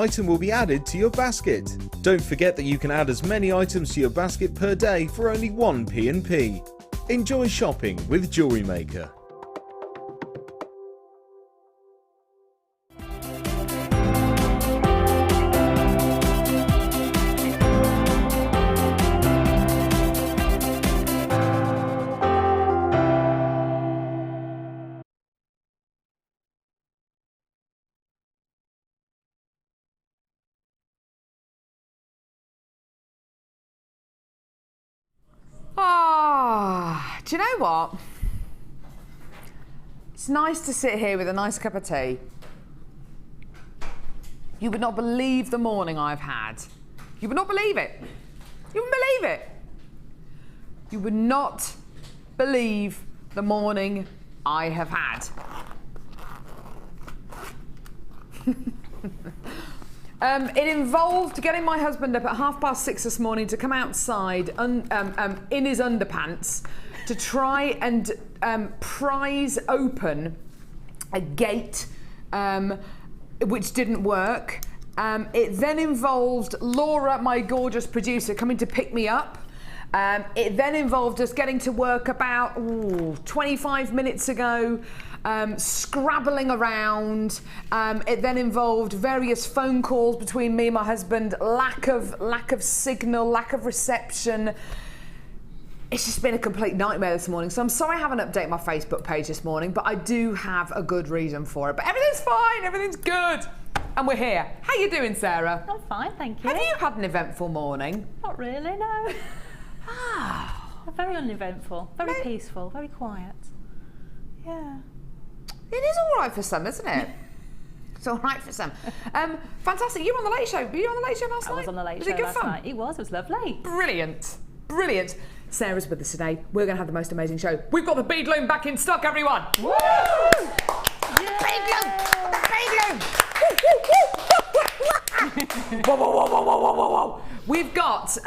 item will be added to your basket. Don't forget that you can add as many items to your basket per day for only 1 P&P. Enjoy shopping with Jewellery Maker. Do you know what? It's nice to sit here with a nice cup of tea. You would not believe the morning I've had. You would not believe it. You wouldn't believe it. You would not believe the morning I have had. It involved getting my husband up at 6:30 this morning to come outside in his underpants to try and prise open a gate, which didn't work. It then involved Laura, my gorgeous producer, coming to pick me up. It then involved us getting to work about 25 minutes ago, scrabbling around. It then involved various phone calls between me and my husband, lack of signal, lack of reception. It's just been a complete nightmare this morning, so I'm sorry I haven't updated my Facebook page this morning, but I do have a good reason for it. But everything's fine, everything's good, and we're here. How you doing, Sarah? I'm fine, thank you. Have you had an eventful morning? Not really, no. Very uneventful, very peaceful, very quiet. Yeah. It is all right for some, isn't it? It's all right for some. Fantastic. You were on the Late Show. Were you on the Late Show last night? I was on the Late Show Was it good last fun? night. It was lovely. Brilliant. Brilliant. Sarah's with us today. We're going to have the most amazing show. We've got the bead loom back in stock, everyone. Woo! Yay! Bead loom! Bead loom! Whoa, whoa, whoa, whoa, whoa, whoa, whoa. We've got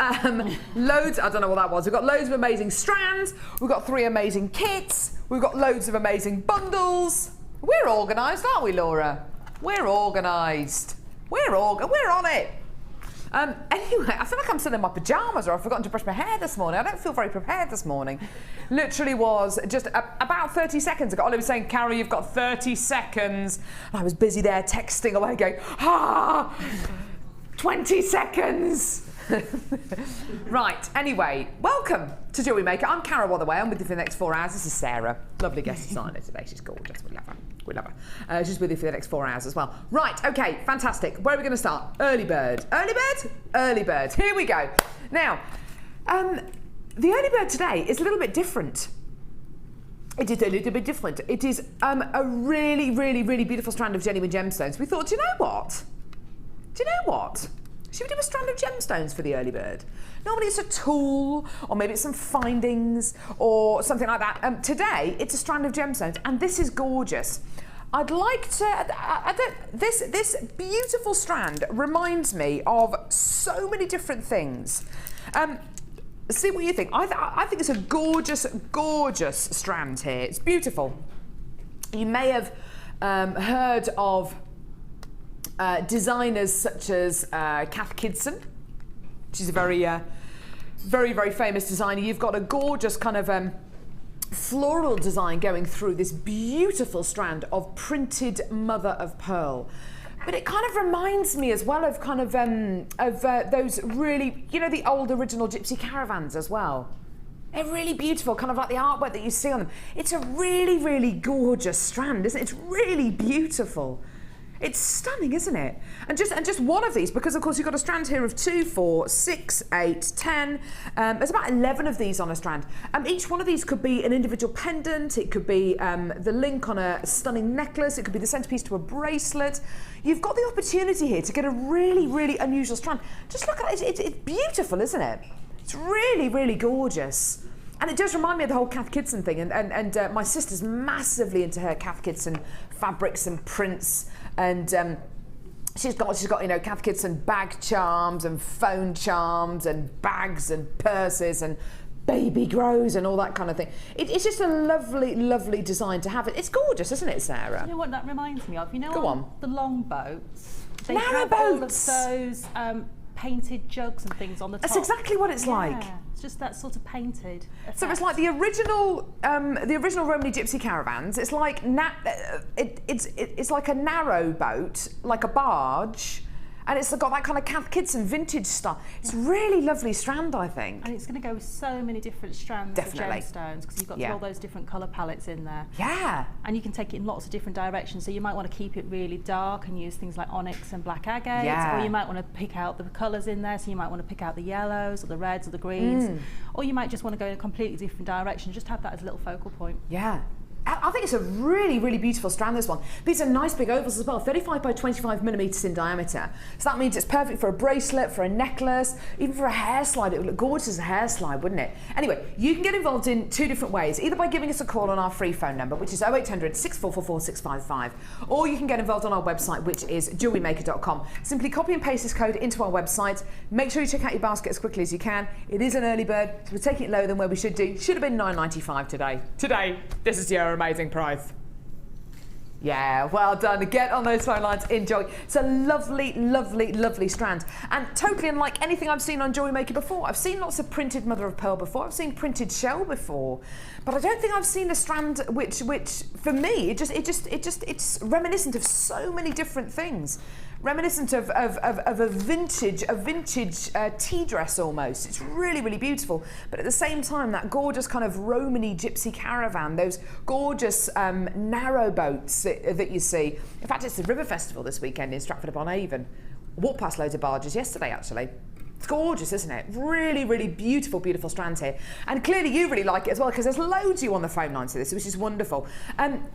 loads, I don't know what that was. We've got loads of amazing strands. We've got 3 amazing kits. We've got loads of amazing bundles. We're organised, aren't we, Laura? We're organised. We're on it. Anyway, I feel like I'm still in my pyjamas, or I've forgotten to brush my hair this morning. I don't feel very prepared this morning. Literally was just about 30 seconds ago. Ollie was saying, Carol, you've got 30 seconds. And I was busy there texting away going, 20 seconds. Right, anyway, welcome to Jewellery Maker. I'm Carol, by the way. I'm with you for the next 4 hours. This is Sarah. Lovely guest designer today. She's gorgeous. We love her. We love her. She's with you for the next 4 hours as well. Right, okay, fantastic. Where are we going to start? Early bird. Early bird? Early bird. Here we go. Now, the early bird today is a little bit different. It is a little bit different. It is a really, really, really beautiful strand of genuine gemstones. We thought, do you know what? Do you know what? Should we do a strand of gemstones for the early bird? Normally it's a tool, or maybe it's some findings, or something like that. Today, it's a strand of gemstones, and this is gorgeous. I'd like to, this beautiful strand reminds me of so many different things. See what you think. I think it's a gorgeous, gorgeous strand here. It's beautiful. You may have heard of designers such as Cath Kidston. She's a very, very famous designer. You've got a gorgeous kind of floral design going through this beautiful strand of printed mother of pearl. But it kind of reminds me as well of kind of those really, you know, the old original gypsy caravans as well. They're really beautiful, kind of like the artwork that you see on them. It's a really, really gorgeous strand, isn't it? It's really beautiful. It's stunning, isn't it? And just one of these, because of course you've got a strand here of 2, 4, 6, 8, 10. There's about 11 of these on a strand. Each one of these could be an individual pendant. It could be the link on a stunning necklace. It could be the centerpiece to a bracelet. You've got the opportunity here to get a really, really unusual strand. Just look at it. It's beautiful, isn't it? It's really, really gorgeous. And it does remind me of the whole Cath Kidston thing. And my sister's massively into her Cath Kidston fabrics and prints. And she's got you know, Cath Kidston bag charms and phone charms and bags and purses and baby grows and all that kind of thing. It's just a lovely, lovely design to have. It's gorgeous, isn't it, Sarah? You know what that reminds me of? You know, Go on. the long boats, They Narrow have all of boats. those painted jugs and things on the top. That's exactly what it's like. It's just that sort of painted effect. So it's like the original Romany gypsy caravans. It's like it's like a narrow boat, like a barge, and it's got that kind of Cath Kidston vintage style. It's really lovely strand, I think. And it's going to go with so many different strands Definitely. of gemstones, because you've got Yeah. all those different colour palettes in there. Yeah. And you can take it in lots of different directions. So you might want to keep it really dark and use things like onyx and black agate. Yeah. Or you might want to pick out the colours in there. So you might want to pick out the yellows or the reds or the greens. Or you might just want to go in a completely different direction. Just have that as a little focal point. Yeah. I think it's a really, really beautiful strand, this one. These are nice big ovals as well, 35 by 25 millimetres in diameter. So that means it's perfect for a bracelet, for a necklace, even for a hair slide. It would look gorgeous as a hair slide, wouldn't it? Anyway, you can get involved in two different ways, either by giving us a call on our free phone number, which is 0800 6444 655, or you can get involved on our website, which is jewellerymaker.com. Simply copy and paste this code into our website. Make sure you check out your basket as quickly as you can. It is an early bird, so we're taking it lower than where we should do. Should have been $9.95 today. Today, this is your amazing price. Yeah, well done. Get on those phone lines, enjoy. It's a lovely, lovely, lovely strand. And totally unlike anything I've seen on Jewellery Maker before. I've seen lots of printed mother of pearl before. I've seen printed shell before. But I don't think I've seen a strand which for me, it's reminiscent of so many different things. Reminiscent of a vintage tea dress almost. It's really, really beautiful. But at the same time, that gorgeous kind of Romany gypsy caravan, those gorgeous narrow boats that you see. In fact, it's the River Festival this weekend in Stratford-upon-Avon. Walked past loads of barges yesterday, actually. It's gorgeous, isn't it? Really, really beautiful, beautiful strands here. And clearly you really like it as well, because there's loads of you on the phone lines to this, which is wonderful.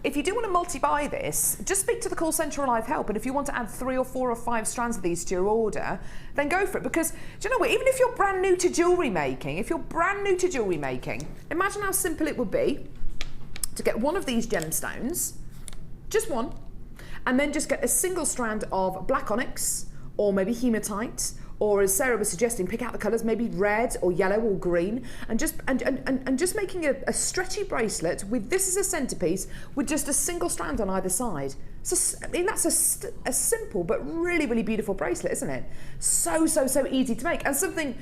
If you do want to multi-buy this, just speak to the call centre or live help, and if you want to add 3 or 4 or 5 strands of these to your order, then go for it. Because, do you know what, even if you're brand new to jewellery making, imagine how simple it would be to get one of these gemstones, just one, and then just get a single strand of black onyx, or maybe hematite, or as Sarah was suggesting, pick out the colours, maybe red or yellow or green, and just making a stretchy bracelet with this as a centrepiece with just a single strand on either side. So, I mean, that's a simple but really, really beautiful bracelet, isn't it? So easy to make, and something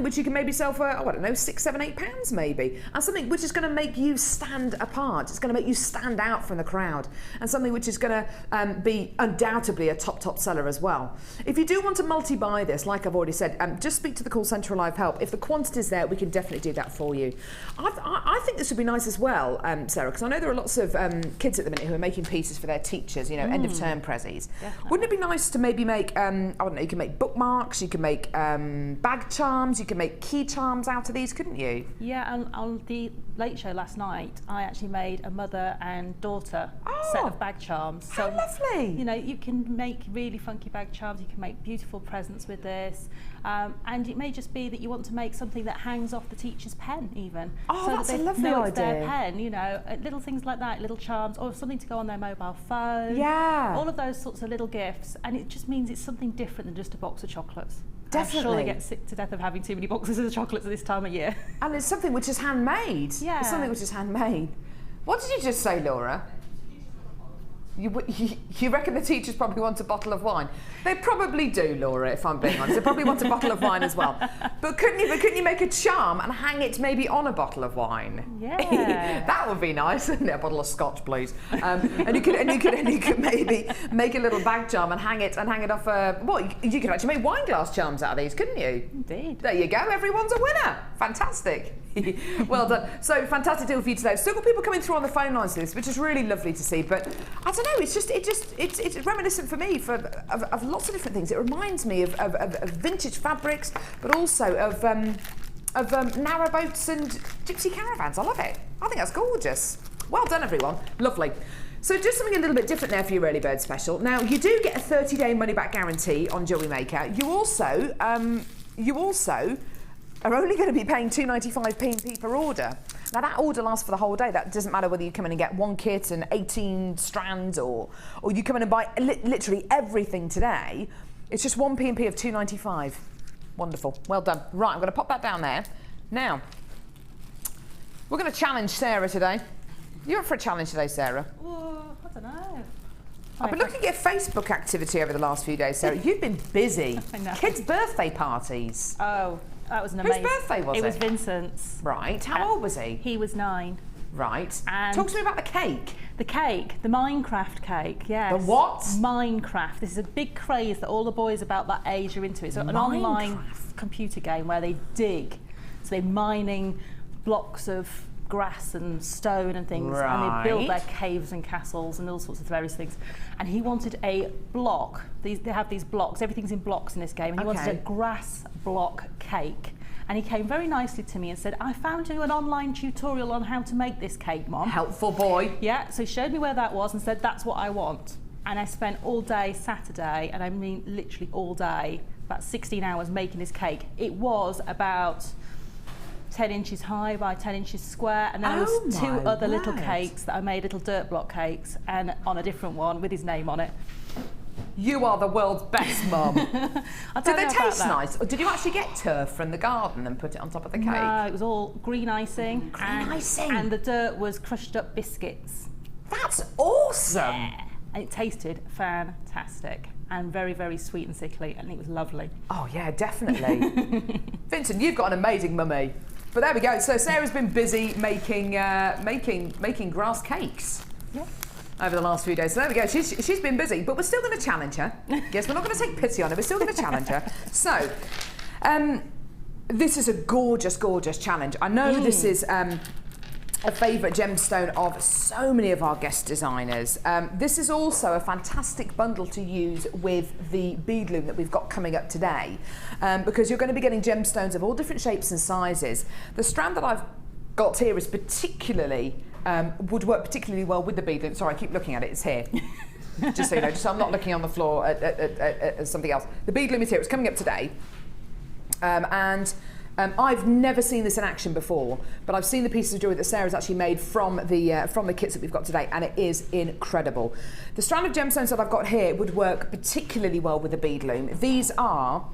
which you can maybe sell for, oh, I don't know, £6, £7, £8 maybe, and something which is going to make you stand apart. It's going to make you stand out from the crowd, and something which is going to be undoubtedly a top seller as well. If you do want to multi-buy this, like I've already said, just speak to the call centre or live help. If the quantity's there, we can definitely do that for you. I think this would be nice as well, Sarah, because I know there are lots of kids at the minute who are making pieces for their teachers, you know, end of term prezzies. Definitely. Wouldn't it be nice to maybe make, I don't know, you can make bookmarks, you can make bag charms, you can make key charms out of these, couldn't you? Yeah, and on the Late Show last night, I actually made a mother and daughter set of bag charms. How lovely! You know, you can make really funky bag charms, you can make beautiful presents with this, and it may just be that you want to make something that hangs off the teacher's pen even. Oh, so that's that a they lovely know it's their idea. pen, you know, little things like that, little charms, or something to go on their mobile phone. Yeah. All of those sorts of little gifts, and it just means it's something different than just a box of chocolates. Definitely. I'm sure they get sick to death of having too many boxes of chocolates at this time of year. And it's something which is handmade. Yeah. It's something which is handmade. What did you just say, Laura? You reckon the teachers probably want a bottle of wine? They probably do, Laura, if I'm being honest. They probably want a bottle of wine as well. But couldn't you make a charm and hang it maybe on a bottle of wine? Yeah. That would be nice, wouldn't it? A bottle of scotch, please. And you could maybe make a little bag charm and hang it off you could actually make wine glass charms out of these, couldn't you? Indeed. There you go, everyone's a winner. Fantastic. Well done. So fantastic deal for you today. Still got people coming through on the phone lines to this, which is really lovely to see. But I don't know, it's reminiscent for me of lots of different things. It reminds me of vintage fabrics, but also of narrow boats and gypsy caravans. I love it. I think that's gorgeous. Well done, everyone. Lovely. So just something a little bit different there for your early bird special. Now you do get a 30-day money-back guarantee on Jewellery Maker. You also are only going to be paying £2.95 P&P per order. Now that order lasts for the whole day. That doesn't matter whether you come in and get 1 kit and 18 strands or you come in and buy literally everything today. It's just 1 P&P of £2.95. Wonderful. Well done. Right, I'm going to pop that down there. Now, we're going to challenge Sarah today. You're up for a challenge today, Sarah? Oh, I don't know. I've been looking at Facebook activity over the last few days, Sarah. You've been busy. I know. Kids' birthday parties. Oh, that was an amazing. Whose birthday was it? It was Vincent's. Right. How old was he? He was 9. Right. And talk to me about the cake. The cake, the Minecraft cake, yes. The what? Minecraft. This is a big craze that all the boys about that age are into. It's an online computer game where they dig. So they're mining blocks of grass and stone and things, and they build their caves and castles and all sorts of various things. And he wanted a block. They have these blocks. Everything's in blocks in this game. And he wanted a grass block cake. And he came very nicely to me and said, I found you an online tutorial on how to make this cake, Mom. Helpful boy. Yeah, so he showed me where that was and said, that's what I want. And I spent all day Saturday, and I mean literally all day, about 16 hours making this cake. It was about 10 inches high by 10 inches square, and then there was 2 other little cakes that I made, little dirt block cakes, and on a different one with his name on it. You are the world's best mum. Did they taste nice? Or did you actually get turf from the garden and put it on top of the cake? No, it was all green icing. And the dirt was crushed up biscuits. That's awesome. Yeah. And it tasted fantastic and very, very sweet and sickly, and it was lovely. Oh yeah, definitely. Vincent, you've got an amazing mummy. But there we go. So Sarah's been busy making grass cakes. Yeah. Over the last few days. So there we go. She's been busy, but we're still going to challenge her. Yes, we're not going to take pity on her. We're still going to challenge her. So, this is a gorgeous, gorgeous challenge. I know this is a favourite gemstone of so many of our guest designers. This is also a fantastic bundle to use with the bead loom that we've got coming up today, because you're going to be getting gemstones of all different shapes and sizes. The strand that I've got here is particularly would work particularly well with the bead loom. Sorry, I keep looking at it. It's here. Just so you know, just so I'm not looking on the floor at something else. The bead loom is here. It's coming up today, I've never seen this in action before, but I've seen the pieces of jewellery that Sarah's actually made from the kits that we've got today, and it is incredible. The strand of gemstones that I've got here would work particularly well with the bead loom. These are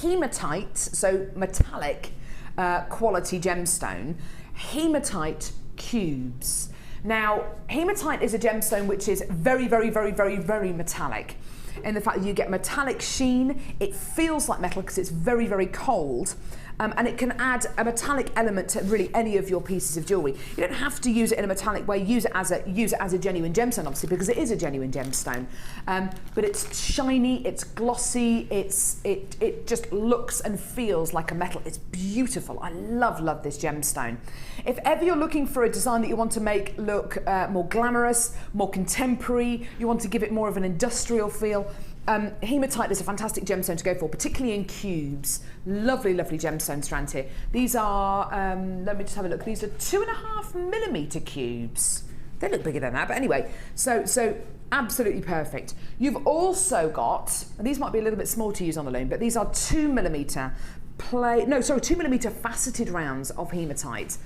hematite, so metallic quality gemstone, hematite cubes. Now, hematite is a gemstone which is very, very, very, very, very metallic. In the fact that you get metallic sheen, it feels like metal because it's very, very cold. And it can add a metallic element to really any of your pieces of jewellery. You don't have to use it in a metallic way. Use it as a genuine gemstone, obviously, because it is a genuine gemstone. But it's shiny, it's glossy, it just looks and feels like a metal. It's beautiful. I love this gemstone. If ever you're looking for a design that you want to make look more glamorous, more contemporary, you want to give it more of an industrial feel, hematite is a fantastic gemstone to go for, particularly in cubes. Lovely, lovely gemstone strands here. These are, let me just have a look. These are 2.5mm cubes. They look bigger than that, but anyway, so absolutely perfect. You've also got, and these might be a little bit small to use on the loom, but these are 2mm faceted rounds of hematite.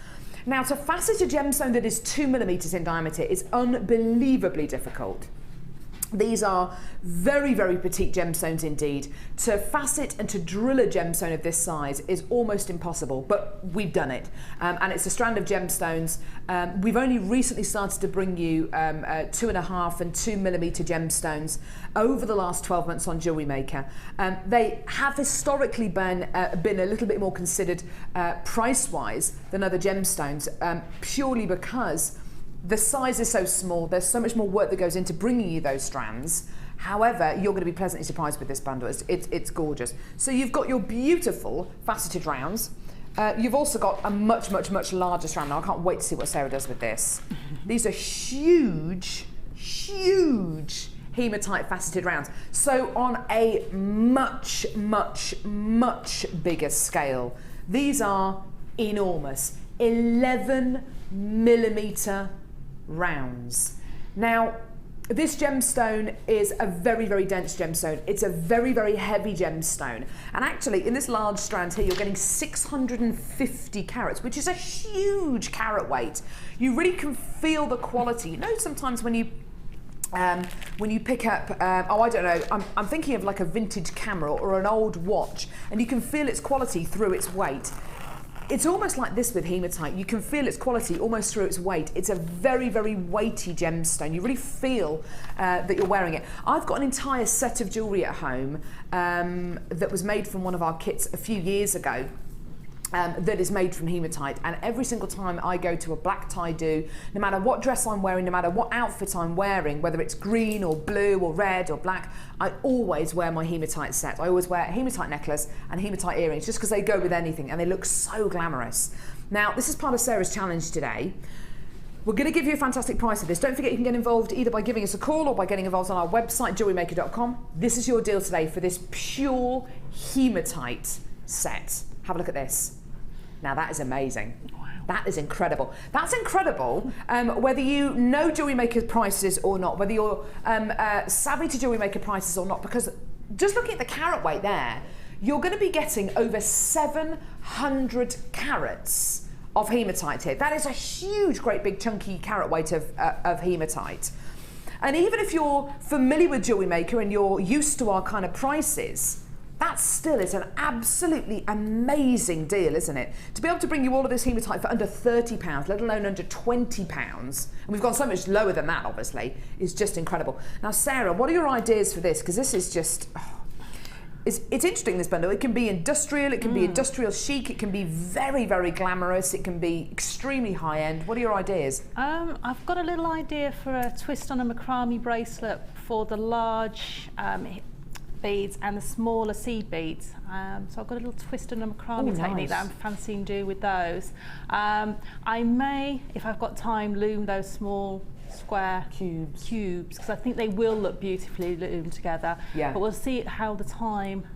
Now, to facet a gemstone that is 2mm in diameter is unbelievably difficult. These are very, very petite gemstones indeed. To facet and to drill a gemstone of this size is almost impossible, but we've done it. And it's a strand of gemstones. We've only recently started to bring you 2.5 and 2mm gemstones over the last 12 months on Jewellery Maker. They have historically been a little bit more considered price-wise than other gemstones, purely because the size is so small. There's so much more work that goes into bringing you those strands. However, you're going to be pleasantly surprised with this bundle. It's gorgeous. So you've got your beautiful faceted rounds. You've also got a much, much, much larger strand. Now, I can't wait to see what Sarah does with this. These are huge, huge hematite faceted rounds. So on a much, much, much bigger scale, these are enormous. 11mm rounds. Now, this gemstone is a very, very dense gemstone. It's a very, very heavy gemstone. And actually, in this large strand here, you're getting 650 carats, which is a huge carat weight. You really can feel the quality. You know, sometimes when you pick up, I don't know, I'm thinking of like a vintage camera or an old watch, and you can feel its quality through its weight. It's almost like this with hematite. You can feel its quality almost through its weight. It's a very, very weighty gemstone. You really feel that you're wearing it. I've got an entire set of jewellery at home that was made from one of our kits a few years ago. That is made from hematite, and every single time I go to a black tie-do, no matter what dress I'm wearing, no matter what outfit I'm wearing, whether it's green or blue or red or black, I always wear my hematite set. I always wear a hematite necklace and hematite earrings just because they go with anything and they look so glamorous. Now, this is part of Sarah's challenge today. We're going to give you a fantastic price of this. Don't forget you can get involved either by giving us a call or by getting involved on our website, JewelleryMaker.com. This is your deal today for this pure hematite set. Have a look at this. Now that is amazing. Wow. That is incredible. That's incredible whether you know Jewellery Maker prices or not, whether you're savvy to Jewellery Maker prices or not, because just looking at the carat weight there, you're going to be getting over 700 carats of hematite here. That is a huge, great big chunky carat weight of hematite. And even if you're familiar with Jewellery Maker and you're used to our kind of prices, that still is an absolutely amazing deal, isn't it? To be able to bring you all of this hematite for under £30, let alone under £20, and we've gone so much lower than that, obviously, is just incredible. Now, Sarah, what are your ideas for this? Because this is just, it's interesting, this bundle. It can be industrial, it can be industrial chic, it can be very, very glamorous, it can be extremely high-end. What are your ideas? I've got a little idea for a twist on a macrame bracelet for the large beads and the smaller seed beads. So I've got a little twist and a macrame technique that I'm fancying do with those. I may, if I've got time, loom those small square cubes because I think they will look beautifully loomed together. Yeah. But we'll see how the time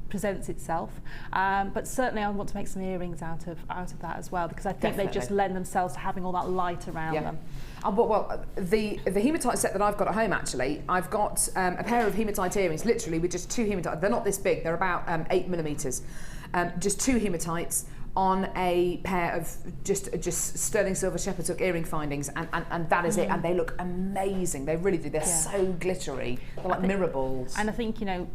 presents itself. But certainly I want to make some earrings out of that as well, because I think they just lend themselves to having all that light around them. Well, the hematite set that I've got at home, actually, I've got a pair of hematite earrings, literally with just 2 hematite. They're not this big, they're about 8 millimetres. Just 2 hematites on a pair of just sterling silver shepherd's hook earring findings, and that is it. And they look amazing. They really do. They're so glittery. They're like mirror balls. And I think, you know,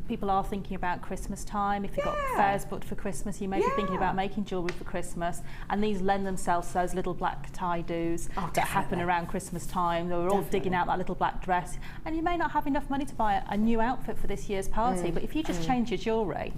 people are thinking about Christmas time. If you've got fairs booked for Christmas, you may be thinking about making jewellery for Christmas, and these lend themselves to those little black tie-dos that happen around Christmas time. They're all digging out that little black dress, and you may not have enough money to buy a new outfit for this year's party, but if you just change your jewellery,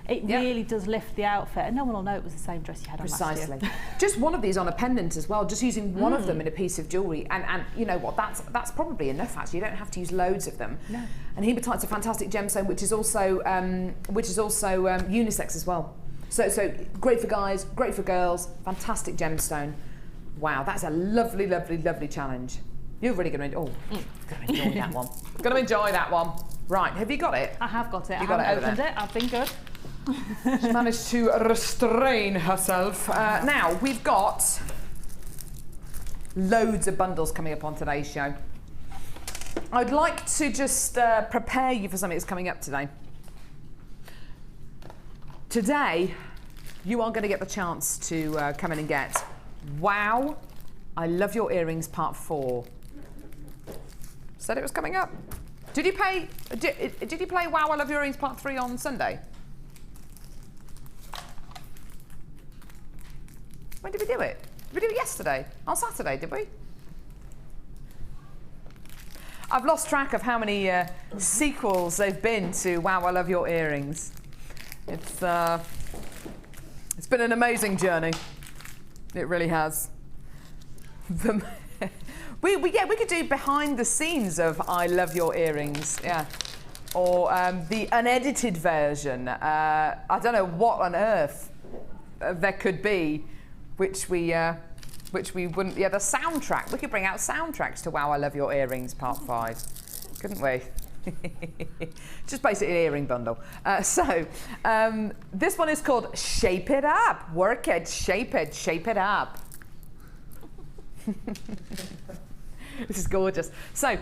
it really does lift the outfit, and no one will know it was the same dress you had on last year. Just one of these on a pendant as well, just using one of them in a piece of jewellery, and you know what, that's probably enough actually. You don't have to use loads of them. No. And hematite's a fantastic gemstone, which is also unisex as well. So great for guys, great for girls, fantastic gemstone. Wow, that's a lovely, lovely, lovely challenge. You're really going to enjoy that one. Going to enjoy that one. Right, have you got it? I have got it. I haven't opened it. I've been good. She managed to restrain herself. Now, we've got loads of bundles coming up on today's show. I'd like to just prepare you for something that's coming up today. Today, you are going to get the chance to come in and get Wow, I Love Your Earrings Part 4. Said it was coming up. Did you play Wow, I Love Your Earrings Part 3 on Sunday? When did we do it? Did we do it yesterday? On Saturday, did we? I've lost track of how many sequels there've been to Wow, I Love Your Earrings. It's been an amazing journey. It really has. We could do behind the scenes of I Love Your Earrings, or the unedited version. I don't know what on earth there could be, which we wouldn't. The soundtrack. We could bring out soundtracks to Wow, I Love Your Earrings Part 5, couldn't we? Just basically an earring bundle. This one is called Shape It Up. Work it, shape it up. This is gorgeous. So,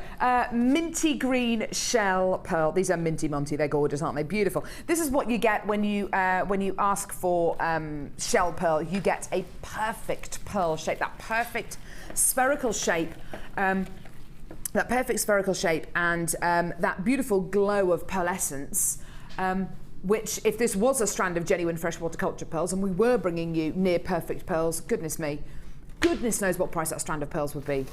minty green shell pearl. These are minty Monty. They're gorgeous, aren't they? Beautiful. This is what you get when you ask for shell pearl. You get a perfect pearl shape, that perfect spherical shape. And that beautiful glow of pearlescence. which if this was a strand of genuine freshwater culture pearls and we were bringing you near perfect pearls, goodness me, goodness knows what price that strand of pearls would be.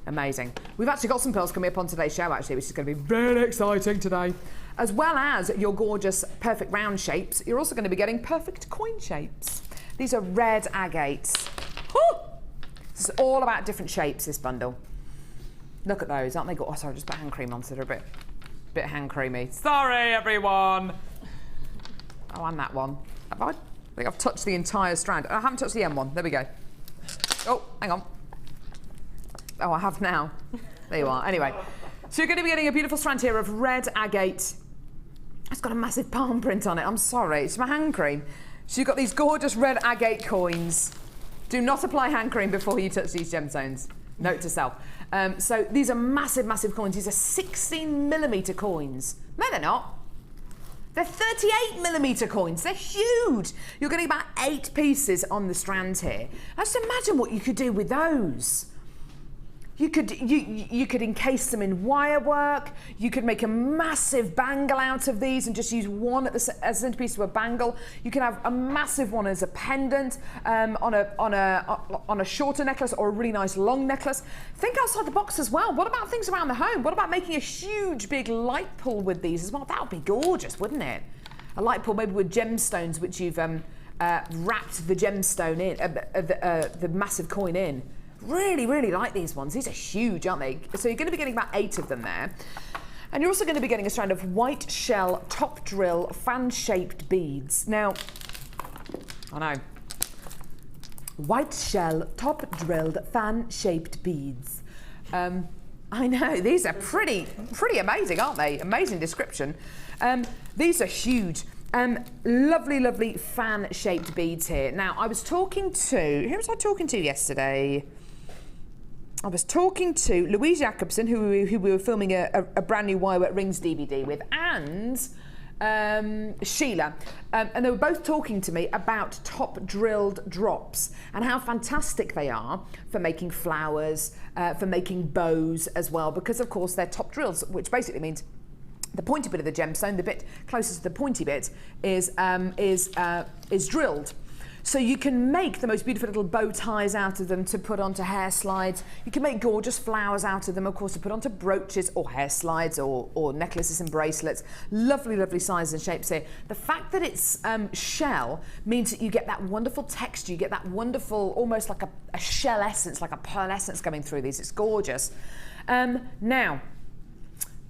Amazing. We've actually got some pearls coming up on today's show, actually, which is going to be very exciting today. As well as your gorgeous perfect round shapes, you're also going to be getting perfect coin shapes. These are red agates. Woo! This is all about different shapes, this bundle. Look at those, aren't they? Oh, sorry, just put hand cream on so they're a bit hand creamy. Sorry, everyone. Oh, and that one. Have I? I think I've touched the entire strand. I haven't touched the end one. There we go. Oh, hang on. Oh, I have now. There you are. Anyway, so you're going to be getting a beautiful strand here of red agate. It's got a massive palm print on it. I'm sorry. It's my hand cream. So you've got these gorgeous red agate coins. Do not apply hand cream before you touch these gemstones. Note to self. So these are massive, massive coins. These are 16mm coins. No, they're not. They're 38mm coins. They're huge. You're getting about 8 pieces on the strand here. Now, just imagine what you could do with those. You could encase them in wire work. You could make a massive bangle out of these and just use one as a centerpiece of a bangle. You can have a massive one as a pendant on a shorter necklace or a really nice long necklace. Think outside the box as well. What about things around the home? What about making a huge big light pull with these as well? That would be gorgeous, wouldn't it? A light pull maybe with gemstones, which you've wrapped the gemstone in, the massive coin in. Really, really like these ones. These are huge, aren't they? So you're going to be getting about 8 of them there. And you're also going to be getting a strand of white shell top drill fan-shaped beads. Now, I know. White shell top drilled fan-shaped beads. I know, these are pretty amazing, aren't they? Amazing description. These are huge. Lovely, lovely fan-shaped beads here. Now, I was talking to, who was I talking to yesterday? I was talking to Louise Jacobson, who we were filming a brand new Wire Work Rings DVD with, and Sheila. And they were both talking to me about top drilled drops and how fantastic they are for making flowers, for making bows as well, because of course they're top drills, which basically means the pointy bit of the gemstone, the bit closest to the pointy bit, is drilled. So you can make the most beautiful little bow ties out of them to put onto hair slides. You can make gorgeous flowers out of them, of course, to put onto brooches or hair slides or necklaces and bracelets. Lovely, lovely sizes and shapes here. The fact that it's shell means that you get that wonderful texture. You get that wonderful, almost like a shell essence, like a pearl essence coming through these. It's gorgeous. Now,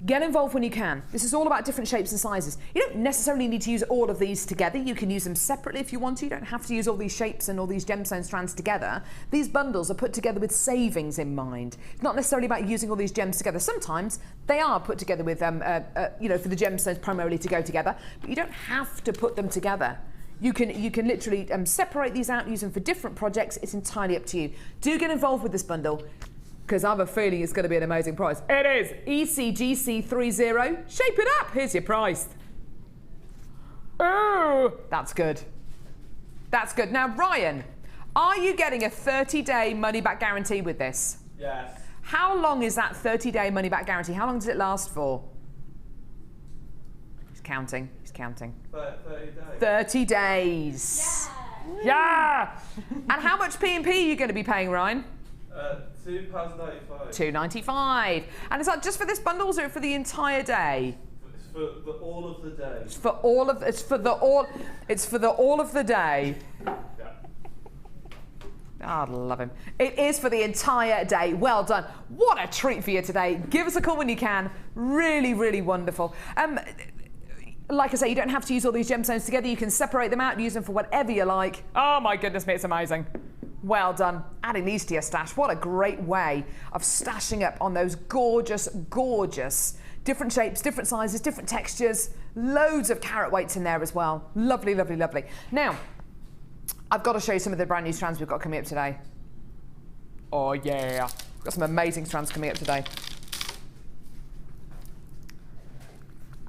get involved when you can. This is all about different shapes and sizes. You don't necessarily need to use all of these together. You can use them separately if you want to. You don't have to use all these shapes and all these gemstone strands together. These bundles are put together with savings in mind. It's not necessarily about using all these gems together. Sometimes they are put together with, you know, for the gemstones primarily to go together, but you don't have to put them together. You can literally separate these out, use them for different projects. It's entirely up to you. Do get involved with this bundle, because I have a feeling it's going to be an amazing price. It is ECGC30. Shape it up. Here's your price. Oh, that's good. That's good. Now, Ryan, are you getting a 30-day money-back guarantee with this? Yes. How long is that 30-day money-back guarantee? How long does it last for? He's counting. He's counting. 30 days. 30 days. Yeah. And how much P&P are you going to be paying, Ryan? £2.95. £2.95. And is that just for this bundle, or is it for the entire day? It's for all of the day. It's for all of the day. Yeah. I love him. It is for the entire day. Well done. What a treat for you today. Give us a call when you can. Really, really wonderful. Like I say, you don't have to use all these gemstones together. You can separate them out and use them for whatever you like. Oh my goodness me, it's amazing. Well done. Adding these to your stash. What a great way of stashing up on those gorgeous, gorgeous, different shapes, different sizes, different textures, loads of carat weights in there as well. Lovely, lovely, lovely. Now, I've got to show you some of the brand new strands we've got coming up today. Oh yeah. We've got some amazing strands coming up today.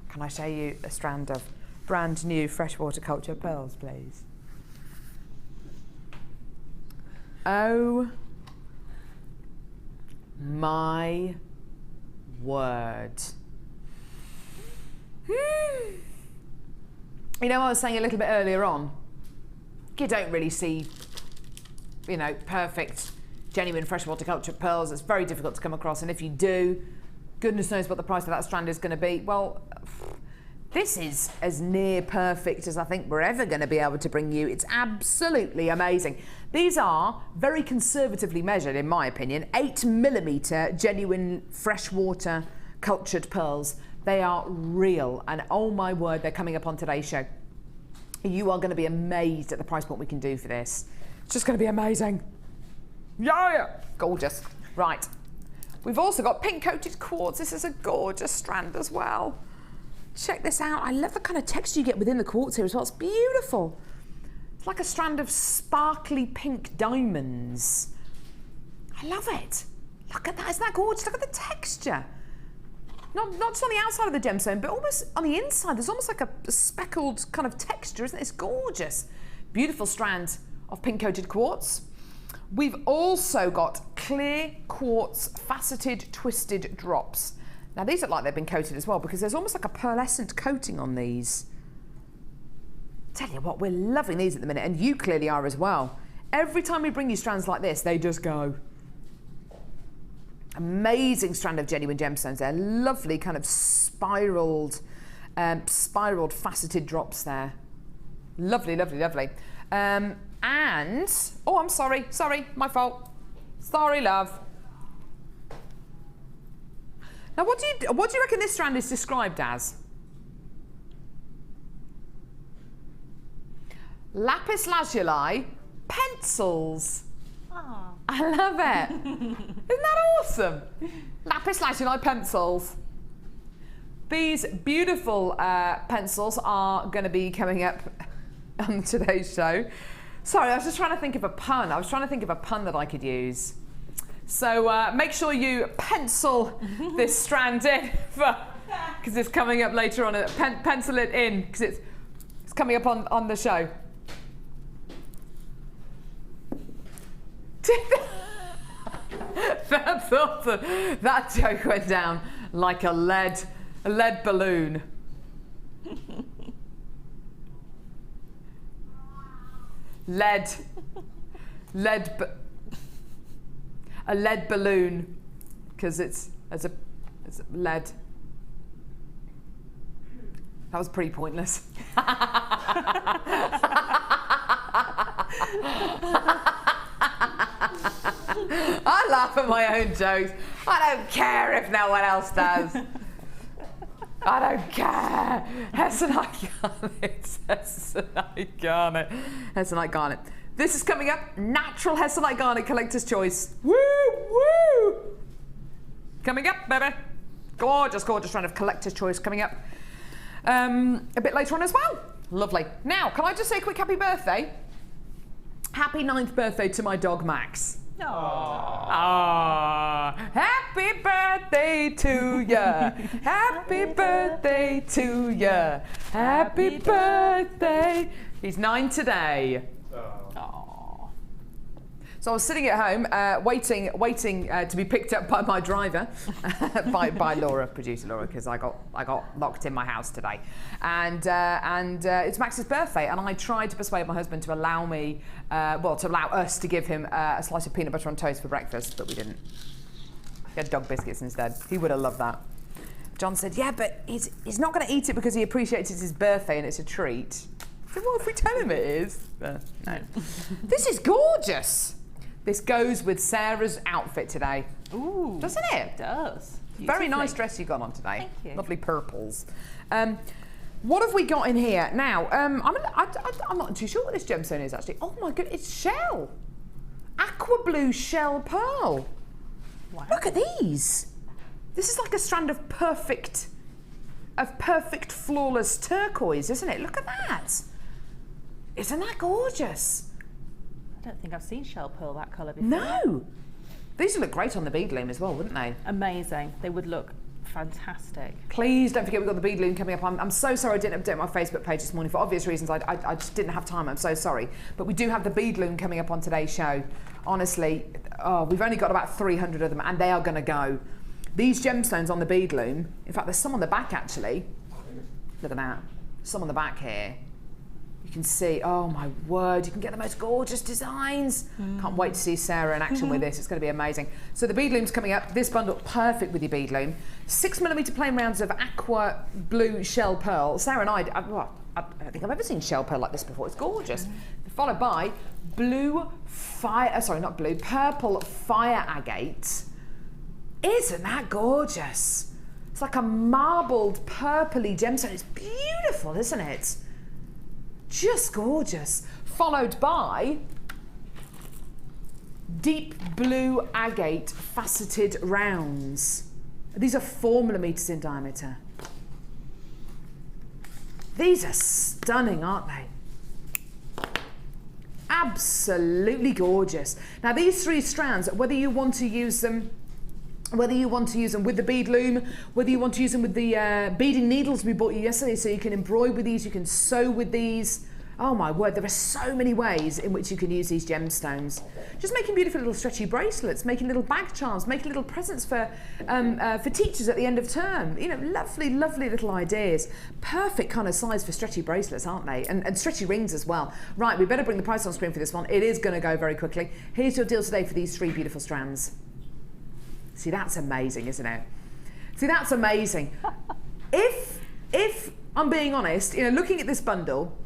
Can I show you a strand of brand new freshwater culture pearls, please? Oh my word. You know, I was saying a little bit earlier on, you don't really see, you know, perfect, genuine freshwater cultured pearls. It's very difficult to come across, and if you do, goodness knows what the price of that strand is going to be. Well, this is as near perfect as I think we're ever going to be able to bring you. It's absolutely amazing. These are very conservatively measured, in my opinion, 8mm genuine freshwater cultured pearls. They are real, and oh my word, they're coming up on today's show. You are going to be amazed at the price point we can do for this. It's just going to be amazing. Yeah, gorgeous. Right, we've also got pink coated quartz. This is a gorgeous strand as well. Check this out. I love the kind of texture you get within the quartz here as well. It's beautiful. It's like a strand of sparkly pink diamonds. I love it. Look at that. Isn't that gorgeous? Look at the texture. Not just on the outside of the gemstone, but almost on the inside. There's almost like a speckled kind of texture, isn't it? It's gorgeous. Beautiful strand of pink coated quartz. We've also got clear quartz faceted twisted drops. Now these look like they've been coated as well, because there's almost like a pearlescent coating on these. Tell you what, we're loving these at the minute, and you clearly are as well. Every time we bring you strands like this, they just go. Amazing strand of genuine gemstones there. Lovely kind of spiraled faceted drops there. Lovely, lovely, lovely. And, oh, I'm sorry, my fault. Sorry, love. Now, what do you reckon this strand is described as? Lapis lazuli pencils. Ah. I love it. Isn't that awesome? Lapis lazuli pencils. These beautiful pencils are going to be coming up on today's show. Sorry, I was just trying to think of a pun. I was trying to think of a pun that I could use. So make sure you pencil this strand in, because it's coming up later on. Pencil it in, because it's coming up on the show. That's awesome. That joke went down like a lead balloon. A lead balloon, because it's lead. That was pretty pointless. I laugh at my own jokes. I don't care if no one else does. I don't care. Hessenite garnet. Hessenite garnet. Hessenite garnet. This is coming up. Natural Hessenite garnet collector's choice. Woo, woo. Coming up, baby. Gorgeous, gorgeous strand of collector's choice coming up. A bit later on as well. Lovely. Now, can I just say a quick happy birthday? Happy 9th birthday to my dog, Max. Aww. Happy birthday to ya. Happy birthday to ya. Happy birthday. He's 9 today. Aww. So I was sitting at home waiting to be picked up by my driver, by Laura, producer Laura, because I got locked in my house today, and it's Max's birthday, and I tried to persuade my husband to allow me, to allow us to give him a slice of peanut butter on toast for breakfast, but we didn't. We had dog biscuits instead. He would have loved that. John said, yeah, but he's not going to eat it because he appreciates it's his birthday and it's a treat. I said, well, if we tell him it is. No. This is gorgeous. This goes with Sarah's outfit today. Ooh. Doesn't it? It does. Very nice dress you got on today. Thank you. Lovely purples. What have we got in here? Now, I'm not too sure what this gemstone is actually. Oh my goodness, it's shell. Aqua blue shell pearl. Wow. Look at these. This is like a strand of perfect flawless turquoise, isn't it? Look at that. Isn't that gorgeous? I don't think I've seen shell pearl that colour before. No. These would look great on the bead loom as well, wouldn't they? Amazing. They would look fantastic. Please don't forget we've got the bead loom coming up. I'm so sorry I didn't update my Facebook page this morning for obvious reasons. I just didn't have time. I'm so sorry. But we do have the bead loom coming up on today's show. Honestly, we've only got about 300 of them, and they are going to go. These gemstones on the bead loom, in fact, there's some on the back actually. Look at that. Some on the back here. You can see, oh my word, you can get the most gorgeous designs. Can't wait to see Sarah in action with this. It's going to be amazing. So the bead loom's coming up. This bundle, perfect with your bead loom. 6mm plain rounds of aqua blue shell pearl. Sarah and I don't think I've ever seen shell pearl like this before. It's gorgeous. Followed by purple fire agate. Isn't that gorgeous? It's like a marbled purpley gemstone. It's beautiful, isn't it? Just gorgeous. Followed by deep blue agate faceted rounds. These are 4mm in diameter. These are stunning, aren't they? Absolutely gorgeous. Now these 3 strands, whether you want to use them with the bead loom, whether you want to use them with the beading needles we bought you yesterday, so you can embroider with these, you can sew with these. Oh my word, there are so many ways in which you can use these gemstones. Just making beautiful little stretchy bracelets, making little bag charms, making little presents for teachers at the end of term. You know, lovely, lovely little ideas. Perfect kind of size for stretchy bracelets, aren't they? And stretchy rings as well. Right, we better bring the price on screen for this one. It is going to go very quickly. Here's your deal today for these 3 beautiful strands. See, that's amazing, isn't it? See, that's amazing. If I'm being honest, you know, looking at this bundle,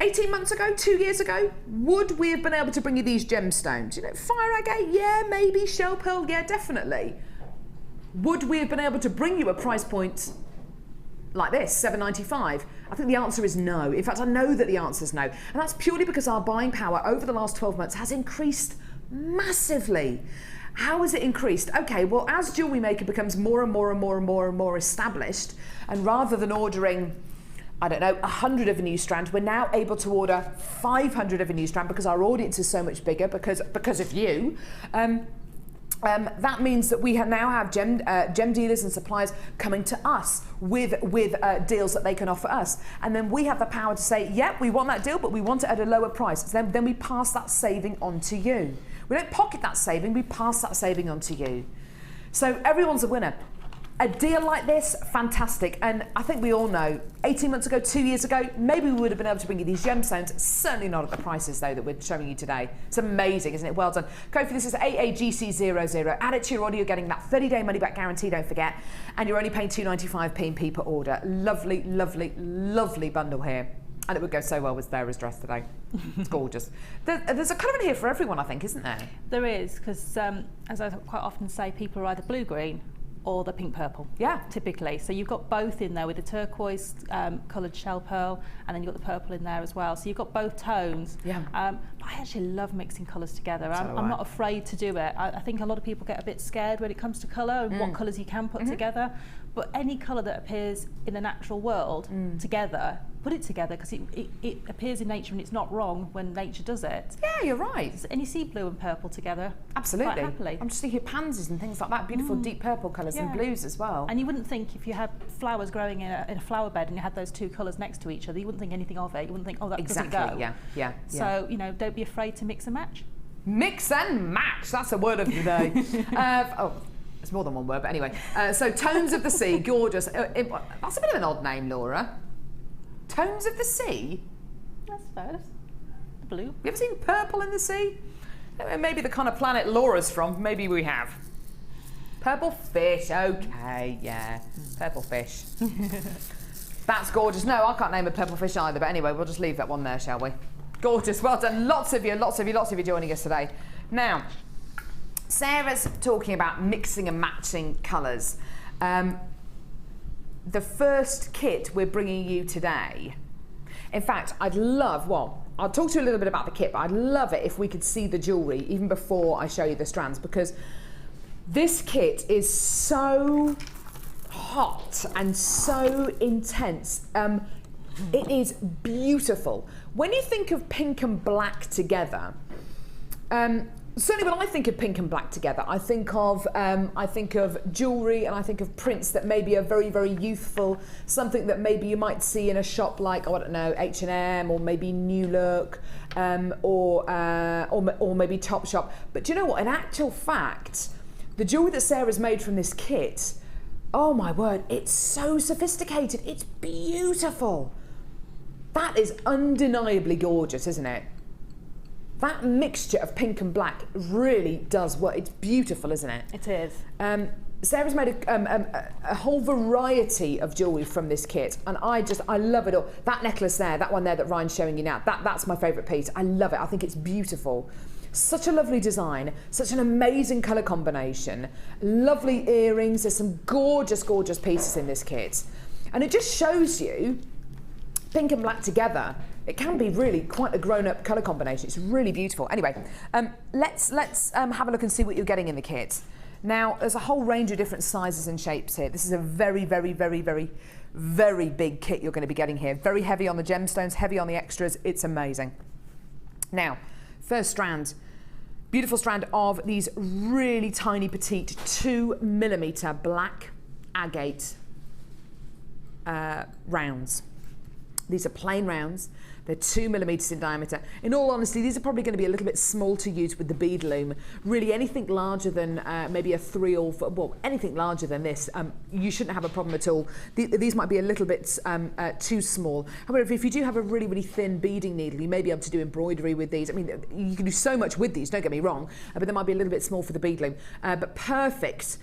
18 months ago, 2 years ago, would we have been able to bring you these gemstones? You know, fire agate, yeah, maybe. Shell pearl, yeah, definitely. Would we have been able to bring you a price point like this, $7.95? I think the answer is no. In fact, I know that the answer is no. And that's purely because our buying power over the last 12 months has increased massively. How has it increased? Okay, well, as Jewellery Maker becomes more and more established, and rather than ordering, I don't know, 100 of a new strand, we're now able to order 500 of a new strand because our audience is so much bigger because of you. That means that we now have gem dealers and suppliers coming to us with deals that they can offer us, and then we have the power to say, yeah, we want that deal, but we want it at a lower price. So then we pass that saving on to you. We don't pocket that saving, we pass that saving on to you. So everyone's a winner. A deal like this, fantastic. And I think we all know, 18 months ago, 2 years ago, maybe we would have been able to bring you these gemstones. Certainly not at the prices, though, that we're showing you today. It's amazing, isn't it? Well done. Code for this is AAGC00. Add it to your order. You're getting that 30-day money-back guarantee, don't forget. And you're only paying $2.95p per order. Lovely, lovely, lovely bundle here. And it would go so well with Sarah's dress today. It's gorgeous. There's a colour in here for everyone, I think, isn't there? There is, because as I quite often say, people are either blue-green or the pink-purple. Yeah. Typically. So you've got both in there with the turquoise coloured shell pearl, and then you've got the purple in there as well. So you've got both tones. Yeah. But I actually love mixing colours together. I'm not afraid to do it. I think a lot of people get a bit scared when it comes to colour and what colours you can put together. But any colour that appears in the natural world together, put it together, because it appears in nature and it's not wrong when nature does it. Yeah, you're right. And you see blue and purple together. Absolutely. Quite happily. I'm just thinking of pansies and things like that, beautiful deep purple colours and blues as well. And you wouldn't think, if you had flowers growing in a flower bed and you had those 2 colours next to each other, you wouldn't think anything of it. You wouldn't think, oh, that doesn't go. Yeah. So, you know, don't be afraid to mix and match. Mix and match, that's a word of the day. It's more than one word, but anyway. So Tones of the Sea, gorgeous. That's a bit of an odd name, Laura. Tones of the Sea? I suppose. The blue. You ever seen purple in the sea? Maybe the kind of planet Laura's from, maybe we have. Purple fish, okay, yeah. Purple fish. That's gorgeous. No, I can't name a purple fish either, but anyway, we'll just leave that one there, shall we? Gorgeous, well done. Lots of you joining us today. Now, Sarah's talking about mixing and matching colours. The first kit we're bringing you today, in fact, I'll talk to you a little bit about the kit, but I'd love it if we could see the jewellery even before I show you the strands, because this kit is so hot and so intense. It is beautiful. When you think of pink and black together, certainly when I think of pink and black together, I think of jewellery and I think of prints that maybe are very, very youthful, something that maybe you might see in a shop like, oh, I don't know, H&M or maybe New Look, or maybe Topshop. But do you know what? In actual fact, the jewellery that Sarah's made from this kit, oh my word, it's so sophisticated. It's beautiful. That is undeniably gorgeous, isn't it? That mixture of pink and black really does work. It's beautiful, isn't it? It is. Sarah's made a whole variety of jewellery from this kit, and I love it all. That necklace there, that one there that Ryan's showing you now, that's my favourite piece. I love it. I think it's beautiful. Such a lovely design, such an amazing colour combination, lovely earrings. There's some gorgeous, gorgeous pieces in this kit, and it just shows you pink and black together. It can be really quite a grown-up colour combination. It's really beautiful. Anyway, let's have a look and see what you're getting in the kit. Now, there's a whole range of different sizes and shapes here. This is a very, very, very, very, very big kit you're going to be getting here. Very heavy on the gemstones, heavy on the extras. It's amazing. Now, first strand. Beautiful strand of these really tiny, petite 2mm black agate rounds. These are plain rounds. They're 2mm in diameter. In all honesty, these are probably going to be a little bit small to use with the bead loom. Really, anything larger than maybe a 3 or 4, well, anything larger than this, you shouldn't have a problem at all. These might be a little bit too small. However, if you do have a really, really thin beading needle, you may be able to do embroidery with these. I mean, you can do so much with these, don't get me wrong, but they might be a little bit small for the bead loom. But perfect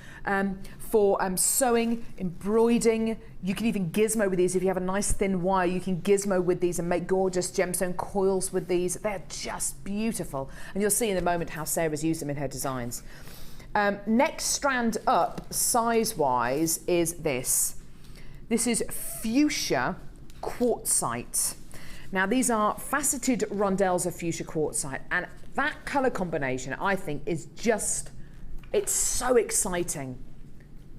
for sewing, embroidering. You can even gizmo with these. If you have a nice thin wire, you can gizmo with these and make gorgeous gemstone coils with these. They're just beautiful. And you'll see in a moment how Sarah's used them in her designs. Next strand up, size-wise, is this. This is fuchsia quartzite. Now, these are faceted rondelles of fuchsia quartzite. And that colour combination, I think, is just, it's so exciting.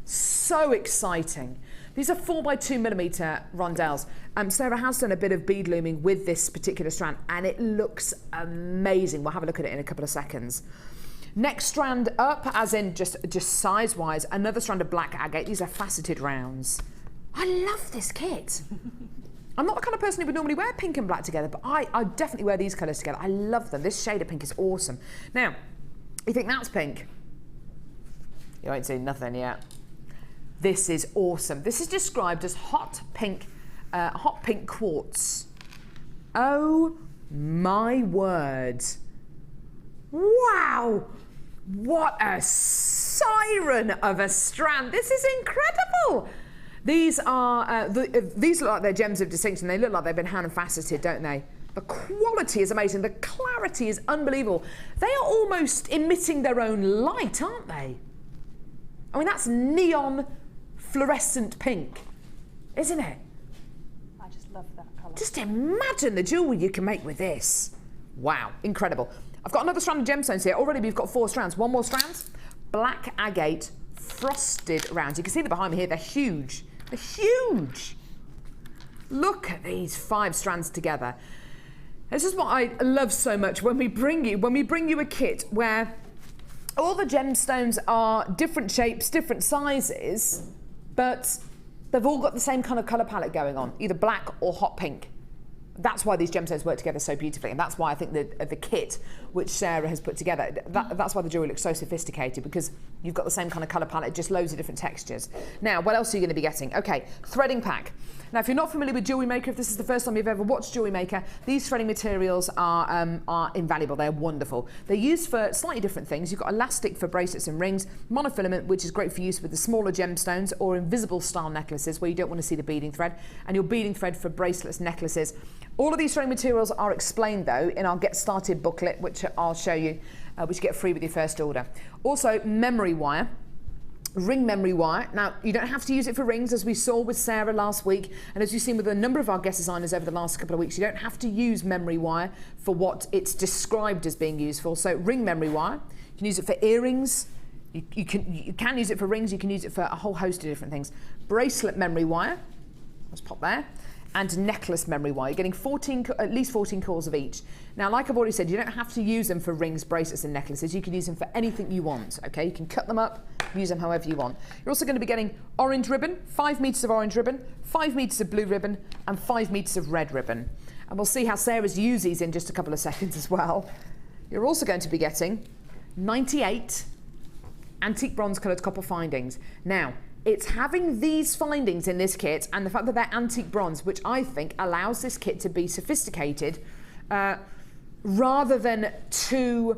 So exciting. These are 4x2mm rondelles. Sarah has done a bit of bead looming with this particular strand, and it looks amazing. We'll have a look at it in a couple of seconds. Next strand up, as in just size-wise, another strand of black agate. These are faceted rounds. I love this kit. I'm not the kind of person who would normally wear pink and black together, but I definitely wear these colours together. I love them. This shade of pink is awesome. Now, you think that's pink? You ain't seen nothing yet. This is awesome. This is described as hot pink quartz. Oh my word. Wow. What a siren of a strand. This is incredible. These are, these look like they're gems of distinction. They look like they've been hand faceted, don't they? The quality is amazing. The clarity is unbelievable. They are almost emitting their own light, aren't they? I mean, that's neon fluorescent pink, isn't it? I just love that colour. Just imagine the jewellery you can make with this. Wow, incredible. I've got another strand of gemstones here. Already we've got 4 strands. One more strand. Black agate frosted rounds. You can see them behind me here. They're huge. They're huge. Look at these 5 strands together. This is what I love so much when we bring you a kit where all the gemstones are different shapes, different sizes, but they've all got the same kind of colour palette going on, either black or hot pink. That's why these gemstones work together so beautifully, and that's why I think the kit which Sarah has put together, that's why the jewellery looks so sophisticated, because you've got the same kind of colour palette, just loads of different textures. Now, what else are you going to be getting? Okay, threading pack. Now, if you're not familiar with Jewellery Maker, if this is the first time you've ever watched Jewellery Maker, these threading materials are invaluable. They're wonderful. They're used for slightly different things. You've got elastic for bracelets and rings, monofilament, which is great for use with the smaller gemstones, or invisible style necklaces where you don't want to see the beading thread, and your beading thread for bracelets, necklaces. All of these threading materials are explained, though, in our Get Started booklet, which I'll show you, which you get free with your first order. Also, memory wire. Ring memory wire. Now, you don't have to use it for rings, as we saw with Sarah last week, and as you've seen with a number of our guest designers over the last couple of weeks, you don't have to use memory wire for what it's described as being used for. So, ring memory wire. You can use it for earrings. You can use it for rings. You can use it for a whole host of different things. Bracelet memory wire. Let's pop there. And necklace memory wire. You're getting at least 14 cores of each. Now, like I've already said, you don't have to use them for rings, bracelets and necklaces. You can use them for anything you want, okay? You can cut them up, use them however you want. You're also going to be getting orange ribbon, 5 metres of orange ribbon, 5 metres of blue ribbon, and 5 metres of red ribbon. And we'll see how Sarah's used these in just a couple of seconds as well. You're also going to be getting 98 antique bronze coloured copper findings. Now, it's having these findings in this kit and the fact that they're antique bronze, which I think allows this kit to be sophisticated rather than too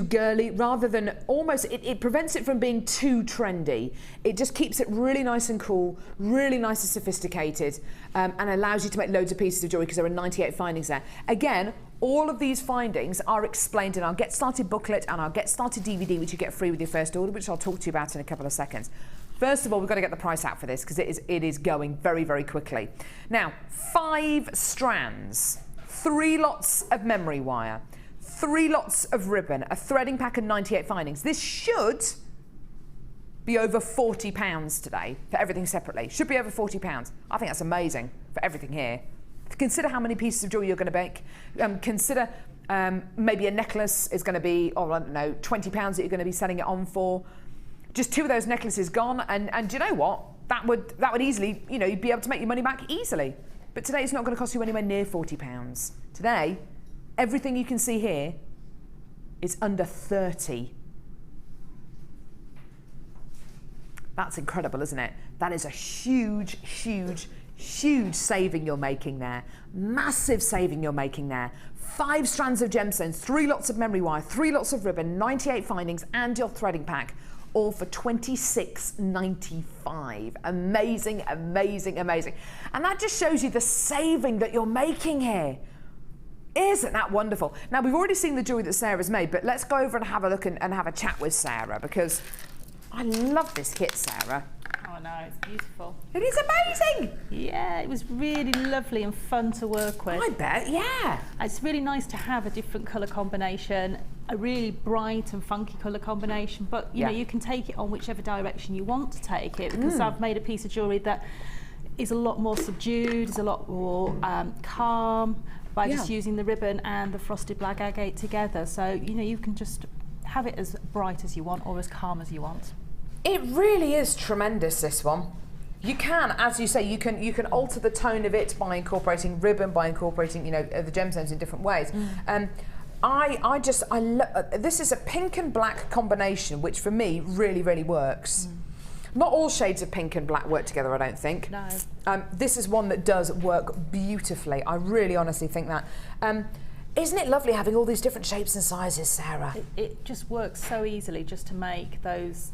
girly, rather than almost, it prevents it from being too trendy. It just keeps it really nice and cool, really nice and sophisticated, and allows you to make loads of pieces of jewellery because there are 98 findings there. Again, all of these findings are explained in our Get Started booklet and our Get Started DVD, which you get free with your first order, which I'll talk to you about in a couple of seconds. First of all, we've got to get the price out for this because it is going very, very quickly. Now, 5 strands, 3 lots of memory wire, 3 lots of ribbon, a threading pack and 98 findings. This should be over £40 today for everything separately. Should be over £40. I think that's amazing for everything here. Consider how many pieces of jewellery you're going to make. Consider maybe a necklace is going to be, oh, I don't know, £20 that you're going to be selling it on for. Just 2 of those necklaces gone, and do you know what? That would easily, you know, you'd be able to make your money back easily. But today it's not going to cost you anywhere near £40. Today, everything you can see here is under 30. That's incredible, isn't it? That is a huge, huge, huge saving you're making there. Massive saving you're making there. 5 strands of gemstones, 3 lots of memory wire, 3 lots of ribbon, 98 findings, and your threading pack, all for $26.95. Amazing, amazing, amazing. And that just shows you the saving that you're making here. Isn't that wonderful? Now, we've already seen the jewellery that Sarah's made, but let's go over and have a look and have a chat with Sarah, because I love this kit, Sarah. Oh no, it's beautiful. It is amazing. Yeah, it was really lovely and fun to work with. I bet, yeah. It's really nice to have a different colour combination, a really bright and funky colour combination, but you know, you can take it on whichever direction you want to take it, because I've made a piece of jewellery that is a lot more subdued, is a lot more calm, by just using the ribbon and the frosted black agate together. So, you know, you can just have it as bright as you want or as calm as you want. It really is tremendous, this one. You can, as you say, you can alter the tone of it by incorporating ribbon, by incorporating, you know, the gemstones in different ways. This is a pink and black combination, which for me really, really works. Not all shades of pink and black work together, I don't think. No. This is one that does work beautifully. I really honestly think that. Isn't it lovely having all these different shapes and sizes, Sarah? It just works so easily just to make those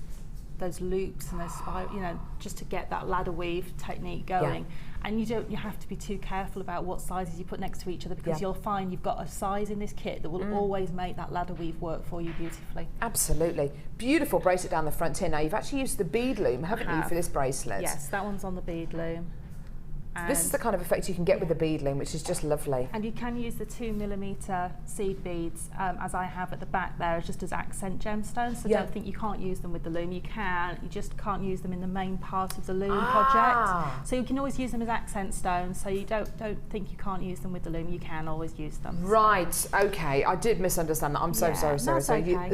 loops and those spirals, you know, just to get that ladder weave technique going. Yeah. And you have to be too careful about what sizes you put next to each other, because you'll find you've got a size in this kit that will always make that ladder weave work for you beautifully. Absolutely. Beautiful bracelet down the front here. Now, you've actually used the bead loom, haven't you, for this bracelet? Yes, that one's on the bead loom. This is the kind of effect you can get with the bead loom, which is just lovely. And you can use the 2mm seed beads, as I have at the back there, just as accent gemstones. So don't think you can't use them with the loom. You can, you just can't use them in the main part of the loom project. So you can always use them as accent stones. So you don't think you can't use them with the loom. You can always use them. Right. Okay. I did misunderstand that. I'm so sorry, Sarah.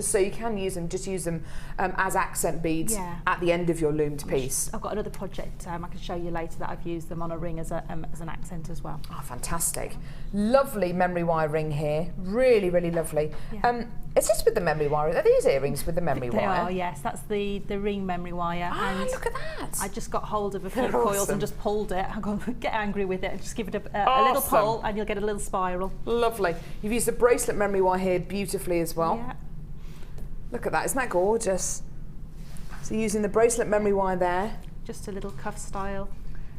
So you can use them. Just use them as accent beads at the end of your loomed piece. I've got another project I can show you later that I've used them on a ring as an accent as well. Oh, fantastic. Lovely memory wire ring here. Really, really lovely. Yeah. Is this with the memory wire? Are these earrings with the memory wire? They are, yes. That's the ring memory wire. Ah, look at that. I just got hold of a few coils and just pulled it. I'm going to get angry with it and just give it a little pull, and you'll get a little spiral. Lovely. You've used the bracelet memory wire here beautifully as well. Yeah. Look at that. Isn't that gorgeous? So using the bracelet memory wire there. Just a little cuff style.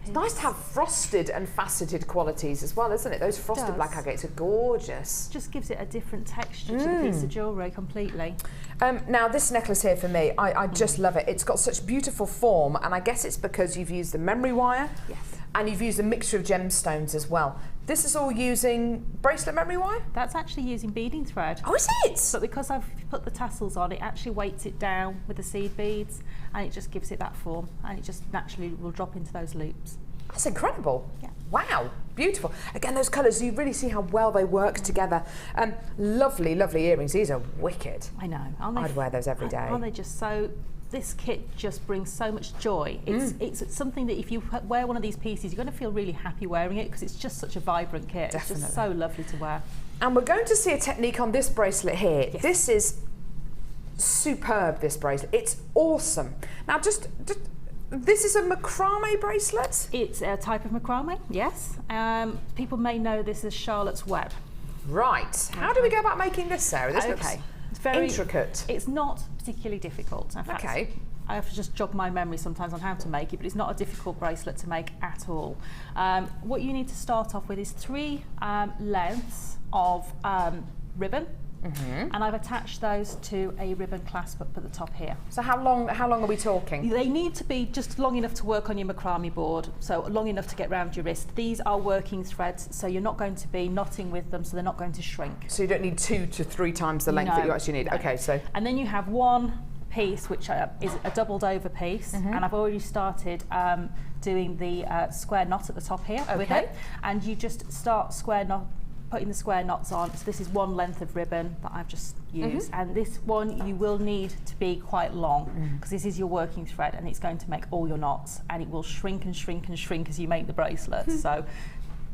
It's nice to have frosted and faceted qualities as well, isn't it? Those frosted black agates are gorgeous. Just gives it a different texture to the piece of jewellery completely. Now this necklace here for me, I just love it. It's got such beautiful form, and I guess it's because you've used the memory wire. Yes. And you've used a mixture of gemstones as well. This is all using bracelet memory wire? That's actually using beading thread. Oh, is it? But because I've put the tassels on, it actually weights it down with the seed beads, and it just gives it that form, and it just naturally will drop into those loops. That's incredible. Yeah. Wow, beautiful. Again, those colours, you really see how well they work together. Lovely, lovely earrings. These are wicked. I know. I'd wear those every day. Aren't they just so... This kit just brings so much joy. It's something that if you wear one of these pieces, you're going to feel really happy wearing it, because it's just such a vibrant kit. Definitely. It's just so lovely to wear. And we're going to see a technique on this bracelet here. Yes. This is superb, this bracelet. It's awesome. Now, just this is a macrame bracelet? It's a type of macrame, yes. People may know this as Charlotte's Web. Right. How do we go about making this, Sarah? This looks it's very intricate. It's not particularly difficult. In fact, Okay. I have to just jog my memory sometimes on how to make it, but it's not a difficult bracelet to make at all. What you need to start off with is 3 lengths of ribbon, and I've attached those to a ribbon clasp up at the top here. So how long are we talking? They need to be just long enough to work on your macrame board, so long enough to get round your wrist. These are working threads, so you're not going to be knotting with them, so they're not going to shrink. So you don't need 2 to 3 times the length that you actually need. No. Okay, so. And then you have one piece which is a doubled over piece, and I've already started doing the square knot at the top here with it, and you just start putting the square knots on. So this is one length of ribbon that I've just used, and this one you will need to be quite long because this is your working thread and it's going to make all your knots, and it will shrink and shrink and shrink as you make the bracelet. So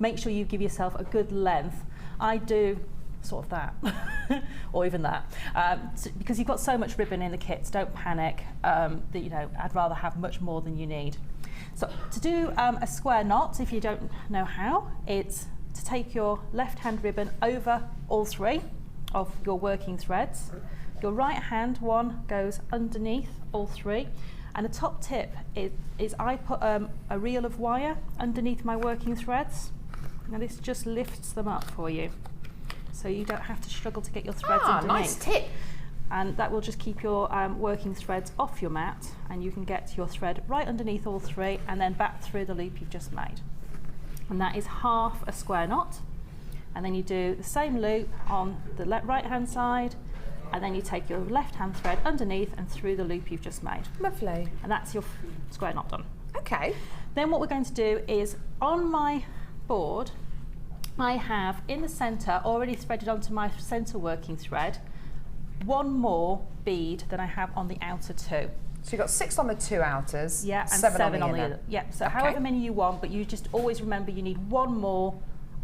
make sure you give yourself a good length. I do sort of that or even that because you've got so much ribbon in the kits. Don't panic. I'd rather have much more than you need. So to do a square knot, if you don't know how, it's to take your left hand ribbon over all 3 of your working threads. Your right hand one goes underneath all 3, and the top tip is I put a reel of wire underneath my working threads. Now this just lifts them up for you, so you don't have to struggle to get your threads underneath. Nice tip. And that will just keep your working threads off your mat, and you can get your thread right underneath all 3 and then back through the loop you've just made. And that is half a square knot. And then you do the same loop on the right hand side, and then you take your left hand thread underneath and through the loop you've just made. Lovely. And that's your square knot done. Okay. Then what we're going to do is, on my board, I have in the centre, already threaded onto my centre working thread, 1 more bead than I have on the outer 2. So you've got 6 on the 2 outers, yeah, and 7 on the inner. other. Yeah, so Okay. however many you want, but you just always remember you need 1 more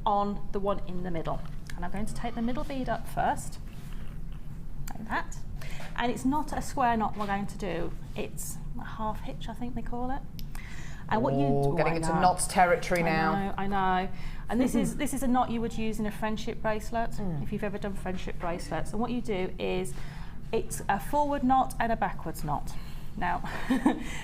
on the one in the middle. And I'm going to take the middle bead up first, like that. And it's not a square knot we're going to do, it's a half hitch, I think they call it. And what you do, getting into knots territory now. I know. And this is a knot you would use in a friendship bracelet, if you've ever done friendship bracelets. And what you do is, it's a forward knot and a backwards knot. Now,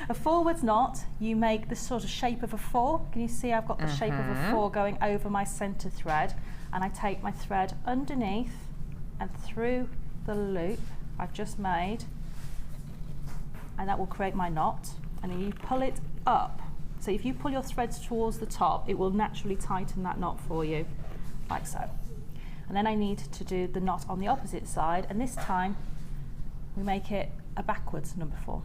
a forwards knot, you make the sort of shape of a 4. Can you see I've got the shape of a 4 going over my centre thread, and I take my thread underneath and through the loop I've just made, and that will create my knot. And then you pull it up. So if you pull your threads towards the top, it will naturally tighten that knot for you, like so. And then I need to do the knot on the opposite side, and this time we make it a backwards number 4.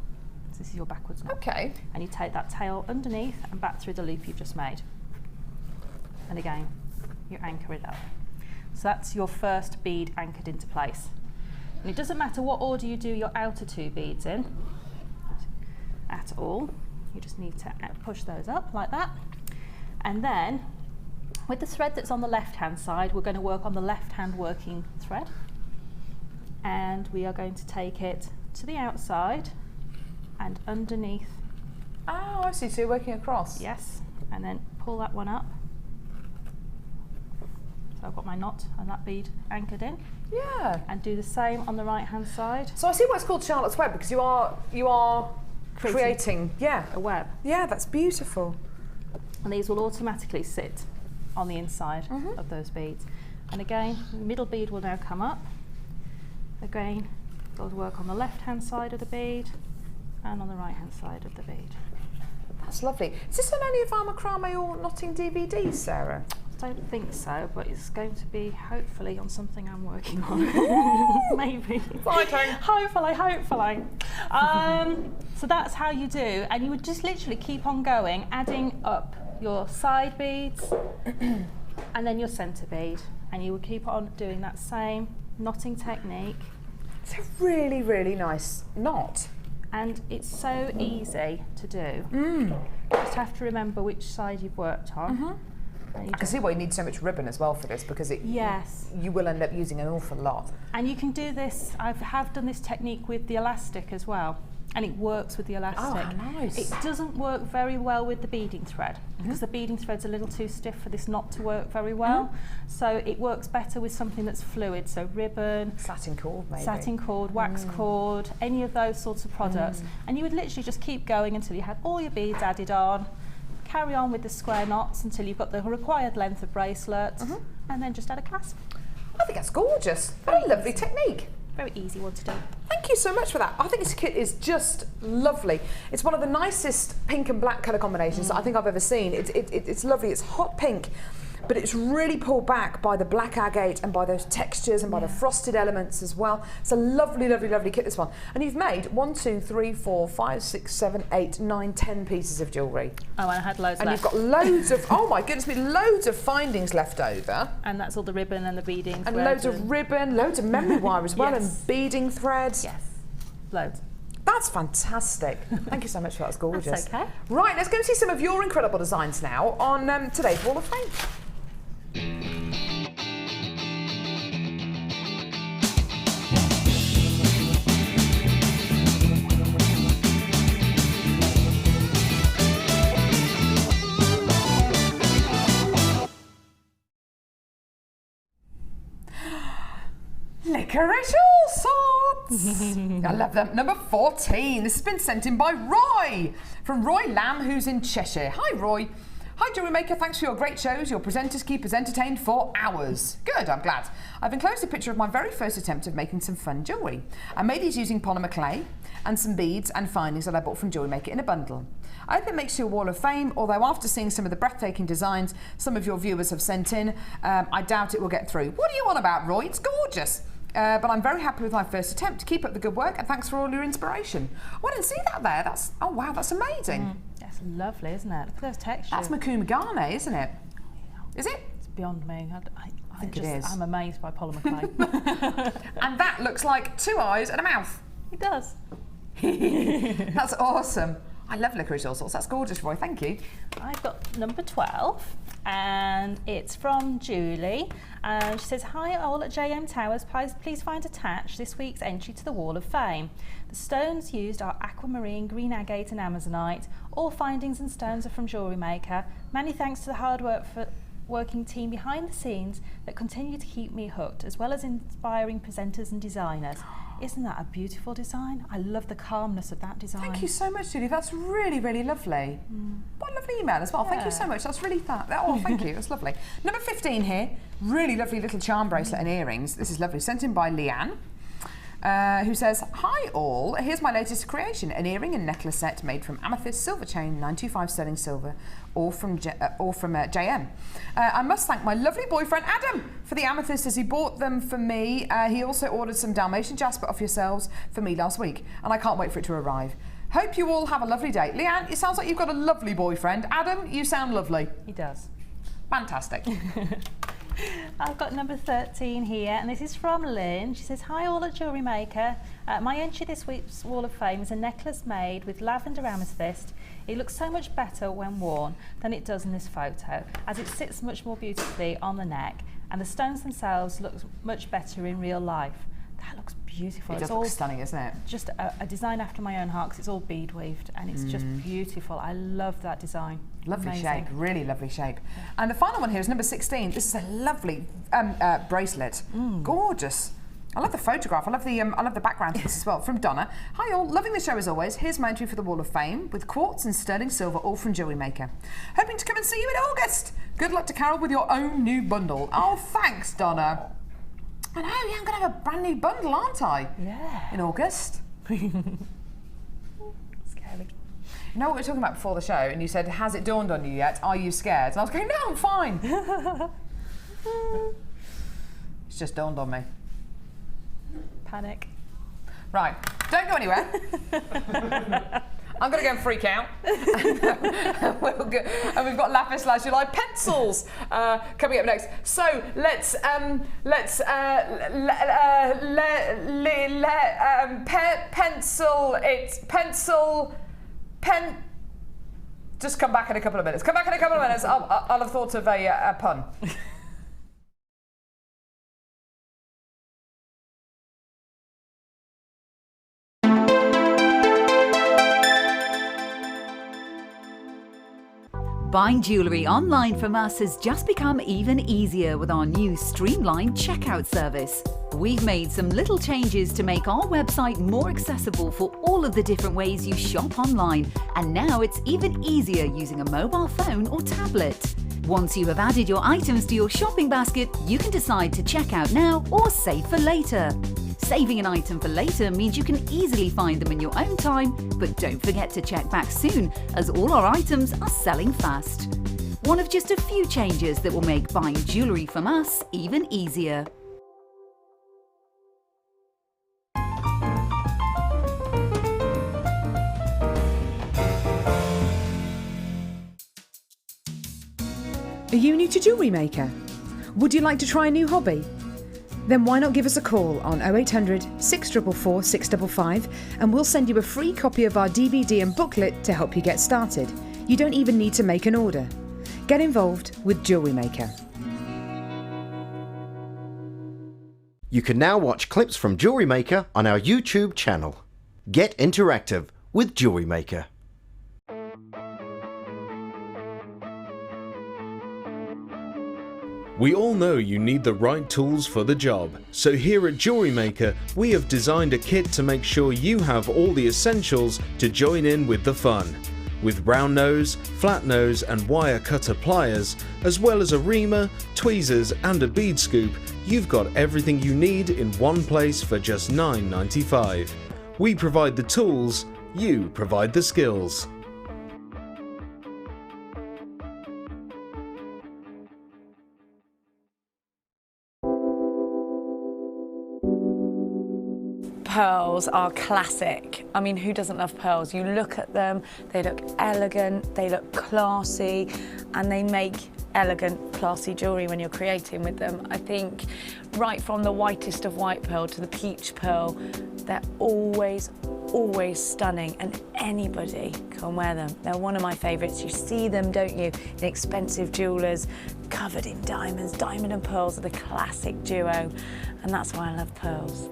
So this is your backwards knot. Okay. And you take that tail underneath and back through the loop you've just made. And again, you anchor it up. So that's your first bead anchored into place. And it doesn't matter what order you do your outer 2 beads in at all. You just need to push those up like that. And then with the thread that's on the left hand side, we're going to work on the left hand working thread. And we are going to take it to the outside and underneath. Oh, I see. So you're working across. Yes. And then pull that one up. So I've got my knot and that bead anchored in. Yeah. And do the same on the right hand side. So I see why it's called Charlotte's Web, because you are creating a web. Yeah, that's beautiful. And these will automatically sit on the inside of those beads. And again, the middle bead will now come up. Again, go to work on the left hand side of the bead and on the right hand side of the bead. That's lovely. Is this on any of our macrame or knotting DVDs, Sarah? I don't think so, but it's going to be hopefully on something I'm working on. Maybe. Hopefully. So that's how you do, and you would just literally keep on going, adding up your side beads and then your centre bead, and you would keep on doing that same knotting technique. It's a really, really nice knot. And it's so easy to do. You just have to remember which side you've worked on. I can see why you need so much ribbon as well for this, because you will end up using an awful lot. And you can do this, I have done this technique with the elastic as well, and it works with the elastic. Oh, nice. It doesn't work very well with the beading thread, because the beading thread's a little too stiff for this not to work very well. So it works better with something that's fluid, so ribbon, satin cord maybe. Satin cord, wax cord, any of those sorts of products. And you would literally just keep going until you had all your beads added on, carry on with the square knots until you've got the required length of bracelet, and then just add a clasp. I think that's gorgeous. Very lovely technique. Very easy one to do. Thank you so much for that. I think this kit is just lovely. It's one of the nicest pink and black colour combinations that I think I've ever seen. It's lovely. It's hot pink, but it's really pulled back by the black agate and by those textures and by the frosted elements as well. It's a lovely, lovely, lovely kit, this one. And you've made 1, 2, 3, 4, 5, 6, 7, 8, 9, 10 pieces of jewellery. Oh, and I had loads left. And you've got loads of, oh my goodness me, loads of findings left over. And that's all the ribbon and the beading and loads of ribbon, loads of memory wire as well, and beading threads. Yes, loads. That's fantastic. Thank you so much for that. That's gorgeous. That's okay. Right, let's go and see some of your incredible designs now on today's Wall of Fame. Licorice all sorts. I love them. Number 14. This has been sent in by Roy, from Roy Lamb, who's in Cheshire. Hi, Roy. Hi, Jewellery Maker. Thanks for your great shows. Your presenters keep us entertained for hours. Good, I'm glad. I've enclosed a picture of my very first attempt of making some fun jewellery. I made these using polymer clay and some beads and findings that I bought from Jewellery Maker in a bundle. I hope it makes your Wall of Fame, although after seeing some of the breathtaking designs some of your viewers have sent in, I doubt it will get through. What are you on about, Roy? It's gorgeous. But I'm very happy with my first attempt. Keep up the good work, and thanks for all your inspiration. Oh, I didn't see that there. That's, oh wow, that's amazing. That's lovely, isn't it? Look at those textures. That's Macrame garnet, isn't it? Is it? It's beyond me. I think it is. I'm amazed by polymer clay. And that looks like 2 eyes and a mouth. It does. That's awesome. I love licorice all sorts. That's gorgeous, Roy. Thank you. I've got number 12, and it's from Julie. She says, hi all at JM Towers, please find attached this week's entry to the Wall of Fame. The stones used are aquamarine, green agate and amazonite. All findings and stones are from Jewellery Maker. Many thanks to the hard working team behind the scenes that continue to keep me hooked, as well as inspiring presenters and designers. Isn't that a beautiful design? I love the calmness of that design. Thank you so much, Julie. That's really, really lovely. What a lovely email as well. Yeah. Thank you so much. That's really oh, thank you. That's lovely. Number 15 here. Really lovely little charm bracelet and earrings. This is lovely. Sent in by Leanne, who says, hi all. Here's my latest creation. An earring and necklace set made from amethyst, silver chain, 925 sterling silver, all from JM. I must thank my lovely boyfriend Adam for the amethyst, as he bought them for me. He also ordered some Dalmatian jasper off yourselves for me last week, and I can't wait for it to arrive. Hope you all have a lovely day. Leanne, it sounds like you've got a lovely boyfriend. Adam, you sound lovely. He does. Fantastic. I've got number 13 here, and this is from Lynn. She says, hi all at Jewellery Maker. My entry this week's Wall of Fame is a necklace made with lavender amethyst. It looks so much better when worn than it does in this photo, as it sits much more beautifully on the neck, and the stones themselves look much better in real life. That looks beautiful. It does look stunning, isn't it? Just a design after my own heart, because it's all bead weaved, and it's just beautiful. I love that design. Lovely Amazing. shape, really lovely shape. Yeah. And the final one here is number 16. This is a lovely bracelet. Gorgeous. I love the photograph. I love the background to this as well. From Donna. Hi all, loving the show as always. Here's my entry for the Wall of Fame with quartz and sterling silver, all from Jewellery Maker. Hoping to come and see you in August. Good luck to Carol with your own new bundle. Oh, thanks, Donna. I know, yeah, I'm going to have a brand new bundle, aren't I? Yeah. In August. Scary. You know what we were talking about before the show, and you said, has it dawned on you yet? Are you scared? And I was going, no, I'm fine. It's just dawned on me. Panic. Right, don't go anywhere. I'm going to go and freak out. And we've got Lapis Lazuli pencils coming up next. So let's Just come back in a couple of minutes. Come back in a couple of minutes. I'll have thought of a pun. Buying jewellery online from us has just become even easier with our new streamlined checkout service. We've made some little changes to make our website more accessible for all of the different ways you shop online, and now it's even easier using a mobile phone or tablet. Once you have added your items to your shopping basket, you can decide to check out now or save for later. Saving an item for later means you can easily find them in your own time, but don't forget to check back soon, as all our items are selling fast. One of just a few changes that will make buying jewellery from us even easier. Are you new to Jewellery Maker? Would you like to try a new hobby? Then why not give us a call on 0800 644 655 and we'll send you a free copy of our DVD and booklet to help you get started. You don't even need to make an order. Get involved with Jewellery Maker. You can now watch clips from Jewellery Maker on our YouTube channel. Get interactive with Jewellery Maker. We all know you need the right tools for the job, so here at Jewellery Maker we have designed a kit to make sure you have all the essentials to join in with the fun. With round nose, flat nose and wire cutter pliers, as well as a reamer, tweezers and a bead scoop, you've got everything you need in one place for just $9.95. We provide the tools, you provide the skills. Pearls are classic. I mean, who doesn't love pearls? You look at them, they look elegant, they look classy, and they make elegant, classy jewellery when you're creating with them. I think right from the whitest of white pearl to the peach pearl, they're always stunning, and anybody can wear them. They're one of my favourites. You see them, don't you, in expensive jewellers, covered in diamonds. Diamond and pearls are the classic duo, and that's why I love pearls.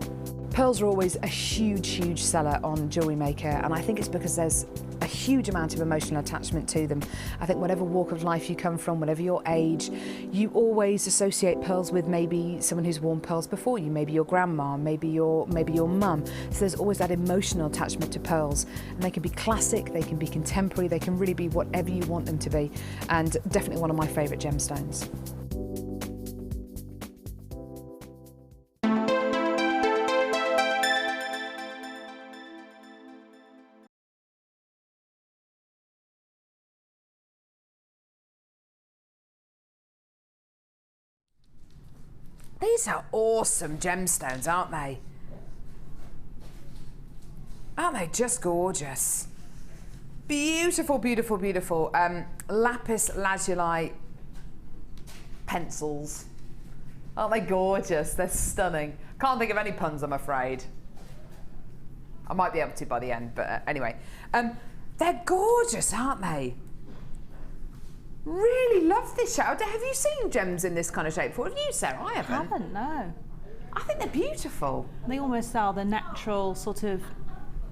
Pearls are always a huge seller on Jewellery Maker, and I think it's because there's a huge amount of emotional attachment to them. I think whatever walk of life you come from, whatever your age, you always associate pearls with maybe someone who's worn pearls before you, maybe your grandma, maybe your mum. So there's always that emotional attachment to pearls, and they can be classic, they can be contemporary, they can really be whatever you want them to be, and definitely one of my favourite gemstones. These are awesome gemstones, aren't they? Aren't they just gorgeous? Beautiful, beautiful, beautiful. Lapis lazuli pencils. Aren't they gorgeous? They're stunning. Can't think of any puns, I'm afraid. I might be able to by the end, but anyway. They're gorgeous, aren't they? Really love this shape. Have you seen gems in this kind of shape before? Have you, Sarah? I haven't. I haven't, no. I think they're beautiful. They almost are the natural sort of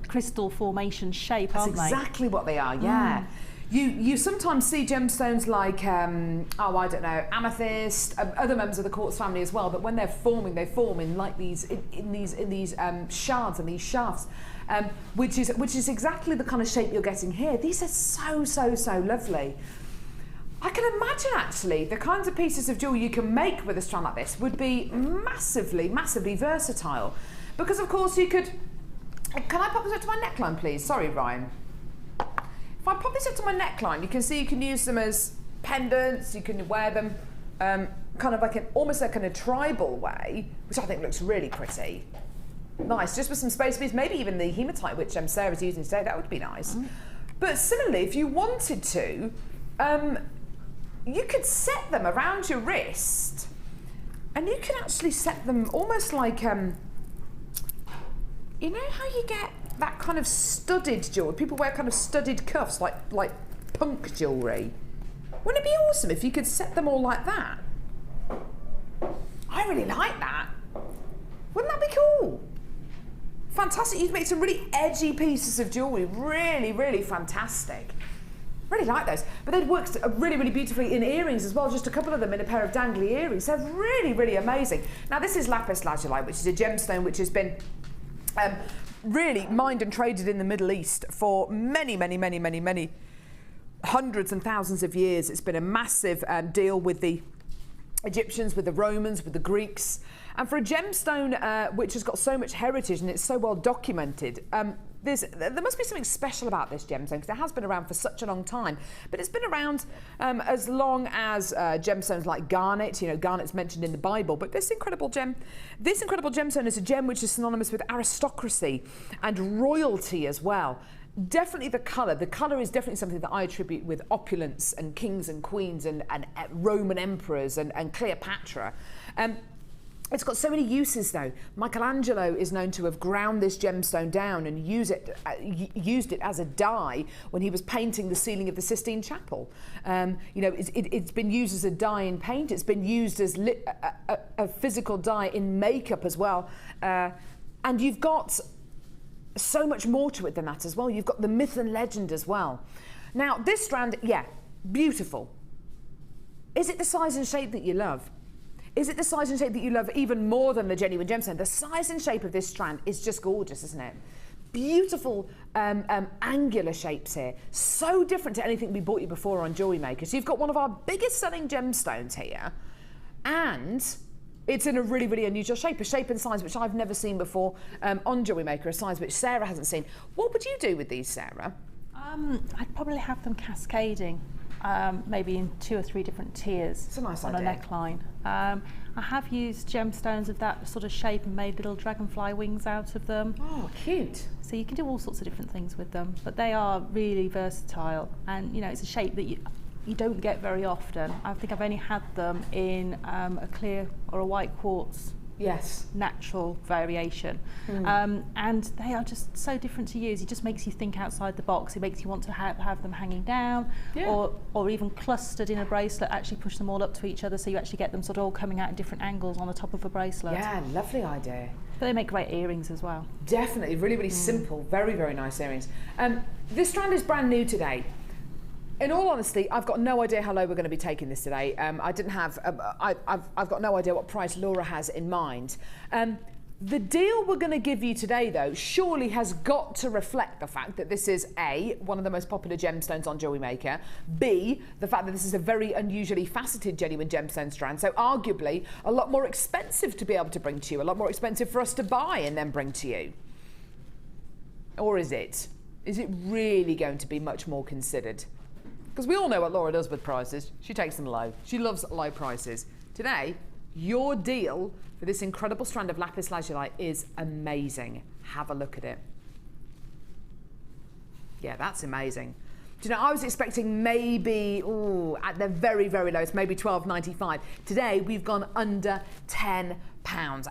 crystal formation shape, aren't they? That's exactly what they are, yeah. You sometimes see gemstones like, oh, I don't know, amethyst, other members of the quartz family as well, but when they're forming, they form in like these shards and these shafts, which is exactly the kind of shape you're getting here. These are so lovely. I can imagine actually the kinds of pieces of jewellery you can make with a strand like this would be massively versatile, because of course you could. Can I pop this up to my neckline, please? Sorry, Ryan. If I pop this up to my neckline, you can see you can use them as pendants. You can wear them kind of like almost like in a tribal way, which I think looks really pretty. Nice, just with some space beads, maybe even the hematite, which Sarah's using today. That would be nice. But similarly, if you wanted to. You could set them around your wrist, and you can actually set them almost like, you know how you get that kind of studded jewelry? People wear kind of studded cuffs, like punk jewellery. Wouldn't it be awesome if you could set them all like that? I really like that. Wouldn't that be cool? Fantastic. You can make some really edgy pieces of jewellery. Really, really fantastic. Really like those. But they'd worked really, really beautifully in earrings as well, just a couple of them in a pair of dangly earrings. They're really, really amazing. Now this is Lapis lazuli, which is a gemstone which has been really mined and traded in the Middle East for many, many, many, many, many hundreds and thousands of years. It's been a massive deal with the Egyptians, with the Romans, with the Greeks. And for a gemstone which has got so much heritage and it's so well documented, there must be something special about this gemstone, because it has been around for such a long time. But it's been around as long as gemstones like garnet. You know, garnet's mentioned in the Bible. But this incredible gemstone is a gem which is synonymous with aristocracy and royalty as well. Definitely the colour. The colour is definitely something that I attribute with opulence and kings and queens and Roman emperors and Cleopatra. It's got so many uses though. Michelangelo is known to have ground this gemstone down and used it as a dye when he was painting the ceiling of the Sistine Chapel. You know, it's been used as a dye in paint. It's been used as a physical dye in makeup as well. And you've got so much more to it than that as well. You've got the myth and legend as well. Now this strand, yeah, beautiful. Is it the size and shape that you love? Is it the size and shape that you love even more than the genuine gemstone? The size and shape of this strand is just gorgeous, isn't it? Beautiful angular shapes here. So different to anything we bought you before on Jewellery Maker. So you've got one of our biggest selling gemstones here, and it's in a really, really unusual shape, a shape and size which I've never seen before on Jewellery Maker, a size which Sarah hasn't seen. What would you do with these, Sarah? I'd probably have them cascading. Maybe in 2 or 3 different tiers. It's a nice on idea. A neckline. I have used gemstones of that sort of shape and made little dragonfly wings out of them. Oh, cute. So you can do all sorts of different things with them, but they are really versatile, and you know, it's a shape that you don't get very often. I think I've only had them in a clear or a white quartz. Yes. Natural variation. And they are just so different to use. It just makes you think outside the box. It makes you want to have them hanging down, yeah, or even clustered in a bracelet, actually push them all up to each other so you actually get them sort of all coming out in different angles on the top of a bracelet. Yeah, lovely idea. But they make great earrings as well. Definitely, really, really simple, very, very nice earrings. This strand is brand new today. In all honesty, I've got no idea how low we're going to be taking this today. I didn't have, I've got no idea what price Laura has in mind. The deal we're going to give you today, though, surely has got to reflect the fact that this is A, one of the most popular gemstones on Jewellery Maker, B, the fact that this is a very unusually faceted genuine gemstone strand, so arguably a lot more expensive to be able to bring to you, a lot more expensive for us to buy and then bring to you. Or is it? Is it really going to be much more considered? Because we all know what Laura does with prices. She takes them low. She loves low prices. Today, your deal for this incredible strand of lapis lazuli is amazing. Have a look at it. Yeah, that's amazing. Do you know, I was expecting maybe, at the very, very lowest, maybe $12.95. Today, we've gone under £10,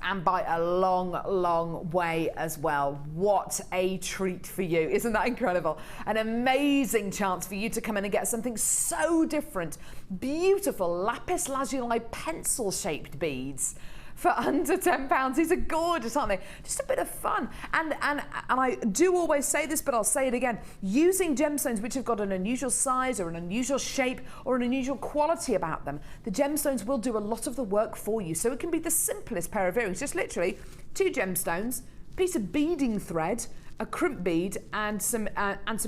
and by a long, long way as well. What a treat for you. Isn't that incredible? An amazing chance for you to come in and get something so different. Beautiful lapis lazuli pencil-shaped beads for under £10. These are gorgeous, aren't they? Just a bit of fun. And I do always say this, but I'll say it again. Using gemstones which have got an unusual size or an unusual shape or an unusual quality about them, the gemstones will do a lot of the work for you. So it can be the simplest pair of earrings, just literally 2 gemstones, a piece of beading thread, a crimp bead, and some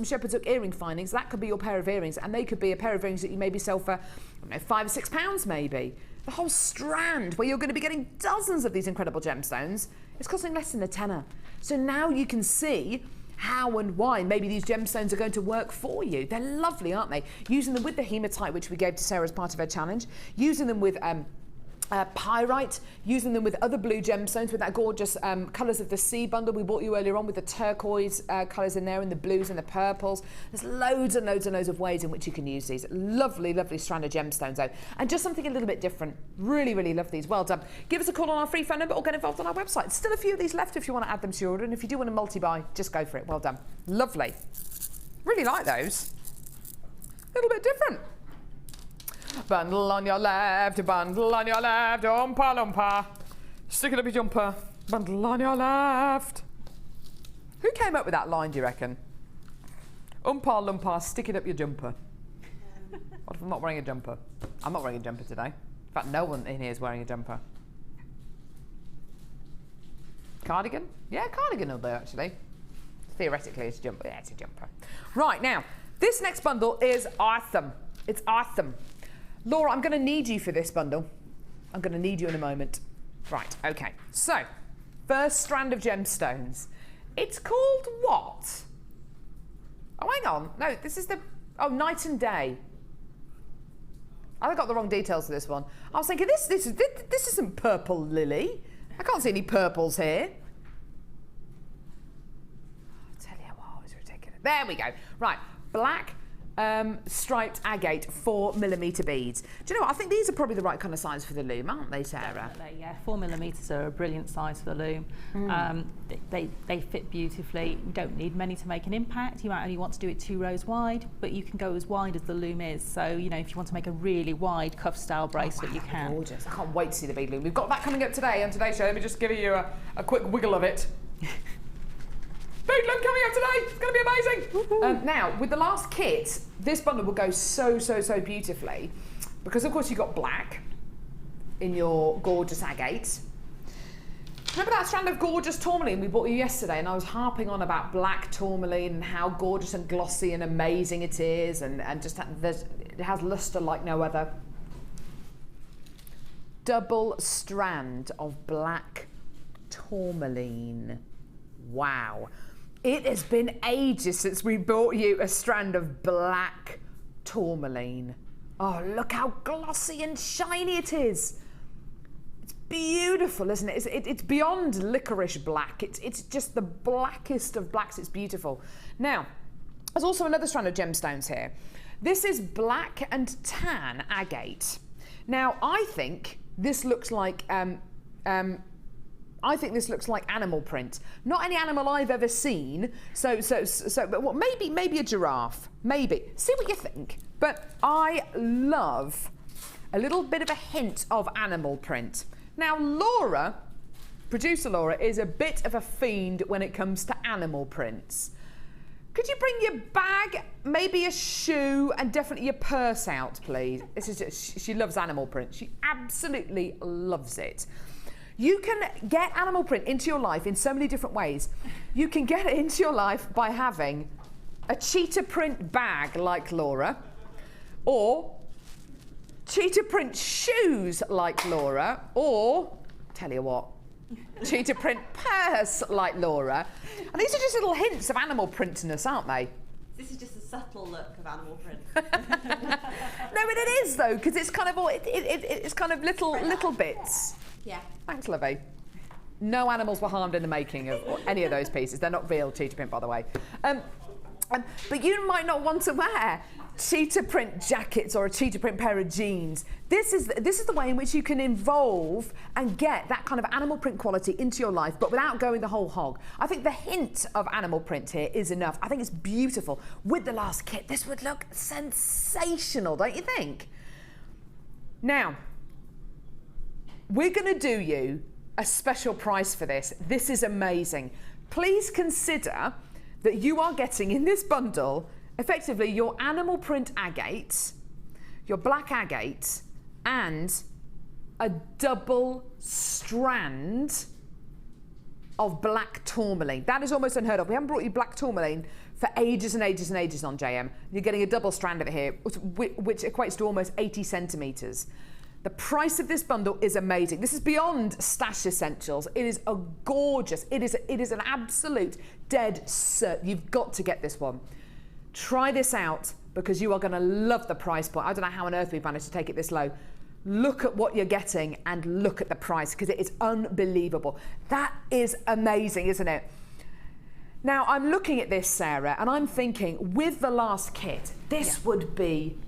shepherd's hook earring findings. That could be your pair of earrings, and they could be a pair of earrings that you maybe sell for, I don't know, £5 or £6 maybe. The whole strand, where you're going to be getting dozens of these incredible gemstones, is costing less than a tenner. So now you can see how and why maybe these gemstones are going to work for you. They're lovely, aren't they? Using them with the hematite, which we gave to Sarah as part of her challenge, using them with pyrite, using them with other blue gemstones with that gorgeous colours of the sea bundle we bought you earlier on, with the turquoise colours in there and the blues and the purples. There's loads and loads and loads of ways in which you can use these. Lovely, lovely strand of gemstones though. And just something a little bit different. Really, really love these. Well done. Give us a call on our free phone number or get involved on our website. Still a few of these left if you want to add them to your order, and if you do want to multi-buy, just go for it. Well done. Lovely. Really like those. A little bit different. Bundle on your left, bundle on your left, oompa loompa. Stick it up your jumper, bundle on your left. Who came up with that line, do you reckon? Oompa loompa, stick it up your jumper. What if I'm not wearing a jumper? I'm not wearing a jumper today. In fact, no one in here is wearing a jumper. Cardigan? Yeah, cardigan will do actually. Theoretically, it's a jumper. Yeah, it's a jumper. Right, now, this next bundle is awesome. It's awesome. Laura, I'm going to need you for this bundle. I'm going to need you in a moment. Right, okay. So, first strand of gemstones. It's called what? Oh, hang on. No, this is the... Oh, night and day. I got the wrong details for this one. I was thinking, this isn't purple lily. I can't see any purples here. I'll tell you what, it's ridiculous. There we go. Right, black striped agate 4mm beads. Do you know what? I think these are probably the right kind of size for the loom, aren't they, Sarah? Definitely, yeah. 4mm are a brilliant size for the loom. They fit beautifully. You don't need many to make an impact. You might only want to do it 2 rows wide, but you can go as wide as the loom is. So, you know, if you want to make a really wide cuff style bracelet, you can. Gorgeous. I can't wait to see the bead loom. We've got that coming up today on today's show. Let me just give you a quick wiggle of it. Bead loom coming up today. It's going to be amazing. Now, with the last kit, this bundle will go so beautifully because, of course, you've got black in your gorgeous agate. Remember that strand of gorgeous tourmaline we bought you yesterday, and I was harping on about black tourmaline and how gorgeous and glossy and amazing it is, and just it has luster like no other. Double strand of black tourmaline. Wow. It has been ages since we bought you a strand of black tourmaline. Oh, look how glossy and shiny it is. It's beautiful, isn't it? It's beyond licorice black. It's just the blackest of blacks. It's beautiful. Now, there's also another strand of gemstones here. This is black and tan agate. Now, I think this looks like animal print. Not any animal I've ever seen. But what, maybe a giraffe. Maybe. See what you think. But I love a little bit of a hint of animal print. Now, Laura, producer Laura, is a bit of a fiend when it comes to animal prints. Could you bring your bag, maybe a shoe, and definitely your purse out, please? This is just, she loves animal print. She absolutely loves it. You can get animal print into your life in so many different ways. You can get it into your life by having a cheetah print bag like Laura, or cheetah print shoes like Laura, or, tell you what, cheetah print purse like Laura. And these are just little hints of animal printness, aren't they? This is just a subtle look of animal print. No, but it is though, because it's kind of all, it's kind of little bits. Yeah. Thanks, Lovey. No animals were harmed in the making of any of those pieces. They're not real cheetah print, by the way. But you might not want to wear cheetah print jackets or a cheetah print pair of jeans. This is the way in which you can involve and get that kind of animal print quality into your life, but without going the whole hog. I think the hint of animal print here is enough. I think it's beautiful. With the last kit, this would look sensational, don't you think? Now, we're going to do you a special price for this. This is amazing. Please consider that you are getting in this bundle effectively your animal print agate, your black agate, and a double strand of black tourmaline. That is almost unheard of. We haven't brought you black tourmaline for ages and ages and ages on JM. You're getting a double strand of it here, which equates to almost 80 centimetres. The price of this bundle is amazing. This is beyond stash essentials. It is a gorgeous, it is an absolute dead cert. You've got to get this one. Try this out because you are going to love the price point. I don't know how on earth we've managed to take it this low. Look at what you're getting and look at the price because it is unbelievable. That is amazing, isn't it? Now, I'm looking at this, Sarah, and I'm thinking with the last kit, this would be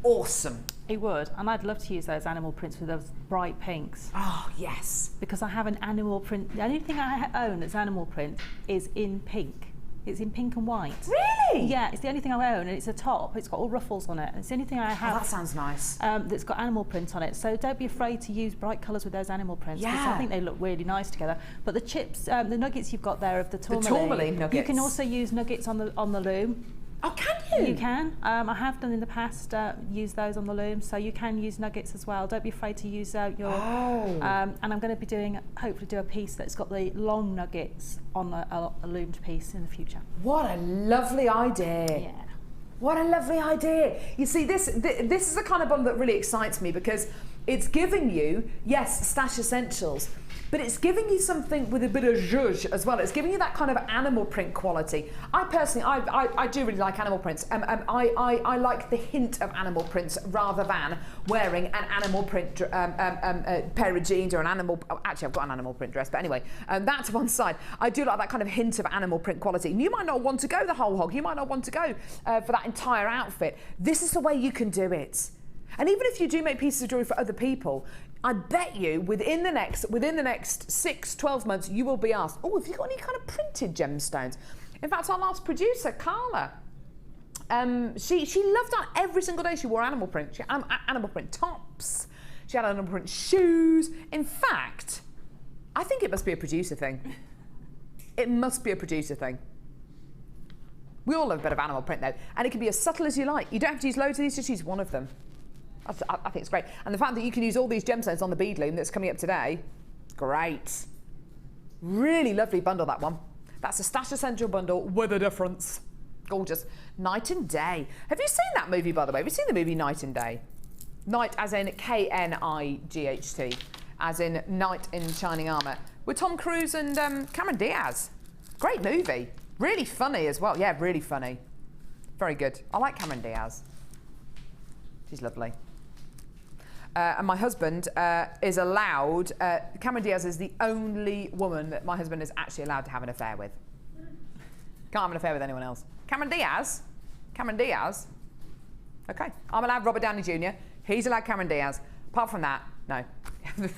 awesome. It would, and I'd love to use those animal prints with those bright pinks. Oh, yes. Because I have an animal print. The only thing I own that's animal print is in pink. It's in pink and white. Really? Yeah, it's the only thing I own, and it's a top. It's got all ruffles on it. It's the only thing I have. Oh, that sounds nice. That's got animal print on it. So don't be afraid to use bright colours with those animal prints. Because Yeah. I think they look really nice together. But the chips, the nuggets you've got there of the tourmaline. The tourmaline nuggets. You can also use nuggets on the loom. Oh, can you? You can. I have done in the past, use those on the loom, so you can use nuggets as well. Don't be afraid to use your... Oh. And I'm going to be doing, hopefully do a piece that's got the long nuggets on a loomed piece in the future. What a lovely idea. Yeah. What a lovely idea. You see, this is the kind of bundle that really excites me because it's giving you, yes, stash essentials, but it's giving you something with a bit of zhuzh as well. It's giving you that kind of animal print quality. I personally, I do really like animal prints. I like the hint of animal prints rather than wearing an animal print pair of jeans or an animal, actually I've got an animal print dress, but anyway, that to one side. I do like that kind of hint of animal print quality. And you might not want to go the whole hog. You might not want to go for that entire outfit. This is the way you can do it. And even if you do make pieces of jewellery for other people, I bet you within the next 6, 12 months, you will be asked, oh, have you got any kind of printed gemstones? In fact, our last producer, Carla, she loved that every single day she wore animal print. She had animal print tops. She had animal print shoes. In fact, I think it must be a producer thing. It must be a producer thing. We all love a bit of animal print though, and it can be as subtle as you like. You don't have to use loads of these, just use one of them. I think it's great. And the fact that you can use all these gemstones on the bead loom that's coming up today, great. Really lovely bundle, that one. That's a Stash Essential bundle with a difference. Gorgeous. Night and Day. Have you seen that movie, by the way? Have you seen the movie Night and Day? Night as in K-N-I-G-H-T, as in Knight in Shining Armour, with Tom Cruise and Cameron Diaz. Great movie. Really funny as well. Yeah, really funny. Very good. I like Cameron Diaz. She's lovely. And my husband is allowed, Cameron Diaz is the only woman that my husband is actually allowed to have an affair with. Can't have an affair with anyone else. Cameron Diaz? Okay. I'm allowed Robert Downey Jr. He's allowed Cameron Diaz. Apart from that, no. Who's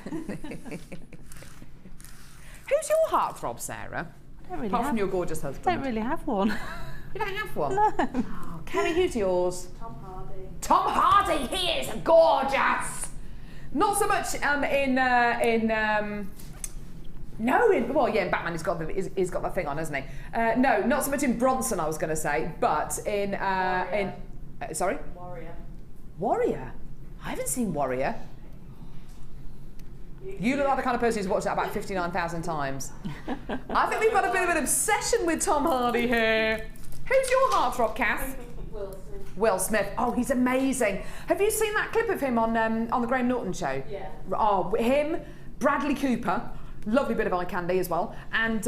your heartthrob, Sarah? I don't really Apart from your gorgeous husband. I don't really have one. You don't have one? No. Oh, Kerry, who's yours? Tom Hardy. Tom Hardy, he is gorgeous. Not so much well, yeah, in Batman he's got the thing on, hasn't he? No, not so much in Bronson, I was going to say, but in sorry. Warrior. I haven't seen Warrior. You look like the kind of person who's watched that about 59,000 times. I think we've got a bit of an obsession with Tom Hardy here. Who's your heartthrob, Kath? Will Smith. Oh, he's amazing. Have you seen that clip of him on the Graham Norton show? Yeah. Oh, him, Bradley Cooper, lovely bit of eye candy as well, and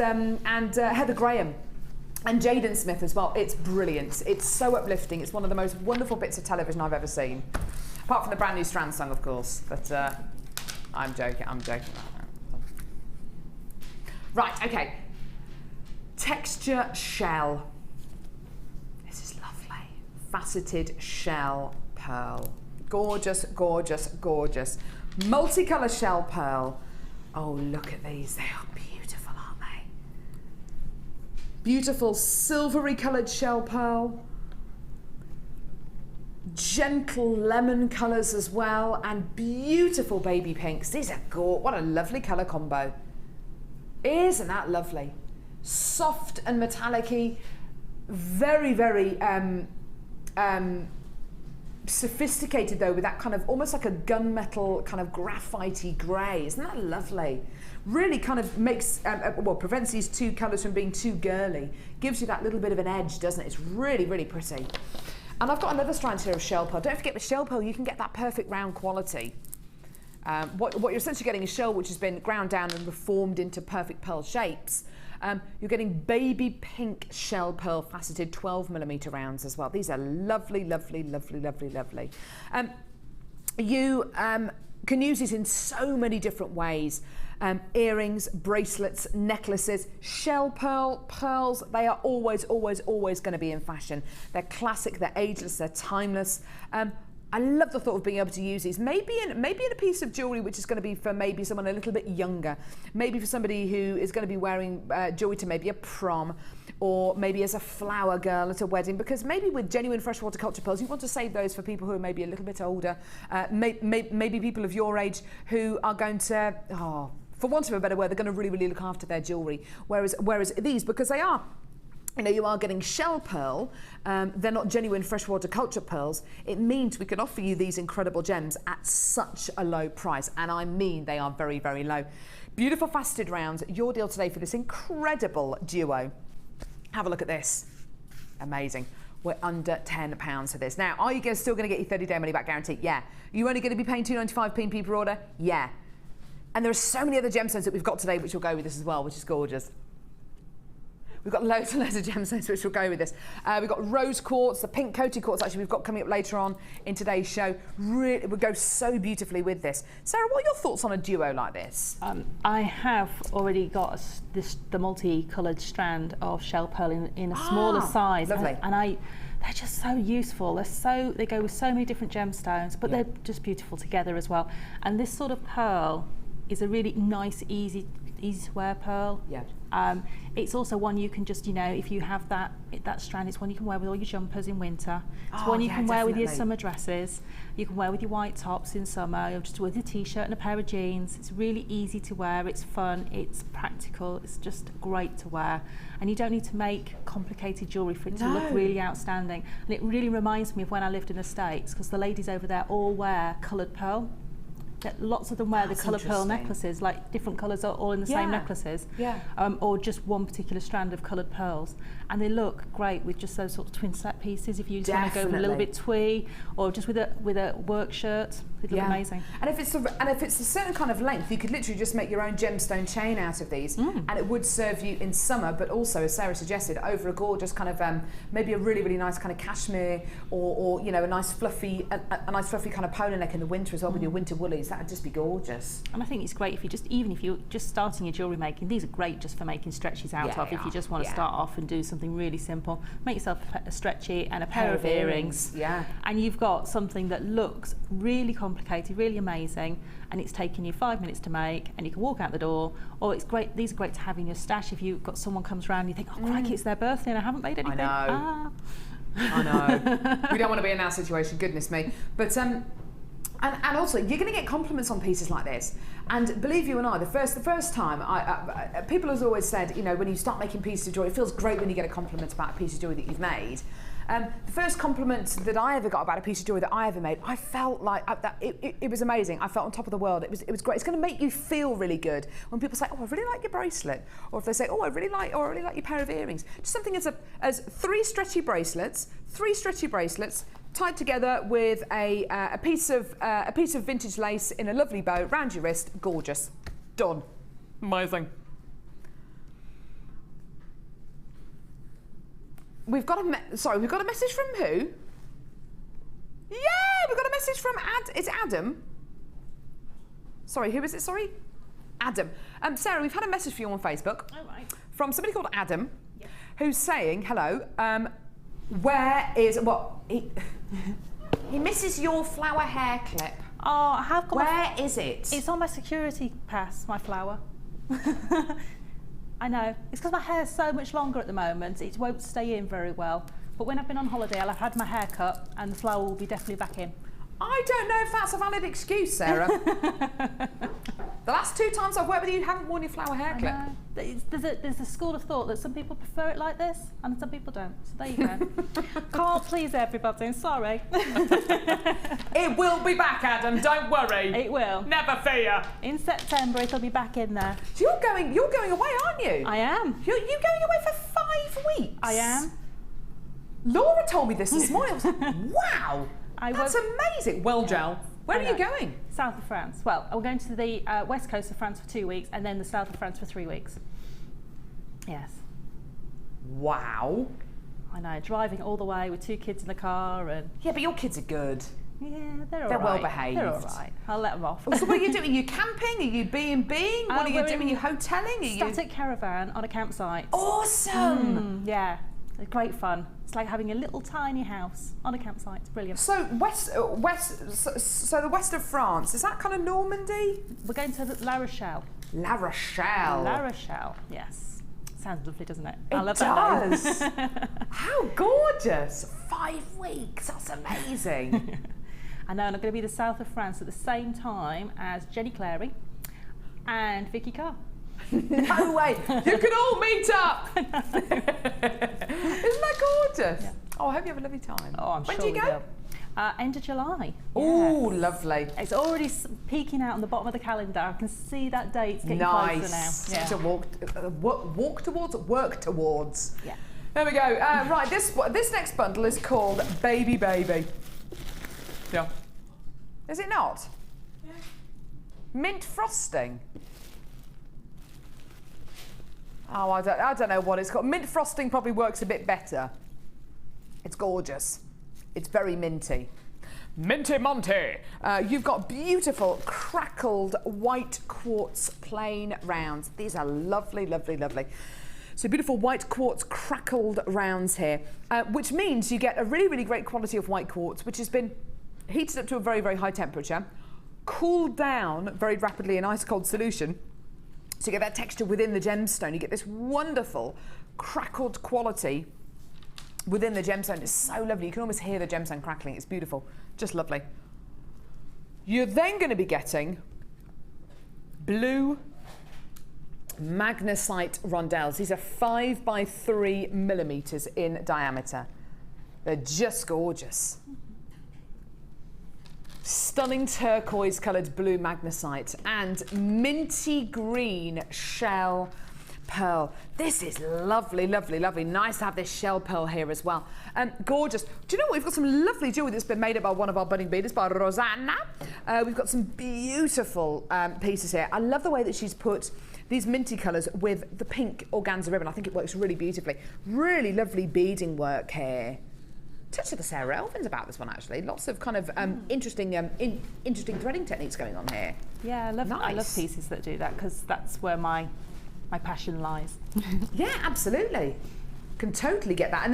Heather Graham. And Jaden Smith as well. It's brilliant. It's so uplifting. It's one of the most wonderful bits of television I've ever seen. Apart from the brand new Strand song, of course. But I'm joking. Right, okay. Texture shell. This is lovely. Faceted shell pearl. Gorgeous, gorgeous, gorgeous. Multicolour shell pearl. Oh, look at these. They are beautiful, aren't they? Beautiful silvery coloured shell pearl. Gentle lemon colours as well, and beautiful baby pinks. These are gorgeous. What a lovely colour combo. Isn't that lovely? Soft and metallic-y. Very, very sophisticated though, with that kind of almost like a gunmetal kind of graphite-y grey. Isn't that lovely? Really kind of makes, prevents these two colours from being too girly. Gives you that little bit of an edge, doesn't it? It's really, really pretty. And I've got another strand here of shell pearl. Don't forget with shell pearl, you can get that perfect round quality. What you're essentially getting is shell which has been ground down and reformed into perfect pearl shapes. You're getting baby pink shell pearl faceted 12mm rounds as well. These are lovely, lovely, lovely, lovely, lovely. You can use these in so many different ways. Earrings, bracelets, necklaces, shell pearl, pearls, they are always, always, always going to be in fashion. They're classic, they're ageless, they're timeless. I love the thought of being able to use these. Maybe in a piece of jewellery which is going to be for maybe someone a little bit younger. Maybe for somebody who is going to be wearing jewellery to maybe a prom, or maybe as a flower girl at a wedding, because maybe with genuine freshwater culture pearls, you want to save those for people who are maybe a little bit older, maybe people of your age who are going to, for want of a better word, they're going to really, really look after their jewellery. Whereas these, because they are, you are getting shell pearl, they're not genuine freshwater culture pearls, it means we can offer you these incredible gems at such a low price, and I mean they are very, very low. Beautiful faceted rounds, your deal today for this incredible duo. Have a look at this. Amazing. We're under £10 for this. Now, are you still going to get your 30-day money-back guarantee? Yeah. You're only going to be paying £2.95p per order? Yeah. And there are so many other gemstones that we've got today which will go with this as well, which is gorgeous. We've got loads and loads of gemstones which will go with this. We've got rose quartz, the pink coated quartz actually we've got coming up later on in today's show. Really, it would go so beautifully with this. Sarah, what are your thoughts on a duo like this? I have already got the multi-coloured strand of shell pearl in a smaller size. Lovely. And they're just so useful. They go with so many different gemstones, but they're just beautiful together as well. And this sort of pearl is a really nice, easy to wear pearl. Yeah. It's also one you can just, if you have that strand, it's one you can wear with all your jumpers in winter. It's one you can wear with your summer dresses. You can wear with your white tops in summer, or just with a t-shirt and a pair of jeans. It's really easy to wear, it's fun, it's practical, it's just great to wear. And you don't need to make complicated jewellery for it to look really outstanding. And it really reminds me of when I lived in the States, because the ladies over there all wear coloured pearl. Lots of them wear the colour pearl necklaces, like different colours are all in the same necklaces, or just one particular strand of coloured pearls, and they look great with just those sort of twin set pieces. If you just want to go with a little bit twee, or just with a work shirt, they look amazing. And if it's a certain kind of length, you could literally just make your own gemstone chain out of these, and it would serve you in summer, but also, as Sarah suggested, over a gorgeous kind of maybe a really, really nice kind of cashmere, or a nice fluffy kind of polo neck in the winter as well with your winter woolies. That would just be gorgeous. And I think it's great if even if you're just starting your jewellery making, these are great just for making stretchies out of. If you just want to start off and do something really simple, make yourself a stretchy and a pair of earrings. Yeah. And you've got something that looks really complicated, really amazing, and it's taken you 5 minutes to make, and you can walk out the door. Or it's great. These are great to have in your stash if you've got someone comes around and you think, oh crikey, it's their birthday and I haven't made anything. I know. We don't want to be in that situation, goodness me. But and also, you're going to get compliments on pieces like this. And believe you and I, the first time, people have always said, when you start making pieces of jewellery, it feels great when you get a compliment about a piece of jewellery that you've made. The first compliment that I ever got about a piece of jewellery that I ever made, I felt like it was amazing. I felt on top of the world. It was great. It's going to make you feel really good when people say, "Oh, I really like your bracelet," or if they say, "Oh, I really like your pair of earrings." Just something as three stretchy bracelets tied together with a piece of vintage lace in a lovely bow round your wrist. Gorgeous. Done. Amazing. We've got a message from who? Yeah, we've got a message from it's Adam. Sorry, who is it? Sorry, Adam. Sarah, we've had a message for you on Facebook. Oh, right. From somebody called Adam, who's saying hello. Where is he misses your flower hair clip. Oh, I have got. Where is it? It's on my security pass. My flower. I know. It's because my hair's so much longer at the moment, it won't stay in very well. But when I've been on holiday, I'll have had my hair cut and the flower will be definitely back in. I don't know if that's a valid excuse, Sarah. The last 2 times I've worked with you haven't worn your flower hair clip. There's a school of thought that some people prefer it like this and some people don't. So there you go. Can't please everybody, I'm sorry. It will be back, Adam, don't worry. It will. Never fear. In September it'll be back in there. So you're going away, aren't you? I am. You're going away for 5 weeks? I am. Laura told me this morning. I was like, wow. That's amazing. Well, Jel, where are you going? South of France. Well, we're going to the west coast of France for 2 weeks and then the south of France for 3 weeks. Yes. Wow. I know, driving all the way with 2 kids in the car and... Yeah, but your kids are good. Yeah, they're all right. They're well behaved. They're all right. I'll let them off. So what are you doing? Are you camping? Are you B&Bing? What are you doing? Are you hoteling? Static caravan on a campsite. Awesome. Yeah. They're great fun. It's like having a little tiny house on a campsite. It's brilliant. So so the west of France, is that kind of Normandy? We're going to La Rochelle. La Rochelle. La Rochelle, yes. Sounds lovely, doesn't it? It I love that does. name. How gorgeous. 5 weeks, that's amazing. I know, and I'm going to be the south of France at the same time as Jenny Clary and Vicky Carr. No way, you can all meet up. Isn't that gorgeous? Yeah. Oh, I hope you have a lovely time. Oh, I'm when sure do you we go? will. End of July. Oh, Yes. lovely. It's already peeking out on the bottom of the calendar. I can see that date's getting Nice. closer now. Yeah. To walk towards, work towards. Yeah. There we go. Right, this next bundle is called Baby Baby. Yeah. Is it not? Yeah. Mint frosting. Oh, I don't know what it's called. Mint frosting probably works a bit better. It's gorgeous. It's very minty. Minty Monty. You've got beautiful crackled white quartz plain rounds. These are lovely, lovely, lovely. So beautiful white quartz crackled rounds here, which means you get a really, really great quality of white quartz, which has been heated up to a very, very high temperature, cooled down very rapidly in ice cold solution. So you get that texture within the gemstone. You get this wonderful crackled quality within the gemstone. It's so lovely. You can almost hear the gemstone crackling. It's beautiful. Just lovely. You're then going to be getting blue magnesite rondelles. These are 5 by 3 millimeters in diameter. They're just gorgeous. Stunning turquoise coloured blue magnesite and minty green shell pearl. This is lovely, lovely, lovely. Nice to have this shell pearl here as well. Gorgeous. Do you know what? We've got some lovely jewellery that's been made up by one of our budding beaders, by Rosanna. We've got some beautiful pieces here. I love the way that she's put these minty colours with the pink organza ribbon. I think it works really beautifully. Really lovely beading work here. Touch of the Sarah Elvins about this one, actually. Lots of kind of interesting threading techniques going on here. Yeah, I love Nice. pieces that do that because that's where my passion lies. Yeah, absolutely. Can totally get that. And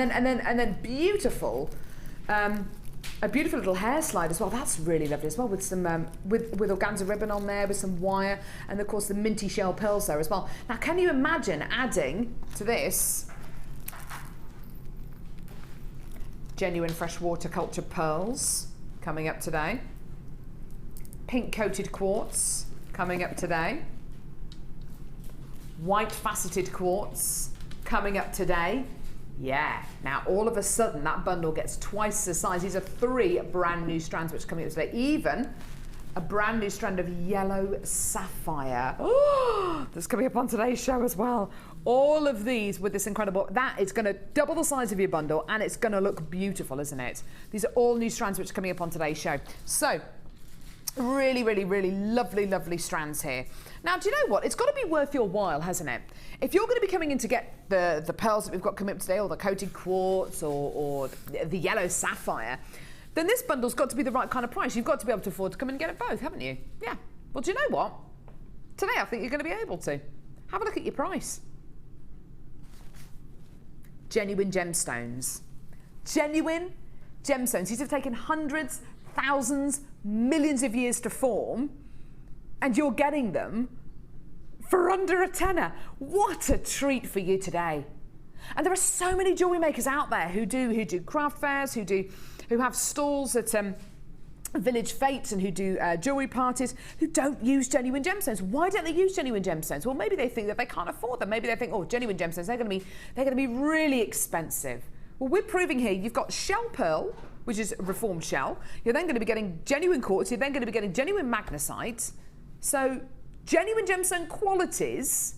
then beautiful, a beautiful little hair slide as well. That's really lovely as well, with some with organza ribbon on there, with some wire, and of course the minty shell pearls there as well. Now, can you imagine adding to this genuine freshwater culture pearls coming up today? Pink coated quartz coming up today. White faceted quartz coming up today. Yeah, now all of a sudden that bundle gets twice the size. These are 3 brand new strands which are coming up today. Even a brand new strand of yellow sapphire. Oh, that's coming up on today's show as well. All of these with this incredible, that is going to double the size of your bundle and it's going to look beautiful, isn't it? These are all new strands which are coming up on today's show. So, really, really, really lovely, lovely strands here. Now, do you know what? It's got to be worth your while, hasn't it? If you're going to be coming in to get the pearls that we've got coming up today, or the coated quartz, or the yellow sapphire, then this bundle's got to be the right kind of price. You've got to be able to afford to come and get it both, haven't you? Yeah. Well, do you know what? Today, I think you're going to be able to. Have a look at your price. Genuine gemstones. Genuine gemstones. These have taken hundreds, thousands, millions of years to form, and you're getting them for under a tenner. What a treat for you today. And there are so many jewellery makers out there who do craft fairs, who have stalls at village fetes, and who do jewellery parties, who don't use genuine gemstones. Why don't they use genuine gemstones? Well, maybe they think that they can't afford them. Maybe they think, oh, genuine gemstones, they're going to be really expensive. Well, we're proving here you've got shell pearl, which is a reformed shell. You're then going to be getting genuine quartz. You're then going to be getting genuine magnesite. So genuine gemstone qualities,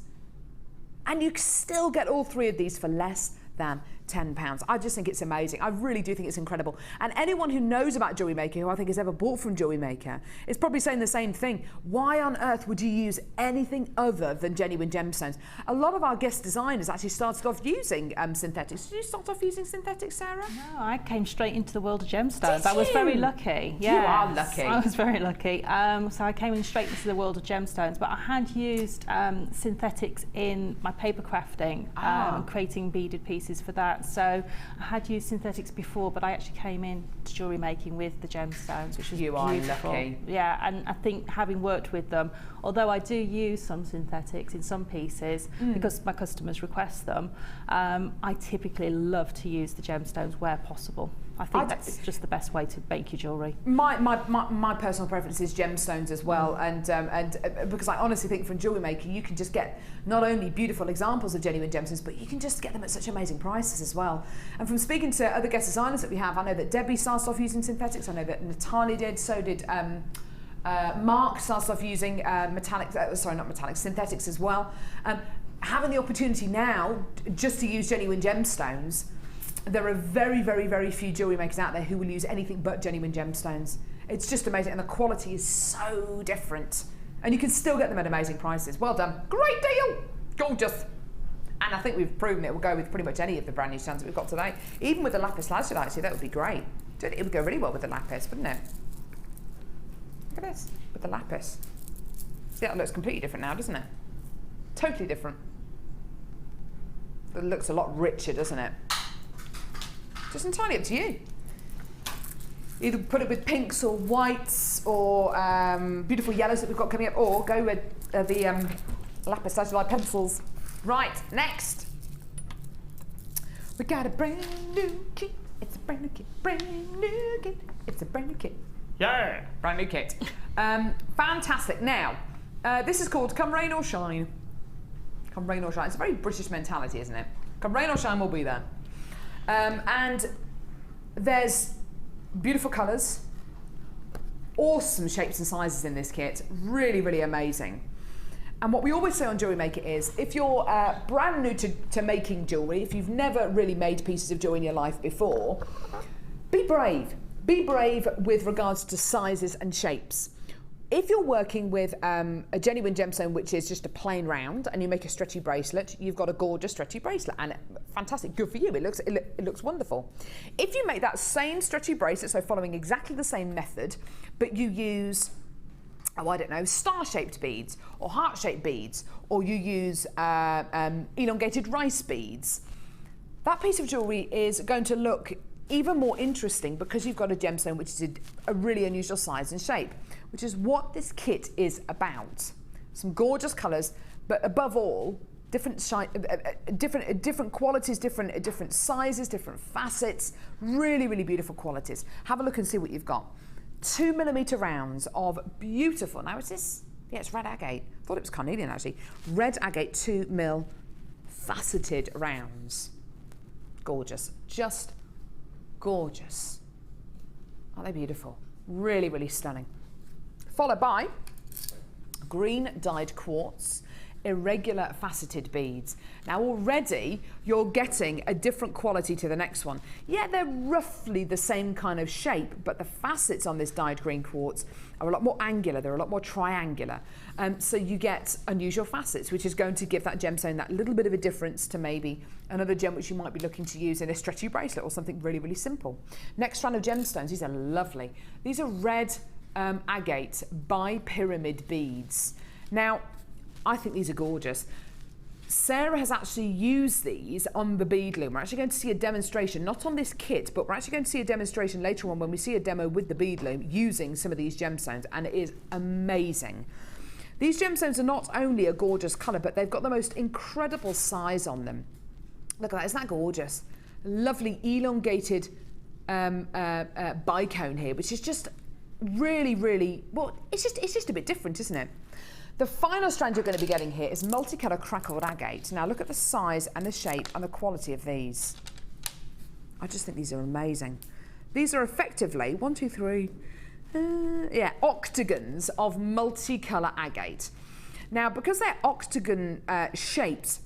and you still get all 3 of these for less than £10. I just think it's amazing. I really do think it's incredible. And anyone who knows about Jewellery Maker, who I think has ever bought from Jewellery Maker, is probably saying the same thing. Why on earth would you use anything other than genuine gemstones? A lot of our guest designers actually started off using synthetics. Did you start off using synthetics, Sarah? No, I came straight into the world of gemstones. Did I was you? very lucky. You are lucky. I was very lucky. So I came in straight into the world of gemstones, but I had used synthetics in my paper crafting, and creating beaded pieces for that. that. So I had used synthetics before, but I actually came in to jewellery making with the gemstones, which was beautiful. Lucky. Yeah, and I think having worked with them, although I do use some synthetics in some pieces because my customers request them, I typically love to use the gemstones where possible. I think that's just the best way to make your jewellery. My personal preference is gemstones as well, and because I honestly think from Jewellery Maker you can just get not only beautiful examples of genuine gemstones, but you can just get them at such amazing prices as well. And from speaking to other guest designers that we have, I know that Debbie started off using synthetics. I know that Natalie did. So did Mark started off using synthetics as well. Having the opportunity now just to use genuine gemstones. There are very, very, very few jewellery makers out there who will use anything but genuine gemstones. It's just amazing, and the quality is so different. And you can still get them at amazing prices. Well done. Great deal. Gorgeous. And I think we've proven it will go with pretty much any of the brand new strands that we've got today. Even with the Lapis lazuli, actually, that would be great. It would go really well with the Lapis, wouldn't it? Look at this, with the Lapis. See, that looks completely different now, doesn't it? Totally different. It looks a lot richer, doesn't it? Just entirely up to you. Either put it with pinks or whites or beautiful yellows that we've got coming up, or go with the Lapis lazuli pencils. Right, next. We got a brand new kit. It's a brand new kit, brand new kit. It's a brand new kit. Yeah, brand new kit. Fantastic. Now, this is called Come Rain or Shine. Come rain or shine. It's a very British mentality, isn't it? Come rain or shine, we'll be there. And there's beautiful colours, awesome shapes and sizes in this kit, really, really amazing. And what we always say on Jewellery Maker is, if you're brand new to making jewellery, if you've never really made pieces of jewellery in your life before, be brave. Be brave with regards to sizes and shapes. If you're working with a genuine gemstone, which is just a plain round, and you make a stretchy bracelet, you've got a gorgeous stretchy bracelet, and fantastic, good for you. It looks wonderful. If you make that same stretchy bracelet, so following exactly the same method, but you use, oh, I don't know, star-shaped beads or heart-shaped beads, or you use elongated rice beads, that piece of jewellery is going to look even more interesting because you've got a gemstone which is a really unusual size and shape, which is what this kit is about. Some gorgeous colours, but above all, different qualities, different sizes, different facets, really, really beautiful qualities. Have a look and see what you've got. 2mm rounds of beautiful, now is this, yeah, it's red agate. I thought it was carnelian actually. Red agate 2mm faceted rounds. Gorgeous, just gorgeous. Aren't they beautiful? Really, really stunning. Followed by green dyed quartz, irregular faceted beads. Now already you're getting a different quality to the next one. Yeah, they're roughly the same kind of shape, but the facets on this dyed green quartz are a lot more angular, they're a lot more triangular. So you get unusual facets, which is going to give that gemstone that little bit of a difference to maybe another gem which you might be looking to use in a stretchy bracelet or something really, really simple. Next strand of gemstones, these are lovely. These are red agate bi-pyramid beads. Now, I think these are gorgeous. Sarah has actually used these on the bead loom. We're actually going to see a demonstration, not on this kit, but we're actually going to see a demonstration later on when we see a demo with the bead loom using some of these gemstones, and it is amazing. These gemstones are not only a gorgeous colour, but they've got the most incredible size on them. Look at that, isn't that gorgeous? Lovely elongated bicone here, which is just really, really, well, it's just a bit different, isn't it? The final strand you're going to be getting here is multicolour crackled agate. Now look at the size and the shape and the quality of these. I just think these are amazing. These are effectively, octagons of multicolour agate. Now because they're octagon shapes,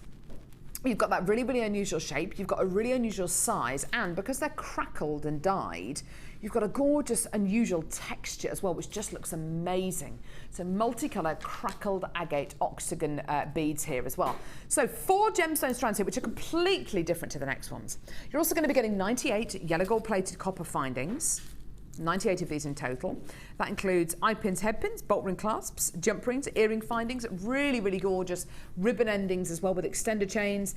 you've got that really, really unusual shape, you've got a really unusual size, and because they're crackled and dyed, you've got a gorgeous, unusual texture as well, which just looks amazing. So multicolour crackled agate octagon beads here as well. So 4 gemstone strands here, which are completely different to the next ones. You're also going to be getting 98 yellow gold plated copper findings. 98 of these in total. That includes eye pins, head pins, bolt ring clasps, jump rings, earring findings, really, really gorgeous ribbon endings as well with extender chains,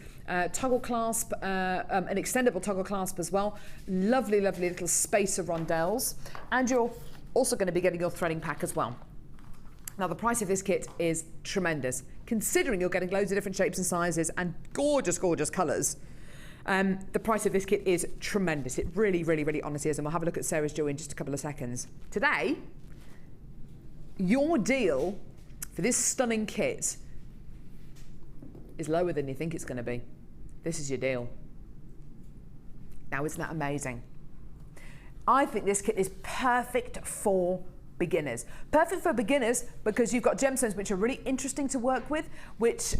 toggle clasp, an extendable toggle clasp as well. Lovely, lovely little spacer rondelles. And you're also going to be getting your threading pack as well. Now the price of this kit is tremendous, considering you're getting loads of different shapes and sizes and gorgeous, gorgeous colours. The price of this kit is tremendous. It really, really, really honestly is. And we'll have a look at Sarah's jewellery in just a couple of seconds. Today, your deal for this stunning kit is lower than you think it's going to be. This is your deal. Now, isn't that amazing? I think this kit is perfect for beginners. Perfect for beginners because you've got gemstones which are really interesting to work with, which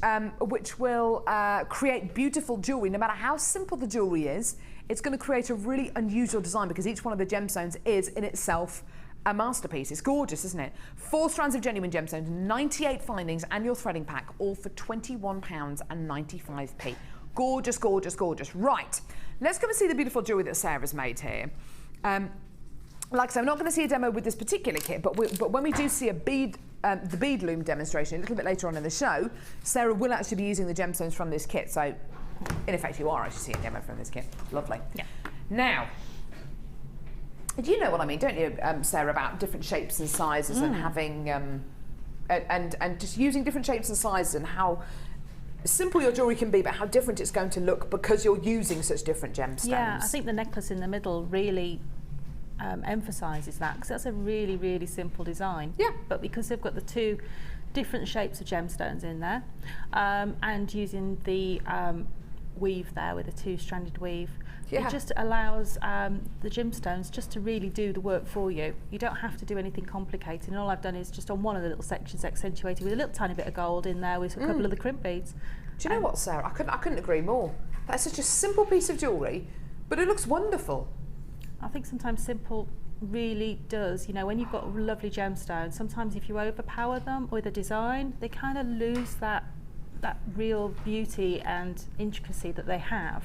will create beautiful jewellery. No matter how simple the jewellery is, it's going to create a really unusual design because each one of the gemstones is in itself a masterpiece. It's gorgeous, isn't it? 4 strands of genuine gemstones, 98 findings, and your threading pack, all for £21.95. Gorgeous, gorgeous, gorgeous. Right, let's go and see the beautiful jewellery that Sarah's made here. Like I said, I'm not going to see a demo with this particular kit, but when we do see a bead, the bead loom demonstration a little bit later on in the show, Sarah will actually be using the gemstones from this kit. So, in effect, you are actually seeing a demo from this kit. Lovely. Yeah. Now, you know what I mean, don't you, Sarah, about different shapes and sizes and having, and just using different shapes and sizes and how simple your jewellery can be, but how different it's going to look because you're using such different gemstones. Yeah, I think the necklace in the middle really emphasises that, because that's a really, really simple design. Yeah. But because they've got the 2 different shapes of gemstones in there, and using the weave there with a 2-stranded weave, it just allows the gemstones just to really do the work for you. You don't have to do anything complicated, and all I've done is just on one of the little sections accentuated with a little tiny bit of gold in there with a couple of the crimp beads. Do you know what, Sarah? I couldn't agree more. That's such a simple piece of jewellery, but it looks wonderful. I think sometimes simple really does, you know, when you've got lovely gemstones, sometimes if you overpower them with a design, they kind of lose that real beauty and intricacy that they have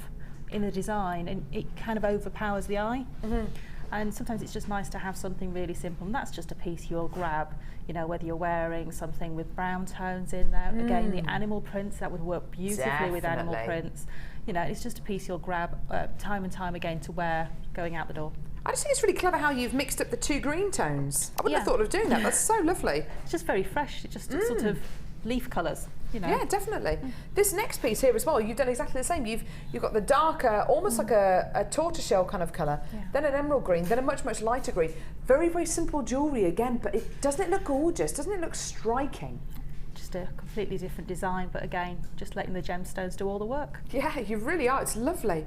in the design, and it kind of overpowers the eye. And sometimes it's just nice to have something really simple, and that's just a piece you'll grab, you know, whether you're wearing something with brown tones in there. Again, the animal prints, that would work beautifully with animal prints. You know, it's just a piece you'll grab time and time again to wear going out the door. I just think it's really clever how you've mixed up the 2 green tones. I wouldn't have thought of doing that. That's so lovely. It's just very fresh. It's just sort of leaf colours, you know. Yeah, definitely. This next piece here as well, you've done exactly the same. You've got the darker, almost like a tortoiseshell kind of colour, then an emerald green, then a much, much lighter green. Very, very simple jewellery again, but doesn't it look gorgeous? Doesn't it look striking? Just a completely different design, but again, just letting the gemstones do all the work. Yeah, you really are. It's lovely.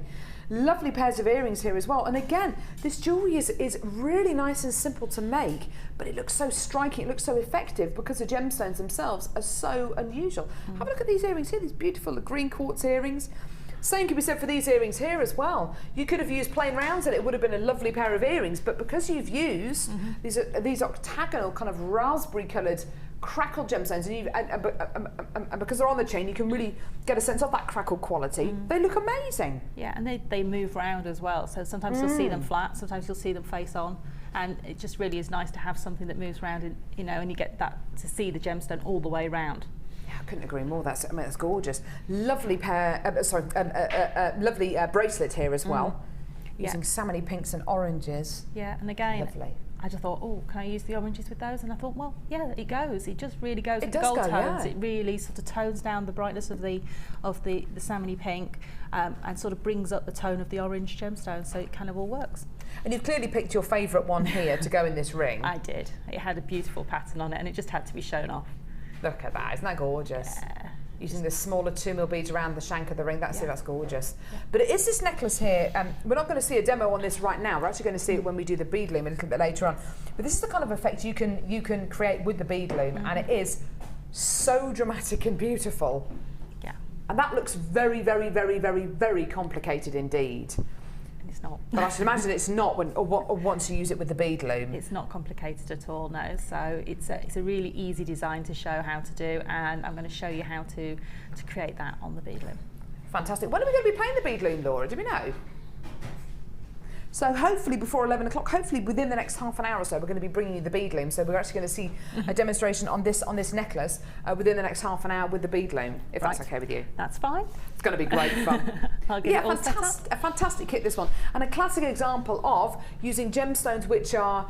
Lovely pairs of earrings here as well. And again, this jewellery is really nice and simple to make, but it looks so striking, it looks so effective because the gemstones themselves are so unusual. Have a look at these earrings here, these beautiful green quartz earrings. Same could be said for these earrings here as well. You could have used plain rounds and it would have been a lovely pair of earrings, but because you've used these octagonal kind of raspberry coloured crackled gemstones, and because they're on the chain, you can really get a sense of that crackled quality. They look amazing. Yeah, and they move round as well. So sometimes you'll see them flat, sometimes you'll see them face on, and it just really is nice to have something that moves around, and you know, and you get that to see the gemstone all the way round. Yeah, I couldn't agree more. That's gorgeous. Lovely pair. Lovely bracelet here as well, using salmony pinks and oranges. Yeah, and again, lovely. I just thought, oh, can I use the oranges with those? And I thought, well, yeah, it goes. It just really goes with the gold tones. It really sort of tones down the brightness of the salmony pink, and sort of brings up the tone of the orange gemstone. So it kind of all works. And you've clearly picked your favourite one here to go in this ring. I did. It had a beautiful pattern on it, and it just had to be shown off. Look at that! Isn't that gorgeous? Yeah. Using the smaller 2mm beads around the shank of the ring, that's gorgeous. Yeah. But it is this necklace here, we're not going to see a demo on this right now, we're actually going to see it when we do the bead loom a little bit later on. But this is the kind of effect you can create with the bead loom, and it is so dramatic and beautiful. Yeah. And that looks very, very, very, very, very complicated indeed. It's not. But I should imagine it's not once you use it with the bead loom. It's not complicated at all, no. So it's a really easy design to show how to do, and I'm going to show you how to create that on the bead loom. Fantastic. When are we going to be playing the bead loom, Laura? Do we know? So hopefully before 11 o'clock, hopefully within the next half an hour or so, we're going to be bringing you the bead loom. So we're actually going to see a demonstration on this necklace within the next half an hour with the bead loom, if that's okay with you. That's fine. It's going to be great fun. I'll get it all set up. A fantastic kit, this one. And a classic example of using gemstones which are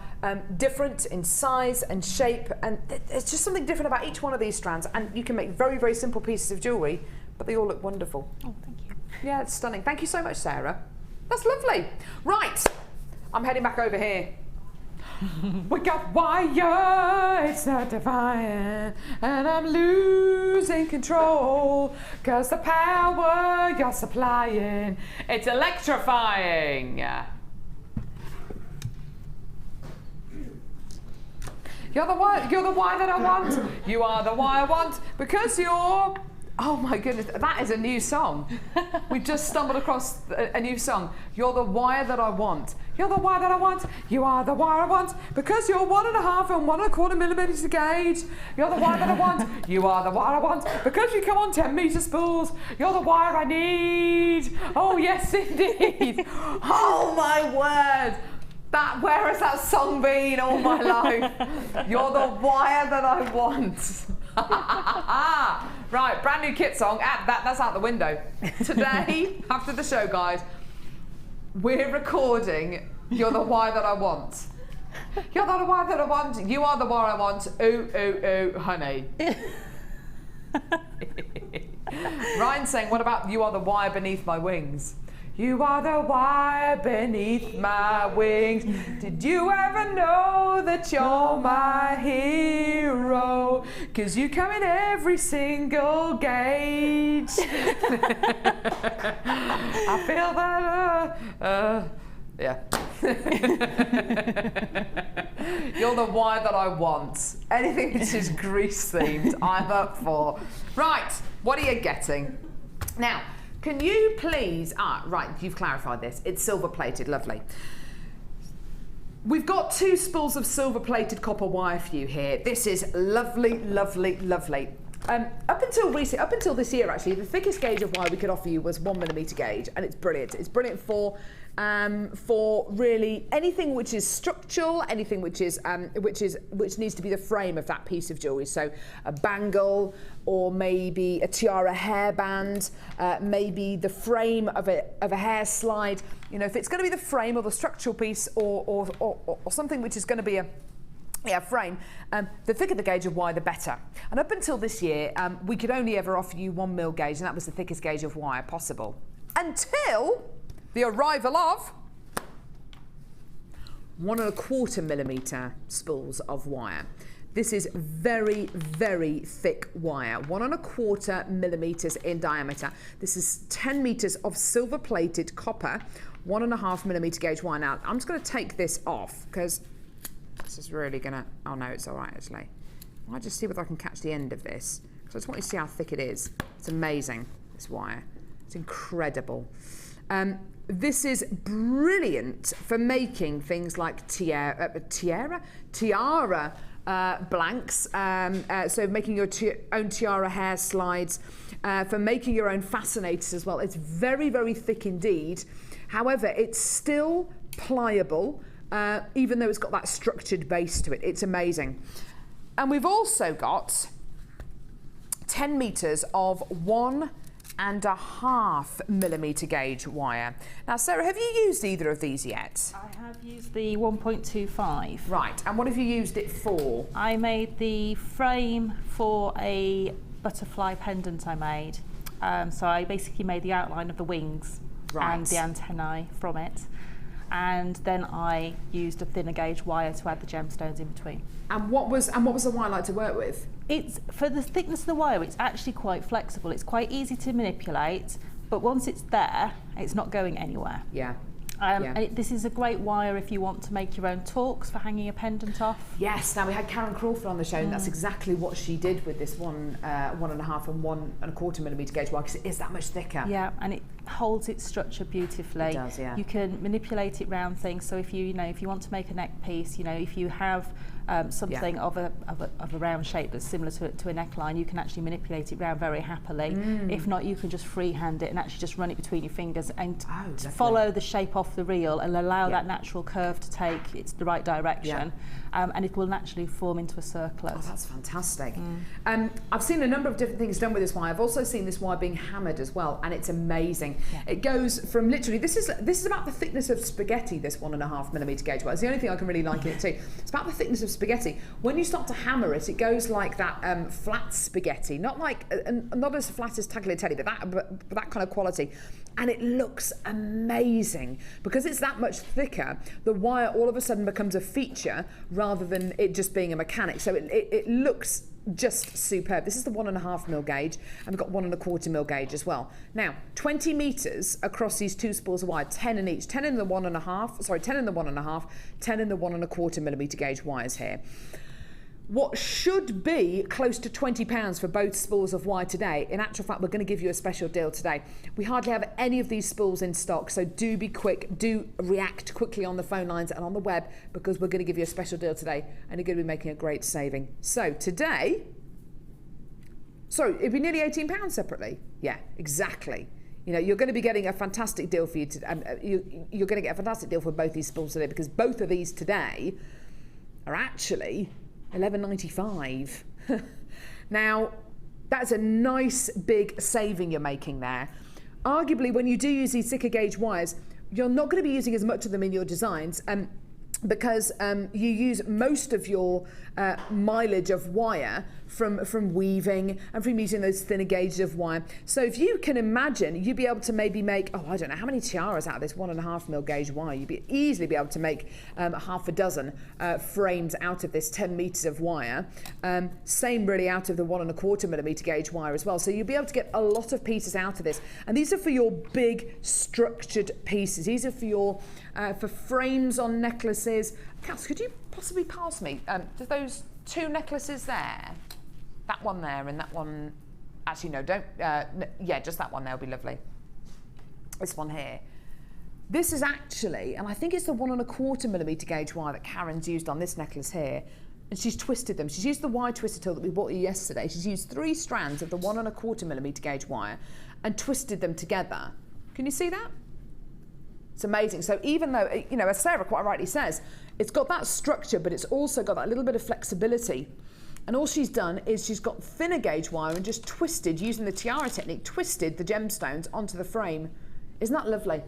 different in size and shape. And there's just something different about each one of these strands. And you can make very, very simple pieces of jewellery, but they all look wonderful. Oh, thank you. Yeah, it's stunning. Thank you so much, Sarah. That's lovely. Right, I'm heading back over here. We got wire, it's not divine, and I'm losing control, 'cause the power you're supplying, it's electrifying. You're the wire that I want. You are the wire I want, because you're... Oh my goodness, that is a new song. We just stumbled across a new song. You're the wire that I want. You're the wire that I want. You are the wire I want, because you're 1.5 and 1.25 millimeters gauge. You're the wire that I want. You are the wire I want, because you come on 10-meter spools. You're the wire I need. Oh yes, indeed. Oh my word. Where has that song been all my life? You're the wire that I want. Right, brand new kit song. That's out the window. Today, after the show, guys, we're recording You're the Wire That I Want. You're the wire that I want. You are the wire I want. Ooh, ooh, ooh, honey. Ryan's saying, what about you are the wire beneath my wings? You are the wire beneath my wings. Did you ever know that you're my hero? 'Cause you come in every single gauge. I feel that, yeah. You're the wire that I want. Anything which is grease themed, I'm up for. Right, what are you getting? Now, can you please, right, you've clarified this. It's silver plated, lovely. We've got 2 spools of silver plated copper wire for you here. This is lovely, lovely, lovely. Up until this year, actually, the thickest gauge of wire we could offer you was 1mm gauge, and it's brilliant. It's brilliant for really anything which is structural, anything which needs to be the frame of that piece of jewellery. So a bangle, or maybe a tiara hairband, maybe the frame of a hair slide. You know, if it's going to be the frame or the structural piece, or something which is going to be a frame, the thicker the gauge of wire, the better. And up until this year, we could only ever offer you 1mm gauge, and that was the thickest gauge of wire possible. Until the arrival of 1.25mm spools of wire. This is very, very thick wire, 1.25mm in diameter. This is 10 meters of silver plated copper, 1.5mm gauge wire. Now, I'm just going to take this off, because this is really gonna, oh no, it's all right actually. I'll just see whether I can catch the end of this, because I just want you to see how thick it is. It's amazing, this wire. It's incredible. This is brilliant for making things like tiara blanks, so making your own tiara hair slides, for making your own fascinators as well. It's very, very thick indeed. However, it's still pliable, even though it's got that structured base to it. It's amazing. And we've also got 10 meters of 1.5mm gauge wire. Now, Sarah, have you used either of these yet? I have used the 1.25. Right, and what have you used it for? I made the frame for a butterfly pendant I made. So I basically made the outline of the wings and the antennae from it. And then I used a thinner gauge wire to add the gemstones in between. And what was the wire like to work with? It's, for the thickness of the wire, it's actually quite flexible. It's quite easy to manipulate, but once it's there, it's not going anywhere. Yeah. And this is a great wire if you want to make your own torques for hanging a pendant off. Yes, now we had Karen Crawford on the show, and that's exactly what she did with this 1.5 and 1.25mm gauge wire, because it is that much thicker. Yeah, and holds its structure beautifully. It does, yeah. You can manipulate it round things. So if you know, if you want to make a neck piece, you know, if you have something of a round shape that's similar to a neckline, you can actually manipulate it round very happily. If not, you can just freehand it and actually just run it between your fingers and follow the shape off the reel and allow that natural curve to take the right direction, and it will naturally form into a circlet. Oh, that's fantastic. I've seen a number of different things done with this wire. I've also seen this wire being hammered as well, and it's amazing. It goes from literally, this is about the thickness of spaghetti, this 1.5mm gauge wire. It's the only thing I can really like in it too. It's about the thickness of spaghetti. When you start to hammer it, it goes like that flat spaghetti, not as flat as tagliatelle, but that kind of quality. And it looks amazing because it's that much thicker. The wire all of a sudden becomes a feature rather than it just being a mechanic. So it looks just superb. This is the 1.5mm gauge, and we've got 1.25mm gauge as well. Now, 20 meters across these two spools of wire, 10 in each, 10 in the 1.5, sorry, 10 in the 1.5, 10 in the 1.25mm gauge wires here. What should be close to £20 for both spools of wire today, in actual fact, we're going to give you a special deal today. We hardly have any of these spools in stock, so do be quick, do react quickly on the phone lines and on the web, because we're going to give you a special deal today and you're going to be making a great saving. So today, sorry, it'd be nearly £18 separately. Yeah, exactly. You know, you're going to be getting a fantastic deal for you. You're going to get a fantastic deal for both these spools today, because both of these today are actually $11.95. Now, that's a nice big saving you're making there. Arguably, when you do use these thicker gauge wires, you're not going to be using as much of them in your designs, because you use most of your mileage of wire from weaving and from using those thinner gauges of wire. So if you can imagine, you'd be able to maybe make, I don't know how many tiaras out of this 1.5mm gauge wire. You'd easily be able to make half a dozen frames out of this 10 meters of wire. Same really out of the 1.25mm gauge wire as well. So you'll be able to get a lot of pieces out of this. And these are for your big structured pieces. These are for your for frames on necklaces. Cass, could you possibly pass me those two necklaces there? That one there and that one. Actually, no, don't. Yeah, just that one there will be lovely. This one here. This is actually, and I think it's the 1.25mm gauge wire that Karen's used on this necklace here. And she's twisted them. She's used the wire twister tool that we bought you yesterday. She's used 3 strands of the 1.25mm gauge wire and twisted them together. Can you see that? It's amazing. So even though, you know, as Sarah quite rightly says, it's got that structure, but it's also got that little bit of flexibility. And all she's done is she's got thinner gauge wire and just twisted, using the tiara technique, twisted the gemstones onto the frame. Isn't that lovely?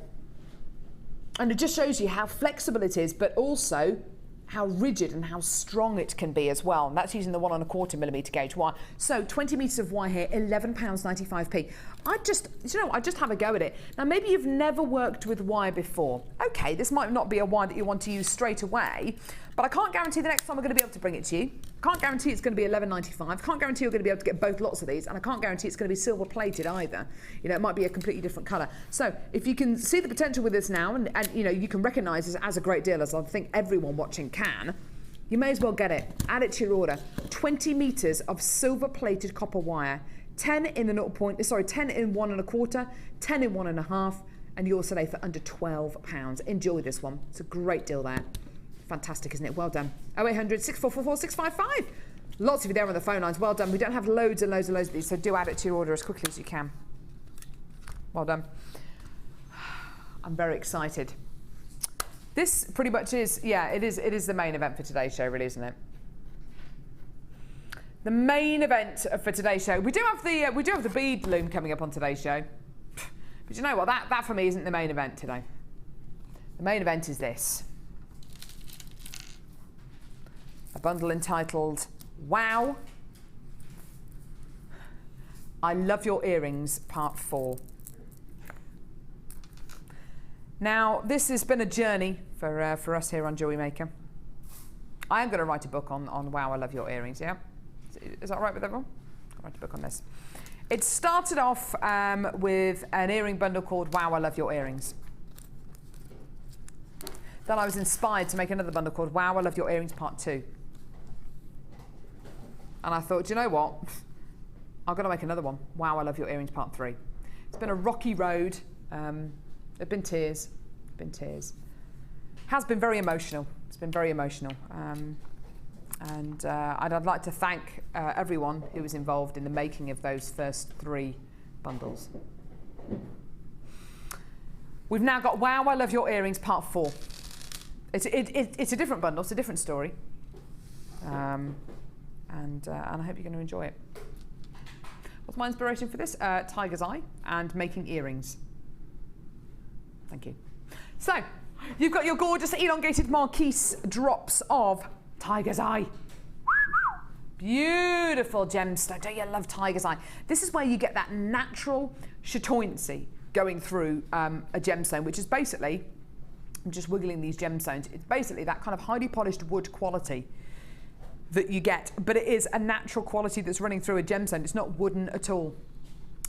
And it just shows you how flexible it is, but also how rigid and how strong it can be as well. And that's using the 1.25mm gauge wire. So 20 meters of wire here, £11.95p. I'd just have a go at it. Now, maybe you've never worked with wire before. Okay, this might not be a wire that you want to use straight away, but I can't guarantee the next time we're going to be able to bring it to you. Can't guarantee it's going to be £11.95. Can't guarantee you're going to be able to get both lots of these, and I can't guarantee it's going to be silver plated either. You know, it might be a completely different colour. So if you can see the potential with this now, and you know, you can recognise this as a great deal, as I think everyone watching can, you may as well get it. Add it to your order. 20 meters of silver plated copper wire. 10 in the 10 in 1.25, 10 in 1.5, and yours today for under £12. Enjoy this one. It's a great deal there. Fantastic, isn't it? Well done. 0800 644 655. Lots of you there on the phone lines. Well done. We don't have loads and loads and loads of these, so do add it to your order as quickly as you can. Well done. I'm very excited. This pretty much is, yeah, it is the main event for today's show, really, isn't it? The main event for today's show. We do have the bead loom coming up on today's show. But you know what? That for me isn't the main event today. The main event is this. A bundle entitled Wow, I Love Your Earrings, Part 4. Now, this has been a journey for us here on Jewellery Maker. I am going to write a book on Wow, I Love Your Earrings, yeah? Is that right with everyone? I'll write a book on this. It started off with an earring bundle called Wow, I Love Your Earrings. Then I was inspired to make another bundle called Wow, I Love Your Earrings, Part 2. And I thought, do you know what? I'm going to make another one. Wow, I Love Your Earrings, Part 3. It's been a rocky road There've been tears, Has been very emotional. It's been very emotional. And I'd like to thank everyone who was involved in the making of those first 3 bundles. We've now got Wow, I Love Your Earrings Part 4. It's a different bundle, it's a different story. And I hope you're going to enjoy it. What's my inspiration for this? Tiger's Eye and making earrings. Thank you. So, you've got your gorgeous elongated marquise drops of Tiger's Eye. Beautiful gemstone. Don't you love Tiger's Eye? This is where you get that natural chatoyancy going through a gemstone, which is basically, I'm just wiggling these gemstones, it's basically that kind of highly polished wood quality that you get, but it is a natural quality that's running through a gemstone. It's not wooden at all.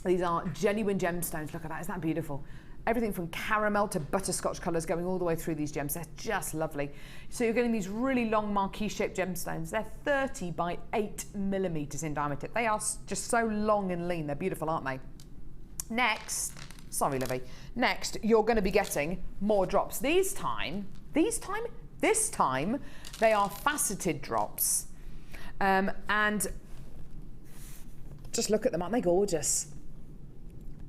These are genuine gemstones. Look at that, isn't that beautiful? Everything from caramel to butterscotch colours going all the way through these gems. They're just lovely. So you're getting these really long marquise-shaped gemstones. They're 30 by 8 millimetres in diameter. They are just so long and lean. They're beautiful, aren't they? Next, sorry, Livy. Next, you're going to be getting more drops. This time, they are faceted drops. And just look at them, aren't they gorgeous?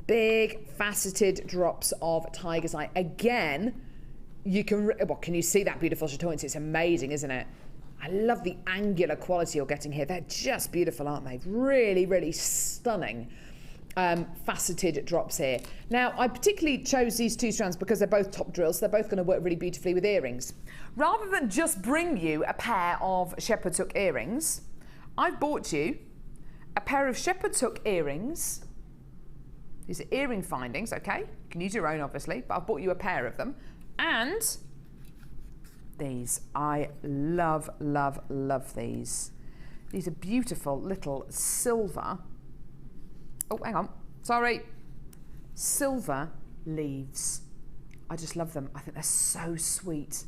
Big faceted drops of Tiger's Eye. Again, you can, well, can you see that beautiful chatoyancy? It's amazing, isn't it? I love the angular quality you're getting here. They're just beautiful, aren't they? Really, really stunning faceted drops here. Now, I particularly chose these 2 strands because they're both top drills. So they're both going to work really beautifully with earrings. Rather than just bring you a pair of shepherd's hook earrings, I've bought you a pair of shepherd's hook earrings. These are earring findings, okay? You can use your own, obviously, but I've bought you a pair of them. And these, I love, love, love these. These are beautiful little silver, oh, hang on, sorry, silver leaves. I just love them. I think they're so sweet.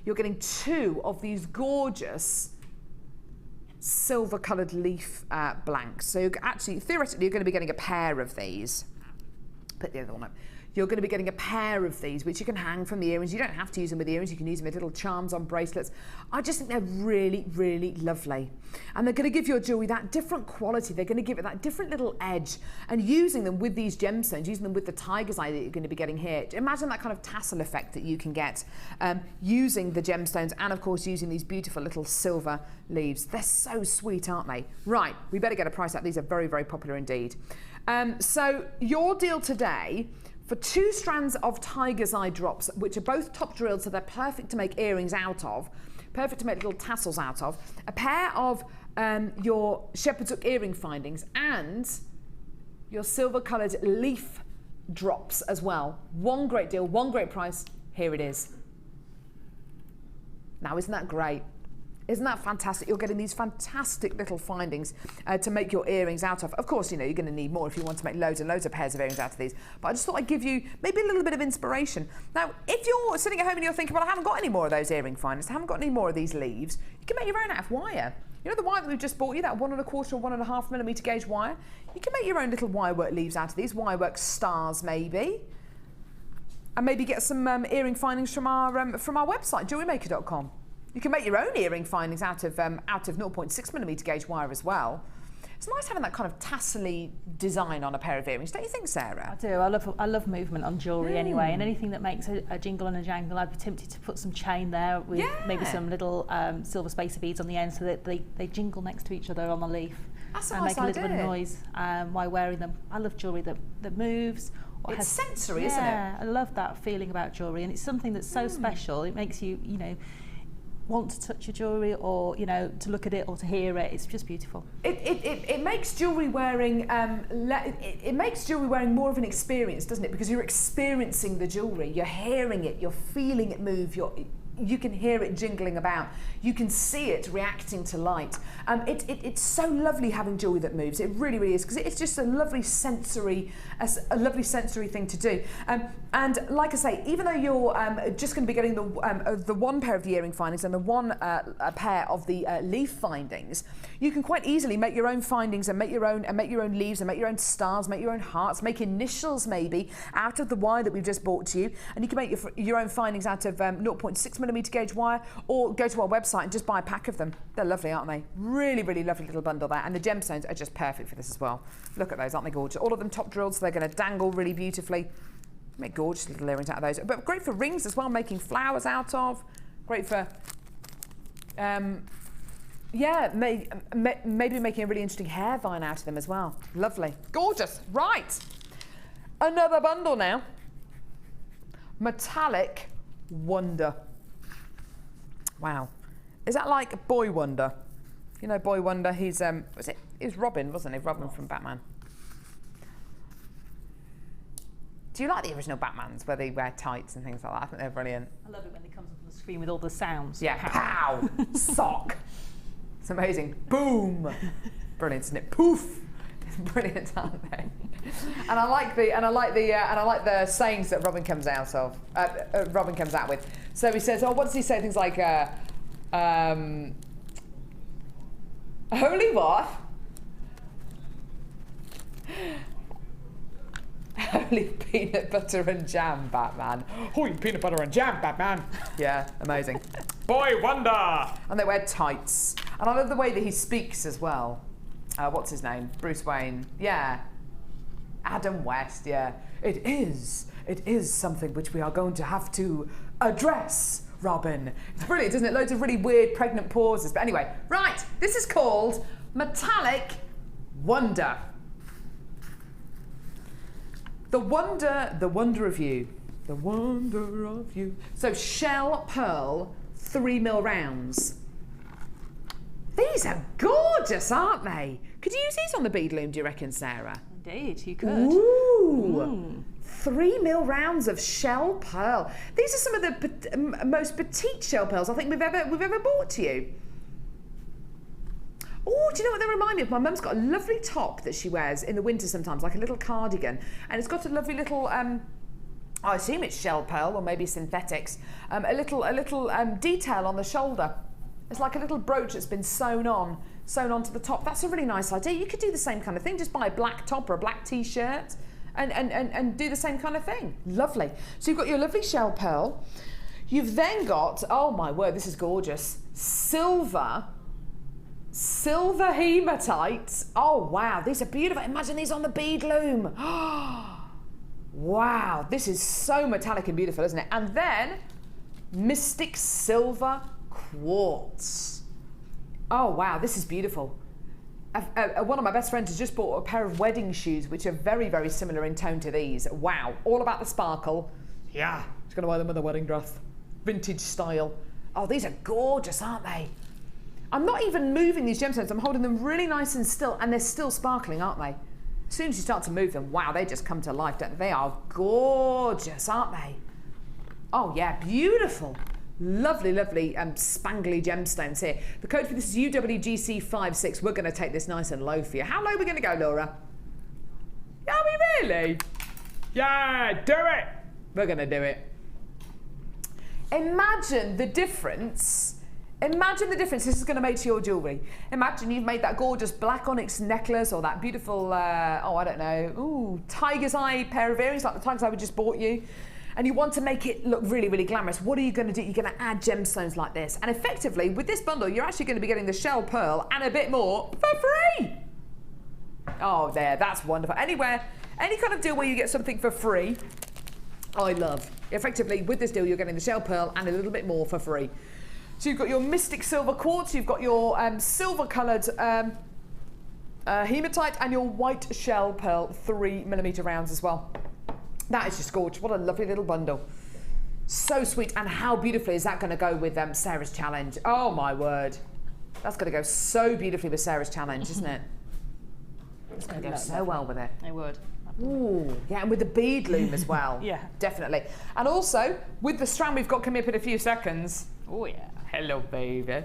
You're getting 2 of these gorgeous silver coloured leaf blanks. So you're actually, theoretically, you're going to be getting a pair of these. Put the other one up. You're going to be getting a pair of these, which you can hang from the earrings. You don't have to use them with earrings. You can use them with little charms on bracelets. I just think they're really, really lovely. And they're going to give your jewellery that different quality. They're going to give it that different little edge. And using them with these gemstones, using them with the tiger's eye that you're going to be getting here, imagine that kind of tassel effect that you can get using the gemstones and, of course, using these beautiful little silver leaves. They're so sweet, aren't they? Right, we better get a price out. These are very, very popular indeed. So your deal today, for 2 strands of tiger's eye drops, which are both top drilled, so they're perfect to make earrings out of, perfect to make little tassels out of, a pair of your shepherd's hook earring findings and your silver coloured leaf drops as well. One great deal, one great price. Here it is. Now, isn't that great? Isn't that fantastic? You're getting these fantastic little findings to make your earrings out of. Of course, you know, you're going to need more if you want to make loads and loads of pairs of earrings out of these. But I just thought I'd give you maybe a little bit of inspiration. Now, if you're sitting at home and you're thinking, well, I haven't got any more of those earring findings, I haven't got any more of these leaves, you can make your own out of wire. You know the wire that we've just bought you, that 1 1/4 or 1.5 millimetre gauge wire? You can make your own little wirework leaves out of these, wirework stars maybe. And maybe get some earring findings from our website, JewelleryMaker.com. You can make your own earring findings out of 0.6 millimetre gauge wire as well. It's nice having that kind of tassel-y design on a pair of earrings, don't you think, Sarah? I do. I love movement on jewellery anyway, and anything that makes a jingle and a jangle, I'd be tempted to put some chain there with maybe some little silver spacer beads on the end so that they jingle next to each other on the leaf. That's a and nice make a little idea. bit of noise while wearing them. I love jewellery that moves. Or It's has, sensory, isn't it? Yeah, I love that feeling about jewellery, and it's something that's so special. It makes you, you know, want to touch your jewellery, or you know, to look at it or to hear it. It's just beautiful. It makes jewellery wearing it makes jewellery wearing more of an experience, doesn't it? Because you're experiencing the jewellery, you're hearing it, you're feeling it move, you can hear it jingling about. You can see it reacting to light. It's so lovely having jewellery that moves. It really, really is, because it's just a lovely sensory thing to do. And like I say, even though you're just going to be getting the one pair of the earring findings and the one pair of the leaf findings, you can quite easily make your own findings and make your own leaves and make your own stars, make your own hearts, make initials maybe out of the wire that we've just bought to you, and you can make your own findings out of 0.6mm gauge wire, or go to our website and just buy a pack of them. They're lovely, aren't they? Really, really lovely little bundle there, and the gemstones are just perfect for this as well. Look at those, aren't they gorgeous? All of them top drilled, so they're going to dangle really beautifully. Make gorgeous little earrings out of those, but great for rings as well, making flowers out of. Great for yeah, maybe making a really interesting hair vine out of them as well. Lovely. Gorgeous. Right. Another bundle now. Metallic Wonder. Wow. Is that like Boy Wonder? You know Boy Wonder, he's it was Robin, wasn't he? Robin from Batman. Do you like the original Batmans where they wear tights and things like that? I think they're brilliant. I love it when it comes up on the screen with all the sounds. Yeah, pow, sock. It's amazing. Boom. Brilliant, isn't it? Poof. It's brilliant, aren't they? And I like the sayings that Robin comes out of. Robin comes out with. So he says, oh, what does he say? Things like, holy what? Holy peanut butter and jam, Batman. Holy peanut butter and jam, Batman. Yeah, amazing. Boy Wonder. And they wear tights. And I love the way that he speaks as well. What's his name? Bruce Wayne. Yeah. Adam West, yeah. It is something which we are going to have to address, Robin. It's brilliant, isn't it? Loads of really weird pregnant pauses. But anyway, right, this is called Metallic Wonder. The wonder of you. The wonder of you. So shell pearl 3mm rounds. These are gorgeous, aren't they? Could you use these on the bead loom, do you reckon, Sarah? Indeed, you could. Ooh. 3mm rounds of shell pearl. These are some of the most petite shell pearls I think we've ever bought to you. Oh, do you know what they remind me of? My mum's got a lovely top that she wears in the winter sometimes, like a little cardigan, and it's got a lovely little, I assume it's shell pearl or maybe synthetics, a little detail on the shoulder. It's like a little brooch that's been sewn onto the top. That's a really nice idea. You could do the same kind of thing, just buy a black top or a black t-shirt and do the same kind of thing. Lovely. So you've got your lovely shell pearl. You've then got, oh my word, this is gorgeous, silver hematite. Oh wow, these are beautiful. Imagine these on the bead loom. Wow, this is so metallic and beautiful, isn't it? And then mystic silver quartz. Oh wow, this is beautiful. One of my best friends has just bought a pair of wedding shoes which are very, very similar in tone to these. Wow, all about the sparkle. Yeah, she's gonna wear them with a wedding dress. Vintage style. Oh, these are gorgeous, aren't they? I'm not even moving these gemstones. I'm holding them really nice and still, and they're still sparkling, aren't they? As soon as you start to move them, wow, they just come to life, don't they? They are gorgeous, aren't they? Oh yeah, beautiful. Lovely, lovely spangly gemstones here. The code for this is UWGC56. We're going to take this nice and low for you. How low are we going to go, Laura? Are we really? Yeah, do it. We're going to do it. Imagine the difference. Imagine the difference this is going to make to your jewellery. Imagine you've made that gorgeous black onyx necklace or that beautiful, oh, I don't know, ooh, tiger's eye pair of earrings like the tiger's eye we just bought you. And you want to make it look really, really glamorous. What are you going to do? You're going to add gemstones like this. And effectively, with this bundle, you're actually going to be getting the shell pearl and a bit more for free. Oh, there, that's wonderful. Anywhere, any kind of deal where you get something for free, I love. Effectively, with this deal, you're getting the shell pearl and a little bit more for free. So you've got your mystic silver quartz, you've got your silver-coloured hematite, and your white shell pearl 3mm rounds as well. That is just gorgeous. What a lovely little bundle. So sweet. And how beautifully is that going to go with Sarah's challenge? Oh, my word. That's going to go so beautifully with Sarah's challenge, isn't it? It's going to go so well with it. It would. Ooh, yeah, and with the bead loom as well. Yeah. Definitely. And also, with the strand we've got coming up in a few seconds. Oh yeah. Hello, baby.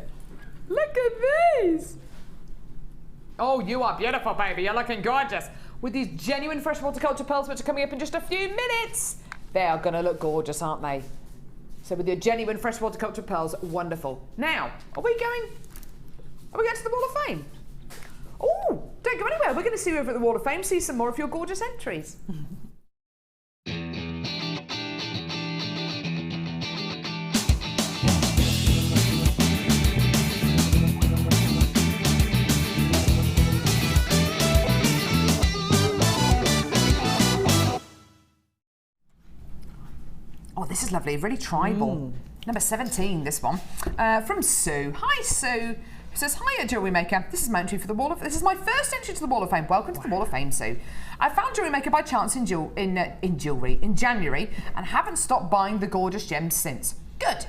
Look at these. Oh, you are beautiful, baby. You're looking gorgeous. With these genuine freshwater culture pearls, which are coming up in just a few minutes. They are going to look gorgeous, aren't they? So with your genuine freshwater culture pearls, wonderful. Now, are we going to the Wall of Fame? Oh, don't go anywhere. We're going to see you over at the Wall of Fame, see some more of your gorgeous entries. Oh, this is lovely, really tribal. Number 17, this one. From Sue. Hi, Sue. Who says, hi, Jewellery Maker. This is my entry for the Wall of... This is my first entry to the Wall of Fame. Welcome to the Wall of Fame, Sue. I found Jewellery Maker by chance in January and haven't stopped buying the gorgeous gems since. Good.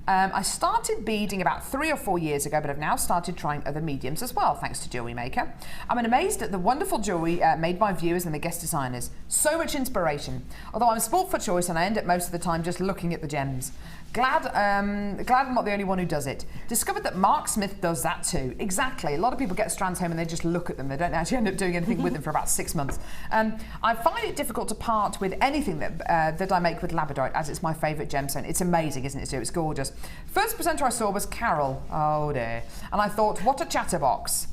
I started beading about 3 or 4 years ago, but I've now started trying other mediums as well, thanks to Jewellery Maker. I'm amazed at the wonderful jewellery made by viewers and the guest designers. So much inspiration. Although I'm sport for choice and I end up most of the time just looking at the gems. Glad I'm not the only one who does it. Discovered that Mark Smith does that too. Exactly. A lot of people get strands home and they just look at them. They don't actually end up doing anything with them for about 6 months. I find it difficult to part with anything that I make with labradorite, as it's my favourite gemstone. It's amazing, isn't it, Sue? It's gorgeous. First presenter I saw was Carol. Oh dear. And I thought, what a chatterbox.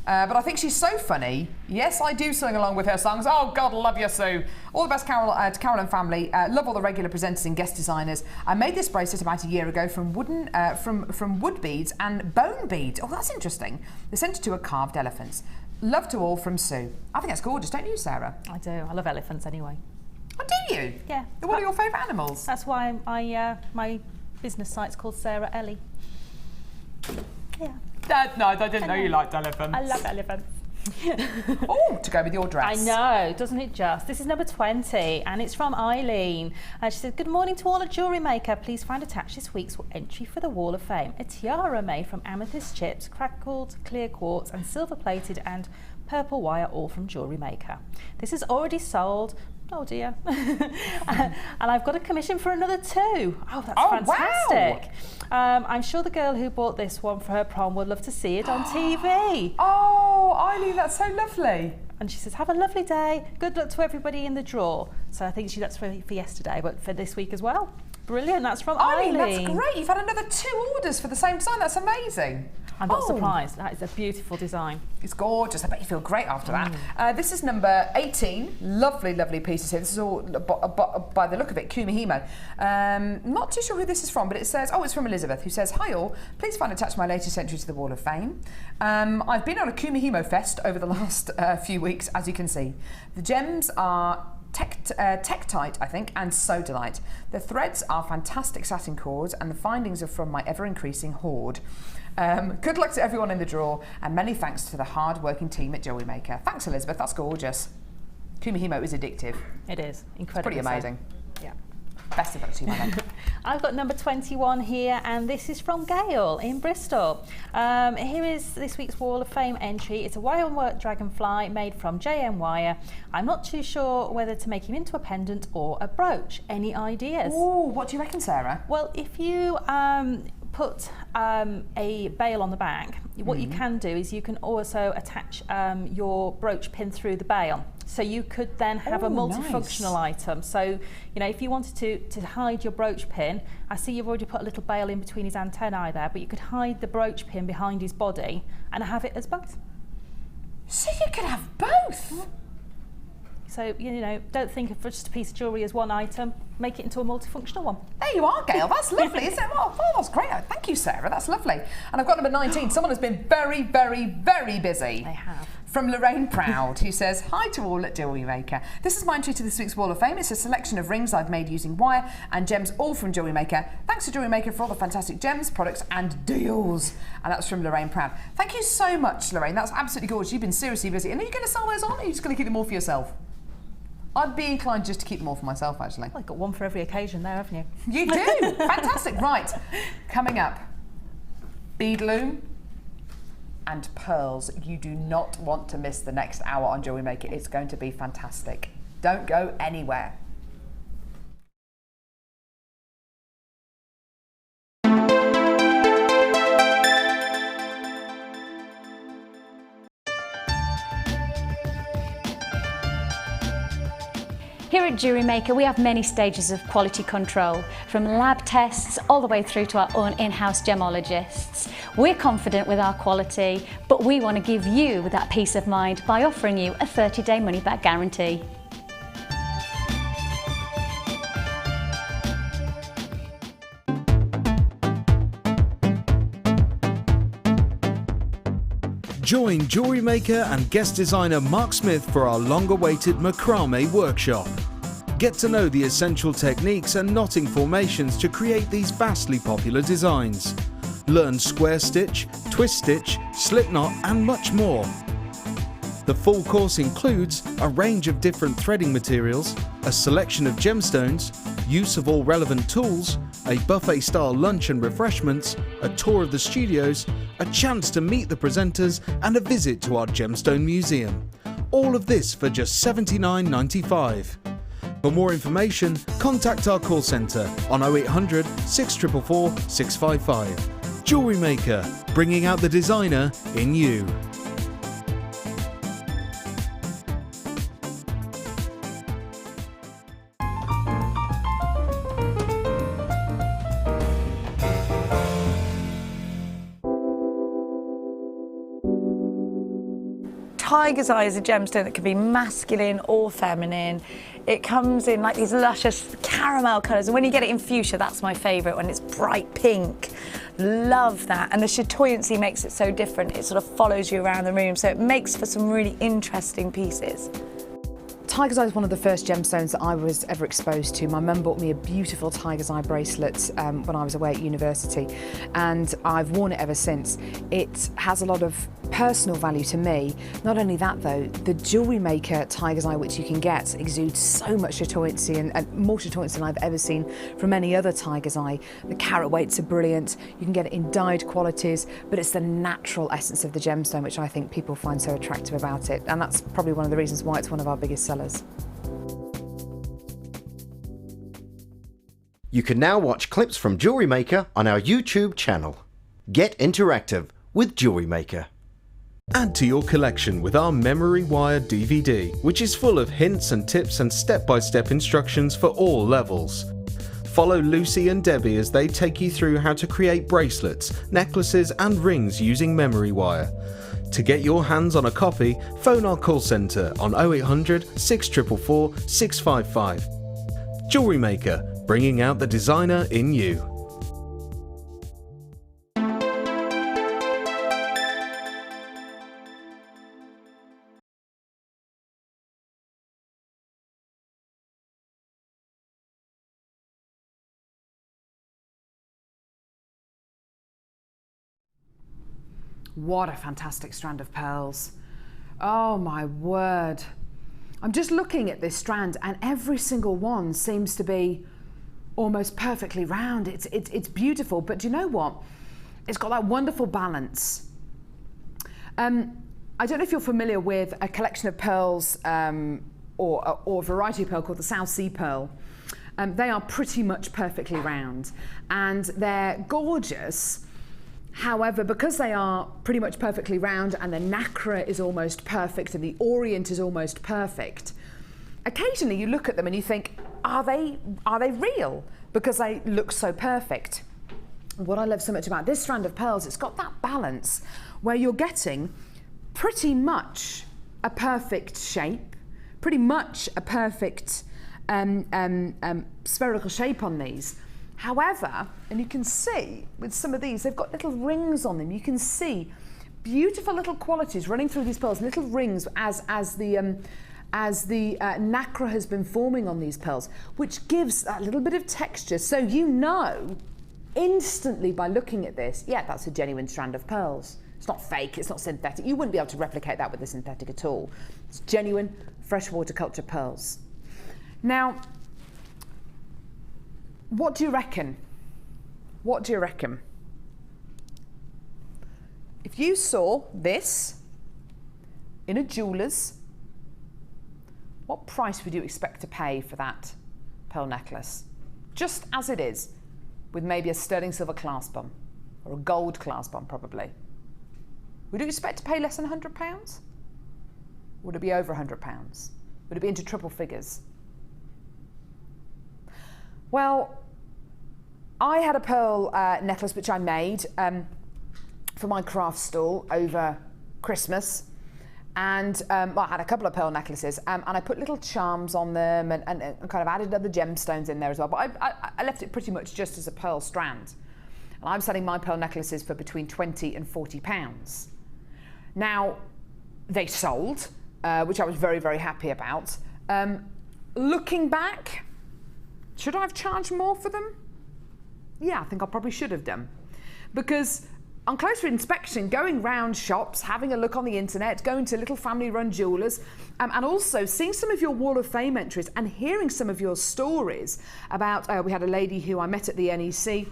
But I think she's so funny. Yes, I do sing along with her songs. Oh, God, love you, Sue. All the best, Carol, to Carol and family. Love all the regular presenters and guest designers. I made this bracelet about a year ago from wood beads and bone beads. Oh, that's interesting. The centre two are carved elephants. Love to all from Sue. I think that's gorgeous, don't you, Sarah? I do. I love elephants anyway. Oh, do you? Yeah. They're one of your favourite animals. That's why my business site's called Sarah Ellie. Yeah. No, I didn't know you liked elephants. I love elephants. Oh, to go with your dress. I know, doesn't it just? This is number 20 and it's from Eileen. She said, good morning to all at Jewellery Maker. Please find attached this week's entry for the Wall of Fame. A tiara made from amethyst chips, crackled clear quartz and silver plated and purple wire, all from Jewellery Maker. This is already sold. Oh dear. And I've got a commission for another 2. Oh, that's fantastic. Wow. I'm sure the girl who bought this one for her prom would love to see it on TV. Oh, Eileen, that's so lovely. And she says, have a lovely day. Good luck to everybody in the draw. So I think that's for yesterday, but for this week as well. Brilliant, that's from Eileen. That's great. You've had another 2 orders for the same design. That's amazing. I'm not surprised. That is a beautiful design. It's gorgeous. I bet you feel great after that. This is number 18. Lovely, lovely pieces here. This is all, by the look of it, Kumihimo. Not too sure who this is from, but it says, oh, it's from Elizabeth, who says, hi all. Please find attached my latest entry to the Wall of Fame. I've been on a Kumihimo fest over the last few weeks, as you can see. The gems are Tektite, I think, and Sodalite. The threads are fantastic satin cords, and the findings are from my ever-increasing hoard. Good luck to everyone in the draw, and many thanks to the hard-working team at Jewellery Maker. Thanks, Elizabeth. That's gorgeous. Kumihimo is addictive. It is incredible. It's pretty amazing. So. Yeah. Best of luck to you, my love. I've got number 21 here, and this is from Gail in Bristol. Here is this week's Wall of Fame entry. It's a wire and work dragonfly made from JM wire. I'm not too sure whether to make him into a pendant or a brooch. Any ideas? Ooh, what do you reckon, Sarah? Well, if you put a bail on the back, what you can do is you can also attach your brooch pin through the bail. So you could then have a multifunctional item. So, you know, if you wanted to hide your brooch pin, I see you've already put a little bail in between his antennae there, but you could hide the brooch pin behind his body and have it as both. So you could have both? So, you know, don't think of just a piece of jewellery as one item, make it into a multifunctional one. There you are, Gail. That's lovely, isn't it? Oh, that's great. Thank you, Sarah. That's lovely. And I've got number 19. Someone has been very, very, very busy. They have. From Lorraine Proud, who says, hi to all at Jewellery Maker. This is my entry to this week's Wall of Fame. It's a selection of rings I've made using wire and gems, all from Jewellery Maker. Thanks to Jewellery Maker for all the fantastic gems, products and deals. And that's from Lorraine Proud. Thank you so much, Lorraine. That's absolutely gorgeous. You've been seriously busy. And are you going to sell those on, or are you just going to keep them all for yourself? I'd be inclined just to keep them all for myself, actually. Well, you've got one for every occasion there, haven't you? You do! Fantastic. Right, coming up. Bead loom. and pearls. You do not want to miss the next hour on Jewellery Maker. It's going to be fantastic. Don't go anywhere. Here at Jewellery Maker, we have many stages of quality control, from lab tests all the way through to our own in-house gemologists. We're confident with our quality, but we want to give you that peace of mind by offering you a 30-day money-back guarantee. Join Jewellery Maker and guest designer Mark Smith for our long-awaited Macrame workshop. Get to know the essential techniques and knotting formations to create these vastly popular designs. Learn square stitch, twist stitch, slip knot and much more. The full course includes a range of different threading materials, a selection of gemstones, use of all relevant tools, a buffet-style lunch and refreshments, a tour of the studios, a chance to meet the presenters and a visit to our Gemstone Museum. All of this for just $79.95. For more information, contact our call centre on 0800 644 655. Jewellery Maker, bringing out the designer in you. Tiger's Eye is a gemstone that can be masculine or feminine. It comes in like these luscious caramel colours, and when you get it in fuchsia, that's my favourite, when it's bright pink. Love that, and the chatoyancy makes it so different. It sort of follows you around the room, so it makes for some really interesting pieces. Tiger's Eye is one of the first gemstones that I was ever exposed to. My mum bought me a beautiful Tiger's Eye bracelet when I was away at university, and I've worn it ever since. It has a lot of personal value to me. Not only that though, the Jewellery Maker Tiger's Eye, which you can get, exudes so much chatoyancy and more chatoyancy than I've ever seen from any other Tiger's Eye. The carat weights are brilliant, you can get it in dyed qualities, but it's the natural essence of the gemstone which I think people find so attractive about it, and that's probably one of the reasons why it's one of our biggest sellers. You can now watch clips from Jewellery Maker on our YouTube channel. Get interactive with Jewellery Maker. Add to your collection with our Memory Wire DVD, which is full of hints and tips and step-by-step instructions for all levels. Follow Lucy and Debbie as they take you through how to create bracelets, necklaces and rings using memory wire. To get your hands on a copy, phone our call centre on 0800 644 655. Jewellery Maker, bringing out the designer in you. What a fantastic strand of pearls. Oh my word. I'm just looking at this strand and every single one seems to be almost perfectly round. It's beautiful, but do you know what? It's got that wonderful balance. I don't know if you're familiar with a collection of pearls or a variety of pearl called the South Sea Pearl. They are pretty much perfectly round and they're gorgeous. However, because they are pretty much perfectly round and the nacre is almost perfect and the orient is almost perfect, occasionally you look at them and you think, are they real? Because they look so perfect. What I love so much about this strand of pearls, it's got that balance where you're getting pretty much a perfect shape, pretty much a perfect spherical shape on these. However, and you can see with some of these, they've got little rings on them. You can see beautiful little qualities running through these pearls, little rings as the nacre has been forming on these pearls, which gives that little bit of texture. So you know instantly by looking at this, yeah, that's a genuine strand of pearls. It's not fake, it's not synthetic. You wouldn't be able to replicate that with the synthetic at all. It's genuine freshwater culture pearls. Now, what do you reckon? What do you reckon? if you saw this in a jeweller's, what price would you expect to pay for that pearl necklace? Just as it is, with maybe a sterling silver clasp on, or a gold clasp on probably. Would you expect to pay less than £100? Would it be over £100? Would it be into triple figures? Well, I had a pearl necklace which I made for my craft stall over Christmas, and well, I had a couple of pearl necklaces, and I put little charms on them and kind of added other gemstones in there as well, but I left it pretty much just as a pearl strand. And I'm selling my pearl necklaces for between £20 and £40. Now, they sold, which I was very, very happy about. Looking back, should I have charged more for them? Yeah, I think I probably should have done. Because on closer inspection, going round shops, having a look on the internet, going to little family-run jewellers, and also seeing some of your Wall of Fame entries and hearing some of your stories about, we had a lady who I met at the NEC,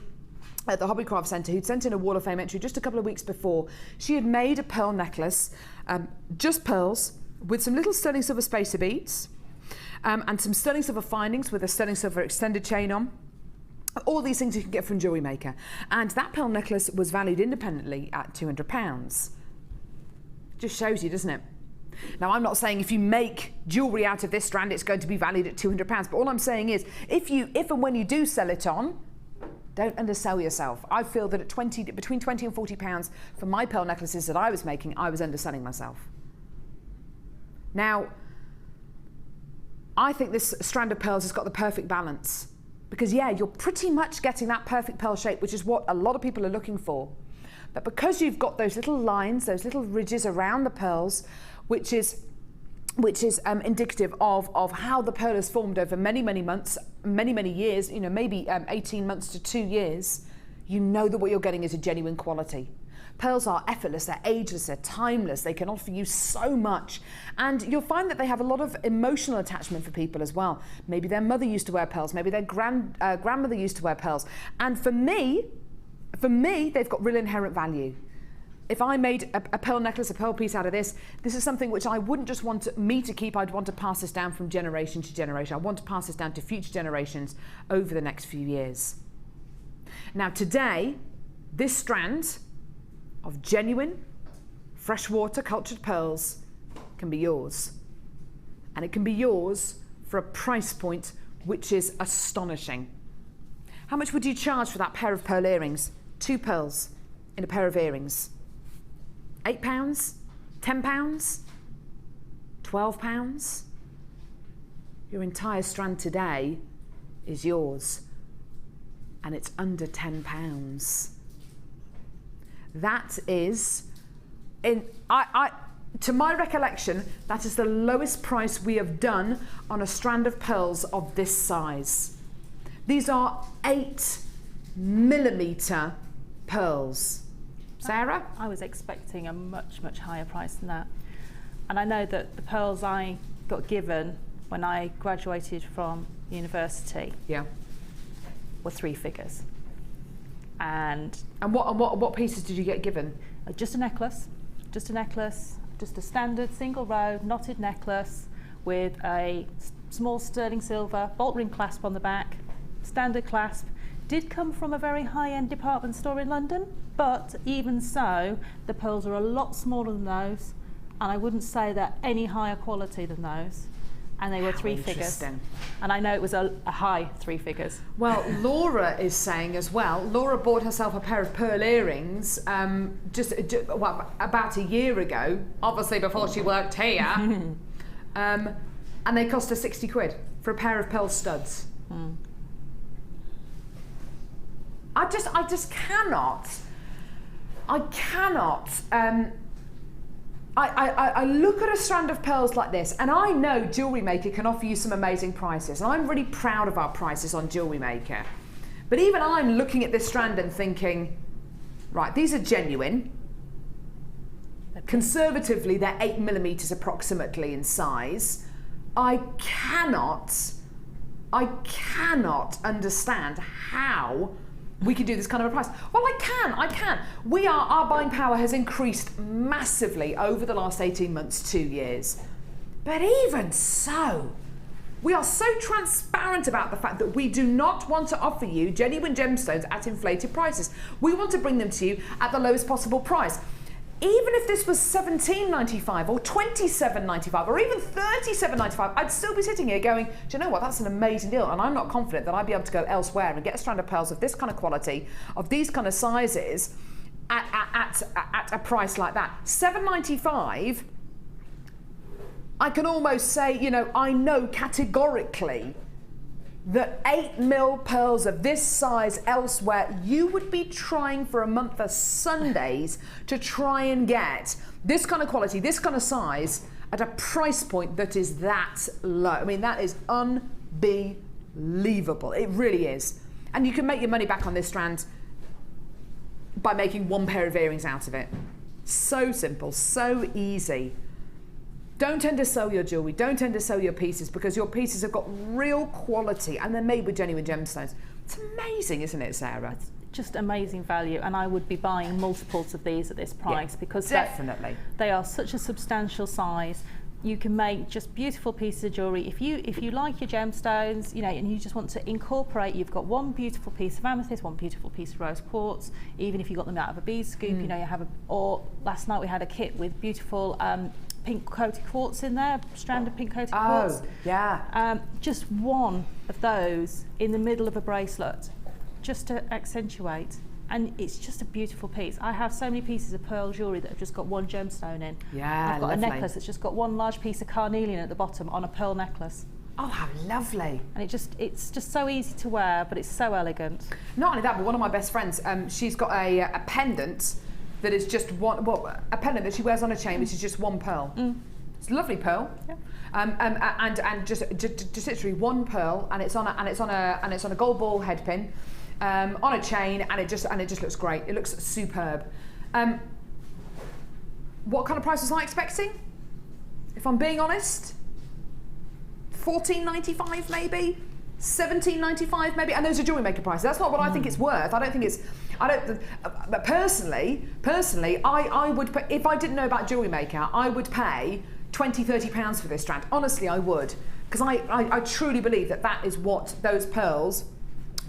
at the Hobbycraft Centre, who'd sent in a Wall of Fame entry just a couple of weeks before. She had made a pearl necklace, just pearls, with some little sterling silver spacer beads, and some sterling silver findings with a sterling silver extended chain on. All these things you can get from Jewellery Maker. And that pearl necklace was valued independently at £200. Just shows you, doesn't it? Now, I'm not saying if you make jewellery out of this strand, it's going to be valued at £200. But all I'm saying is, if and when you do sell it on, don't undersell yourself. I feel that at between £20 and £40 for my pearl necklaces that I was making, I was underselling myself. Now, I think this strand of pearls has got the perfect balance. Because yeah, you're pretty much getting that perfect pearl shape, which is what a lot of people are looking for. But because you've got those little lines, those little ridges around the pearls, which is indicative of how the pearl is formed over many, many months, many, many years, you know, maybe 18 months to 2 years, you know that what you're getting is a genuine quality. Pearls are effortless, they're ageless, they're timeless, they can offer you so much. And you'll find that they have a lot of emotional attachment for people as well. Maybe their mother used to wear pearls, maybe their grandmother used to wear pearls. And for me, they've got real inherent value. If I made a pearl necklace, a pearl piece out of this is something which I wouldn't just want me to keep, I'd want to pass this down from generation to generation. I want to pass this down to future generations over the next few years. Now today, this strand of genuine, freshwater cultured pearls can be yours. And it can be yours for a price point which is astonishing. How much would you charge for that pair of pearl earrings? 2 pearls in a pair of earrings. £8? £10? £12? Your entire strand today is yours. And it's under £10. That is, to my recollection, that is the lowest price we have done on a strand of pearls of this size. These are 8mm pearls. Sarah? I was expecting a much, much higher price than that. And I know that the pearls I got given when I graduated from university were 3 figures. And what pieces did you get given? Just a necklace, just a standard single row knotted necklace with a small sterling silver bolt ring clasp on the back, standard clasp. Did come from a very high-end department store in London, but even so, the pearls are a lot smaller than those, and I wouldn't say they're any higher quality than those. And they were 3 figures. And I know it was a high 3 figures. Well, Laura is saying as well, Laura bought herself a pair of pearl earrings about a year ago, obviously before she worked here, and they cost her 60 quid for a pair of pearl studs. I just cannot. I look at a strand of pearls like this, and I know Jewellery Maker can offer you some amazing prices, and I'm really proud of our prices on Jewellery Maker. But even I'm looking at this strand and thinking, right, these are genuine. Conservatively, they're 8mm approximately in size. I cannot understand how we can do this kind of a price. Well, I can. Our buying power has increased massively over the last 18 months, 2 years. But even so, we are so transparent about the fact that we do not want to offer you genuine gemstones at inflated prices. We want to bring them to you at the lowest possible price. Even if this was $17.95 or $27.95 or even $37.95, I'd still be sitting here going, do you know what, that's an amazing deal. And I'm not confident that I'd be able to go elsewhere and get a strand of pearls of this kind of quality, of these kind of sizes, at a price like that. $7.95, I can almost say, you know, I know categorically that 8mm pearls of this size elsewhere, you would be trying for a month of Sundays to try and get this kind of quality, this kind of size at a price point that is that low. I mean, that is unbelievable. It really is. And you can make your money back on this strand by making one pair of earrings out of it. So simple, so easy. Don't undersell your jewellery, don't undersell your pieces, because your pieces have got real quality and they're made with genuine gemstones. It's amazing, isn't it, Sarah? It's just amazing value, and I would be buying multiples of these at this price, because definitely they are such a substantial size. You can make just beautiful pieces of jewellery. If you like your gemstones, you know, and you just want to incorporate, you've got one beautiful piece of amethyst, one beautiful piece of rose quartz, even if you got them out of a bead scoop, you know, you have or last night we had a kit with beautiful pink coated quartz in there, strand of pink coated quartz. Oh, yeah. Just one of those in the middle of a bracelet, just to accentuate. And it's just a beautiful piece. I have so many pieces of pearl jewellery that have just got one gemstone in. Yeah, I've got lovely. a necklace that's just got one large piece of carnelian at the bottom on a pearl necklace. Oh, how lovely. And it's just so easy to wear, but it's so elegant. Not only that, but one of my best friends, she's got a pendant that is just one, well, a pendant that she wears on a chain, which is just one pearl. It's a lovely pearl. Yeah. And just literally one pearl, and it's on a gold ball head pin, on a chain, and it just looks great. It looks superb. What kind of price was I expecting? If I'm being honest, $14.95 maybe, $17.95 maybe, and those are Jewellery Maker prices. That's not what I think it's worth. I don't think it's. But personally, I would pay, if I didn't know about Jewellery Maker, I would pay £20–30 for this strand. Honestly, I would, because I truly believe that is what those pearls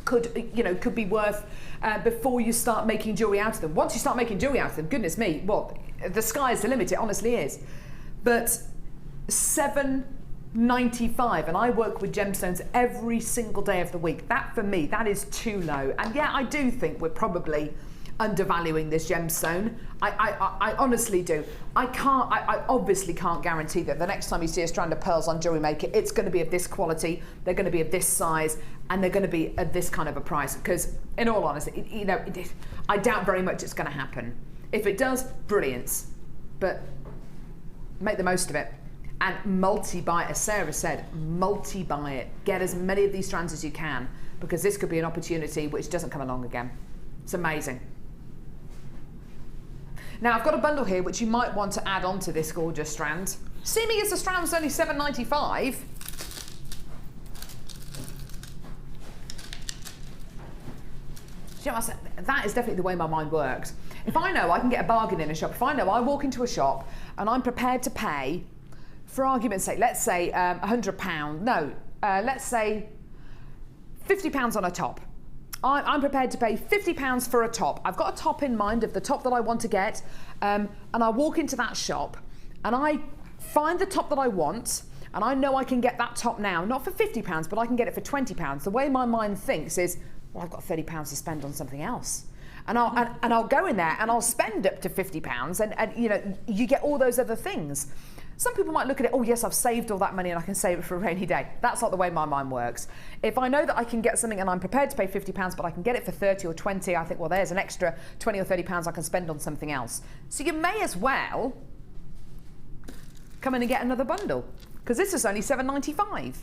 could be worth before you start making jewellery out of them. Once you start making jewellery out of them, goodness me, well, the sky's the limit. It honestly is. But $7.95, and I work with gemstones every single day of the week. That, for me, that is too low. And yeah, I do think we're probably undervaluing this gemstone. I honestly do. I obviously can't guarantee that the next time you see a strand of pearls on Jewellery Maker, it's going to be of this quality, they're going to be of this size, and they're going to be at this kind of a price. Because, in all honesty, I doubt very much it's going to happen. If it does, brilliant. But make the most of it. And multi-buy, as Sarah said, multi-buy it. Get as many of these strands as you can, because this could be an opportunity which doesn't come along again. It's amazing. Now, I've got a bundle here which you might want to add on to this gorgeous strand. Seeming as the strand's only $7.95. You know, that is definitely the way my mind works. If I know I can get a bargain in a shop, if I know I walk into a shop and I'm prepared to pay, for argument's sake, let's say £100, no, let's say £50 on a top. I'm prepared to pay £50 for a top. I've got a top in mind of the top that I want to get, and I walk into that shop and I find the top that I want, and I know I can get that top now, not for £50, but I can get it for £20. The way my mind thinks is, well, I've got £30 to spend on something else. And I'll go in there and I'll spend up to £50, and you know, you get all those other things. Some people might look at it, oh yes, I've saved all that money and I can save it for a rainy day. That's not the way my mind works. If I know that I can get something and I'm prepared to pay £50, but I can get it for 30 or 20, I think, well, there's an extra 20 or 30 pounds I can spend on something else. So you may as well come in and get another bundle, because this is only $7.95.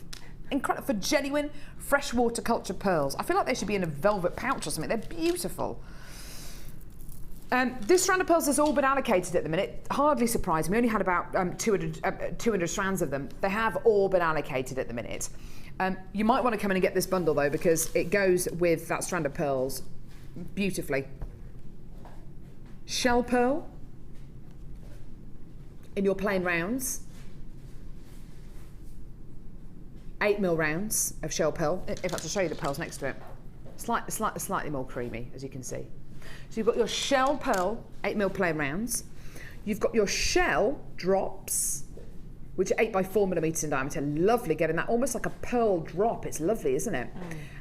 Incredible, for genuine freshwater culture pearls. I feel like they should be in a velvet pouch or something. They're beautiful. This strand of pearls has all been allocated at the minute. Hardly surprised. We only had about 200 strands of them. They have all been allocated at the minute. You might want to come in and get this bundle though, because it goes with that strand of pearls beautifully. Shell pearl in your plain rounds. 8mm rounds of shell pearl. In fact, I'll show you the pearls next to it. Slightly more creamy, as you can see. So you've got your shell pearl 8mm plain rounds. You've got your shell drops, which are 8x4mm in diameter. Lovely, getting that almost like a pearl drop. It's lovely, isn't it?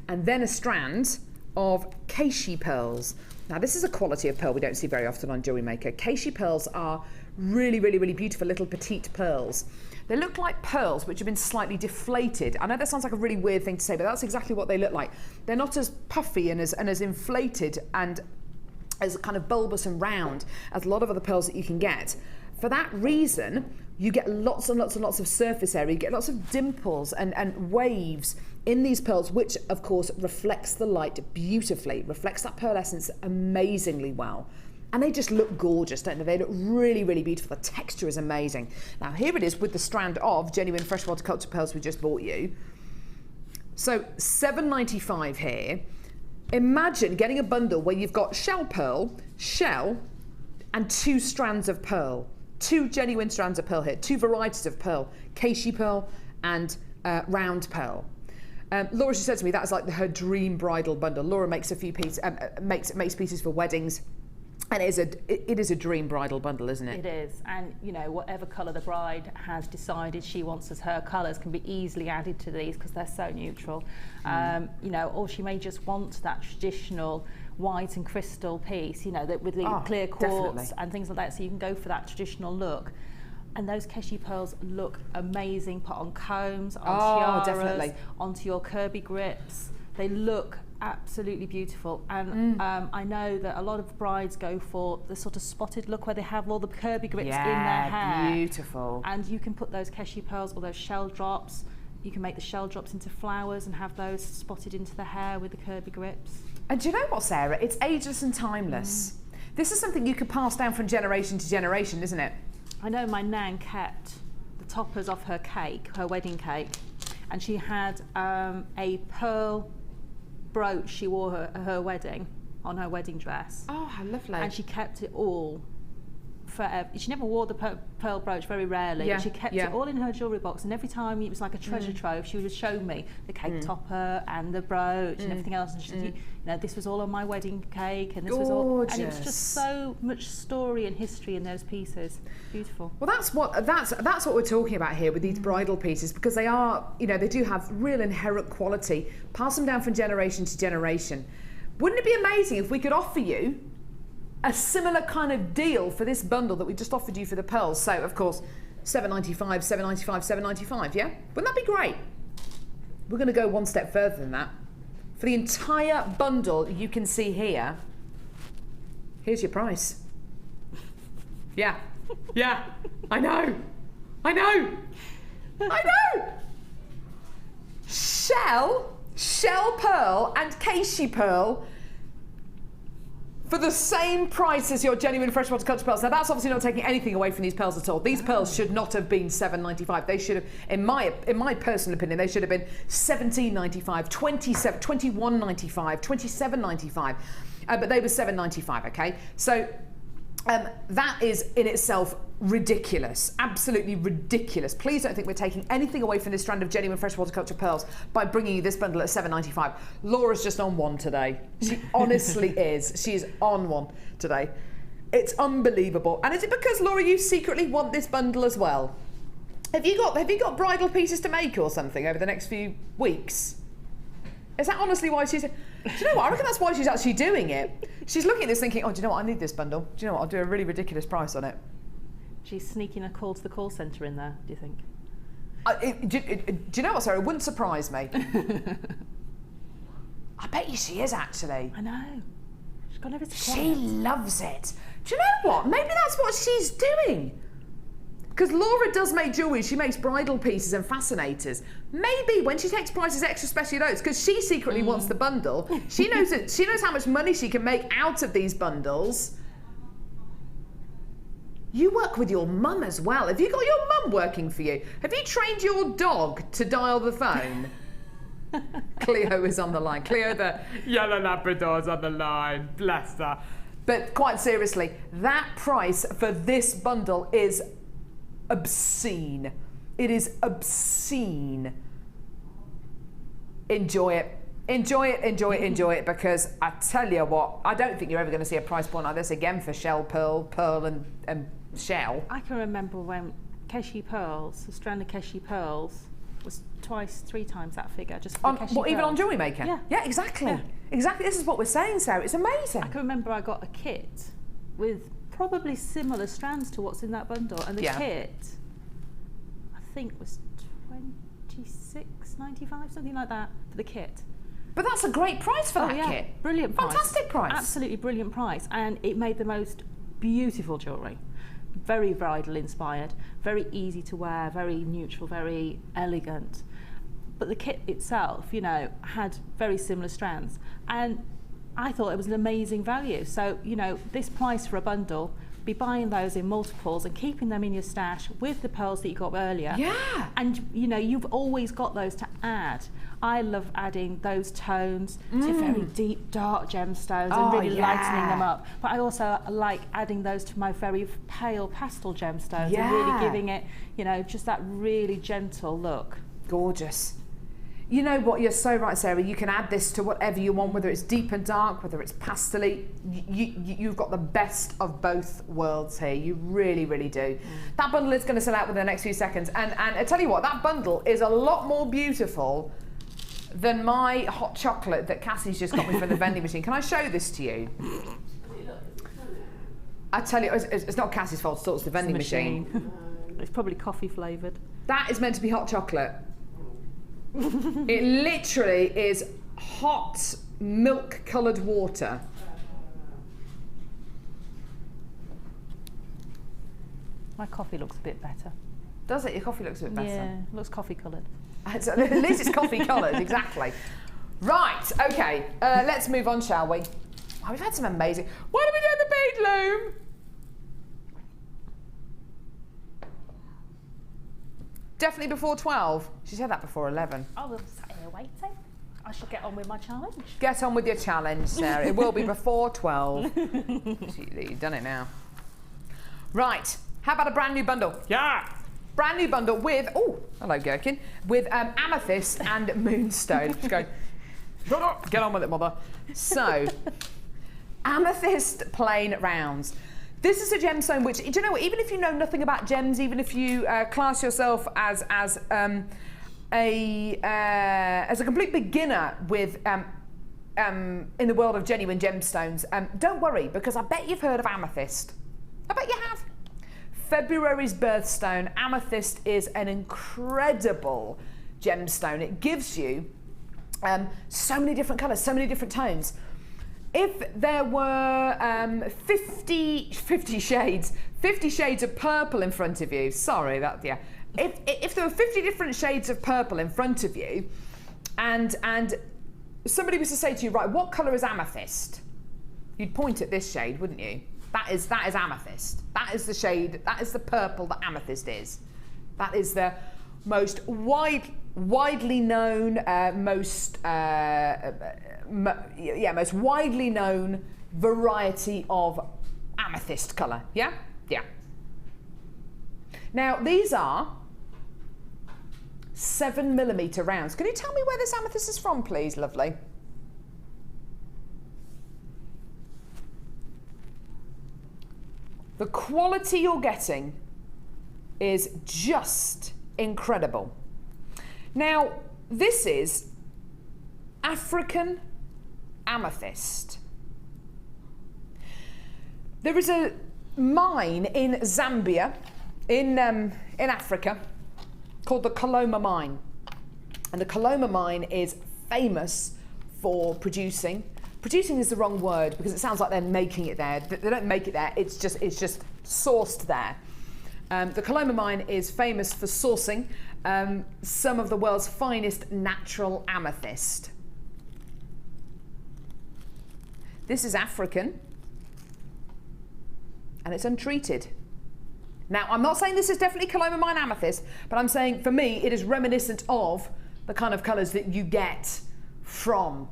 And then a strand of Keishi pearls. Now, this is a quality of pearl we don't see very often on Jewellery Maker. Keishi pearls are really, really, really beautiful little petite pearls. They look like pearls which have been slightly deflated. I know that sounds like a really weird thing to say, but that's exactly what they look like. They're not as puffy and as inflated and as kind of bulbous and round as a lot of other pearls that you can get. For that reason, you get lots and lots and lots of surface area, you get lots of dimples and waves in these pearls, which of course reflects the light beautifully, reflects that pearlescence amazingly well. And they just look gorgeous, don't they? They look really, really beautiful. The texture is amazing. Now here it is with the strand of genuine freshwater culture pearls we just bought you. So $7.95 here. Imagine getting a bundle where you've got shell pearl, shell, and 2 strands of pearl. 2 genuine strands of pearl here, 2 varieties of pearl, Keishi pearl and round pearl. Laura, she said to me that is like her dream bridal bundle. Laura makes a few pieces, makes pieces for weddings. And it is a dream bridal bundle, isn't it? It is, and you know, whatever colour the bride has decided she wants as her colours can be easily added to these because they're so neutral. You know, or she may just want that traditional white and crystal piece, you know, that with the clear quartz definitely. and things like that. So you can go for that traditional look. And those Keishi pearls look amazing. Put on combs, on tiaras, definitely. onto your Kirby grips. They look absolutely beautiful, and I know that a lot of brides go for the sort of spotted look where they have all the Kirby grips in their hair. Beautiful. And you can put those Keishi pearls or those shell drops. You can make the shell drops into flowers and have those spotted into the hair with the Kirby grips. And do you know what, Sarah? It's ageless and timeless. This is something you could pass down from generation to generation, isn't it? I know my nan kept the toppers off her cake, her wedding cake, and she had a pearl brooch she wore her wedding, on her wedding dress. Oh, how lovely. And she kept it all forever. She never wore the pearl brooch, very rarely, but she kept it all in her jewellery box, and every time it was like a treasure trove. She would just show me the cake topper and the brooch and everything else, and she said, you know, this was all on my wedding cake, and this was all, and it was just so much story and history in those pieces. Beautiful. Well, that's what we're talking about here with these bridal pieces, because they are, you know, they do have real inherent quality. Pass them down from generation to generation. Wouldn't it be amazing if we could offer you a similar kind of deal for this bundle that we just offered you for the pearls? So, of course, $7.95, $7.95, $7.95, yeah? Wouldn't that be great? We're going to go one step further than that. For the entire bundle you can see here, here's your price. Yeah, yeah, I know, I know, I know! Shell pearl and Keishi pearl for the same price as your genuine freshwater culture pearls. Now that's obviously not taking anything away from these pearls at all. These pearls should not have been $7.95. They should have, in my personal opinion, they should have been $17.95, $21.95, $27.95. But they were $7.95. Okay, so that is in itself ridiculous, absolutely ridiculous. Please don't think we're taking anything away from this strand of genuine freshwater culture pearls by bringing you this bundle at $7.95. Laura's just on one today. She honestly is. She is on one today. It's unbelievable. And is it because, Laura, you secretly want this bundle as well? Have you got bridal pieces to make or something over the next few weeks? Is that honestly why she's... Do you know what? I reckon that's why she's actually doing it. She's looking at this thinking, oh, do you know what? I need this bundle. Do you know what? I'll do a really ridiculous price on it. She's sneaking a call to the call centre in there, do you think? Do you know what, Sarah? It wouldn't surprise me. I bet you she is, actually. I know. She's got everything. She loves it. Do you know what? Maybe that's what she's doing. Because Laura does make jewellery. She makes bridal pieces and fascinators. Maybe when she takes prices extra special notes, because she secretly wants the bundle, she knows it. She knows how much money she can make out of these bundles. You work with your mum as well. Have you got your mum working for you? Have you trained your dog to dial the phone? Cleo is on the line. Cleo, the yellow Labrador, is on the line. Bless her. But quite seriously, that price for this bundle is obscene. It is obscene. Enjoy it. Enjoy it, enjoy it, enjoy it, because I tell you what, I don't think you're ever going to see a price point like this again for shell pearl and shell. I can remember when Keshi pearls, the strand of Keshi pearls, was twice, 3 times that figure, just for Keshi What, even on pearls. Jewellery Maker? Yeah. Yeah, exactly. Yeah. Exactly, this is what we're saying, Sarah. It's amazing. I can remember I got a kit with probably similar strands to what's in that bundle, and the kit, I think, was $26.95, something like that, for the kit. But that's a great price for that kit. Brilliant price. Fantastic price. Absolutely brilliant price. And it made the most beautiful jewellery. Very bridal inspired, very easy to wear, very neutral, very elegant. But the kit itself, you know, had very similar strands. And I thought it was an amazing value. So, you know, this price for a bundle, be buying those in multiples and keeping them in your stash with the pearls that you got earlier. Yeah. And, you know, you've always got those to add. I love adding those tones to very deep, dark gemstones and really lightening them up. But I also like adding those to my very pale pastel gemstones and really giving it, you know, just that really gentle look. Gorgeous. You know what, you're so right, Sarah. You can add this to whatever you want, whether it's deep and dark, whether it's pastel-y. You've got the best of both worlds here. You really, really do. That bundle is going to sell out within the next few seconds. And I tell you what, that bundle is a lot more beautiful than my hot chocolate that Cassie's just got me from the vending machine. Can I show this to you? I tell you, it's not Cassie's fault, it's the vending machine. It's probably coffee flavoured. That is meant to be hot chocolate. It literally is hot milk coloured water. My coffee looks a bit better. Does it? Your coffee looks a bit better. Yeah, looks coffee coloured. So at least it's coffee coloured, exactly. Right, okay, let's move on, shall we? Oh, we've had some amazing... Why do we do the bead loom? Definitely before 12. She said that before 11. I was sat here waiting. I should get on with my challenge. Get on with your challenge, Sarah. It will be before 12. You've done it now. Right, how about a brand new bundle? Yeah! Brand new bundle with, oh, hello Gherkin, with Amethyst and Moonstone. Just going, get on with it, mother. So, Amethyst plain rounds. This is a gemstone which, do you know what, even if you know nothing about gems, even if you class yourself as a complete beginner with in the world of genuine gemstones, don't worry, because I bet you've heard of amethyst. I bet you have. February's birthstone, amethyst is an incredible gemstone. It gives you so many different colours, so many different tones. If there were 50 shades of purple in front of you, sorry, that, yeah. If there were 50 different shades of purple in front of you, and somebody was to say to you, right, what colour is amethyst? You'd point at this shade, wouldn't you? That is amethyst. That is the shade, that is the purple that amethyst is. That is the most widely known, most widely known variety of amethyst colour. Yeah? Yeah. Now, these are 7mm rounds. Can you tell me where this amethyst is from, please, lovely? The quality you're getting is just incredible. Now, this is African amethyst. There is a mine in Zambia, in Africa, called the Coloma mine. And the Coloma mine is famous for producing is the wrong word because it sounds like they're making it there. They don't make it there, it's just sourced there. The Coloma mine is famous for sourcing some of the world's finest natural amethyst. This is African and it's untreated. Now, I'm not saying this is definitely Coloma mine amethyst, but I'm saying for me it is reminiscent of the kind of colours that you get from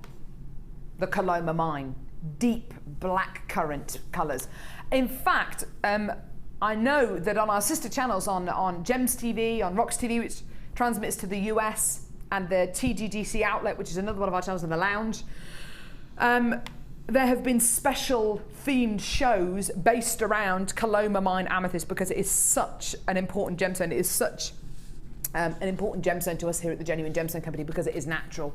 the Coloma mine. Deep black currant colours. In fact, I know that on our sister channels on Gems TV, on Rocks TV, which transmits to the US, and the TGDC outlet, which is another one of our channels in the lounge, there have been special themed shows based around Coloma mine amethyst, because it is such an important gemstone. It is such an important gemstone to us here at the Genuine Gemstone Company because it is natural.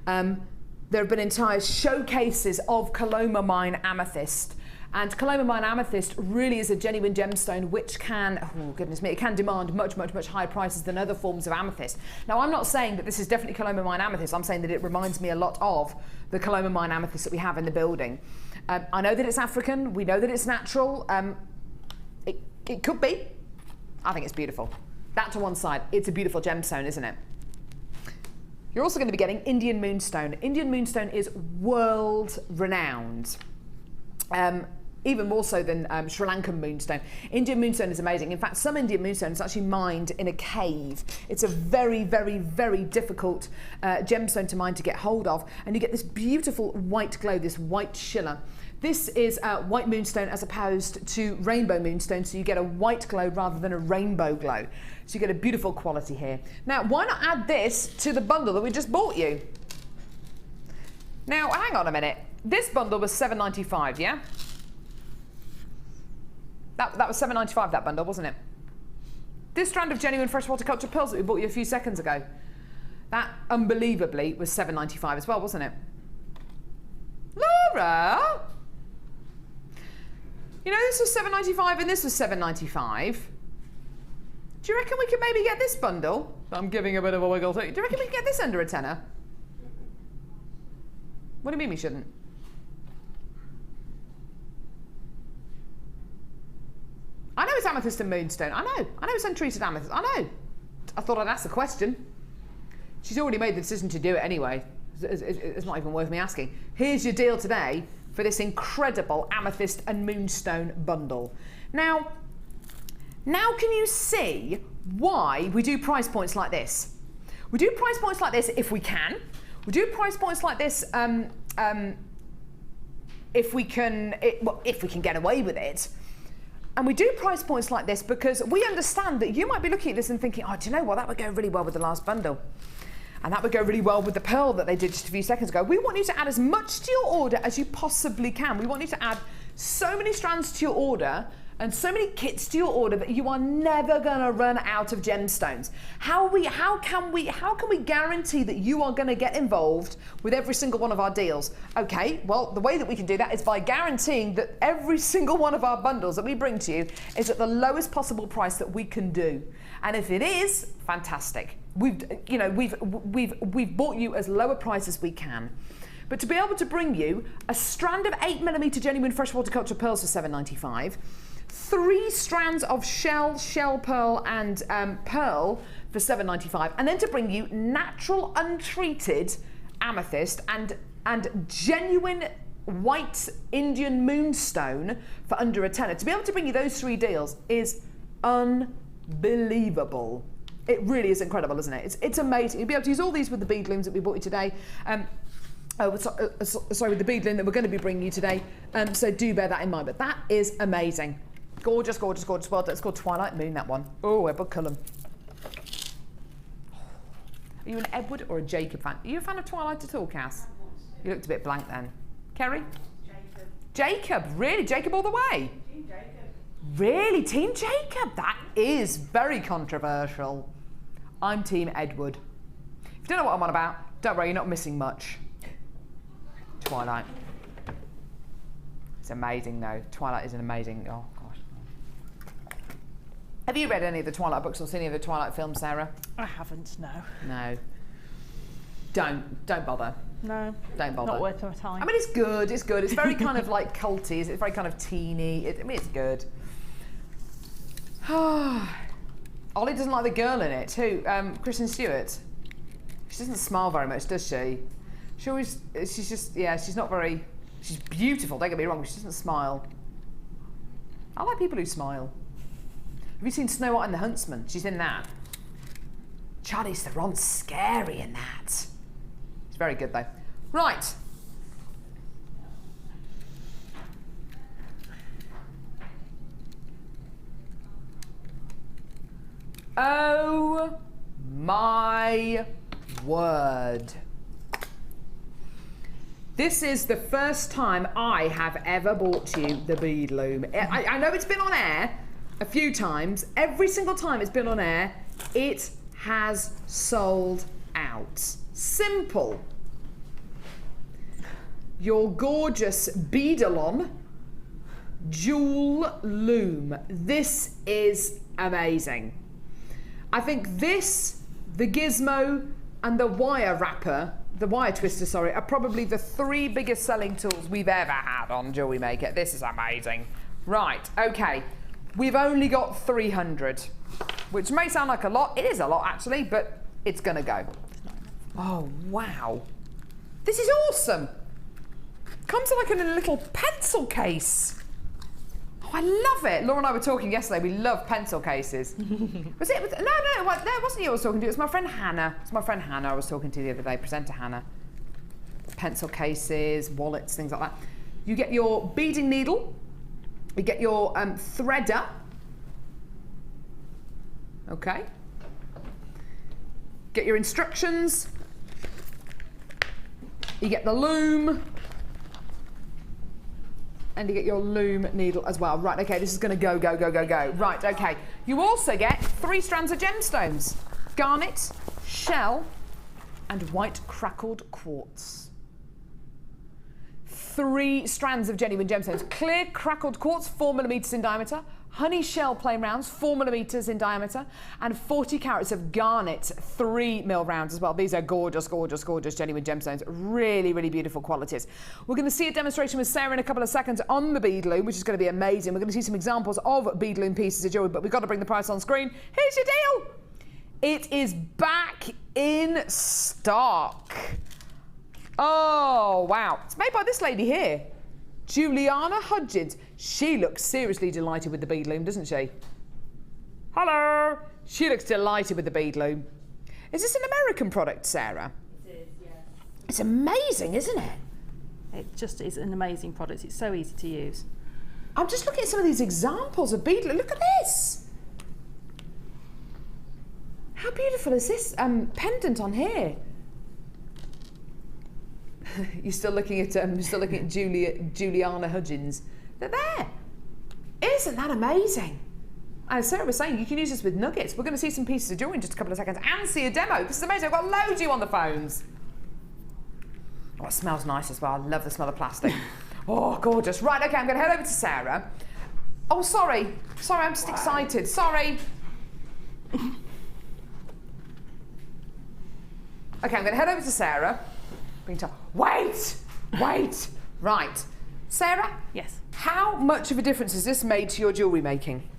There have been entire showcases of Coloma mine amethyst, and Coloma mine amethyst really is a genuine gemstone which can, oh goodness me, it can demand much, much, much higher prices than other forms of amethyst. Now, I'm not saying that this is definitely Coloma mine amethyst. I'm saying that it reminds me a lot of the Coloma mine amethyst that we have in the building. I know that it's African. We know that it's natural. It could be. I think it's beautiful. That to one side. It's a beautiful gemstone, isn't it? You're also going to be getting Indian moonstone. Indian moonstone is world renowned. Even more so than Sri Lankan moonstone. Indian moonstone is amazing. In fact, some Indian moonstone is actually mined in a cave. It's a very, very, very difficult gemstone to mine, to get hold of. And you get this beautiful white glow, this white shiller. This is white moonstone as opposed to rainbow moonstone, so you get a white glow rather than a rainbow glow. So you get a beautiful quality here. Now, why not add this to the bundle that we just bought you? Now, hang on a minute. This bundle was $7.95, yeah? That was $7.95, that bundle, wasn't it? This strand of genuine freshwater culture pearls that we bought you a few seconds ago, that unbelievably was $7.95 as well, wasn't it? Laura! You know, this was $7.95 and this was $7.95. Do you reckon we could maybe get this bundle? I'm giving a bit of a wiggle too. Do you reckon we could get this under a tenner? What do you mean we shouldn't? I know it's amethyst and moonstone. I know it's untreated amethyst. I know. I thought I'd ask the question. She's already made the decision to do it anyway. It's not even worth me asking. Here's your deal today for this incredible amethyst and moonstone bundle. Now can you see why we do price points like this? We do price points like this if we can. We do price points like this if we can get away with it. And we do price points like this because we understand that you might be looking at this and thinking, oh, do you know what, that would go really well with the last bundle. And that would go really well with the pearl that they did just a few seconds ago. We want you to add as much to your order as you possibly can. We want you to add so many strands to your order and so many kits to your order that you are never going to run out of gemstones. How can we guarantee that you are going to get involved with every single one of our deals? Okay, well, the way that we can do that is by guaranteeing that every single one of our bundles that we bring to you is at the lowest possible price that we can do. And if it is, fantastic. We've bought you as low a price as we can. But to be able to bring you a strand of 8mm genuine freshwater culture pearls for $7.95, 3 strands of shell pearl and pearl for $7.95, and then to bring you natural untreated amethyst and genuine white Indian moonstone for under a tenner. To be able to bring you those 3 deals is unbelievable. It really is incredible, isn't it? It's amazing. You'll be able to use all these with the bead looms that we bought you today. Sorry, with the bead loom that we're going to be bringing you today. So do bear that in mind. But that is amazing. Gorgeous, gorgeous, gorgeous. Well, it's called Twilight Moon, that one. Oh, Edward Cullen. Are you an Edward or a Jacob fan? Are you a fan of Twilight at all, Cass? You looked a bit blank then. Kerry? Jacob. Really? Jacob all the way? Team Jacob. Really? Team Jacob? That is very controversial. I'm Team Edward. If you don't know what I'm on about, don't worry, you're not missing much. Twilight. It's amazing though. Twilight is an amazing, oh gosh. Have you read any of the Twilight books or seen any of the Twilight films, Sarah? I haven't, no. No. Don't bother. No. Don't bother. Not worth my time. I mean, it's good, it's good. It's very kind of like culty, it's very kind of teeny. I mean, it's good. Ollie doesn't like the girl in it. Who? Kristen Stewart. She doesn't smile very much, does she? She's just, yeah, she's not very, she's beautiful, don't get me wrong, but she doesn't smile. I like people who smile. Have you seen Snow White and the Huntsman? She's in that. Charlize Theron's scary in that. It's very good though. Right. Oh my word. This is the first time I have ever bought you the bead loom. I know it's been on air a few times. Every single time it's been on air, it has sold out. Simple. Your gorgeous Beadalon jewel loom. This is amazing. I think this, the gizmo, and the wire wrapper, the wire twister, sorry, are probably the 3 biggest selling tools we've ever had on Jewellery Maker. This is amazing. Right, okay. We've only got 300, which may sound like a lot. It is a lot, actually, but it's gonna go. Oh, wow. This is awesome. Comes like in a little pencil case. Oh, I love it. Laura and I were talking yesterday. We love pencil cases. Was it? No, it wasn't you I was talking to. It was my friend Hannah. It's my friend Hannah I was talking to the other day, presenter Hannah. Pencil cases, wallets, things like that. You get your beading needle. You get your threader. Okay. Get your instructions. You get the loom. And you get your loom needle as well. Right, okay, this is gonna go. Right, okay. You also get 3 strands of gemstones. Garnet, shell, and white crackled quartz. 3 strands of genuine gemstones. Clear crackled quartz, 4mm in diameter. Honey shell plain rounds, 4mm in diameter. And 40 carats of garnet, 3mm rounds as well. These are gorgeous, gorgeous, gorgeous genuine gemstones. Really, really beautiful qualities. We're going to see a demonstration with Sarah in a couple of seconds on the bead loom, which is going to be amazing. We're going to see some examples of bead loom pieces of jewellery, but we've got to bring the price on screen. Here's your deal. It is back in stock. Oh, wow. It's made by this lady here, Juliana Hudgens. She looks seriously delighted with the bead loom, doesn't she? Hello. She looks delighted with the bead loom. Is this an American product, Sarah? It is, yeah. It's amazing, isn't it? It just is an amazing product. It's so easy to use. I'm just looking at some of these examples of bead loom. Look at this. How beautiful is this pendant on here? You're still looking at Juliana Hudgens. They're there. Isn't that amazing? As Sarah was saying, you can use this with nuggets. We're going to see some pieces of jewellery in just a couple of seconds and see a demo. This is amazing. I've got loads of you on the phones. Oh, it smells nice as well. I love the smell of plastic. Oh, gorgeous. Right, okay, I'm going to head over to Sarah. Oh, sorry. Sorry, I'm just excited. Sorry. Okay, I'm going to head over to Sarah. Wait! Right. Sarah? Yes. How much of a difference has this made to your jewellery making?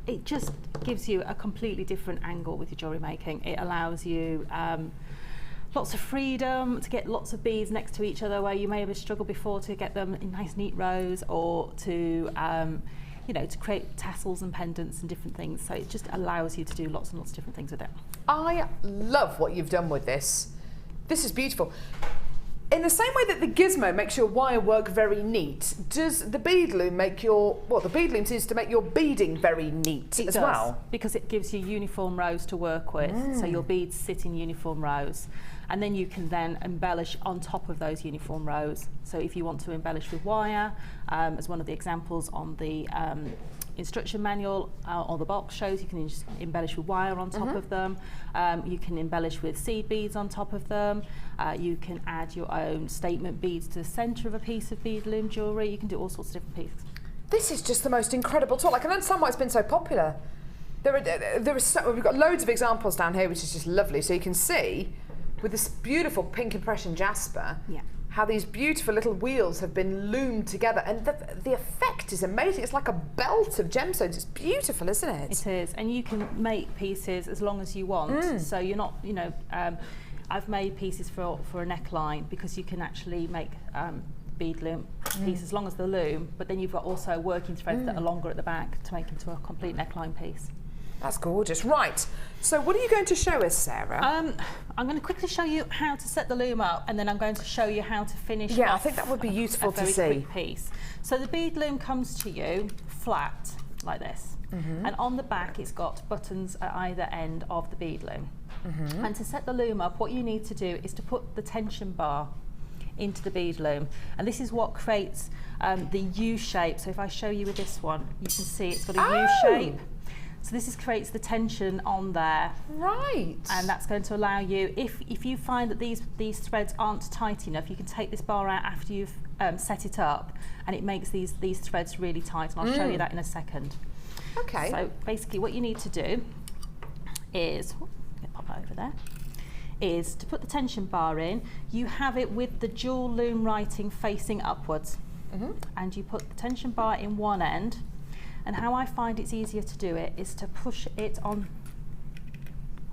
It just gives you a completely different angle with your jewellery making. It allows you lots of freedom to get lots of beads next to each other where you may have struggled before to get them in nice neat rows, or to to create tassels and pendants and different things. So it just allows you to do lots and lots of different things with it. I love what you've done with this. This is beautiful. In the same way that the gizmo makes your wire work very neat, does the bead loom make your, the bead loom seems to make your beading very neat as well? Because it gives you uniform rows to work with. So your beads sit in uniform rows. And then you can then embellish on top of those uniform rows. So if you want to embellish with wire, as one of the examples on the instruction manual or the box shows, you can just embellish with wire on top of them. You can embellish with seed beads on top of them. You can add your own statement beads to the centre of a piece of bead loom jewellery. You can do all sorts of different pieces. This is just the most incredible tool. I can understand why it's been so popular. We've got loads of examples down here, which is just lovely. So you can see with this beautiful pink impression jasper, how these beautiful little wheels have been loomed together, and the effect is amazing. It's like a belt of gemstones. It's beautiful, isn't it? It is, and you can make pieces as long as you want. So you're not, I've made pieces for a neckline, because you can actually make bead loom piece as long as the loom, but then you've got also working threads that are longer at the back to make into a complete neckline piece. That's gorgeous. Right, so what are you going to show us, Sarah? I'm going to quickly show you how to set the loom up, and then I'm going to show you how to finish Yeah, I off think that would be useful to see. a very quick piece. So the bead loom comes to you flat, like this. And on the back it's got buttons at either end of the bead loom. And to set the loom up, what you need to do is to put the tension bar into the bead loom, and this is what creates the U shape. So if I show you with this one, you can see it's got a U shape. So this creates the tension on there. Right. And that's going to allow you, if you find that these threads aren't tight enough, you can take this bar out after you've set it up, and it makes these threads really tight, and I'll show you that in a second. Okay. So basically what you need to do is, pop that over there, is to put the tension bar in. You have it with the dual loom writing facing upwards, and you put the tension bar in one end, and how I find it's easier to do it is to push it on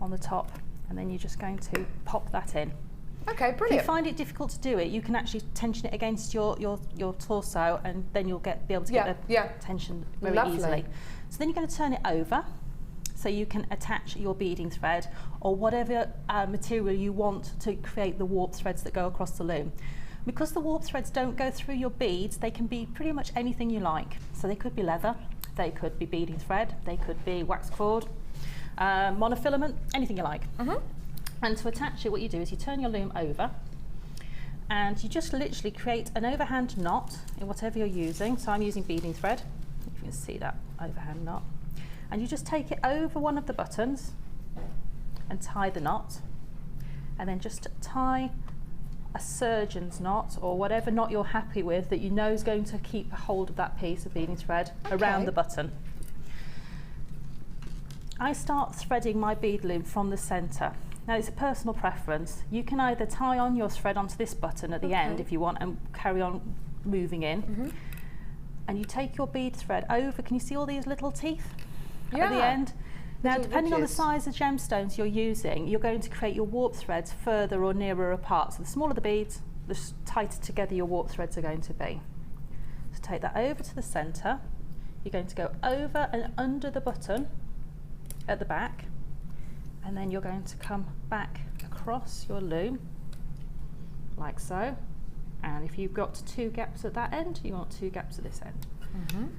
the top, and then you're just going to pop that in. Okay, brilliant. If you find it difficult to do it, you can actually tension it against your torso, and then you'll be able to get the tension very easily. So then you're going to turn it over, so you can attach your beading thread or whatever material you want to create the warp threads that go across the loom. Because the warp threads don't go through your beads, they can be pretty much anything you like. So they could be leather, they could be beading thread, they could be wax cord, monofilament, anything you like. And to attach it, what you do is you turn your loom over, and you just literally create an overhand knot in whatever you're using. So I'm using beading thread, if you can see that overhand knot. And you just take it over one of the buttons and tie the knot, and then just tie a surgeon's knot or whatever knot you're happy with that you know is going to keep a hold of that piece of beading thread around the button. I start threading my bead loom from the centre. Now it's a personal preference. You can either tie on your thread onto this button at the end if you want and carry on moving in. And you take your bead thread over. Can you see all these little teeth at the end? Now, depending on the size of gemstones you're using, you're going to create your warp threads further or nearer apart. So the smaller the beads, the tighter together your warp threads are going to be. So take that over to the centre. You're going to go over and under the button at the back, and then you're going to come back across your loom, like so. And if you've got 2 gaps at that end, you want 2 gaps at this end.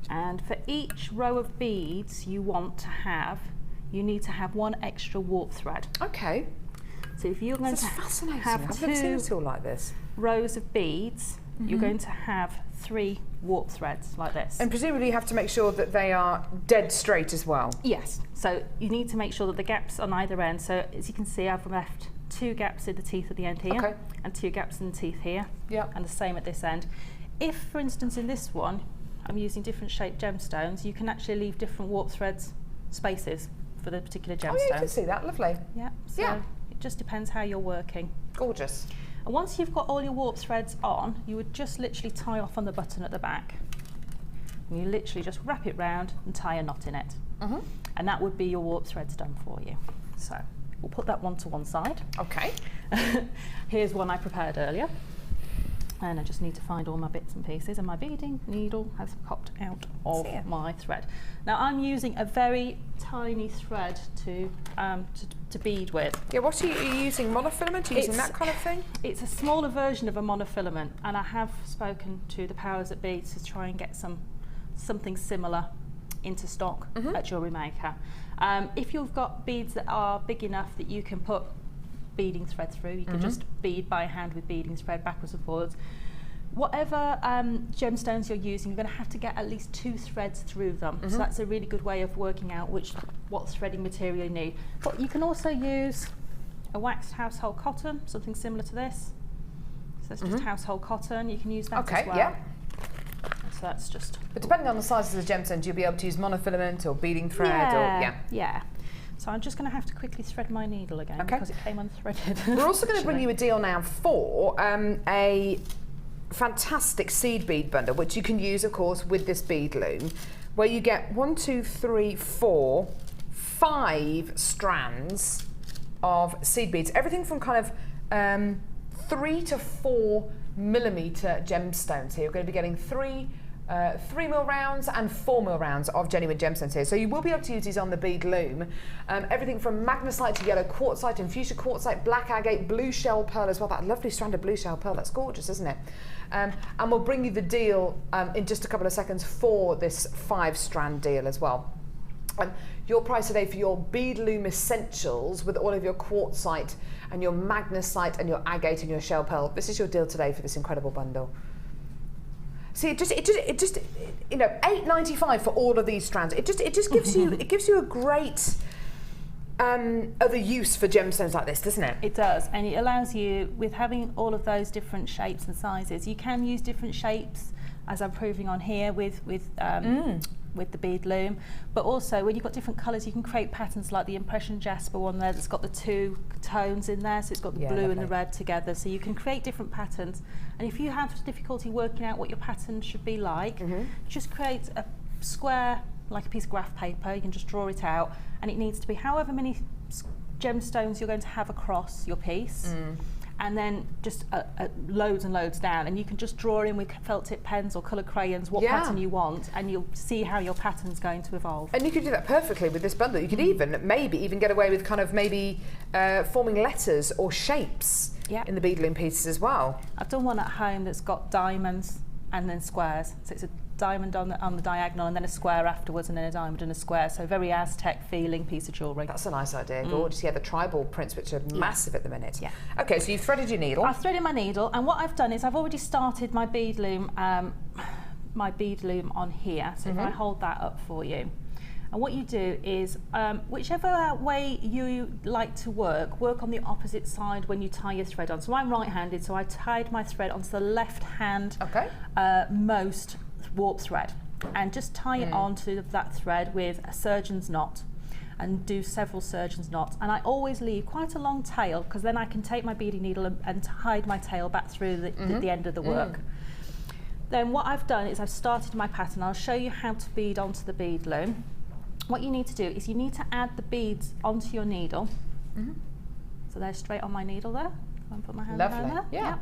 And for each row of beads you need to have 1 extra warp thread. Okay. So if you're going to have 2 like this. rows of beads, you're going to have 3 warp threads like this. And presumably you have to make sure that they are dead straight as well. Yes. So you need to make sure that the gaps on either end. So as you can see, I've left 2 gaps in the teeth at the end here, and 2 gaps in the teeth here, and the same at this end. If, for instance, in this one, I'm using different shaped gemstones, you can actually leave different warp threads spaces for the particular gemstone. Oh yeah, you can see that, lovely. Yeah, so it just depends how you're working. Gorgeous. And once you've got all your warp threads on, you would just literally tie off on the button at the back. And you literally just wrap it round and tie a knot in it. And that would be your warp threads done for you. So we'll put that one to one side. Okay. Here's one I prepared earlier. And I just need to find all my bits and pieces, and my beading needle has popped out of my thread. Now I'm using a very tiny thread to bead with. Yeah, what are you using? Monofilament? Are you using that kind of thing? It's a smaller version of a monofilament, and I have spoken to the powers that be to try and get something similar into stock at Jewellery Maker. If you've got beads that are big enough that you can put beading thread through, you can just bead by hand with beading thread backwards and forwards. Whatever gemstones you're using, you're going to have to get at least 2 threads through them. So that's a really good way of working out what threading material you need. But you can also use a waxed household cotton, something similar to this. So that's just household cotton. You can use that as well. So that's just. But depending on the size of the gemstones, you'll be able to use monofilament or beading thread. Yeah. So I'm just going to have to quickly thread my needle again because it came unthreaded. We're also going to bring you a deal now for a fantastic seed bead bundle, which you can use, of course, with this bead loom, where you get 1, 2, 3, 4, 5 strands of seed beads. Everything from kind of 3 to 4 millimetre gemstones here. You're going to be getting 3 3mm rounds and 4mm rounds of genuine gemstones here. So you will be able to use these on the bead loom. Everything from magnesite to yellow quartzite and fuchsia quartzite, black agate, blue shell pearl as well. That lovely strand of blue shell pearl, that's gorgeous, isn't it? And we'll bring you the deal in just a couple of seconds for this 5-strand deal as well. Your price today for your bead loom essentials with all of your quartzite and your magnesite and your agate and your shell pearl. This is your deal today for this incredible bundle. See, it just you know, $8.95 for all of these strands. It just gives you a great other use for gemstones like this, doesn't it? It does, and it allows you, with having all of those different shapes and sizes, you can use different shapes, as I'm proving on here with the bead loom, but also when you've got different colours you can create patterns like the Impression Jasper one there that's got the 2 tones in there, so it's got the blue and the red together, so you can create different patterns. And if you have difficulty working out what your pattern should be like, just create a square, like a piece of graph paper, you can just draw it out, and it needs to be however many gemstones you're going to have across your piece. And then just loads and loads down, and you can just draw in with felt tip pens or coloured crayons what pattern you want, and you'll see how your pattern's going to evolve. And you could do that perfectly with this bundle. You could maybe even get away with kind of forming letters or shapes in the bead loom pieces as well. I've done one at home that's got diamonds and then squares, so it's a diamond on the diagonal and then a square afterwards and then a diamond and a square, so very Aztec feeling piece of jewellery. That's a nice idea, gorgeous. Yeah, the tribal prints, which are massive at the minute. Yeah. Okay, so you've threaded your needle. I've threaded my needle, and what I've done is I've already started my bead loom on here, so if I hold that up for you. And what you do is, whichever way you like to work on the opposite side when you tie your thread on. So I'm right-handed, so I tied my thread onto the left-hand most warp thread, and just tie it onto that thread with a surgeon's knot, and do several surgeon's knots. And I always leave quite a long tail, because then I can take my beading needle and hide my tail back through the end of the work. Then what I've done is I've started my pattern. I'll show you how to bead onto the bead loom. What you need to do is you need to add the beads onto your needle. So they're straight on my needle there. I'll put my hand down there. Yeah.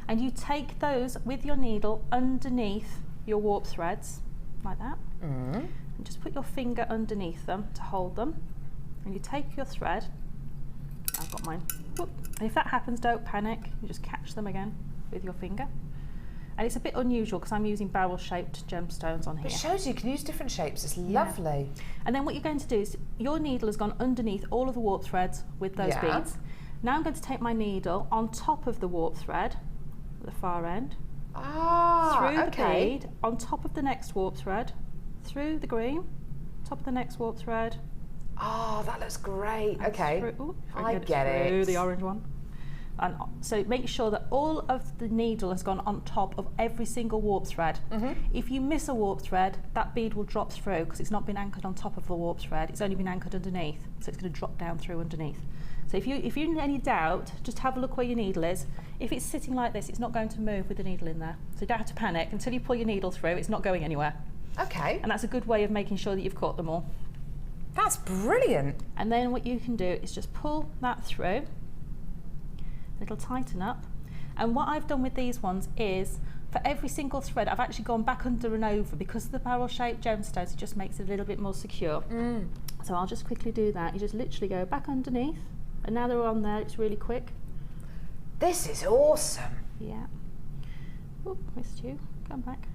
And you take those with your needle underneath your warp threads, like that. And just put your finger underneath them to hold them. And you take your thread. I've got mine. Whoop. And if that happens, don't panic. You just catch them again with your finger. And it's a bit unusual because I'm using barrel-shaped gemstones on here. It shows you can use different shapes. It's lovely. And then what you're going to do is your needle has gone underneath all of the warp threads with those beads. Now I'm going to take my needle on top of the warp thread at the far end, through the bead, on top of the next warp thread, through the green, top of the next warp thread. Oh, that looks great. Okay, through, I get it. Through the orange one. And so make sure that all of the needle has gone on top of every single warp thread. If you miss a warp thread, that bead will drop through because it's not been anchored on top of the warp thread, it's only been anchored underneath, so it's going to drop down through underneath. So if you're in any doubt, just have a look where your needle is. If it's sitting like this, it's not going to move with the needle in there. So you don't have to panic. Until you pull your needle through, it's not going anywhere. Okay. And that's a good way of making sure that you've caught them all. That's brilliant. And then what you can do is just pull that through. It'll tighten up. And what I've done with these ones is, for every single thread, I've actually gone back under and over because of the barrel-shaped gemstones. It just makes it a little bit more secure. So I'll just quickly do that. You just literally go back underneath, and now they're on there. It's really quick. This is awesome. Yeah. Oh, missed you. Come back.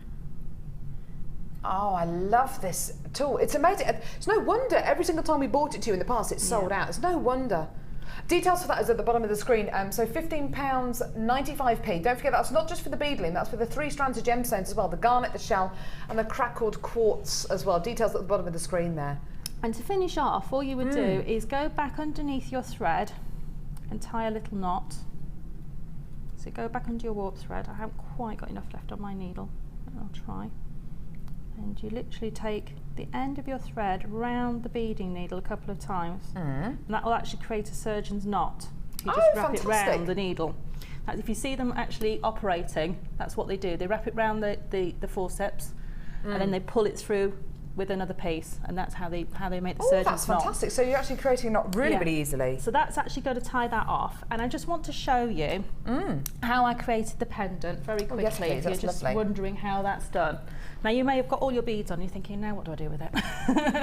Oh, I love this tool. It's amazing. It's no wonder every single time we bought it to you in the past, it's sold out. It's no wonder. Details for that is at the bottom of the screen. So £15.95p. Don't forget, that's not just for the bead loom, that's for the 3 strands of gemstones as well, the garnet, the shell, and the crackled quartz as well. Details at the bottom of the screen there. And to finish off, all you would do is go back underneath your thread and tie a little knot. So go back under your warp thread. I haven't quite got enough left on my needle, but I'll try. And you literally take the end of your thread round the beading needle a couple of times, and that will actually create a surgeon's knot. You just wrap it round the needle. Like if you see them actually operating, that's what they do. They wrap it round the forceps, and then they pull it through with another piece, and that's how they make the Oh, surgeon's that's knot. fantastic. So you're actually creating a knot really, Yeah. really easily. So that's actually going to tie that off, and I just want to show you how I created the pendant very quickly. yes, please, if you're that's just lovely. wondering how that's done. Now you may have got all your beads on, you're thinking, now what do I do with it?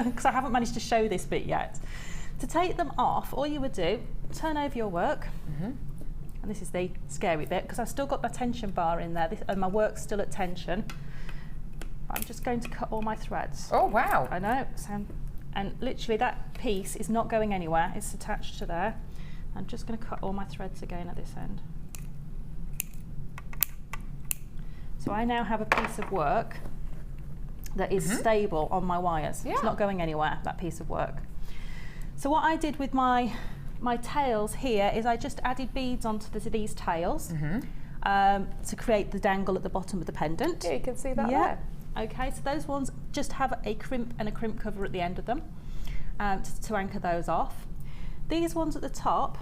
Because I haven't managed to show this bit yet. To take them off, all you would do, turn over your work, and this is the scary bit, because I've still got my tension bar in there, and my work's still at tension. I'm just going to cut all my threads. Oh, wow. I know, and literally that piece is not going anywhere, it's attached to there. I'm just going to cut all my threads again at this end. So I now have a piece of work that is stable on my wires. Yeah. It's not going anywhere, that piece of work. So what I did with my tails here is I just added beads onto these tails to create the dangle at the bottom of the pendant. Yeah, you can see that there. Okay, so those ones just have a crimp and a crimp cover at the end of them to anchor those off. These ones at the top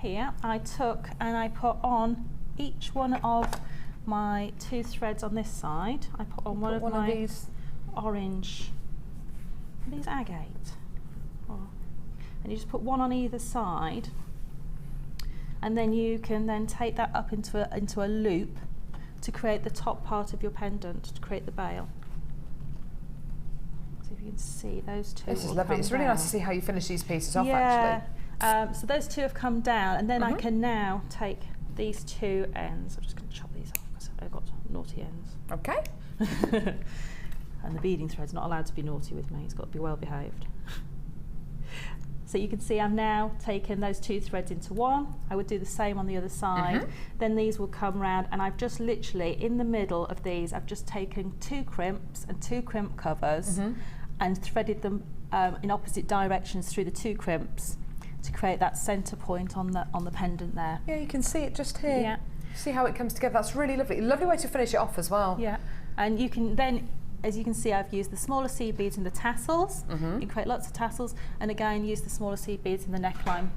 here, I took and I put on each one of my 2 threads on this side. I put on one of these orange, these agate. And you just put one on either side, and then you can then take that up into a loop to create the top part of your pendant, to create the bail. So if you can see those 2. This is lovely. It's really nice to see how you finish these pieces off, actually. actually. So those 2 have come down, and then I can now take these 2 ends. I'm just going to chop these off because I've got naughty ends. Okay. And the beading thread's not allowed to be naughty with me, it's got to be well behaved. So you can see I've now taken those 2 threads into one. I would do the same on the other side. Then these will come round, and I've just literally, in the middle of these, I've just taken 2 crimps and 2 crimp covers and threaded them in opposite directions through the 2 crimps to create that centre point on the pendant there. Yeah, you can see it just here. Yeah. See how it comes together. That's really lovely. Lovely way to finish it off as well. Yeah, and you can then, as you can see, I've used the smaller seed beads in the tassels. You can create lots of tassels, and again use the smaller seed beads in the neckline.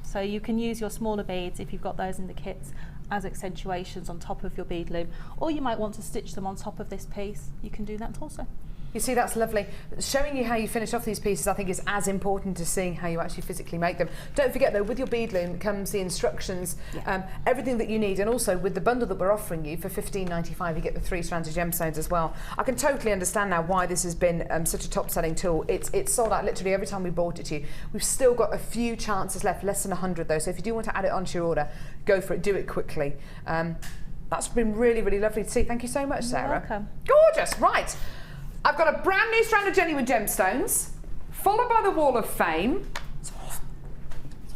So you can use your smaller beads, if you've got those in the kits, as accentuations on top of your bead loom, or you might want to stitch them on top of this piece. You can do that also. You see, that's lovely. Showing you how you finish off these pieces, I think, is as important as seeing how you actually physically make them. Don't forget, though, with your bead loom comes the instructions, everything that you need, and also with the bundle that we're offering you for $15.95, you get the 3 strands of gemstones as well. I can totally understand now why this has been such a top-selling tool. It's sold out literally every time we brought it to you. We've still got a few chances left, less than 100 though, so if you do want to add it onto your order, go for it, do it quickly. That's been really, really lovely to see. Thank you so much, Sarah. You're welcome. Gorgeous, right. I've got a brand new strand of genuine gemstones, followed by the Wall of Fame. It's all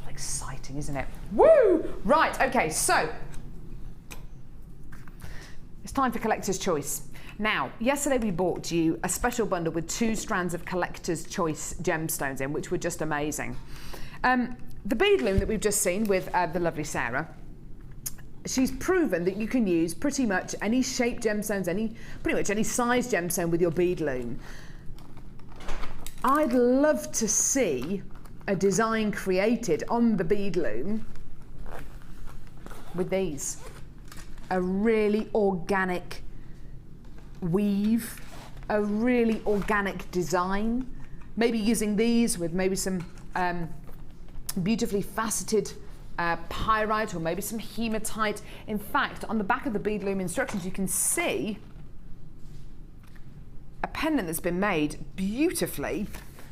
exciting, isn't it? Woo! Right, okay, so it's time for Collector's Choice. Now, yesterday we bought you a special bundle with 2 strands of Collector's Choice gemstones in, which were just amazing. The bead loom that we've just seen with the lovely Sarah, she's proven that you can use pretty much any shape gemstones, pretty much any size gemstone with your bead loom. I'd love to see a design created on the bead loom with these. A really organic weave, a really organic design. Maybe using these with maybe some beautifully faceted pyrite, or maybe some hematite. In fact, on the back of the bead loom instructions, you can see a pendant that's been made beautifully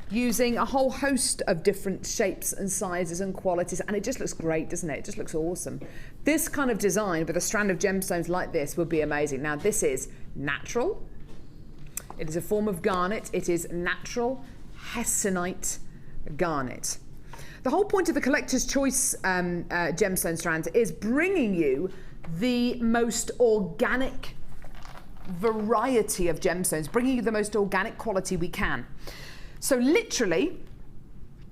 using a whole host of different shapes and sizes and qualities, and it just looks great, doesn't it? It just looks awesome. This kind of design with a strand of gemstones like this would be amazing. Now, this is natural. It is a form of garnet. It is natural hessonite garnet. The whole point of the Collector's Choice gemstone strands is bringing you the most organic variety of gemstones, bringing you the most organic quality we can. So literally,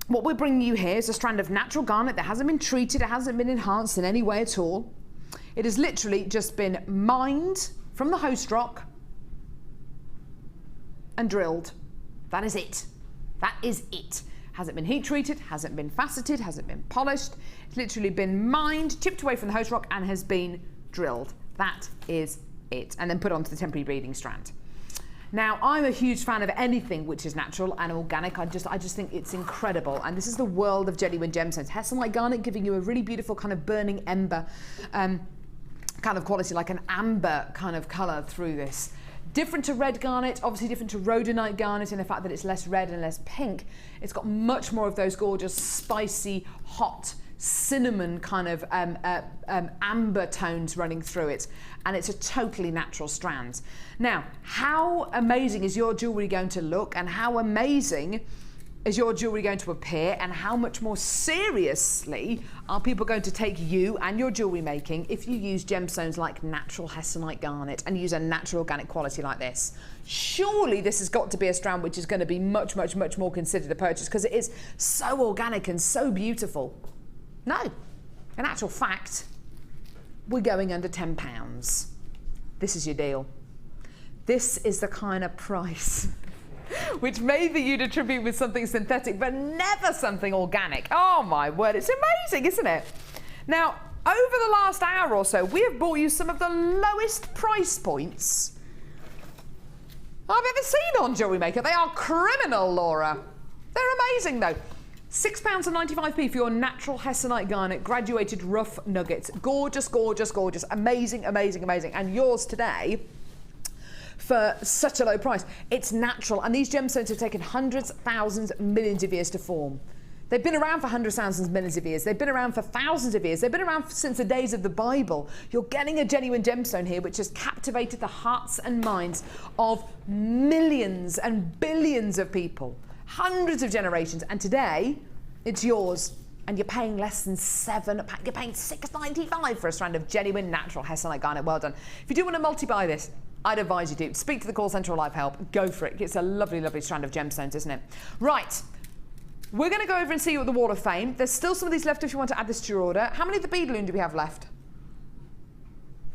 what we're bringing you here is a strand of natural garnet that hasn't been treated, it hasn't been enhanced in any way at all. It has literally just been mined from the host rock and drilled. That is it. That is it. Hasn't been heat treated, hasn't been faceted, hasn't been polished. It's literally been mined, chipped away from the host rock, and has been drilled. That is it. And then put onto the temporary beading strand. Now, I'm a huge fan of anything which is natural and organic. I just think it's incredible. And this is the world of genuine gemstones. Hessenite garnet giving you a really beautiful kind of burning ember kind of quality, like an amber kind of colour through this. Different to red garnet, obviously different to rhodonite garnet in the fact that it's less red and less pink. It's got much more of those gorgeous, spicy, hot, cinnamon kind of amber tones running through it, and it's a totally natural strand. Now, how amazing is your jewellery going to look, and how amazing is your jewellery going to appear, and how much more seriously are people going to take you and your jewellery making if you use gemstones like natural hessenite garnet and use a natural organic quality like this? Surely this has got to be a strand which is going to be much more considered a purchase, because it is so organic and so beautiful. No, in actual fact, we're going under £10. This is your deal. This is the kind of price which maybe you'd attribute with something synthetic, but never something organic. Oh my word, it's amazing, isn't it? Now, over the last hour or so, we have brought you some of the lowest price points I've ever seen on Jewellery Maker. They are criminal, Laura. They're amazing though. £6.95p for your natural hessenite garnet graduated rough nuggets. Gorgeous, gorgeous, gorgeous. Amazing, amazing, amazing. And yours today for such a low price. It's natural, and these gemstones have taken hundreds, thousands, millions of years to form. They've been around for hundreds, thousands, millions of years. They've been around for thousands of years. They've been around since the days of the Bible. You're getting a genuine gemstone here which has captivated the hearts and minds of millions and billions of people. Hundreds of generations, and today it's yours, and you're paying less than you're paying $6.95 for a strand of genuine natural hessenite garnet. Well done. If you do want to multi-buy this, I'd advise you do. Speak to the call centre or live help. Go for it. It's a lovely, lovely strand of gemstones, isn't it? Right. We're going to go over and see you at the Wall of Fame. There's still some of these left if you want to add this to your order. How many of the bead loom do we have left?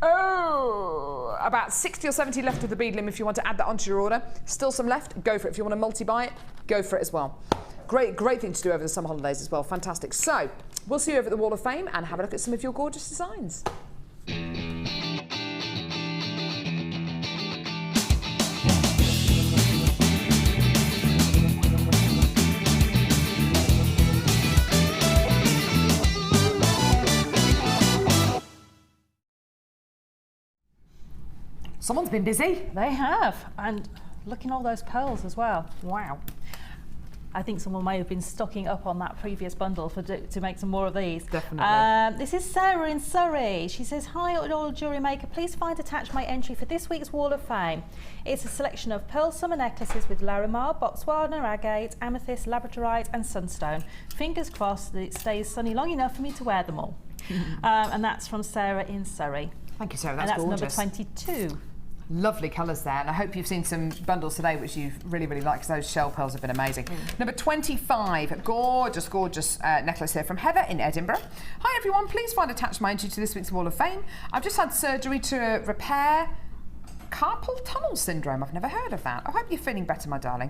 Oh, about 60 or 70 left of the bead loom if you want to add that onto your order. Still some left. Go for it. If you want to multi-buy it, go for it as well. Great thing to do over the summer holidays as well. Fantastic. So, we'll see you over at the Wall of Fame and have a look at some of your gorgeous designs. Someone's been busy. They have, and look at all those pearls as well. Wow. I think someone may have been stocking up on that previous bundle to make some more of these. Definitely. This is Sarah in Surrey. She says, hi all Jewellery Maker, please find attached my entry for this week's Wall of Fame. It's a selection of pearl summer necklaces with Larimar, Botswana agate, amethyst, labradorite and sunstone. Fingers crossed that it stays sunny long enough for me to wear them all. And that's from Sarah in Surrey. Thank you, Sarah. That's gorgeous. Number 22. Lovely colours there, and I hope you've seen some bundles today which you've really liked, because those shell pearls have been amazing. Number 25, gorgeous, gorgeous necklace here from Heather in Edinburgh. Hi everyone, please find attached my entry to this week's Wall of Fame. I've just had surgery to repair carpal tunnel syndrome. I've never heard of that. I hope you're feeling better, my darling.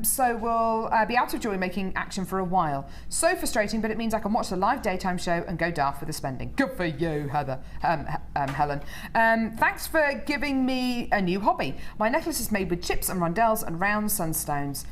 So we'll be out of jewellery making action for a while. So frustrating, but it means I can watch the live daytime show and go daft with the spending. Good for you, Heather. Helen. Thanks for giving me a new hobby. My necklace is made with chips and rondelles and round sunstones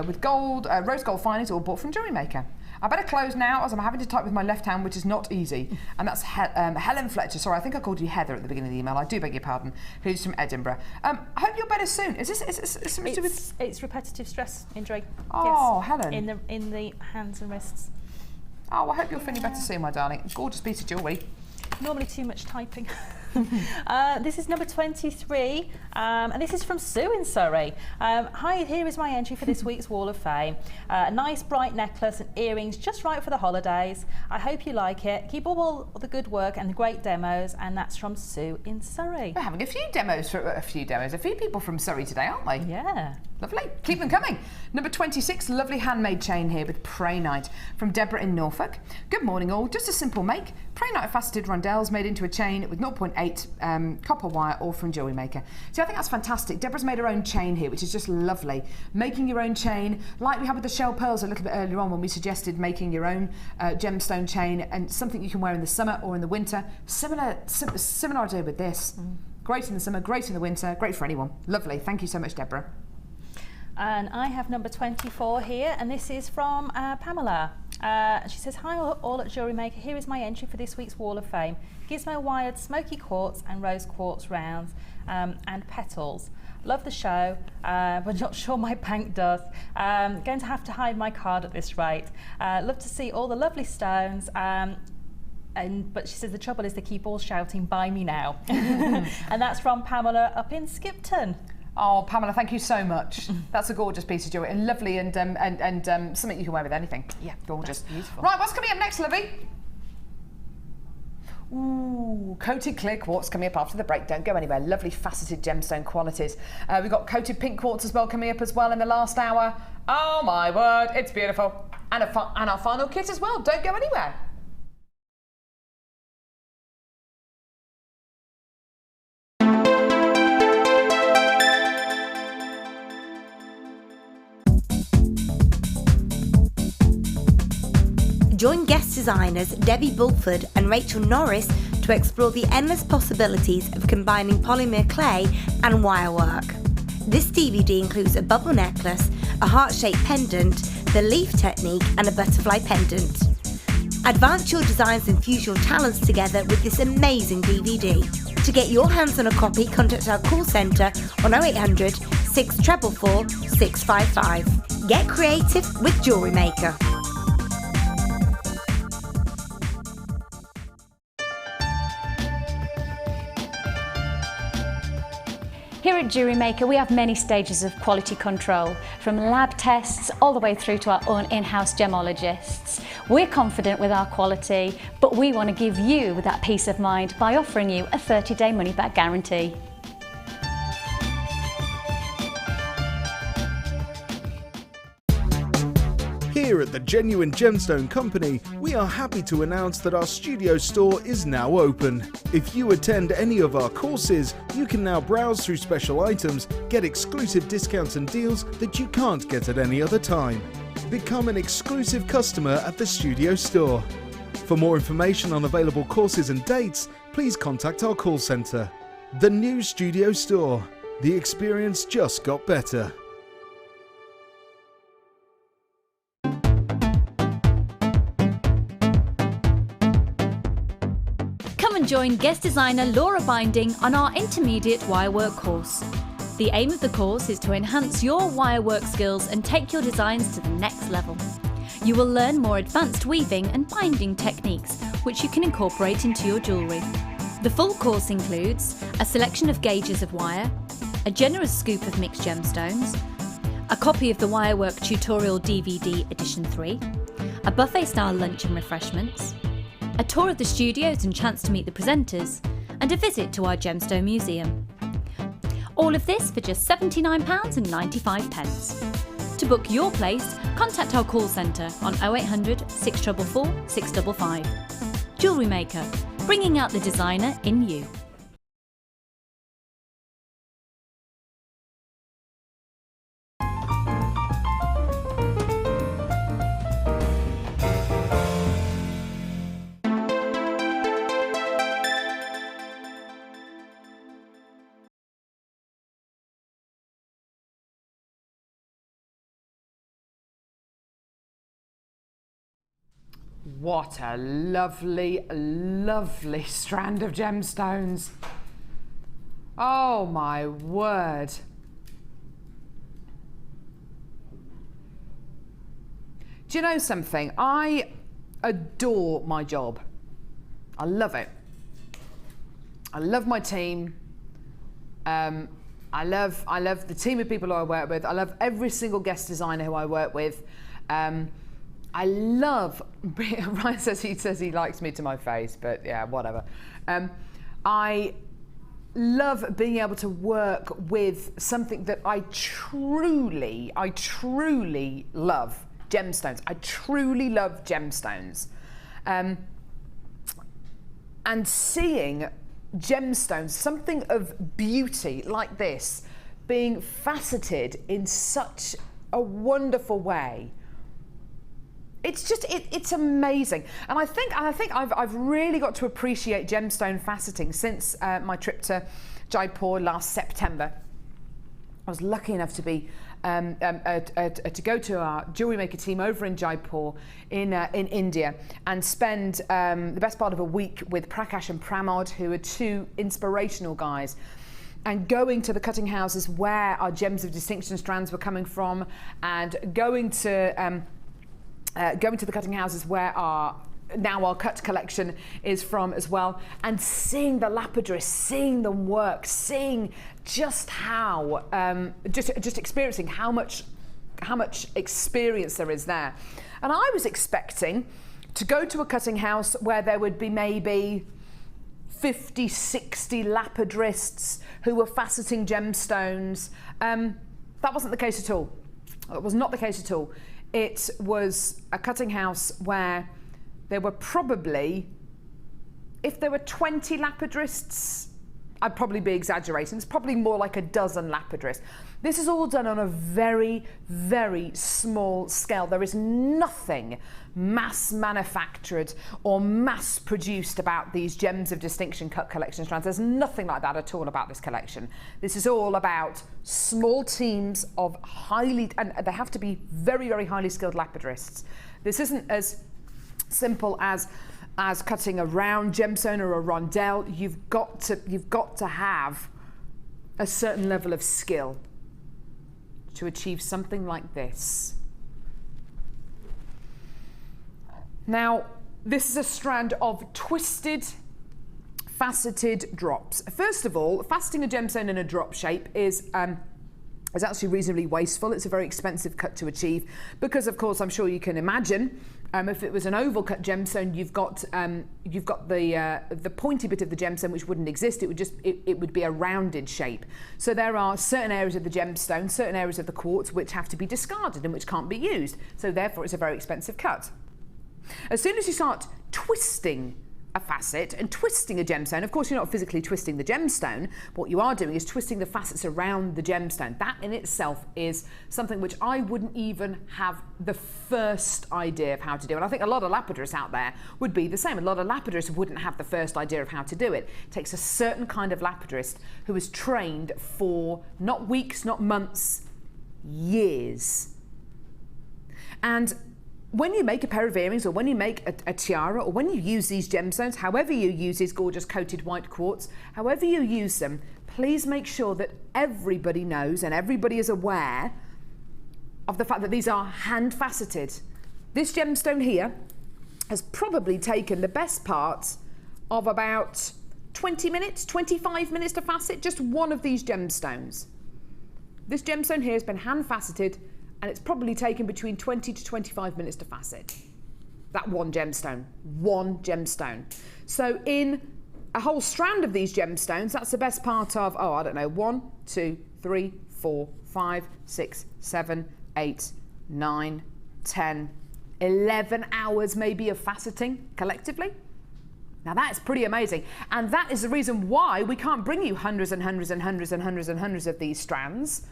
with gold, rose gold finings, all bought from Jewellery Maker. I better close now as I'm having to type with my left hand, which is not easy. And that's Helen Fletcher. Sorry, I think I called you Heather at the beginning of the email. I do beg your pardon. Who's from Edinburgh. I hope you're better soon. Is this something to do with... It's repetitive stress injury. Oh, yes. Helen. In the hands and wrists. Oh, I hope you're feeling better soon, my darling. Gorgeous piece of jewellery. Normally too much typing. This is number 23, and this is from Sue in Surrey. Hi, here is my entry for this week's Wall of Fame. A nice bright necklace and earrings just right for the holidays. I hope you like it. Keep all the good work and the great demos, and that's from Sue in Surrey. We're having a few people from Surrey today, aren't we? Yeah. Lovely. Keep them coming. Number 26, lovely handmade chain here with Praenite from Deborah in Norfolk. Good morning all. Just a simple make. Praenite faceted rondelles made into a chain with 0.8 copper wire, all from Jewellery Maker. See, I think that's fantastic. Deborah's made her own chain here, which is just lovely. Making your own chain, like we had with the shell pearls a little bit earlier on when we suggested making your own gemstone chain, and something you can wear in the summer or in the winter. Similar idea with this. Great in the summer, great in the winter, great for anyone. Lovely. Thank you so much, Deborah. And I have number 24 here, and this is from Pamela. She says, hi all at Jewellery Maker, here is my entry for this week's Wall of Fame. Gizmo wired smoky quartz and rose quartz rounds and petals. Love the show, but not sure my bank does. Going to have to hide my card at this rate. Love to see all the lovely stones. But she says the trouble is they keep all shouting, buy me now. And that's from Pamela up in Skipton. Oh, Pamela, thank you so much. That's a gorgeous piece of jewellery and lovely and something you can wear with anything. Yeah, gorgeous. That's beautiful. Right, what's coming up next, Livy? Ooh, coated clear quartz coming up after the break. Don't go anywhere. Lovely faceted gemstone qualities. We've got coated pink quartz as well coming up as well in the last hour. Oh my word, it's beautiful. And our final kit as well. Don't go anywhere. Join guest designers Debbie Bulford and Rachel Norris to explore the endless possibilities of combining polymer clay and wirework. This DVD includes a bubble necklace, a heart-shaped pendant, the leaf technique and a butterfly pendant. Advance your designs and fuse your talents together with this amazing DVD. To get your hands on a copy, contact our call centre on 0800 644 655. Get creative with Jewellery Maker. Here at Jewellery Maker, we have many stages of quality control, from lab tests all the way through to our own in-house gemologists. We're confident with our quality, but we want to give you that peace of mind by offering you a 30-day money-back guarantee. Here at the Genuine Gemstone Company, we are happy to announce that our studio store is now open. If you attend any of our courses, you can now browse through special items, get exclusive discounts and deals that you can't get at any other time. Become an exclusive customer at the studio store. For more information on available courses and dates, please contact our call centre. The new studio store. The experience just got better. Join guest designer Laura Binding on our intermediate wirework course. The aim of the course is to enhance your wirework skills and take your designs to the next level. You will learn more advanced weaving and binding techniques, which you can incorporate into your jewellery. The full course includes a selection of gauges of wire, a generous scoop of mixed gemstones, a copy of the Wirework Tutorial DVD Edition 3, a buffet-style lunch and refreshments, a tour of the studios and chance to meet the presenters, and a visit to our Gemstone Museum. All of this for just £79.95. To book your place, contact our call centre on 0800 644 655. Jewellery Maker, bringing out the designer in you. What a lovely, lovely strand of gemstones. Oh my word. Do you know something? I adore my job. I love it. I love my team. I love the team of people who I work with. I love every single guest designer who I work with. I love, Ryan says he likes me to my face, but yeah, whatever. I love being able to work with something that I truly love, gemstones. I truly love gemstones. And seeing gemstones, something of beauty like this, being faceted in such a wonderful way, it's just it's amazing. And I think I've really got to appreciate gemstone faceting since my trip to Jaipur last September. I was lucky enough to be to go to our Jewellery Maker team over in Jaipur in India and spend the best part of a week with Prakash and Pramod, who are two inspirational guys, and going to the cutting houses where our gems of distinction strands were coming from, and going to the cutting houses where our cut collection is from as well, and seeing the lapidarists, seeing them work, seeing just how, just experiencing how much experience there is there. And I was expecting to go to a cutting house where there would be maybe 50, 60 lapidarists who were faceting gemstones. That wasn't the case at all. It was not the case at all. It was a cutting house where there were probably, if there were 20 lapidarists, I'd probably be exaggerating. It's probably more like a dozen lapidarists. This is all done on a very, very small scale. There is nothing mass manufactured or mass produced about these gems of distinction cut collection strands. There's nothing like that at all about this collection. This is all about small teams of and they have to be very, very highly skilled lapidarists. This isn't as simple as cutting a round gemstone or a rondelle. You've got to have a certain level of skill to achieve something like this. Now, this is a strand of twisted, faceted drops. First of all, faceting a gemstone in a drop shape is actually reasonably wasteful. It's a very expensive cut to achieve because, of course, I'm sure you can imagine, if it was an oval cut gemstone, you've got the pointy bit of the gemstone which wouldn't exist. It would be a rounded shape. So there are certain areas of the gemstone, certain areas of the quartz which have to be discarded and which can't be used. So therefore, it's a very expensive cut. As soon as you start twisting a facet and twisting a gemstone, of course you're not physically twisting the gemstone, what you are doing is twisting the facets around the gemstone. That in itself is something which I wouldn't even have the first idea of how to do. And I think a lot of lapidarists out there would be the same. A lot of lapidarists wouldn't have the first idea of how to do it. It takes a certain kind of lapidarist who is trained for not weeks, not months, years. And when you make a pair of earrings, or when you make a tiara, or when you use these gemstones, however you use these gorgeous coated white quartz, however you use them, please make sure that everybody knows and everybody is aware of the fact that these are hand faceted. This gemstone here has probably taken the best part of about 20 minutes, 25 minutes to facet, just one of these gemstones. This gemstone here has been hand faceted, and it's probably taken between 20 to 25 minutes to facet. That one gemstone. So in a whole strand of these gemstones, that's the best part of, 1, 2, 3, 4, 5, 6, 7, 8, 9, 10, 11 hours maybe of faceting collectively. Now that is pretty amazing. And that is the reason why we can't bring you hundreds and hundreds and hundreds and hundreds and hundreds of these strands.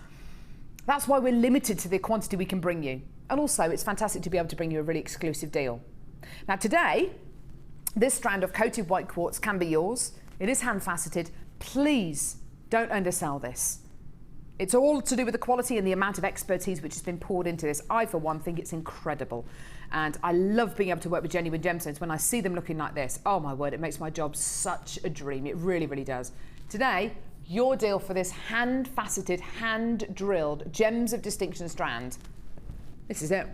That's why we're limited to the quantity we can bring you. And also, it's fantastic to be able to bring you a really exclusive deal. Now today, this strand of coated white quartz can be yours. It is hand faceted. Please don't undersell this. It's all to do with the quality and the amount of expertise which has been poured into this. I, for one, think it's incredible. And I love being able to work with genuine gemstones. When I see them looking like this, oh my word, it makes my job such a dream. It really, really does. Today, your deal for this hand-faceted, hand-drilled gems of distinction strand. This is it.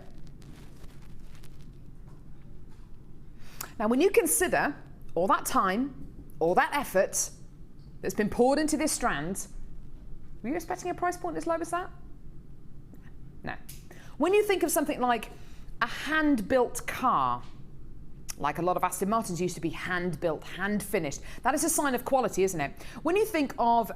Now, when you consider all that time, all that effort that's been poured into this strand, were you expecting a price point as low as that? No. When you think of something like a hand-built car, like a lot of Aston Martins used to be hand-built, hand-finished. That is a sign of quality, isn't it? When you think of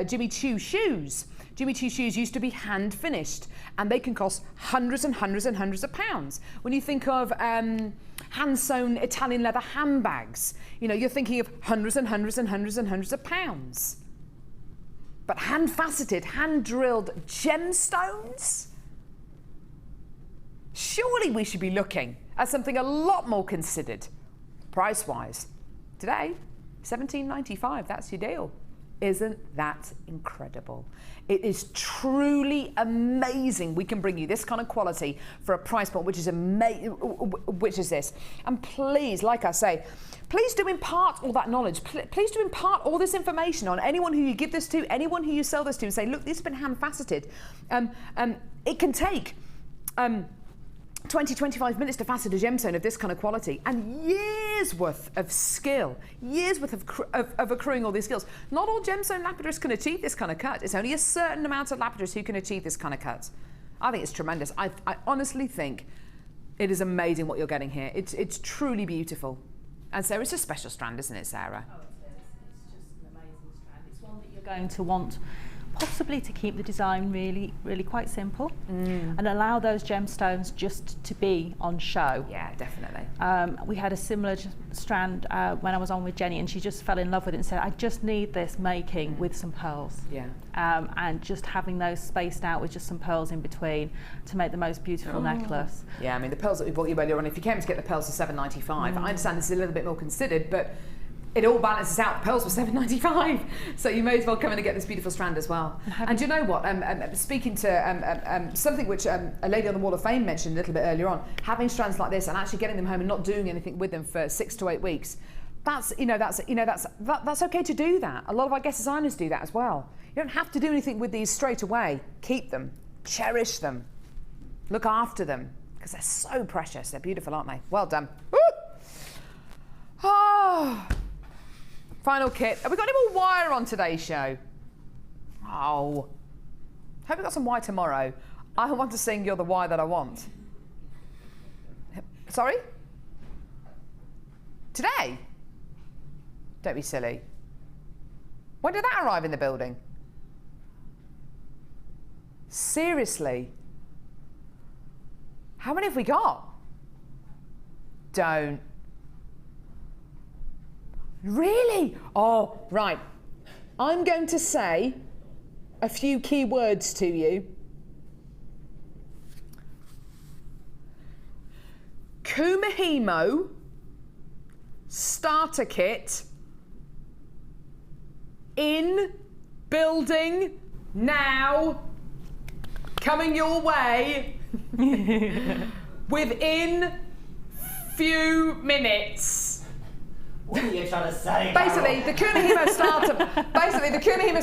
Jimmy Choo shoes, Jimmy Choo shoes used to be hand-finished, and they can cost hundreds and hundreds and hundreds of pounds. When you think of hand-sewn Italian leather handbags, you know, you're thinking of hundreds and hundreds and hundreds and hundreds of pounds. But hand-faceted, hand-drilled gemstones? Surely we should be looking at something a lot more considered, price-wise. Today, £17.95, that's your deal. Isn't that incredible? It is truly amazing. We can bring you this kind of quality for a price point which is which is this. And please, like I say, please do impart all that knowledge. Please do impart all this information on anyone who you give this to, anyone who you sell this to, and say, look, this has been hand faceted. It can take 20, 25 minutes to facet a gemstone of this kind of quality, and years worth of skill, years worth of accruing all these skills. Not all gemstone lapidarists can achieve this kind of cut. It's only a certain amount of lapidarists who can achieve this kind of cut. I think it's tremendous. I honestly think it is amazing what you're getting here. It's truly beautiful. And so it's a special strand, isn't it, Sarah? Oh, it is. It's just an amazing strand. It's one that you're going to want possibly to keep the design really, really quite simple and allow those gemstones just to be on show. Yeah, definitely. We had a similar strand when I was on with Jenny, and she just fell in love with it and said, I just need this making with some pearls. Yeah. And just having those spaced out with just some pearls in between to make the most beautiful necklace. Yeah, I mean, the pearls that we bought you earlier on, if you came to get the pearls for $7.95, I understand this is a little bit more considered, but it all balances out. The pearls were $7.95, so you may as well come in and get this beautiful strand as well. And do you know what? Speaking to something which a lady on the Wall of Fame mentioned a little bit earlier on, having strands like this and actually getting them home and not doing anything with them for 6 to 8 weeks. That's okay to do that. A lot of our guest designers do that as well. You don't have to do anything with these straight away. Keep them, cherish them, look after them, because they're so precious. They're beautiful, aren't they? Well done. Woo! Oh. Final kit. Have we got any more wire on today's show? Oh. Hope we got some wire tomorrow. I want to sing You're the Wire That I Want. Sorry? Today? Don't be silly. When did that arrive in the building? Seriously? How many have we got? Don't. Really? Oh, right. I'm going to say a few key words to you. Kumihimo Starter Kit in building now, coming your way within few minutes. What are you trying to say? Basically, the Kumihimo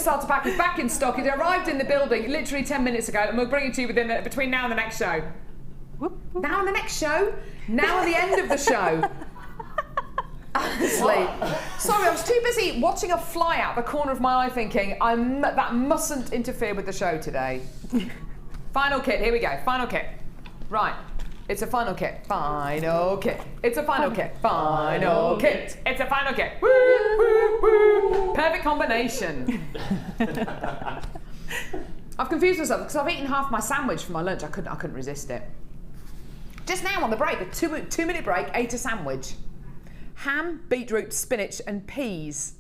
Starter Pack is back in stock. It arrived in the building literally 10 minutes ago, and we'll bring it to you between now and the next show. Now and the next show? Now and the end of the show. Honestly. Sorry, I was too busy watching a fly out the corner of my eye thinking, that mustn't interfere with the show today. Final kit, here we go. Final kit. Right. It's a final kit. Final kit. It's a final kit. Final kit. It's a final kit. Woo, woo, woo. Perfect combination. I've confused myself because I've eaten half my sandwich for my lunch. I couldn't resist it. Just now on the break, a 2-minute break, ate a sandwich. Ham, beetroot, spinach, and peas.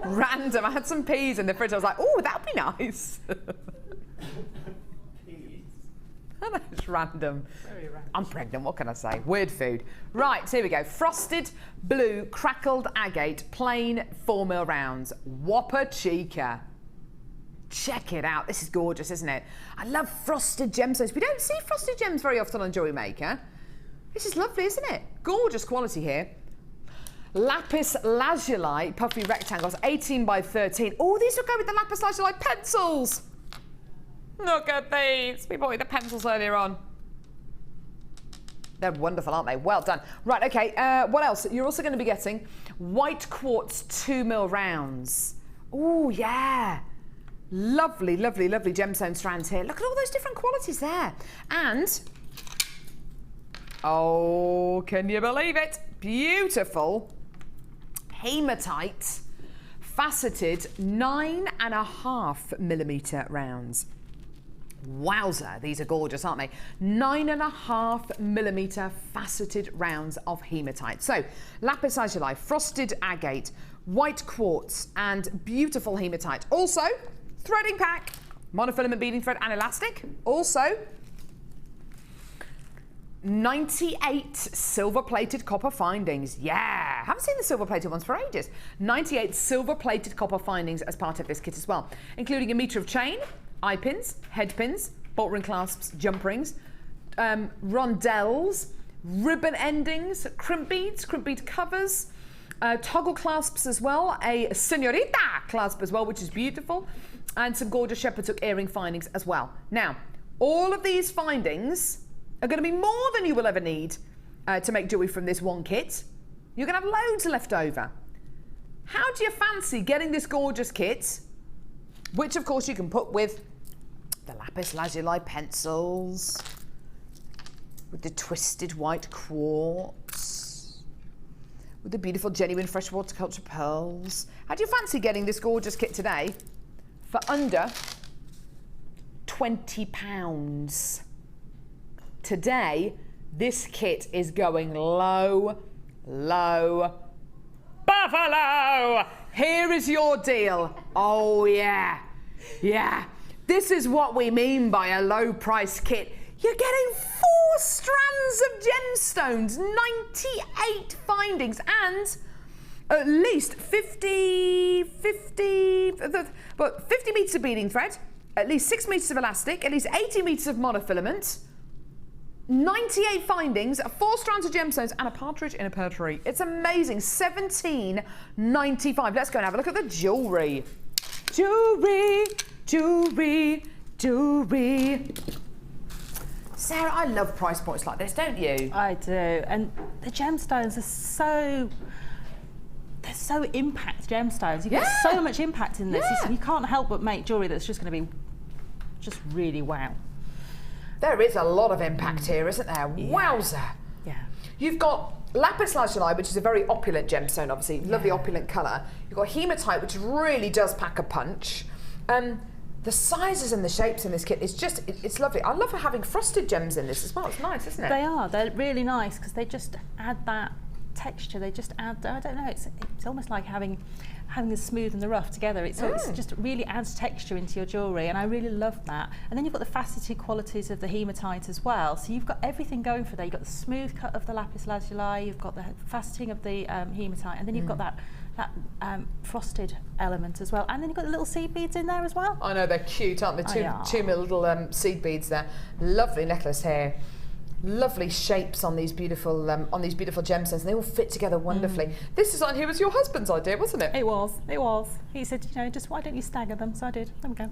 Random. I had some peas in the fridge. I was like, oh, that'd be nice. It's random. Very random. I'm pregnant, what can I say? Weird food. Right, here we go. Frosted blue crackled agate, plain 4mm rounds. Whopper Chica. Check it out. This is gorgeous, isn't it? I love frosted gemstones. We don't see frosted gems very often on Jewellery Maker. This is lovely, isn't it? Gorgeous quality here. Lapis lazuli puffy rectangles, 18 by 13. Oh, these will go with the lapis lazuli pencils. Look at these. We bought you the pencils earlier on. They're wonderful, aren't they? Well done. Right, okay, what else? You're also going to be getting white quartz 2mm rounds. Oh, yeah. Lovely, lovely, lovely gemstone strands here. Look at all those different qualities there. And, oh, can you believe it? Beautiful hematite faceted 9.5mm rounds. Wowzer, these are gorgeous, aren't they? 9.5mm faceted rounds of hematite. So, lapis lazuli, frosted agate, white quartz, and beautiful hematite. Also, threading pack, monofilament beading thread and elastic. Also, 98 silver-plated copper findings. Yeah! haven't seen the silver-plated ones for ages. 98 silver-plated copper findings as part of this kit as well, including 1 metre of chain, eye pins, head pins, bolt ring clasps, jump rings, rondelles, ribbon endings, crimp bead covers, toggle clasps as well, a señorita clasp as well, which is beautiful, and some gorgeous shepherd's hook earring findings as well. Now, all of these findings are going to be more than you will ever need to make jewellery from this one kit. You're going to have loads left over. How do you fancy getting this gorgeous kit, which of course you can put with the lapis lazuli pencils, with the twisted white quartz, with the beautiful genuine freshwater culture pearls. How do you fancy getting this gorgeous kit today for under £20? Today, this kit is going low, low, buffalo. Here is your deal. Oh yeah, yeah. This is what we mean by a low price kit. You're getting 4 strands of gemstones, 98 findings, and at least 50 metres of beading thread, at least 6 metres of elastic, at least 80 metres of monofilament, 98 findings, 4 strands of gemstones, and a partridge in a pear tree. It's amazing. $17.95. Let's go and have a look at the jewellery. Jewellery. Sarah, I love price points like this, don't you? I do. And the gemstones are they're so impact gemstones. You get so much impact in this. You can't help but make jewellery that's just going to be just really wow. There is a lot of impact here, isn't there? Wowza. Yeah. You've got lapis lazuli, which is a very opulent gemstone, obviously. Lovely opulent colour. You've got hematite, which really does pack a punch. The sizes and the shapes in this kit is just, it's lovely. I love having frosted gems in this as well. It's nice, isn't it? They are. They're really nice because they just add that texture. They just add, I don't know, it's almost like having the smooth and the rough together. It's just really adds texture into your jewellery, and I really love that. And then you've got the faceted qualities of the hematite as well. So you've got everything going for there. You've got the smooth cut of the lapis lazuli, you've got the faceting of the hematite, and then you've got that frosted element as well, and then you've got the little seed beads in there as well. I know, they're cute, aren't they? Two little seed beads there. Lovely necklace here. Lovely shapes on these beautiful gemstones, and they all fit together wonderfully. This design here was your husband's idea, wasn't it? It was. He said, you know, just why don't you stagger them? So I did. There we go.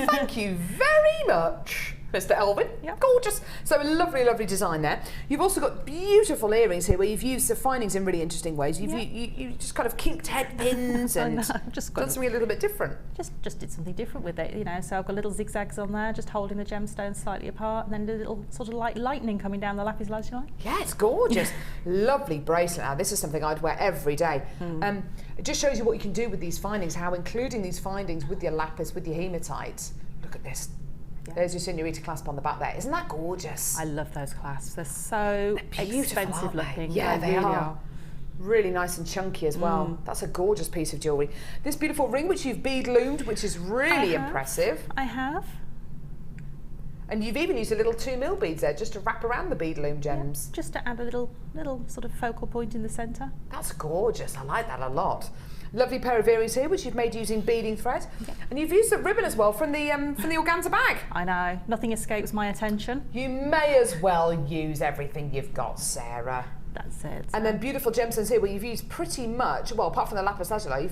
Thank you very much, Mr. Elvin. Yep. Gorgeous. So a lovely, lovely design there. You've also got beautiful earrings here where you've used the findings in really interesting ways. You just kind of kinked head pins and just done something a little bit different. Just did something different with it, you know. So I've got little zigzags on there, just holding the gemstones slightly apart, and then a little sort of like lightning coming down the lapis lazuli. Yeah, it's gorgeous. Lovely bracelet. Now, this is something I'd wear every day. It just shows you what you can do with these findings, how including these findings with your lapis, with your hematite. Look at this. Yeah. There's your señorita clasp on the back there. Isn't that gorgeous? I love those clasps. They're so expensive looking. Yeah, they really are. Really nice and chunky as well. That's a gorgeous piece of jewellery. This beautiful ring, which you've bead loomed, which is really impressive. I have. And you've even used a little 2mm beads there just to wrap around the bead loom gems. Yeah, just to add a little sort of focal point in the centre. That's gorgeous. I like that a lot. Lovely pair of earrings here, which you've made using beading thread. Yeah. And you've used the ribbon as well from the organza bag. I know. Nothing escapes my attention. You may as well use everything you've got, Sarah. That's it. And then beautiful gemstones here, where you've used pretty much, well, apart from the lapis lazuli,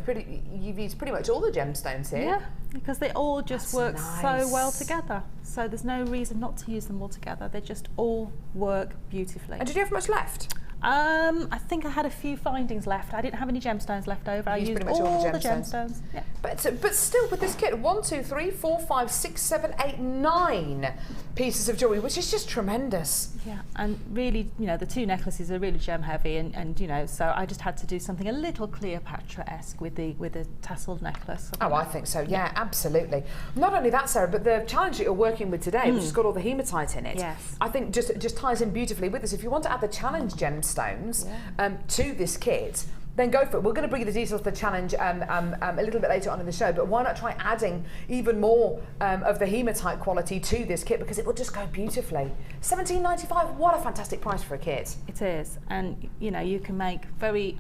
you've used pretty much all the gemstones here. Yeah, because they all just work so well together. So there's no reason not to use them all together. They just all work beautifully. And did you have much left? I think I had a few findings left. I didn't have any gemstones left over. I used pretty much all the gemstones. Yeah. But still, with this kit, 1, 2, 3, 4, 5, 6, 7, 8, 9 pieces of jewellery, which is just tremendous. Yeah, and really, you know, the 2 necklaces are really gem heavy, and you know, so I just had to do something a little Cleopatra-esque with the tasseled necklace. I think so. Yeah, absolutely. Not only that, Sarah, but the challenge that you're working with today, which has got all the hematite in it, I think just ties in beautifully with this. If you want to add the challenge gemstones to this kit, then go for it. We're going to bring you the details of the challenge a little bit later on in the show, but why not try adding even more of the hematite quality to this kit, because it will just go beautifully. $17.95, what a fantastic price for a kit. It is, and you know, you can make very,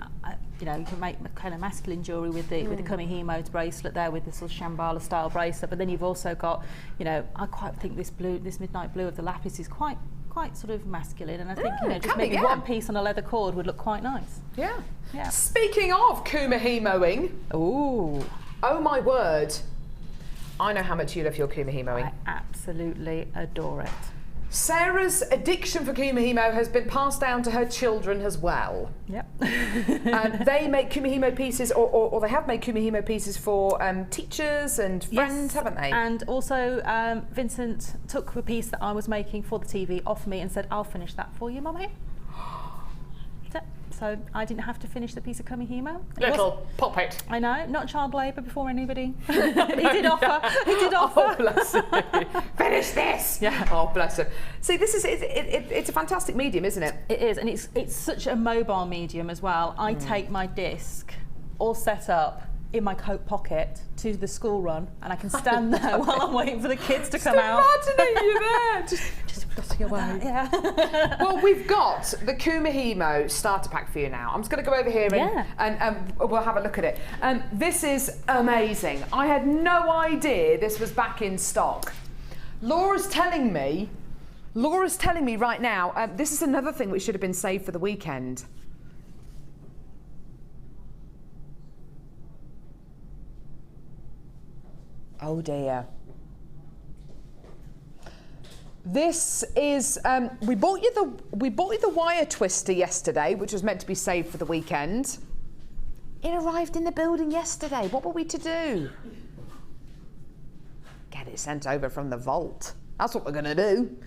you know, you can make kind of masculine jewellery with the Kumihimo bracelet there, with this sort of Shambhala style bracelet, but then you've also got, you know, I quite think this blue, this midnight blue of the Lapis is quite sort of masculine, and I think, you know, just maybe one piece on a leather cord would look quite nice. Yeah. Yeah. Speaking of Kumihimoing, ooh, oh my word, I know how much you love your Kumihimoing. I absolutely adore it. Sarah's addiction for Kumihimo has been passed down to her children as well. Yep. And they make Kumihimo pieces, or they have made Kumihimo pieces for teachers and friends, haven't they? And also Vincent took the piece that I was making for the TV off me and said, I'll finish that for you, Mummy. So I didn't have to finish the piece of Kumihimo. Little poppet. I know, not child labour before anybody. He did offer. He did offer. Oh, bless him. Finish this. Yeah. Oh, bless him. See, this is it's a fantastic medium, isn't it? It is, and it's such a mobile medium as well. I take my disc all set up in my coat pocket to the school run, and I can stand there while I'm waiting for the kids to come out. Imagining you there, just blotting away. Yeah. Well, we've got the Kumihimo starter pack for you now. I'm just going to go over here and we'll have a look at it. This is amazing. I had no idea this was back in stock. Laura's telling me right now. This is another thing which should have been saved for the weekend. Oh dear. This is we bought you the wire twister yesterday, which was meant to be saved for the weekend. It arrived in the building yesterday. What were we to do? Get it sent over from the vault. That's what we're gonna do.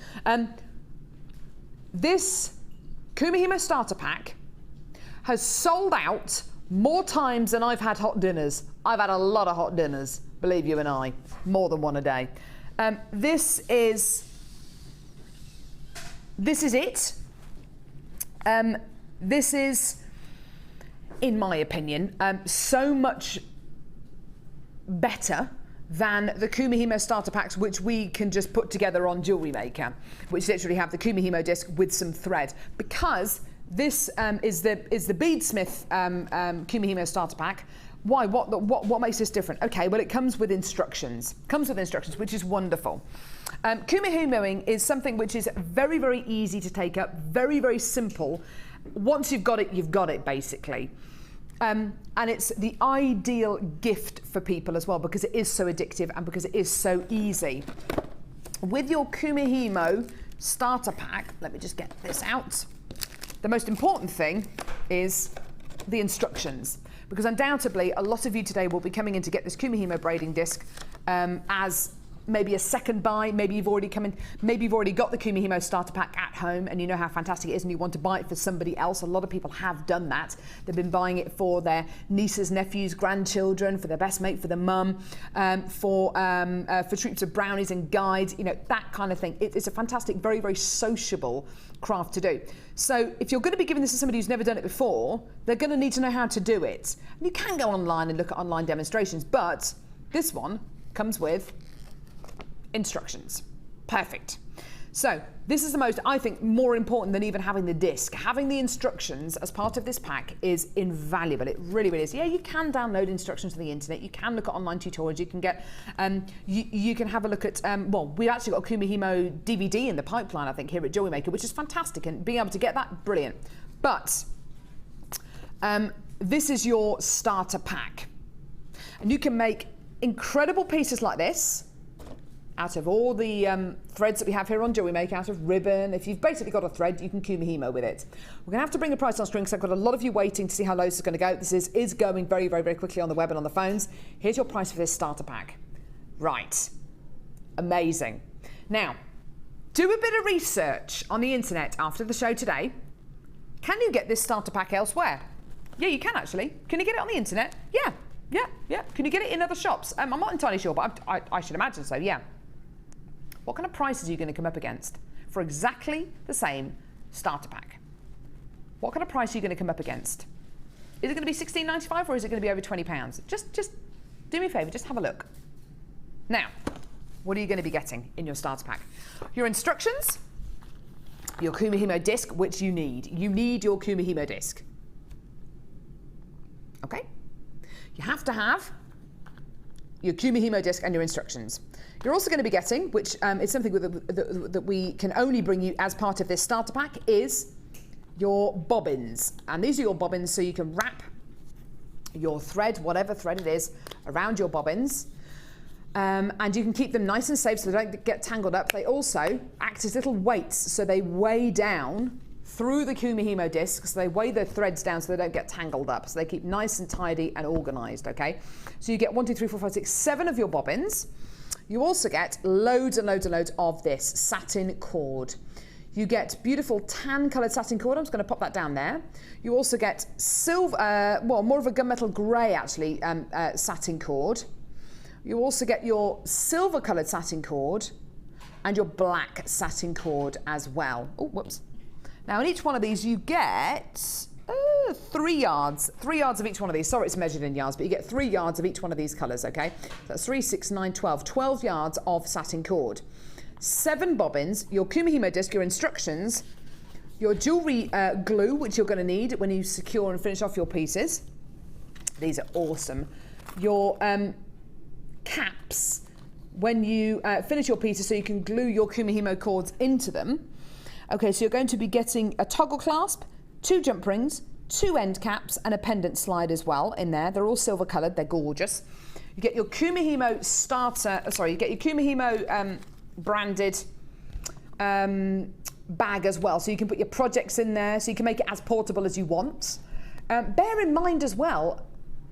This Kumihimo starter pack has sold out more times than I've had hot dinners. I've had a lot of hot dinners, believe you and I, more than one a day. This is it. This is, in my opinion, so much better than the Kumihimo starter packs, which we can just put together on Jewellery Maker, which literally have the Kumihimo disc with some thread, because this is the Beadsmith Kumihimo starter pack. Why? What makes this different? Okay, well, it comes with instructions. Which is wonderful. Kumihimoing is something which is very, very easy to take up, very, very simple. Once you've got it, basically. And it's the ideal gift for people as well, because it is so addictive and because it is so easy. With your Kumihimo starter pack, let me just get this out. The most important thing is the instructions, because undoubtedly a lot of you today will be coming in to get this Kumihimo braiding disc as maybe a second buy. Maybe you've already got the Kumihimo starter pack at home and you know how fantastic it is and you want to buy it for somebody else. A lot of people have done that. They've been buying it for their nieces, nephews, grandchildren, for their best mate, for the mum, for troops of brownies and guides, you know, that kind of thing. It's a fantastic, very, very sociable craft to do. So if you're going to be giving this to somebody who's never done it before, they're going to need to know how to do it. And you can go online and look at online demonstrations, but this one comes with instructions. Perfect. So this is the most, I think, more important than even having the disc. Having the instructions as part of this pack is invaluable. It really, really is. Yeah, you can download instructions from the internet. You can look at online tutorials. You can get, you can have a look at, well, we've actually got a Kumihimo DVD in the pipeline, I think, here at Jewellery Maker, which is fantastic. And being able to get that, brilliant. But this is your starter pack. And you can make incredible pieces like this out of all the threads that we have here on Jewellery Maker, out of ribbon. If you've basically got a thread, you can Kumihimo with it. We're gonna have to bring the price on screen because I've got a lot of you waiting to see how low this is gonna go. This is going very, very, very quickly on the web and on the phones. Here's your price for this starter pack. Right, amazing. Now, do a bit of research on the internet after the show today. Can you get this starter pack elsewhere? Yeah, you can actually. Can you get it on the internet? Yeah. Can you get it in other shops? I'm not entirely sure, but I should imagine so, yeah. What kind of prices are you going to come up against for exactly the same starter pack? What kind of price are you going to come up against? Is it going to be $16.95 or is it going to be over £20? Just do me a favour, just have a look. Now, what are you going to be getting in your starter pack? Your instructions, your Kumihimo disc, which you need. You need your Kumihimo disc. Okay? You have to have your Kumihimo disc and your instructions. You're also going to be getting, which is something that we can only bring you as part of this starter pack, is your bobbins. And these are your bobbins, so you can wrap your thread, whatever thread it is, around your bobbins. And you can keep them nice and safe so they don't get tangled up. They also act as little weights, so they weigh down through the Kumihimo disc, so they weigh the threads down so they don't get tangled up, so they keep nice and tidy and organised, okay? So you get 1, 2, 3, 4, 5, 6, 7 of your bobbins. You also get loads and loads and loads of this satin cord. You get beautiful tan coloured satin cord. I'm just going to pop that down there. You also get silver, well, more of a gunmetal grey actually, satin cord. You also get your silver coloured satin cord and your black satin cord as well. Oh, whoops. Now in each one of these you get 3 yards. 3 yards of each one of these. Sorry, it's measured in yards, but you get 3 yards of each one of these colours, okay? So that's 3, 6, 9, 12. 12 yards of satin cord. 7 bobbins, your Kumihimo disc, your instructions, your jewellery glue, which you're going to need when you secure and finish off your pieces. These are awesome. Your caps when you finish your pieces, so you can glue your Kumihimo cords into them. Okay, so you're going to be getting a toggle clasp, 2 jump rings, 2 end caps, and a pendant slide as well in there. They're all silver coloured, they're gorgeous. You get your Kumihimo starter, you get your Kumihimo branded bag as well, so you can put your projects in there, so you can make it as portable as you want. Bear in mind as well,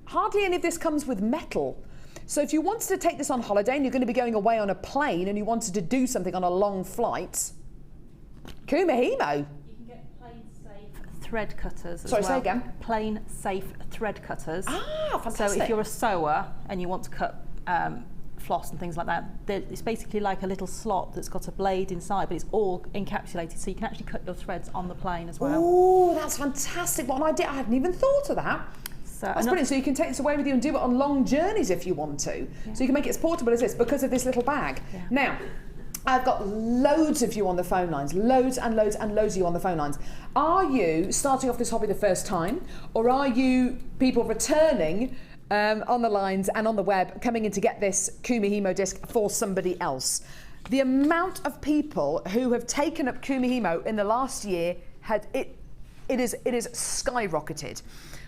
hardly any of this comes with metal. So if you wanted to take this on holiday and you're going to be going away on a plane and you wanted to do something on a long flight, Kumihimo. You can get plain safe thread cutters as Sorry, well. say again. Plain safe thread cutters. Ah, fantastic. So if you're a sewer and you want to cut floss and things like that, it's basically like a little slot that's got a blade inside, but it's all encapsulated, so you can actually cut your threads on the plane as well. Oh, that's fantastic. What an idea. I hadn't even thought of that. So, that's brilliant. So you can take this away with you and do it on long journeys if you want to. Yeah. So you can make it as portable as this because of this little bag. Yeah. Now, I've got loads of you on the phone lines, loads and loads and loads of you on the phone lines. Are you starting off this hobby the first time, or are you people returning on the lines and on the web, coming in to get this Kumihimo disc for somebody else? The amount of people who have taken up Kumihimo in the last year, it is skyrocketed.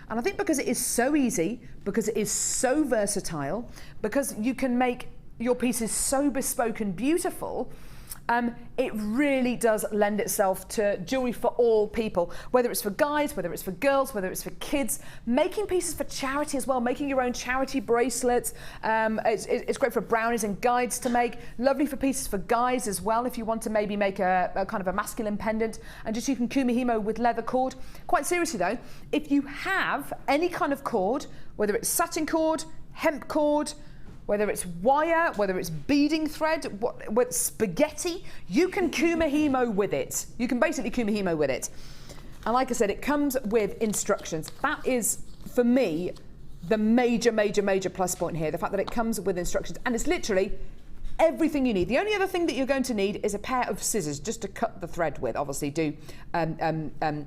And I think because it is so easy, because it is so versatile, because you can make your pieces so bespoke and beautiful, it really does lend itself to jewellery for all people, whether it's for guys, whether it's for girls, whether it's for kids, making pieces for charity as well, making your own charity bracelets. It's great for brownies and guides to make, lovely for pieces for guys as well if you want to maybe make a kind of a masculine pendant and just you can Kumihimo with leather cord. Quite seriously though, if you have any kind of cord, whether it's satin cord, hemp cord, whether it's wire, whether it's beading thread, with spaghetti, you can Kumihimo with it. You can basically Kumihimo with it. And like I said, it comes with instructions. That is, for me, the major, major, major plus point here, the fact that it comes with instructions. And it's literally everything you need. The only other thing that you're going to need is a pair of scissors just to cut the thread with. Obviously, do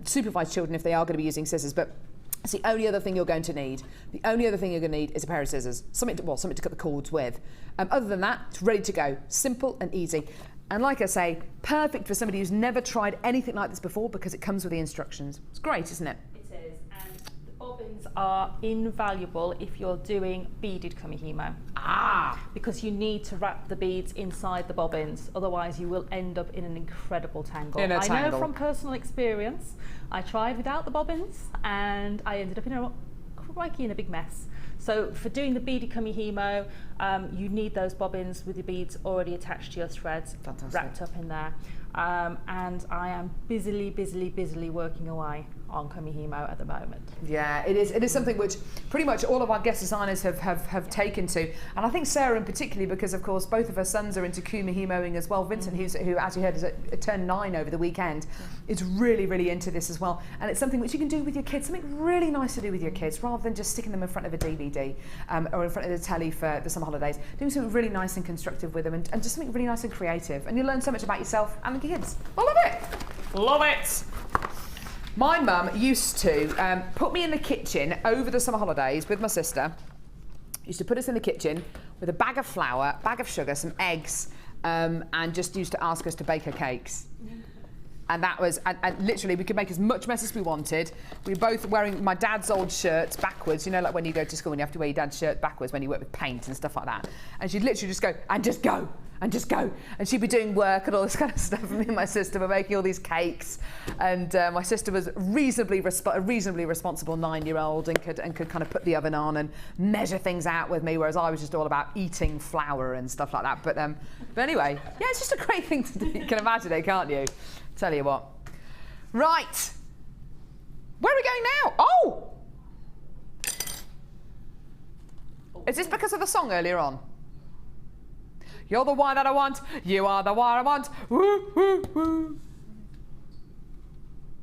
supervise children if they are going to be using scissors, but it's the only other thing you're going to need. The only other thing you're going to need is a pair of scissors, something to cut the cords with. Other than that, it's ready to go. Simple and easy. And like I say, perfect for somebody who's never tried anything like this before because it comes with the instructions. It's great, isn't it? It is, and the bobbins are invaluable if you're doing beaded Kumihimo. Because you need to wrap the beads inside the bobbins, otherwise you will end up in an incredible tangle. I know from personal experience, I tried without the bobbins and I ended up in a big mess. So for doing the beaded Kumihimo, you need those bobbins with the beads already attached to your threads, wrapped up in there. And I am busily working away on Kumihimo at the moment. Yeah, it is something which pretty much all of our guest designers have taken to, and I think Sarah in particular, because of course both of her sons are into Kumihimoing as well. Vincent, who as you heard is turned 9 over the weekend, is really into this as well, and it's something which you can do with your kids, something really nice to do with your kids, rather than just sticking them in front of a DVD or in front of the telly for the summer holidays. Doing something really nice and constructive with them, and just something really nice and creative, and you learn so much about yourself and the kids. I love it. Love it. My mum used to put me in the kitchen over the summer holidays with my sister. Used to put us in the kitchen with a bag of flour, bag of sugar, some eggs, and just used to ask us to bake her cakes. And that was, and literally we could make as much mess as we wanted. We were both wearing my dad's old shirts backwards, you know, like when you go to school and you have to wear your dad's shirt backwards when you work with paint and stuff like that. And she'd literally just go, and just go, and just go. And she'd be doing work and all this kind of stuff. And me and my sister were making all these cakes. And my sister was a reasonably responsible 9-year-old and could kind of put the oven on and measure things out with me, whereas I was just all about eating flour and stuff like that. But anyway, yeah, it's just a great thing to do. You can imagine it, can't you? Tell you what. Right. Where are we going now? Oh! Is this because of the song earlier on? You're the one that I want. You are the one I want. Woo, woo, woo.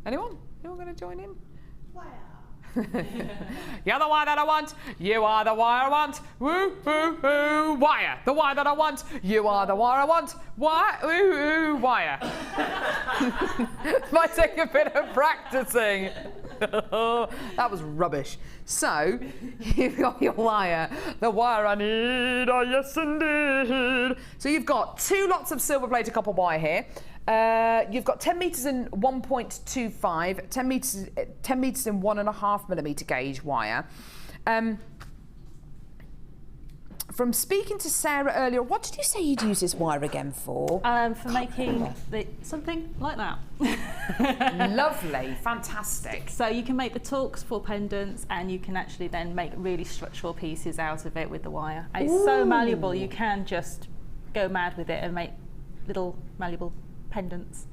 Anyone? Anyone going to join in? You're the one that I want. You are the one I want. Woo, woo, woo. Wire. The one that I want. You are the one I want. Wire. Woo, woo. Wire. Might take a bit of practicing. That was rubbish. So, you've got your wire. The wire I need. Oh, yes, indeed. So, you've got 2 lots of silver plated copper wire here. You've got 10 metres in 1.25, 10 metres in 1.5mm gauge wire. From speaking to Sarah earlier, what did you say you'd use this wire again for? For making something like that. Lovely, fantastic. So you can make the torques for pendants, and you can actually then make really structural pieces out of it with the wire. And it's so malleable, you can just go mad with it and make little malleable pendants.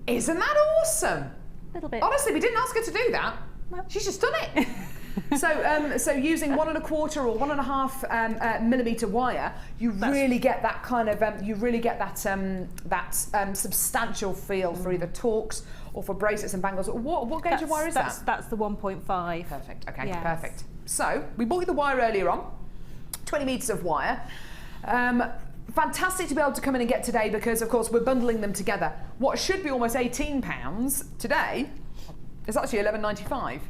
Isn't that awesome? A little bit. Honestly, we didn't ask her to do that. No. She's just done it. So using 1.25 or 1.5 millimeter wire, you really get that kind of substantial feel for either torques or for bracelets and bangles. What gauge of wire is that? That's the 1.5. Perfect. Okay, yes. Perfect. So we bought you the wire earlier on, 20 meters of wire. Fantastic to be able to come in and get today, because of course we're bundling them together. What should be almost £18 today is actually £11.95.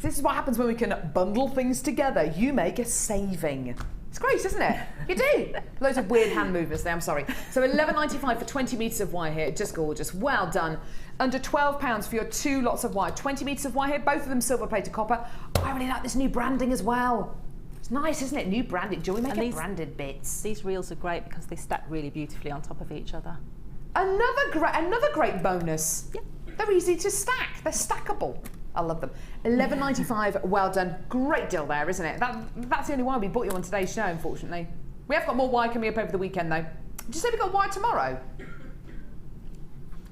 This is what happens when we can bundle things together. You make a saving. It's great, isn't it? You do. Loads of weird hand movements there, I'm sorry. So £11.95 for 20 metres of wire here. Just gorgeous. Well done. Under £12 for your 2 lots of wire. 20 metres of wire here, both of them silver plated copper. Oh, I really like this new branding as well. It's nice, isn't it? New branded. Jewellery Maker branded bits. These reels are great because they stack really beautifully on top of each other. Another great bonus. Yep. They're easy to stack. They're stackable. I love them. £11.95, well done. Great deal there, isn't it? That's the only wire we bought you on today's show, unfortunately. We have got more wire coming up over the weekend, though. Did you say we got wire tomorrow?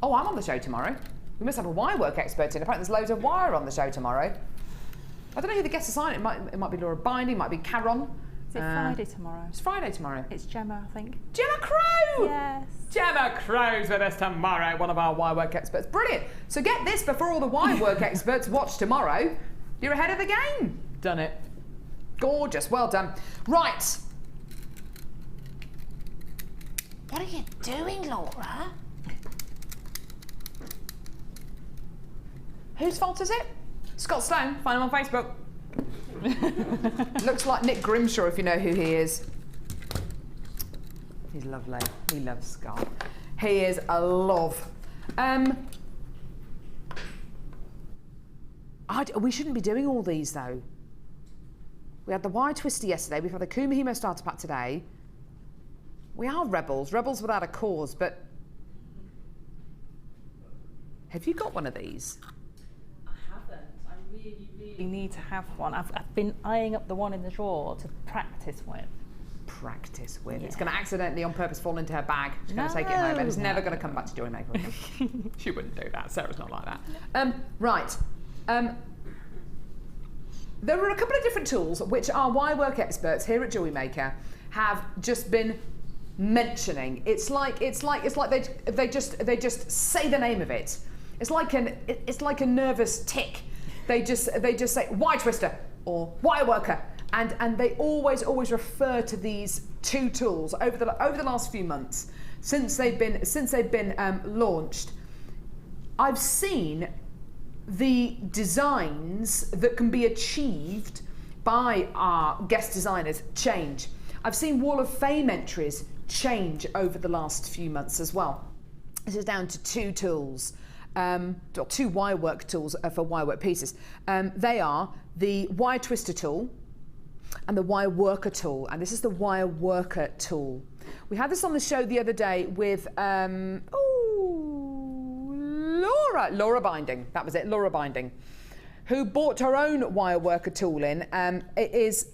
Oh, I'm on the show tomorrow. We must have a wire work expert in. Apparently there's loads of wire on the show tomorrow. I don't know who the guest designer is. It might be Laura Binding, it might be Caron. Is it Friday tomorrow? It's Friday tomorrow. It's Gemma, I think. Gemma Crow! Yes. Gemma Crow's with us tomorrow, one of our wire work experts. Brilliant. So get this before all the wire work experts watch tomorrow. You're ahead of the game. Done it. Gorgeous. Well done. Right. What are you doing, Laura? Whose fault is it? Scott Stone. Find him on Facebook. Looks like Nick Grimshaw, if you know who he is. He's lovely. We love Scott. He is a love. We shouldn't be doing all these though. We had the wire twister yesterday. We've had the Kumihimo Starter Pack today. We are rebels without a cause. But have you got one of these? You need to have one. I've been eyeing up the one in the drawer to practice with. practice with. It's going to accidentally, on purpose, fall into her bag. She's going to take it home, and it's never going to come back to Jewellery Maker again. She wouldn't do that. Sarah's not like that. Right. There are a couple of different tools which our wirework experts here at Jewellery Maker have just been mentioning. It's like they just say the name of it. It's like a nervous tick. They just say wire twister or wire worker, and they always refer to these two tools over the last few months since they've been launched. I've seen the designs that can be achieved by our guest designers change. I've seen Wall of Fame entries change over the last few months as well. This is down to two tools, or two wirework tools for wirework pieces. They are the wire twister tool and the wire worker tool, and this is the wire worker tool. We had this on the show the other day with Laura Binding, that was it, Laura Binding, who bought her own wire worker tool in. It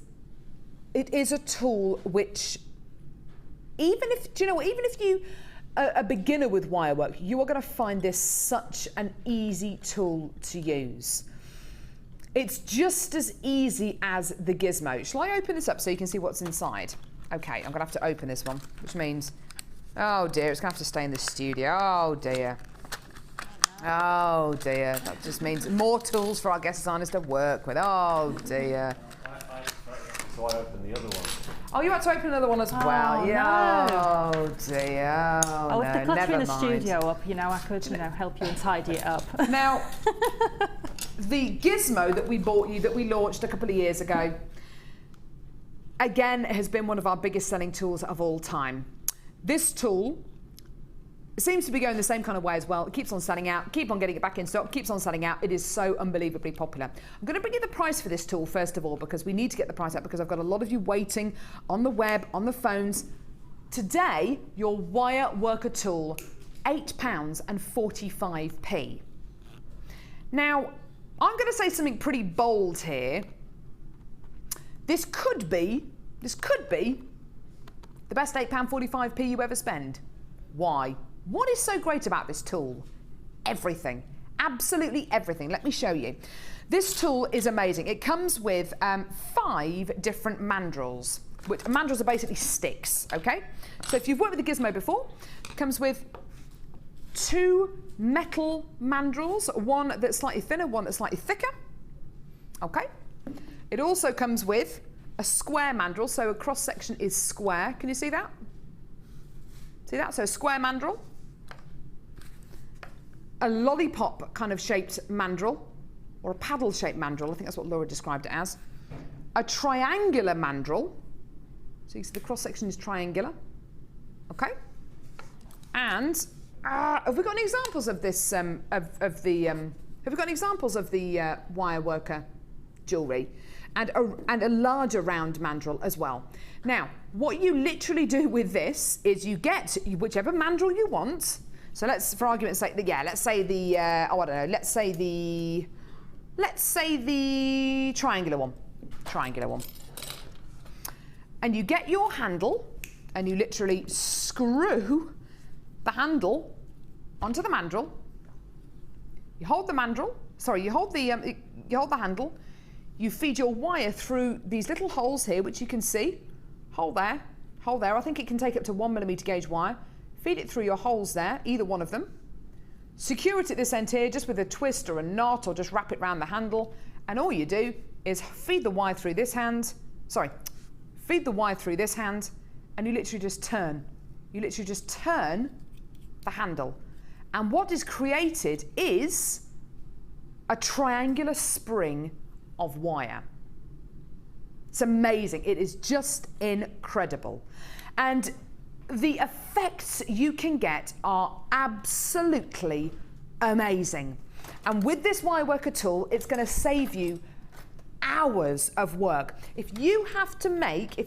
is a tool which, even if you are a beginner with wire work, you are going to find this such an easy tool to use. It's just as easy as the gizmo. Shall I open this up so you can see what's inside? Okay, I'm going to have to open this one, which means, oh dear, it's going to have to stay in the studio. Oh dear. Oh dear, that just means more tools for our guest designers to work with. Oh dear. So I opened the other one. Oh, you had to open another one as well. Yeah. No. Oh dear. Oh, if the clutter in the studio up, I could, help you and tidy it up. Now, the gizmo that we bought you, that we launched a couple of years ago, again, has been one of our biggest selling tools of all time. This tool seems to be going the same kind of way as well. It keeps on selling out, keep on getting it back in stock, keeps on selling out. It is so unbelievably popular. I'm going to bring you the price for this tool first of all, because we need to get the price out, because I've got a lot of you waiting on the web, on the phones. Today, your wire worker tool, £8.45. Now, I'm going to say something pretty bold here. This could be the best £8.45 you ever spend. Why? What is so great about this tool? Everything. Absolutely everything. Let me show you. This tool is amazing. It comes with 5 different mandrels. Which mandrels are basically sticks, okay? So if you've worked with the gizmo before, it comes with 2 metal mandrels, one that's slightly thinner, one that's slightly thicker. Okay? It also comes with a square mandrel, so a cross section is square. Can you see that? See that? So a square mandrel, a lollipop kind of shaped mandrel, or a paddle shaped mandrel, I think that's what Laura described it as. A triangular mandrel, so you see the cross section is triangular. Okay? And have we got any examples of this, have we got any examples of the wire worker jewellery? And a larger round mandrel as well. Now, what you literally do with this is you get whichever mandrel you want. So let's, for argument's sake, let's say the triangular one. And you get your handle, and you literally screw the handle onto the mandrel. You hold the mandrel. Sorry, you hold the handle. You feed your wire through these little holes here, which you can see. Hold there. I think it can take up to 1mm gauge wire. Feed it through your holes there, either one of them. Secure it at this end here, just with a twist or a knot, or just wrap it around the handle. And all you do is feed the wire through this hand. Feed the wire through this hand, and you literally just turn. You literally just turn the handle. And what is created is a triangular spring of wire. It's amazing. It is just incredible. And the effects you can get are absolutely amazing. And with this wire worker tool, it's going to save you hours of work. If you have to make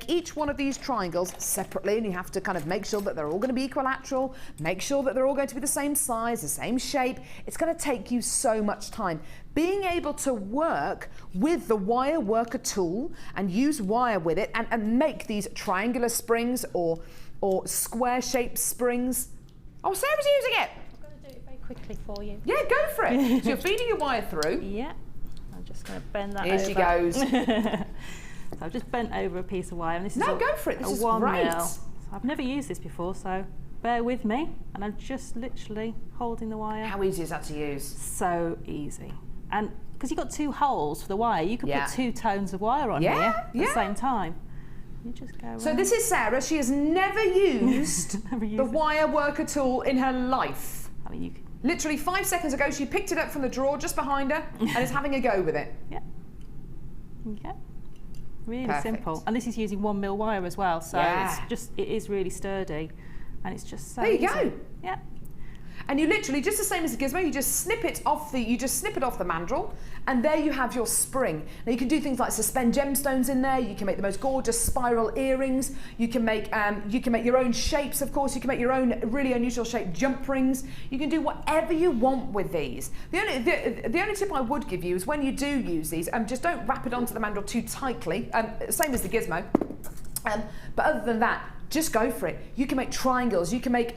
each one of these triangles separately, and you have to kind of make sure that they're all going to be equilateral, make sure that they're all going to be the same size, the same shape, it's going to take you so much time. Being able to work with the wire worker tool and use wire with it and make these triangular springs or square shaped springs. Oh, Sarah's using it. I'm going to do it very quickly for you. Yeah, go for it. So you're feeding your wire through. Yeah. I'm just going to bend that Here over. she goes. So I've just bent over a piece of wire, and this is go for it. This is 1 great. mil. I've never used this before, so bear with me. And I'm just literally holding the wire. How easy is that to use? So easy. And because you've got 2 holes for the wire, you can put 2 tones of wire on here at the same time. You just go so this is Sarah. She has never used the wire worker tool in her life. I mean, you can... Literally 5 seconds ago, she picked it up from the drawer just behind her and is having a go with it. Yeah. Okay. Really Perfect. simple. And this is using 1 mil wire as well, so it is really sturdy, and it's just so easy. There you go. Yeah. And you literally, just the same as the gizmo, you just snip it off the mandrel, and there you have your spring. Now you can do things like suspend gemstones in there. You can make the most gorgeous spiral earrings. You can make your own shapes, of course. You can make your own really unusual shaped jump rings. You can do whatever you want with these. The only tip I would give you is when you do use these, just don't wrap it onto the mandrel too tightly. Same as the gizmo. But other than that, just go for it. You can make triangles, you can make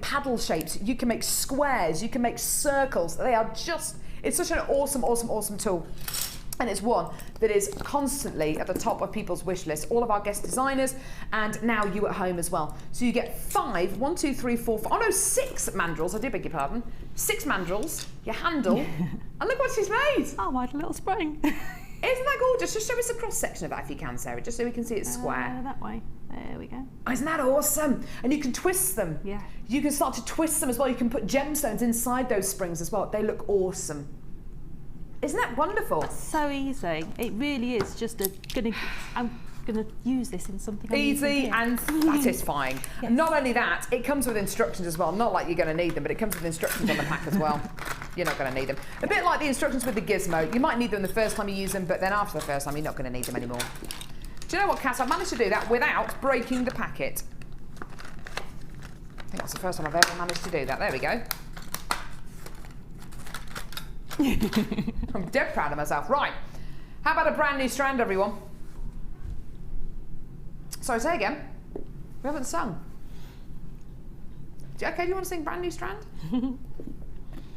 paddle shapes, you can make squares, you can make circles. They are just, it's such an awesome, awesome, awesome tool. And it's one that is constantly at the top of people's wish list. All of our guest designers, and now you at home as well. So you get 6 mandrels, I do beg your pardon. 6 mandrels, your handle, and look what she's made. Oh, my little spring. Isn't that gorgeous? Just show us a cross section of that if you can, Sarah, just so we can see it's square. That way. There we go. Oh, isn't that awesome? And you can twist them. Yeah. You can start to twist them as well. You can put gemstones inside those springs as well. They look awesome. Isn't that wonderful? So easy. It really is just I'm gonna use this in something easy and satisfying. Yes. And not only that, it comes with instructions as well. Not like you're going to need them, but it comes with instructions on the pack as well. You're not going to need them. A bit like the instructions with the gizmo. You might need them the first time you use them, but then after the first time, you're not going to need them anymore. Do you know what, Cass? I've managed to do that without breaking the packet. I think that's the first time I've ever managed to do that. There we go. I'm dead proud of myself. Right. How about a brand new strand, everyone? Sorry, say again. We haven't sung. Okay, do you want to sing Brand New Strand?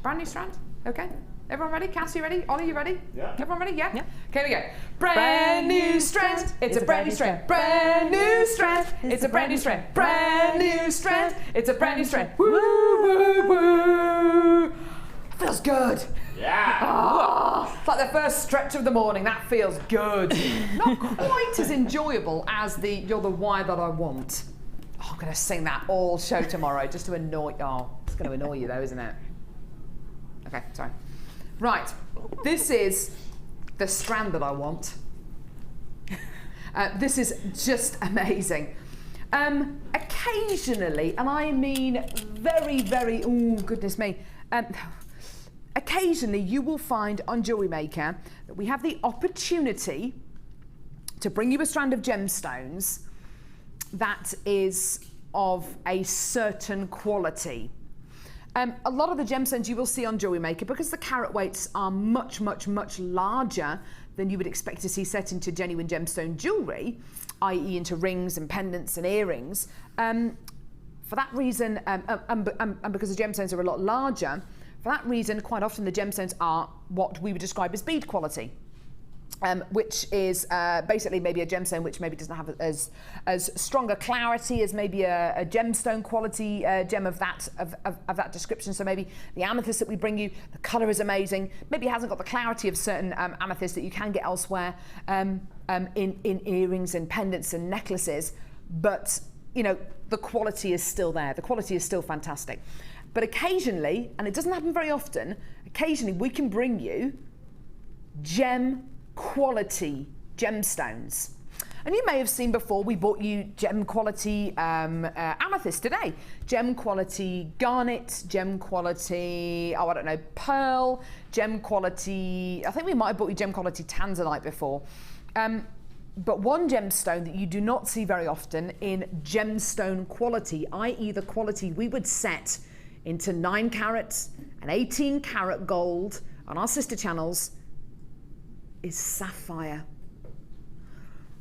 Brand New Strand? Okay. Everyone ready? Cassie, ready? Ollie, you ready? Yeah. Everyone ready? Yeah? Okay, we go. Brand new strand. It's a brand new strand. Brand new strand. It's a brand new strand. Brand new strand. It's a brand new strand. Woo, woo, woo. Feels good. Yeah. Oh, it's like the first stretch of the morning. That feels good. Not quite as enjoyable as you're the wire that I want. Oh, I'm going to sing that all show tomorrow just to annoy. Oh, it's going to annoy you though, isn't it? Okay, sorry. Right, this is the strand that I want. This is just amazing. Occasionally, and I mean very, very, oh goodness me. Occasionally you will find on Jewellery Maker that we have the opportunity to bring you a strand of gemstones that is of a certain quality. A lot of the gemstones you will see on Jewellery Maker, because the carat weights are much, much, much larger than you would expect to see set into genuine gemstone jewellery, i.e. into rings and pendants and earrings. For that reason, and because the gemstones are a lot larger, for that reason, quite often the gemstones are what we would describe as bead quality, which is basically maybe a gemstone which maybe doesn't have as strong a clarity as maybe a gemstone quality gem of that description. So maybe the amethyst that we bring you, the colour is amazing. Maybe it hasn't got the clarity of certain amethysts that you can get elsewhere in earrings and pendants and necklaces, but you know the quality is still there. The quality is still fantastic. But occasionally, and it doesn't happen very often, occasionally we can bring you gem quality gemstones. And you may have seen before, we bought you gem quality amethyst today, gem quality garnet, gem quality, oh I don't know, pearl, gem quality, I think we might have bought you gem quality tanzanite before. But one gemstone that you do not see very often in gemstone quality, i.e. the quality we would set into 9 carat and 18 carat gold on our sister channels, is sapphire.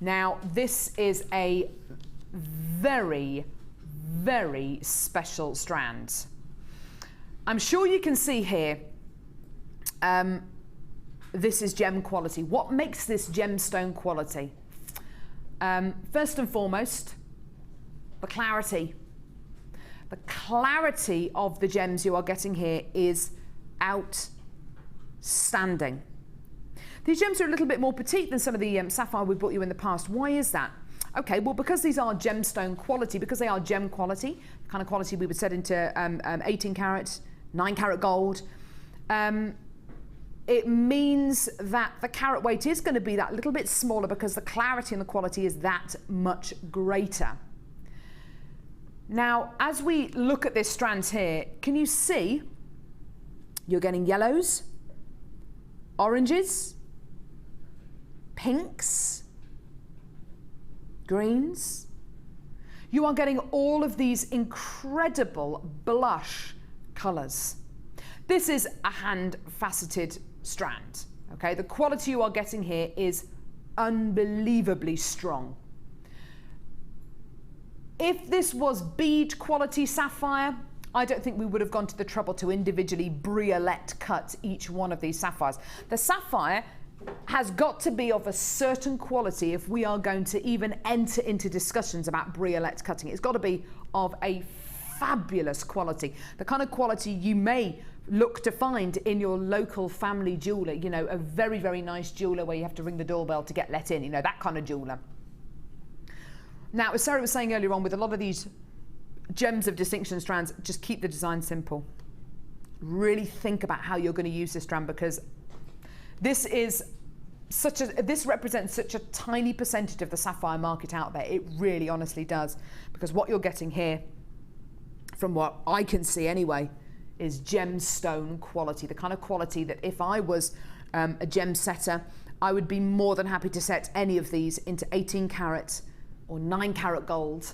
Now, this is a very, very special strand. I'm sure you can see here, this is gem quality. What makes this gemstone quality? First and foremost, the clarity. The clarity of the gems you are getting here is outstanding. These gems are a little bit more petite than some of the sapphire we bought you in the past. Why is that? Okay, well, because these are gemstone quality, because they are gem quality, the kind of quality we would set into 18 carat, 9 carat gold, it means that the carat weight is going to be that little bit smaller because the clarity and the quality is that much greater. Now, as we look at this strand here, can you see you're getting yellows, oranges, pinks, greens? You are getting all of these incredible blush colours. This is a hand-faceted strand, okay? The quality you are getting here is unbelievably strong. If this was bead quality sapphire, I don't think we would have gone to the trouble to individually briolette cut each one of these sapphires. The sapphire has got to be of a certain quality if we are going to even enter into discussions about briolette cutting. It's got to be of a fabulous quality, the kind of quality you may look to find in your local family jeweler, you know, a very, very nice jeweler where you have to ring the doorbell to get let in, you know, that kind of jeweler. Now, as Sarah was saying earlier on, with a lot of these gems of distinction strands, just keep the design simple. Really think about how you're going to use this strand, because this represents such a tiny percentage of the sapphire market out there. It really honestly does, because what you're getting here, from what I can see anyway, is gemstone quality, the kind of quality that if I was a gem setter, I would be more than happy to set any of these into 18 carat or 9 carat gold.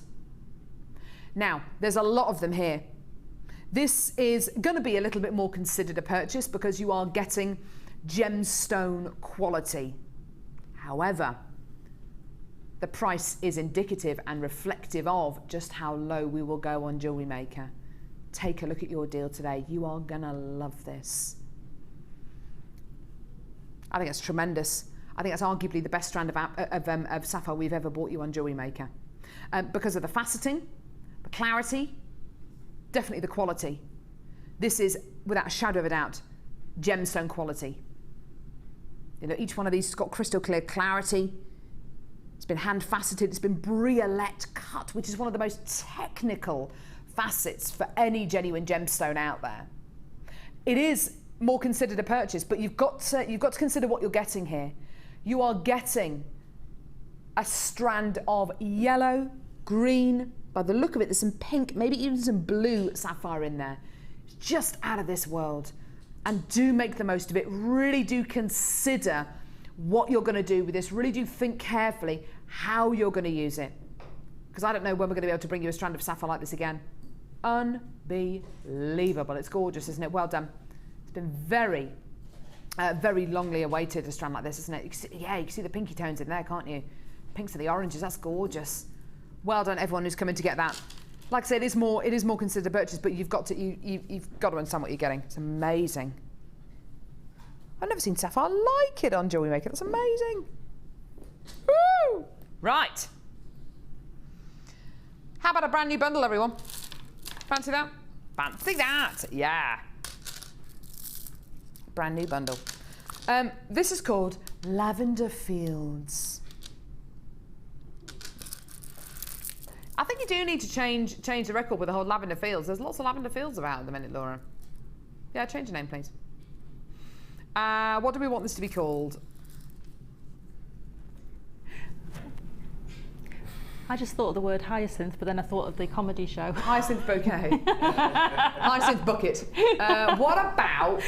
Now, there's a lot of them here. This is going to be a little bit more considered a purchase because you are getting gemstone quality. However, the price is indicative and reflective of just how low we will go on Jewellery Maker. Take a look at your deal today. You are gonna love this. I think it's tremendous. I think that's arguably the best strand of sapphire we've ever bought you on Jewellery Maker. Because of the faceting, the clarity, definitely the quality. This is, without a shadow of a doubt, gemstone quality. You know, each one of these has got crystal clear clarity. It's been hand faceted, it's been briolette cut, which is one of the most technical facets for any genuine gemstone out there. It is more considered a purchase, but you've got to consider what you're getting here. You are getting a strand of yellow, green, by the look of it, there's some pink, maybe even some blue sapphire in there. It's just out of this world. And do make the most of it. Really do consider what you're going to do with this. Really do think carefully how you're going to use it. Because I don't know when we're going to be able to bring you a strand of sapphire like this again. Unbelievable. It's gorgeous, isn't it? Well done. It's been very, very longly awaited, a strand like this, isn't it? You can see the pinky tones in there, can't you? Pinks and the oranges, that's gorgeous. Well done, everyone who's coming to get that. Like I said, it is more considered a purchase, but you've got to understand what you're getting. It's amazing. I've never seen sapphire like it on Jewellery Maker. That's amazing. Woo! Right. How about a brand new bundle, everyone? Fancy that? Fancy that? Yeah. Brand new bundle. This is called Lavender Fields. I think you do need to change the record with the whole Lavender Fields. There's lots of Lavender Fields about at the minute, Laura. Yeah, change the name, please. What do we want this to be called? I just thought of the word hyacinth, but then I thought of the comedy show. Hyacinth bouquet. Hyacinth bucket. What about...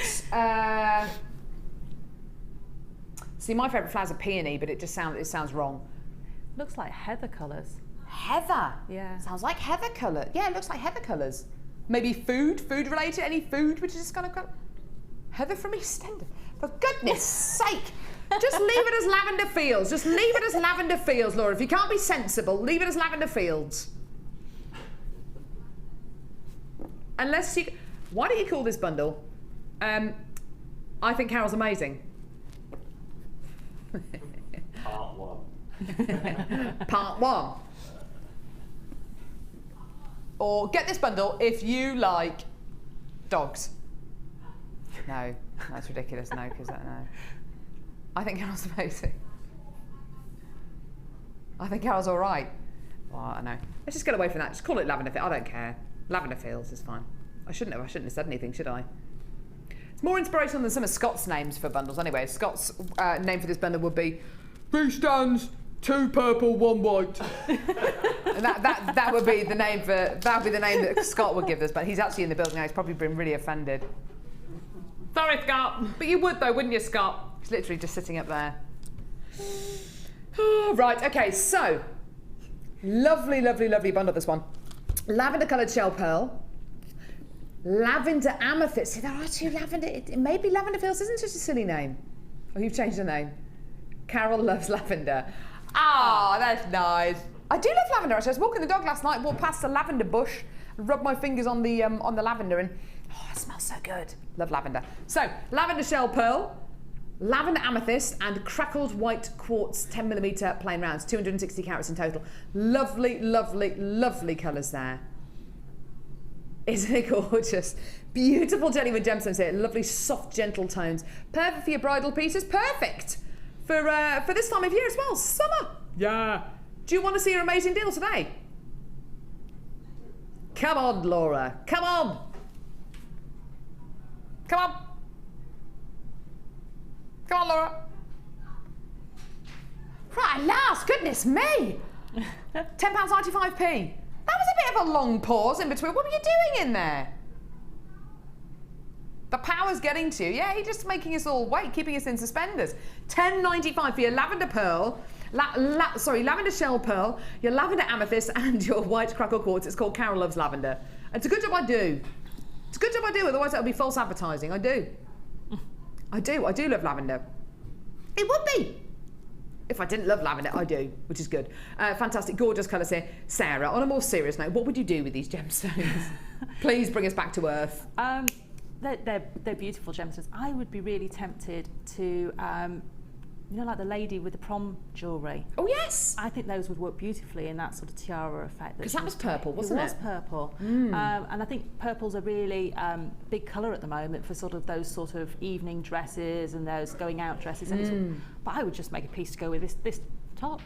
see, my favourite flower's a peony, but it sounds wrong. Looks like heather colours. Heather? Yeah. Sounds like heather colour. Yeah, it looks like heather colours. Maybe food related? Any food which is just kind of... Heather from EastEnders. For goodness sake! Just leave it as lavender fields. Just leave it as lavender fields, Laura. If you can't be sensible, leave it as lavender fields. Unless you... Why don't you call this bundle? I think Carol's amazing. Part 1. Part 1. Or get this bundle if you like dogs. No, that's ridiculous. No, because no. I think Carol's amazing. I think Carol's all right. Well, I know. Let's just get away from that. Just call it lavender fields. I don't care. Lavender fields is fine. I shouldn't have said anything, should I? It's more inspirational than some of Scott's names for bundles. Anyway, Scott's name for this bundle would be 3 stands, 2 purple, 1 white. And that would be the name that Scott would give us. But he's actually in the building now. He's probably been really offended. Sorry, Scott. But you would though, wouldn't you, Scott? He's literally just sitting up there. Right. Okay. So lovely, lovely, lovely bundle. This one, lavender coloured shell pearl. Lavender amethyst. See, there are 2 lavender. It may be lavender fields. Isn't such a silly name. Oh, you've changed the name. Carol loves lavender. Ah, that's nice. I do love lavender. Actually, I was walking the dog last night, walked past a lavender bush, and rubbed my fingers on the lavender, and oh, it smells so good. Love lavender. So, lavender shell pearl, lavender amethyst, and crackled white quartz 10mm plain rounds, 260 carats in total. Lovely, lovely, lovely colours there. Isn't it gorgeous? Beautiful genuine gemstones here. Lovely, soft, gentle tones. Perfect for your bridal pieces. Perfect for this time of year as well. Summer. Yeah. Do you want to see your amazing deal today? Come on, Laura. Come on. Come on. Come on, Laura. Right, last. Goodness me. £10.95p. That was a bit of a long pause in between. What were you doing in there? The power's getting to you. Yeah, he's just making us all wait, keeping us in suspenders. £10.95 for your lavender pearl, lavender shell pearl, your lavender amethyst, and your white crackle quartz. It's called Carol Loves Lavender. It's a good job I do. It's a good job I do, otherwise that would be false advertising. I do. I do love lavender. It would be. If I didn't love lavender, I do, which is good. Fantastic, gorgeous colours here. Sarah, on a more serious note, what would you do with these gemstones? Please bring us back to earth. They're beautiful gemstones. I would be really tempted to, you know, like the lady with the prom jewellery. Oh, yes. I think those would work beautifully in that sort of tiara effect. Because that was purple, wasn't it? It was purple. And I think purple's a really big colour at the moment for sort of those sort of evening dresses and those going out dresses. And but I would just make a piece to go with this top,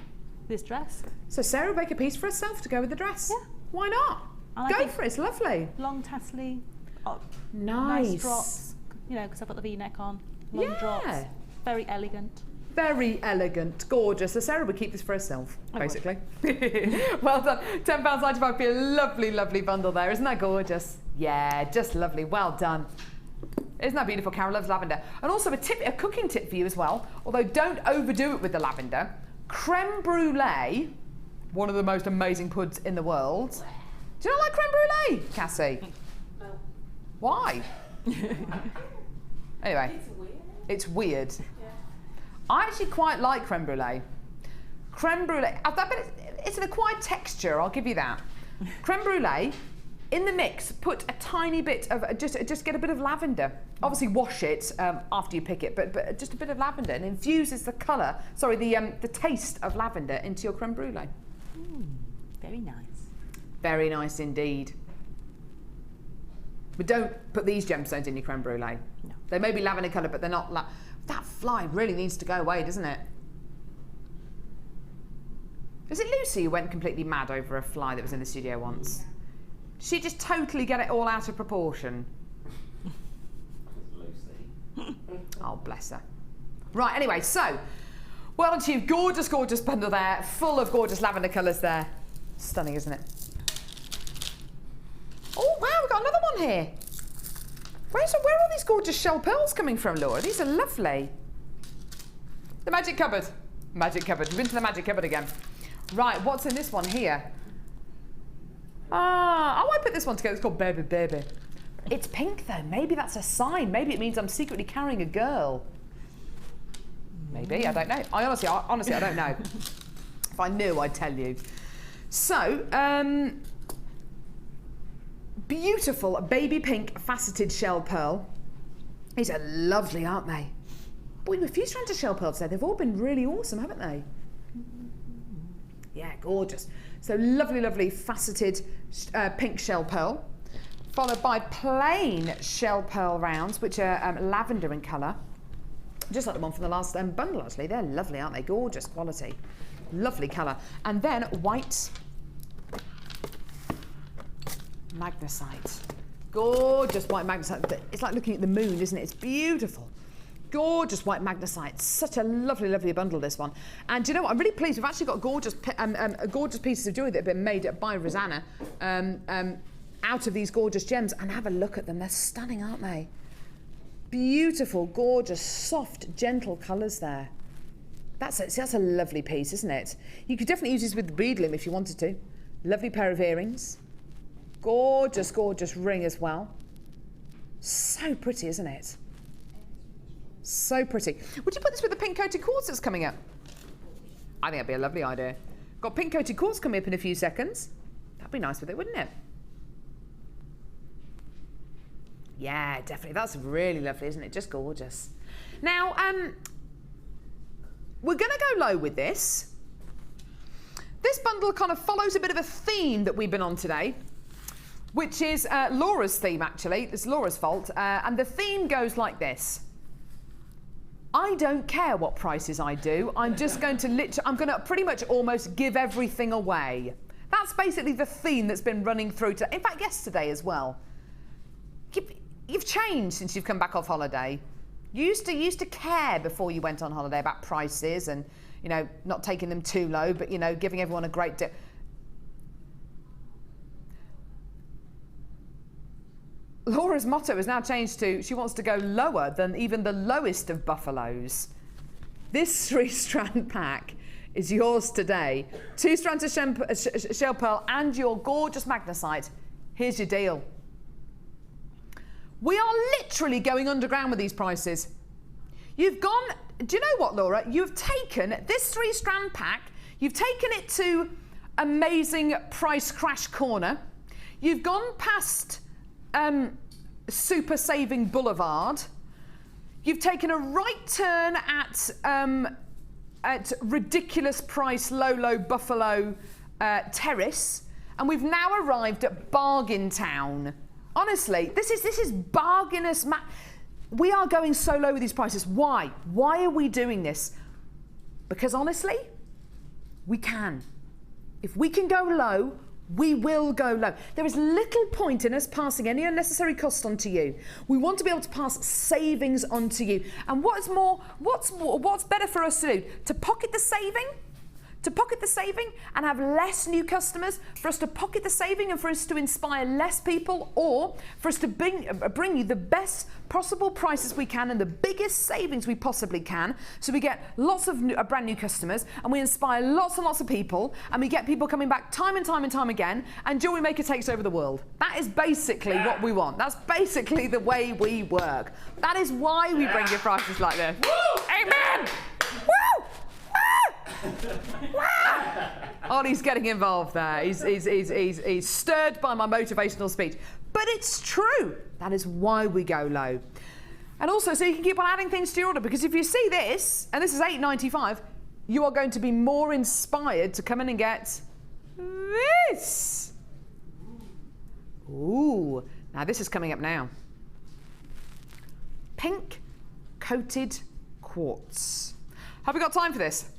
this dress. So Sarah would make a piece for herself to go with the dress? Yeah. Why not? Go for it, it's lovely. Long tassely. Nice drops, you know, because I've got the V-neck on. Long drops. Very elegant. Very elegant, gorgeous. So Sarah would keep this for herself, basically. Well done. £10.95 for a lovely, lovely bundle there. Isn't that gorgeous? Yeah, just lovely. Well done. Isn't that beautiful? Carol loves lavender. And also a cooking tip for you as well. Although don't overdo it with the lavender. Creme brulee, one of the most amazing puds in the world. Do you not like creme brulee, Cassie? No. Why? Anyway, it's weird. Yeah. I actually quite like creme brulee. Creme brulee, it's an acquired texture, I'll give you that. Creme brulee, in the mix, put a tiny bit of, just get a bit of lavender. Obviously wash it after you pick it, but just a bit of lavender, and infuses the colour, sorry, the taste of lavender into your creme brulee. Very nice. Very nice indeed. But don't put these gemstones in your creme brulee. No. They may be lavender colour, but they're not. That fly really needs to go away, doesn't it? Is it Lucy who went completely mad over a fly that was in the studio once? Did she just totally get it all out of proportion? Lucy. Oh, bless her. Right, anyway, so, well done to you. Gorgeous, gorgeous bundle there, full of gorgeous lavender colours there. Stunning, isn't it? Oh, wow, we've got another one here. Where are all these gorgeous shell pearls coming from, Laura? These are lovely. The magic cupboard. Magic cupboard. We've been to the magic cupboard again. Right, what's in this one here? I might put this one together. It's called Baby Baby. It's pink, though. Maybe that's a sign. Maybe it means I'm secretly carrying a girl. Maybe, I don't know. Honestly, I don't know. If I knew, I'd tell you. So, beautiful baby pink faceted shell pearl. These are lovely, aren't they? Boy, a few strands of shell pearls there. They've all been really awesome, haven't they? Yeah, gorgeous. So lovely, lovely faceted pink shell pearl, followed by plain shell pearl rounds, which are lavender in colour. Just like the one from the last bundle, actually. They're lovely, aren't they? Gorgeous quality. Lovely colour. And then white magnesite. Gorgeous white magnesite. It's like looking at the moon, isn't it? It's beautiful. Gorgeous white magnesite. Such a lovely, lovely bundle, this one. And do you know what? I'm really pleased. We've actually got gorgeous pieces of jewellery that have been made by Rosanna out of these gorgeous gems. And have a look at them. They're stunning, aren't they? Beautiful, gorgeous, soft, gentle colours there. That's a lovely piece, isn't it? You could definitely use this with the bead loom if you wanted to. Lovely pair of earrings. Gorgeous, gorgeous ring as well. So pretty, isn't it? So pretty. Would you put this with the pink coated quartz that's coming up? I think that'd be a lovely idea. Got pink coated quartz coming up in a few seconds. That'd be nice with it, wouldn't it? Yeah, definitely. That's really lovely, isn't it? Just gorgeous. Now, we're going to go low with this. This bundle kind of follows a bit of a theme that we've been on today, which is Laura's theme, actually. It's Laura's fault. And the theme goes like this. I don't care what prices I do. I'm just going to I'm going to pretty much almost give everything away. That's basically the theme that's been running through in fact, yesterday as well. You've changed since you've come back off holiday. You used to care before you went on holiday about prices and, you know, not taking them too low, but, you know, giving everyone a great deal. Laura's motto has now changed to she wants to go lower than even the lowest of buffaloes. This 3-strand pack is yours today. 2 strands of shell pearl and your gorgeous magnesite. Here's your deal. We are literally going underground with these prices. You've gone, do you know what, Laura? You've taken this 3-strand pack, you've taken it to amazing price crash corner. You've gone past Super Saving Boulevard. You've taken a right turn at ridiculous price low Buffalo Terrace, and we've now arrived at Bargain Town. Honestly, this is bargainous. We are going so low with these prices. Why? Why are we doing this? Because honestly, we can. If we can go low, we will go low. There is little point in us passing any unnecessary cost onto you. We want to be able to pass savings onto you. And what's better for us to do? To pocket the saving? To pocket the saving and have less new customers, for us to pocket the saving and for us to inspire less people, or for us to bring you the best possible prices we can and the biggest savings we possibly can, so we get lots of brand new customers and we inspire lots and lots of people and we get people coming back time and time and time again, and Jewellery Maker takes over the world. That is basically what we want. That's basically the way we work. That is why we bring you prices like this. Woo! Amen! Woo! Ollie's getting involved there. He's stirred by my motivational speech. But it's true. That is why we go low. And also, so you can keep on adding things to your order, because if you see this, and this is $8.95, you are going to be more inspired to come in and get this. Ooh. Now this is coming up now. Pink coated quartz. Have we got time for this?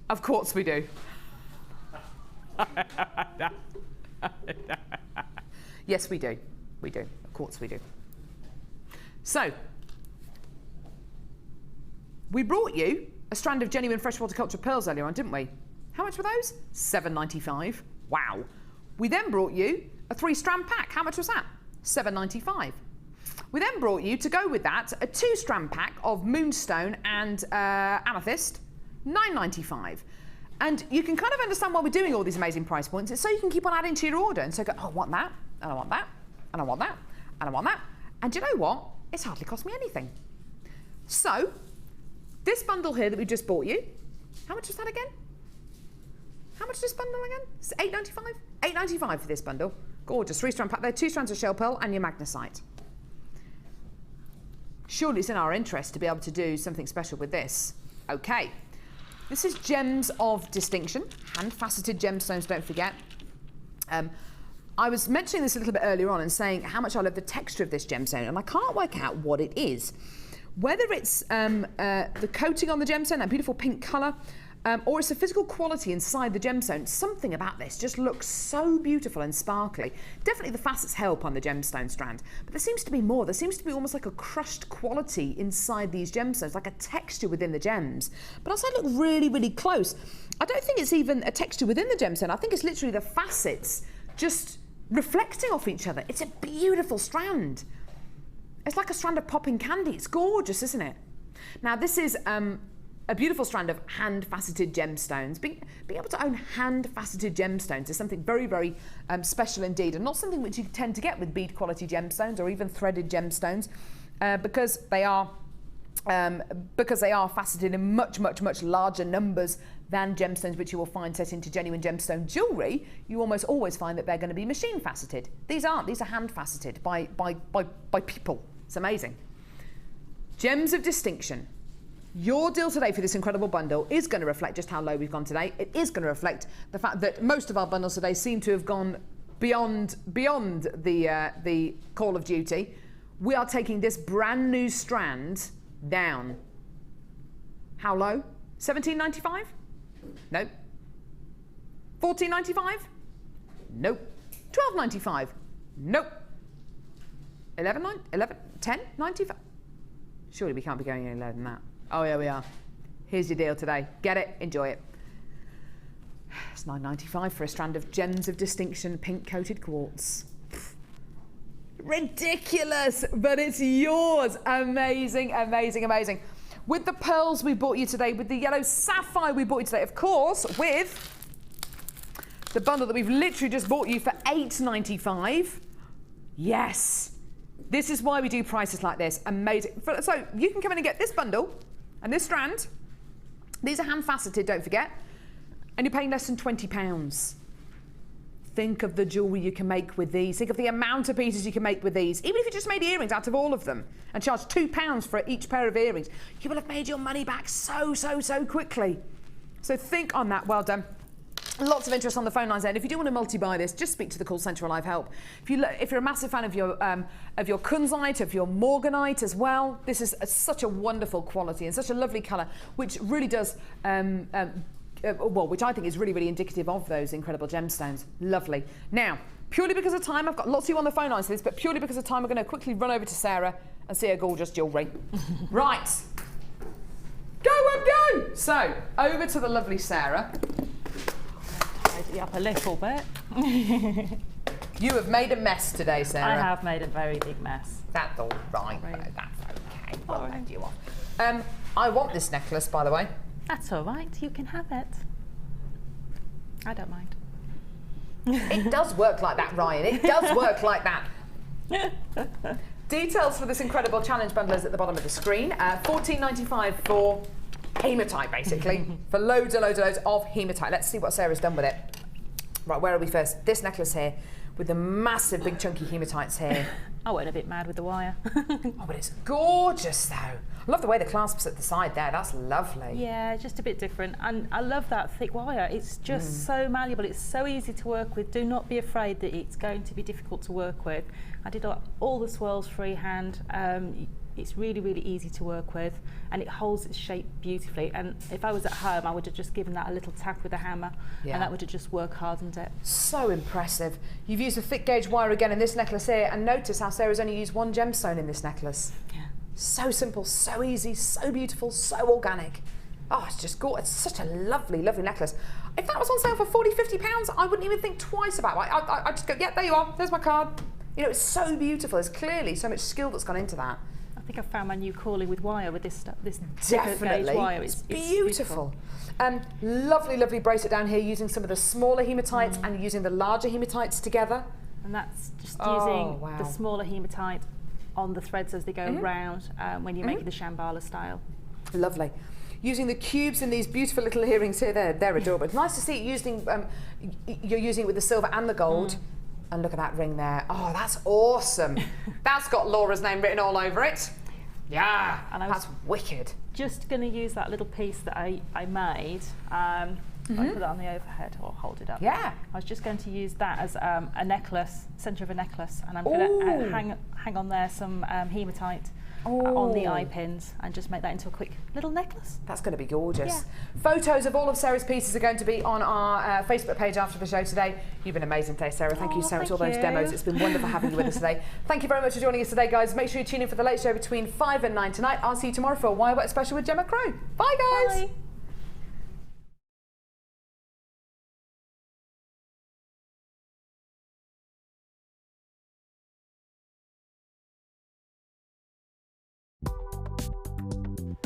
Of course we do. Yes, we do. We do. Of course we do. So, we brought you a strand of genuine freshwater culture pearls earlier on, didn't we? How much were those? $7.95. Wow. We then brought you a 3-strand pack. How much was that? $7.95. We then brought you, to go with that, a 2-strand pack of moonstone and amethyst, $9.95. And you can kind of understand why we're doing all these amazing price points. It's so you can keep on adding to your order. And so go, oh, I want that, and I want that, and I want that, and I want that. And do you know what? It's hardly cost me anything. So, this bundle here that we just bought you, how much was that again? How much is this bundle again? It's $8.95? $8.95 for this bundle. Gorgeous. 3-strand pack there, 2 strands of shell pearl and your magnesite. Surely it's in our interest to be able to do something special with this. Okay. This is Gems of Distinction, hand-faceted gemstones, don't forget. I was mentioning this a little bit earlier on and saying how much I love the texture of this gemstone, and I can't work out what it is. Whether it's the coating on the gemstone, that beautiful pink colour, or it's the physical quality inside the gemstone. Something about this just looks so beautiful and sparkly. Definitely the facets help on the gemstone strand, but there seems to be more. There seems to be almost like a crushed quality inside these gemstones, like a texture within the gems. But as I look really, really close, I don't think it's even a texture within the gemstone. I think it's literally the facets just reflecting off each other. It's a beautiful strand. It's like a strand of popping candy. It's gorgeous, isn't it? Now, this is a beautiful strand of hand-faceted gemstones. Being able to own hand-faceted gemstones is something very, very special indeed, and not something which you tend to get with bead quality gemstones or even threaded gemstones, because they are faceted in much, much, much larger numbers than gemstones which you will find set into genuine gemstone jewellery. You almost always find that they're going to be machine faceted. These aren't. These are hand faceted by people. It's amazing. Gems of Distinction. Your deal today for this incredible bundle is going to reflect just how low we've gone today. It is going to reflect the fact that most of our bundles today seem to have gone beyond the call of duty. We are taking this brand new strand down. How low? $17.95? Nope. $14.95? Nope. $12.95? Nope. $10.95? Surely we can't be going any lower than that. Oh, yeah, we are. Here's your deal today. Get it, enjoy it. It's $9.95 for a strand of Gems of Distinction pink-coated quartz. Ridiculous, but it's yours. Amazing, amazing, amazing. With the pearls we bought you today, with the yellow sapphire we bought you today, of course, with the bundle that we've literally just bought you for $8.95. Yes. This is why we do prices like this. Amazing. So you can come in and get this bundle and this strand. These are hand faceted, don't forget. And you're paying less than £20. Think of the jewellery you can make with these. Think of the amount of pieces you can make with these. Even if you just made earrings out of all of them and charged £2 for each pair of earrings, you will have made your money back so quickly. So think on that. Well done. Lots of interest on the phone lines there. And if you do want to multi-buy this, just speak to the call centre for live help. If you're a massive fan of your kunzite, of your morganite as well, this is such a wonderful quality and such a lovely colour, which really does, which I think is really, really indicative of those incredible gemstones. Lovely. Now, purely because of time, I've got lots of you on the phone lines for this, but purely because of time, we're going to quickly run over to Sarah and see her gorgeous jewellery. Right. Go! So, over to the lovely Sarah. Tidy up a little bit. You have made a mess today, Sarah. I have made a very big mess. That's all right. That's okay. Well, thank you. I want this necklace, by the way. That's all right. You can have it. I don't mind. It does work like that, Ryan. It does work like that. Details for this incredible challenge bundle is at the bottom of the screen. $14.95 for hematite, basically, for loads of hematite. Let's see what Sarah's done with it. Right, where are we first? This necklace here, with the massive, big, chunky hematites here. I went a bit mad with the wire. Oh, but it's gorgeous, though. I love the way the clasp's at the side there. That's lovely. Yeah, just a bit different. And I love that thick wire. It's just so malleable. It's so easy to work with. Do not be afraid that it's going to be difficult to work with. I did all the swirls freehand. It's really, really easy to work with, and it holds its shape beautifully. And if I was at home, I would have just given that a little tap with a hammer, and that would have just work hardened it. So impressive. You've used a thick gauge wire again in this necklace here, and notice how Sarah's only used one gemstone in this necklace. Yeah. So simple, so easy, so beautiful, so organic. Oh, it's just gorgeous. It's such a lovely, lovely necklace. If that was on sale for £40, £50, I wouldn't even think twice about it. I just go, yeah, there you are. There's my card. You know, it's so beautiful. There's clearly so much skill that's gone into that. I think I found my new calling with wire with this stuff. This Definitely. gauge wire. It's beautiful. Lovely, lovely bracelet down here using some of the smaller hematites and using the larger hematites together. And that's just using the smaller hematite on the threads as they go round when you're making the Shambhala style. Lovely. Using the cubes in these beautiful little earrings here, they're adorable. It's nice to see it using, you're using it with the silver and the gold. And look at that ring there. Oh, that's awesome. That's got Laura's name written all over it. Yeah, and that's wicked. Just going to use that little piece that I made. I put it on the overhead or hold it up. Yeah. I was just going to use that as a necklace, centre of a necklace, and I'm going to hang on there some hematite on the eye pins and just make that into a quick little necklace. That's going to be gorgeous. Yeah. Photos of all of Sarah's pieces are going to be on our Facebook page after the show today. You've been amazing today, Sarah. Thank you so much for all those demos. It's been wonderful having you with us today. Thank you very much for joining us today, guys. Make sure you tune in for the late show between 5 and 9 tonight. I'll see you tomorrow for a Wire Work special with Gemma Crow. Bye, guys. Bye.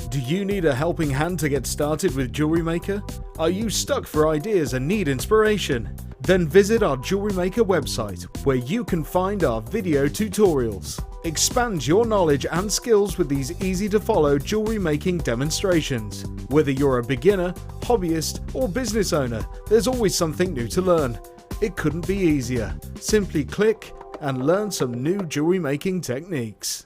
Do you need a helping hand to get started with Jewellery Maker? Are you stuck for ideas and need inspiration? Then visit our Jewellery Maker website, where you can find our video tutorials. Expand your knowledge and skills with these easy-to-follow jewellery making demonstrations. Whether you're a beginner, hobbyist, or business owner, there's always something new to learn. It couldn't be easier. Simply click and learn some new jewellery making techniques.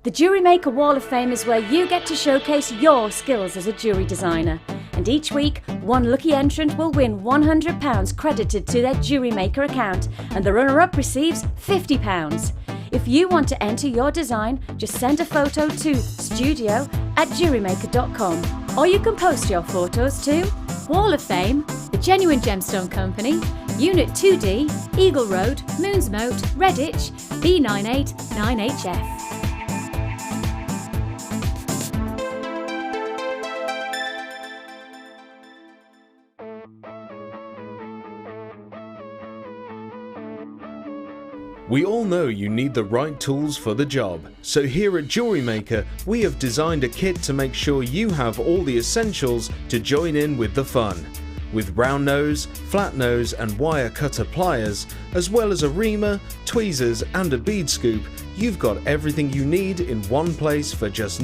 The Jewellery Maker Wall of Fame is where you get to showcase your skills as a jewellery designer. And each week, one lucky entrant will win £100 credited to their Jewellery Maker account, and the runner-up receives £50. If you want to enter your design, just send a photo to studio@jewellerymaker.com, or you can post your photos to Wall of Fame, The Genuine Gemstone Company, Unit 2D, Eagle Road, Moonsmote, Redditch, B989HF. We all know you need the right tools for the job, so here at Jewellery Maker we have designed a kit to make sure you have all the essentials to join in with the fun. With round nose, flat nose and wire cutter pliers, as well as a reamer, tweezers and a bead scoop, you've got everything you need in one place for just